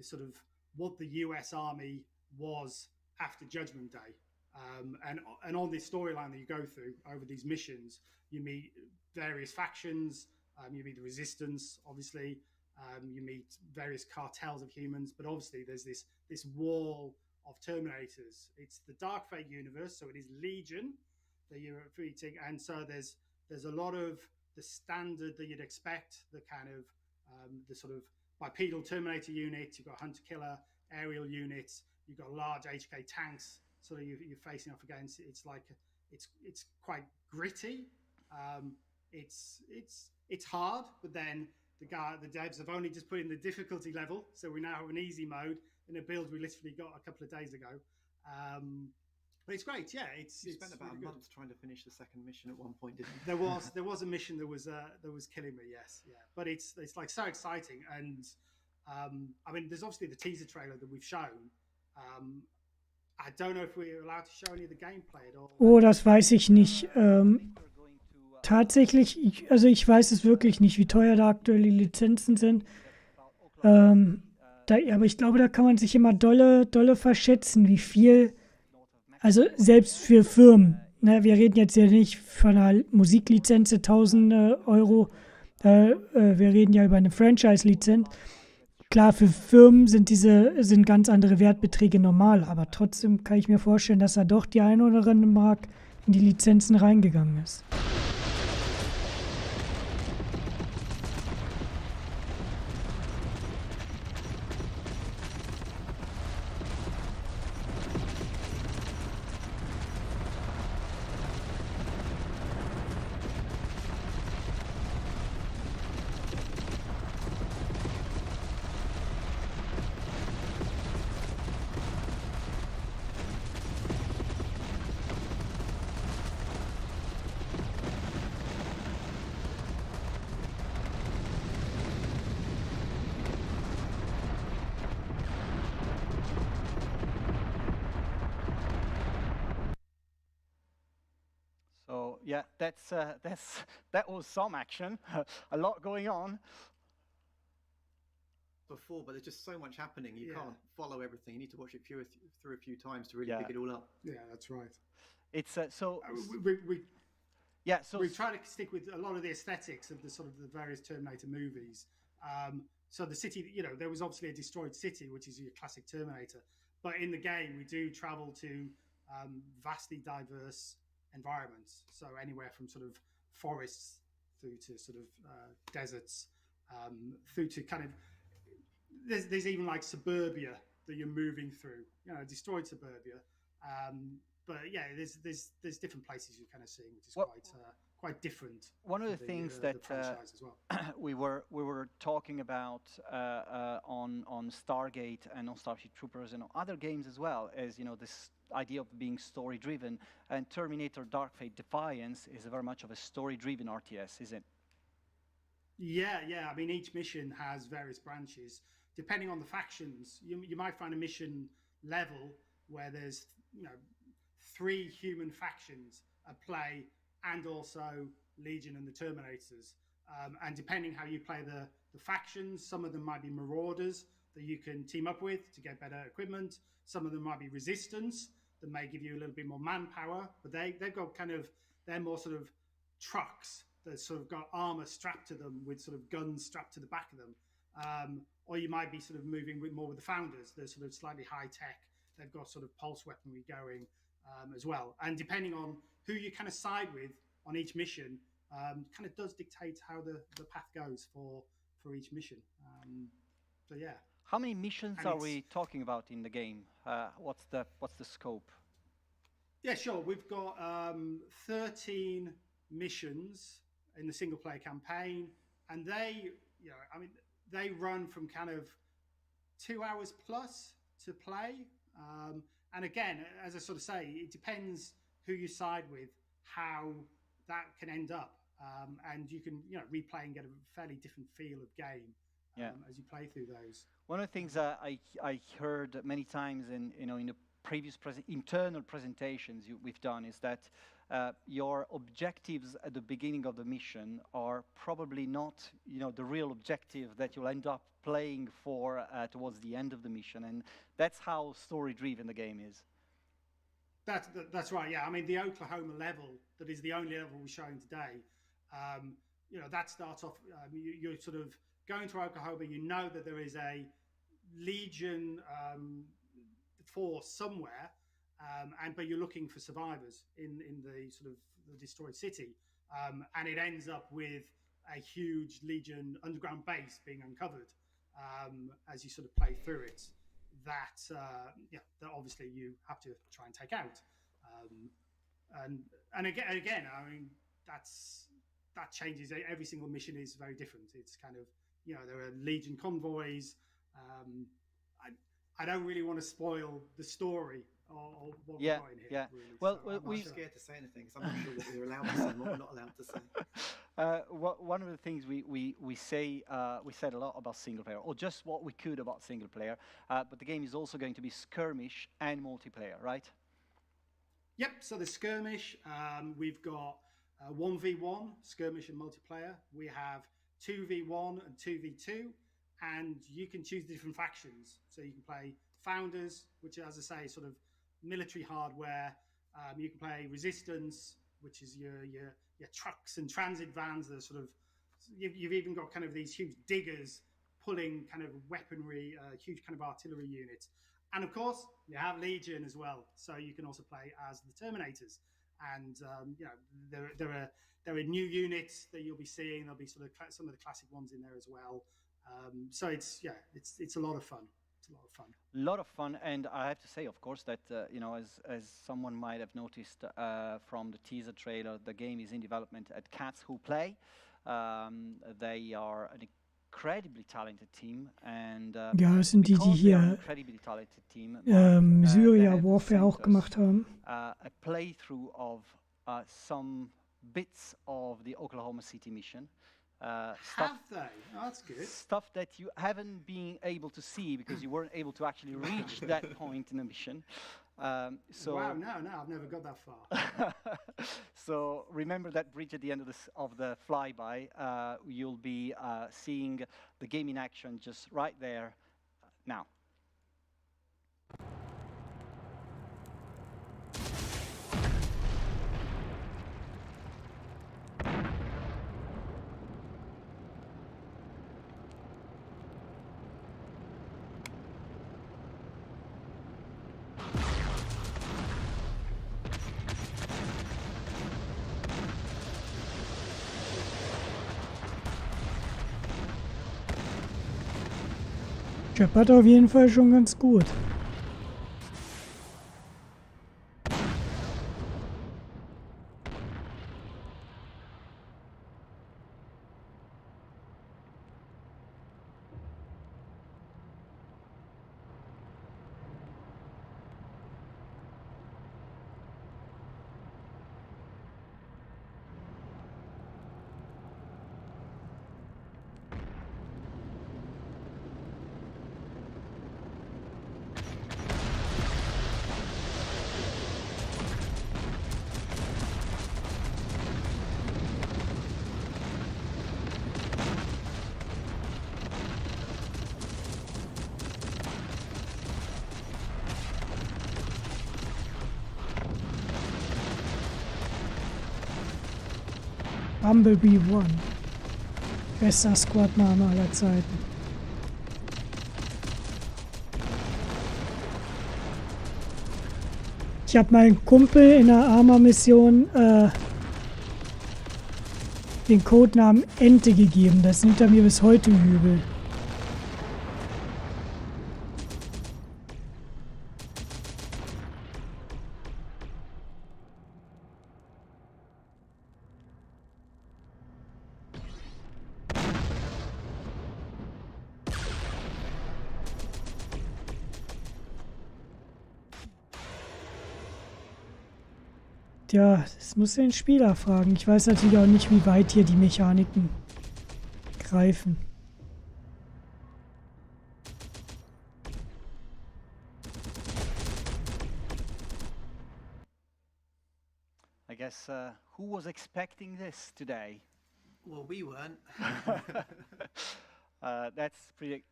sort of what the US Army was after Judgment Day. And on this storyline that you go through over these missions, you meet various factions, you meet the Resistance, obviously, you meet various cartels of humans, but obviously there's this wall of Terminators. It's the Dark Fate universe, so it is Legion that you're defeating, and so there's a lot of the standard that you'd expect, the kind of the sort of bipedal Terminator unit, you've got hunter-killer aerial units, you've got large HK tanks, so you're facing off against. It's like it's quite gritty. It's hard, but then the devs have only just put in the difficulty level, so we now have an easy mode in a build we literally got a couple of days ago. But it's great, yeah. You spent about really a month trying to finish the second mission at one point, didn't you? There was a mission that was killing me, yes, yeah. But it's like so exciting, and I mean, there's obviously the teaser trailer that we've shown. I don't know if we're allowed to show any of the gameplay at all. Oh, das weiß ich nicht. Tatsächlich, ich weiß es wirklich nicht, wie teuer da aktuell die Lizenzen sind. Aber ich glaube, da kann man sich immer dolle verschätzen, wie viel, also selbst für Firmen, ne, wir reden jetzt ja nicht von einer Musiklizenz, Tausende Euro, wir reden ja über eine Franchise-Lizenz. Klar, für Firmen sind ganz andere Wertbeträge normal, aber trotzdem kann ich mir vorstellen, dass da doch die eine oder andere Mark in die Lizenzen reingegangen ist. So yeah, that was some action, a lot going on. Before, but there's just so much happening. You can't follow everything. You need to watch it through a few times to really pick it all up. Yeah, that's right. It's so we try to stick with a lot of the aesthetics of the sort of the various Terminator movies. So the city, you know, there was obviously a destroyed city, which is your classic Terminator. But in the game, we do travel to vastly diverse environments. So anywhere from sort of forests through to sort of deserts, through to kind of there's even like suburbia that you're moving through. You know, destroyed suburbia. But yeah, there's different places you're kind of seeing, which is quite different. One of the things that franchise as well. we were talking about on Stargate and on Starship Troopers and other games as well, is, you know, this idea of being story driven, and Terminator Dark Fate Defiance is very much of a story driven RTS, isn't it? Yeah. I mean, each mission has various branches. Depending on the factions, you might find a mission level where there's, you know, 3 human factions at play, and also Legion and the Terminators. And depending how you play the factions, some of them might be Marauders that you can team up with to get better equipment. Some of them might be Resistance that may give you a little bit more manpower, but they've got they're more sort of trucks that sort of got armor strapped to them with sort of guns strapped to the back of them. Or you might be sort of moving more with the Founders. They're sort of slightly high tech. They've got sort of pulse weaponry going as well. And depending on who you kind of side with on each mission, kind of does dictate how the path goes for each mission. So yeah. How many missions And are we talking about in the game? What's the scope? Yeah, sure. We've got 13 missions in the single player campaign, and they, they run from kind of 2 hours plus to play. And again, as I sort of say, it depends who you side with, how that can end up. And you can, replay and get a fairly different feel of game as you play through those. One of the things I heard many times in the previous internal presentations we've done is that your objectives at the beginning of the mission are probably not the real objective that you'll end up playing for towards the end of the mission, and that's how story-driven the game is. That's right. Yeah, I mean the Oklahoma level that is the only level we're showing today. That starts off. You're sort of going to Oklahoma. You know that there is a Legion force somewhere, but you're looking for survivors in the sort of the destroyed city, and it ends up with a huge Legion underground base being uncovered as you sort of play through it. That obviously you have to try and take out, and again, I mean that changes. Every single mission is very different. It's kind of there are Legion convoys. I don't really want to spoil the story or what we're going here. Yeah. Really. Well, I'm not scared to say anything because I'm not sure what we're allowed to say and what we're not allowed to say. One of the things we said a lot about single player, or just what we could about single player, but the game is also going to be skirmish and multiplayer, right? Yep. So the skirmish, we've got 1v1 skirmish and multiplayer. We have 2v1 and 2v2. And you can choose different factions. So you can play Founders, which, as I say, is sort of military hardware. You can play Resistance, which is your trucks and transit vans that are sort of. You've even got kind of these huge diggers pulling kind of weaponry, huge kind of artillery units. And of course, you have Legion as well. So you can also play as the Terminators. And there are new units that you'll be seeing. There'll be sort of some of the classic ones in there as well. So it's a lot of fun. It's a lot of fun. A lot of fun, and I have to say, of course, that as someone might have noticed from the teaser trailer, the game is in development at Cats Who Play. They are an incredibly talented team, and ja, es sind die hier Syria Warfare auch gemacht haben. A playthrough of some bits of the Oklahoma City mission. Have they? Oh, that's good. Stuff that you haven't been able to see because you weren't able to actually reach that point in the mission. Wow, no, I've never got that far. So remember that bridge at the end of the flyby. You'll be seeing the game in action just right there now. Scheppert auf jeden Fall schon ganz gut. Bumblebee One. Bester Squad-Name aller Zeiten. Ich habe meinen Kumpel in einer Arma-Mission den Codenamen Ente gegeben. Das nimmt er mir bis heute übel. Ja, das muss den Spieler fragen. Ich weiß natürlich auch nicht, wie weit hier die Mechaniken greifen. I guess who was expecting this today? Well, we weren't. That's pretty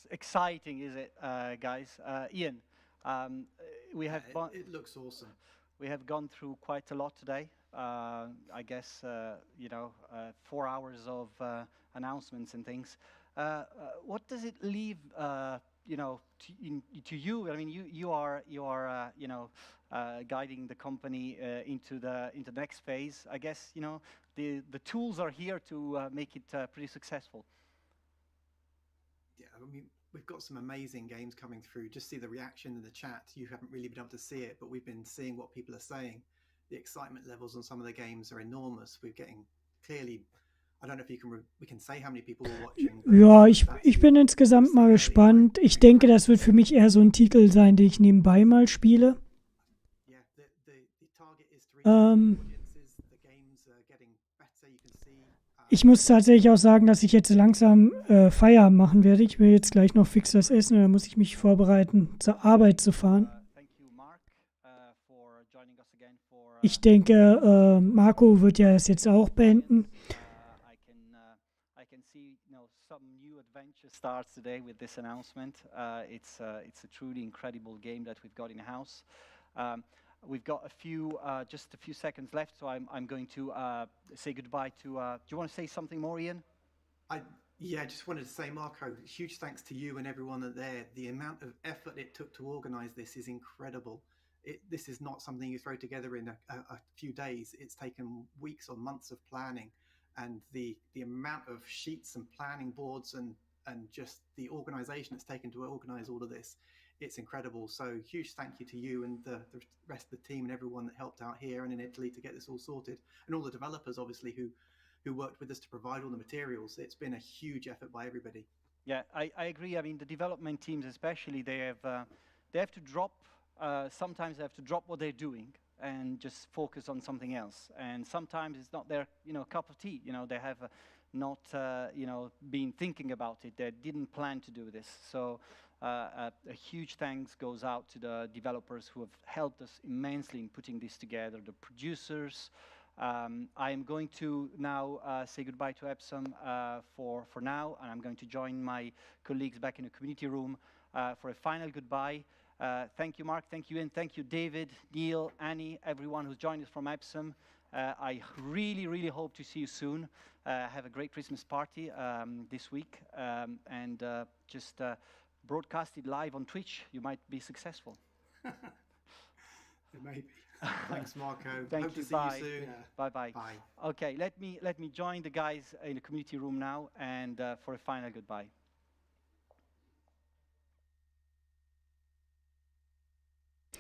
exciting, is it, guys? Ian, we have. It looks awesome. We have gone through quite a lot today. I guess 4 hours of announcements and things. What does it leave, to you? I mean, you are guiding the company into the next phase. I guess the tools are here to make it pretty successful. Yeah, I mean, we've got some amazing games coming through. Just see the reaction in the chat. You haven't really been able to see it, but we've been seeing what people are saying. The excitement levels on some of the games are enormous. We're getting clearly, I don't know if we can say how many people are watching. Ja, ich bin insgesamt mal gespannt. Ich denke, das wird für mich eher so ein Titel sein, den ich nebenbei mal spiele. Ich muss tatsächlich auch sagen, dass ich jetzt langsam Feierabend machen werde. Ich will jetzt gleich noch fix was essen, da muss ich mich vorbereiten, zur Arbeit zu fahren. Ich denke, Marco wird ja das jetzt auch beenden. Starts today with this announcement. It's a truly incredible game that we've got in house. We've got just a few seconds left, so I'm going to say goodbye to. Do you want to say something more, Ian? Yeah, I just wanted to say, Marco, huge thanks to you and everyone there. The amount of effort it took to organise this is incredible. This is not something you throw together in a few days. It's taken weeks or months of planning, and the amount of sheets and planning boards and just the organisation it's taken to organise all of this. It's incredible. So huge thank you to you and the rest of the team and everyone that helped out here and in Italy to get this all sorted, and all the developers obviously who worked with us to provide all the materials. It's been a huge effort by everybody. Yeah, I agree. I mean, the development teams especially, they have to drop. Sometimes they have to drop what they're doing and just focus on something else. And sometimes it's not their cup of tea. They have not been thinking about it. They didn't plan to do this. So. A huge thanks goes out to the developers who have helped us immensely in putting this together, the producers. I am going to now say goodbye to Epsom for now, and I'm going to join my colleagues back in the community room for a final goodbye. Thank you, Mark. Thank you, Ian. Thank you, David, Neil, Annie, everyone who's joined us from Epsom. I really, really hope to see you soon. Have a great Christmas party this week, and just broadcasted live on Twitch. You might be successful. Maybe. Thanks, Marco. Thank Hope you. to see Bye. you soon. Yeah. Bye. Bye. Okay, let me join the guys in the community room now and for a final goodbye.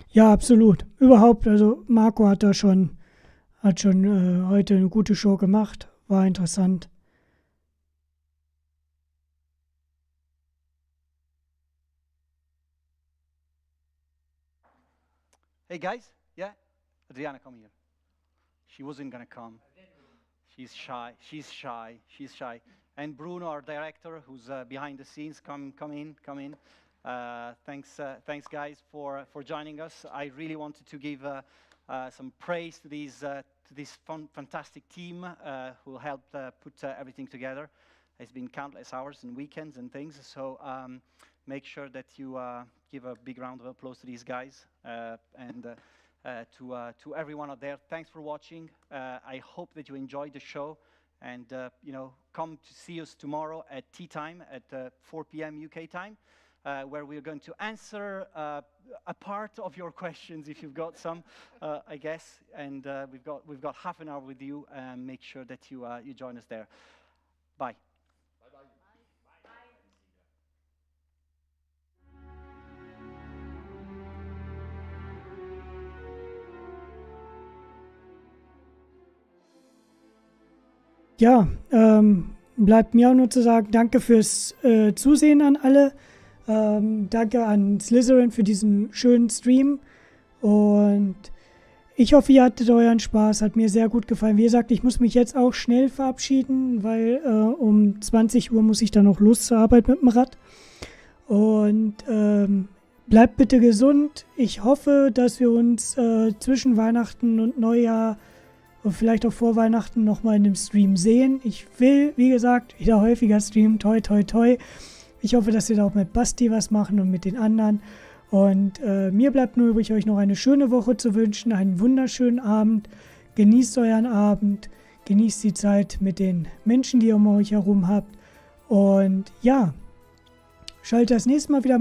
Ja, absolut. Überhaupt, also Marco hat schon heute eine gute Show gemacht. War interessant. Hey guys, yeah? Adriana, come here. She wasn't gonna come. She's shy. And Bruno, our director, who's behind the scenes, come in. Thanks guys for joining us. I really wanted to give some praise to this fantastic team who helped put everything together. It's been countless hours and weekends and things, so make sure that you give a big round of applause to these guys and to everyone out there. Thanks for watching. I hope that you enjoyed the show, and come to see us tomorrow at tea time at 4 p.m. UK time, where we're going to answer a part of your questions if you've got some, I guess. And we've got half an hour with you. Make sure that you join us there. Bye. Ja, bleibt mir auch nur zu sagen, danke fürs Zusehen an alle. Danke an Slitherine für diesen schönen Stream. Und ich hoffe, ihr hattet euren Spaß. Hat mir sehr gut gefallen. Wie gesagt, ich muss mich jetzt auch schnell verabschieden, weil um 20 Uhr muss ich dann noch los zur Arbeit mit dem Rad. Und bleibt bitte gesund. Ich hoffe, dass wir uns zwischen Weihnachten und Neujahr und vielleicht auch vor Weihnachten nochmal in dem Stream sehen. Ich will, wie gesagt, wieder häufiger streamen. Toi, toi, toi. Ich hoffe, dass wir da auch mit Basti was machen und mit den anderen. Und mir bleibt nur übrig, euch noch eine schöne Woche zu wünschen. Einen wunderschönen Abend. Genießt euren Abend. Genießt die Zeit mit den Menschen, die ihr um euch herum habt. Und ja, schaltet das nächste Mal wieder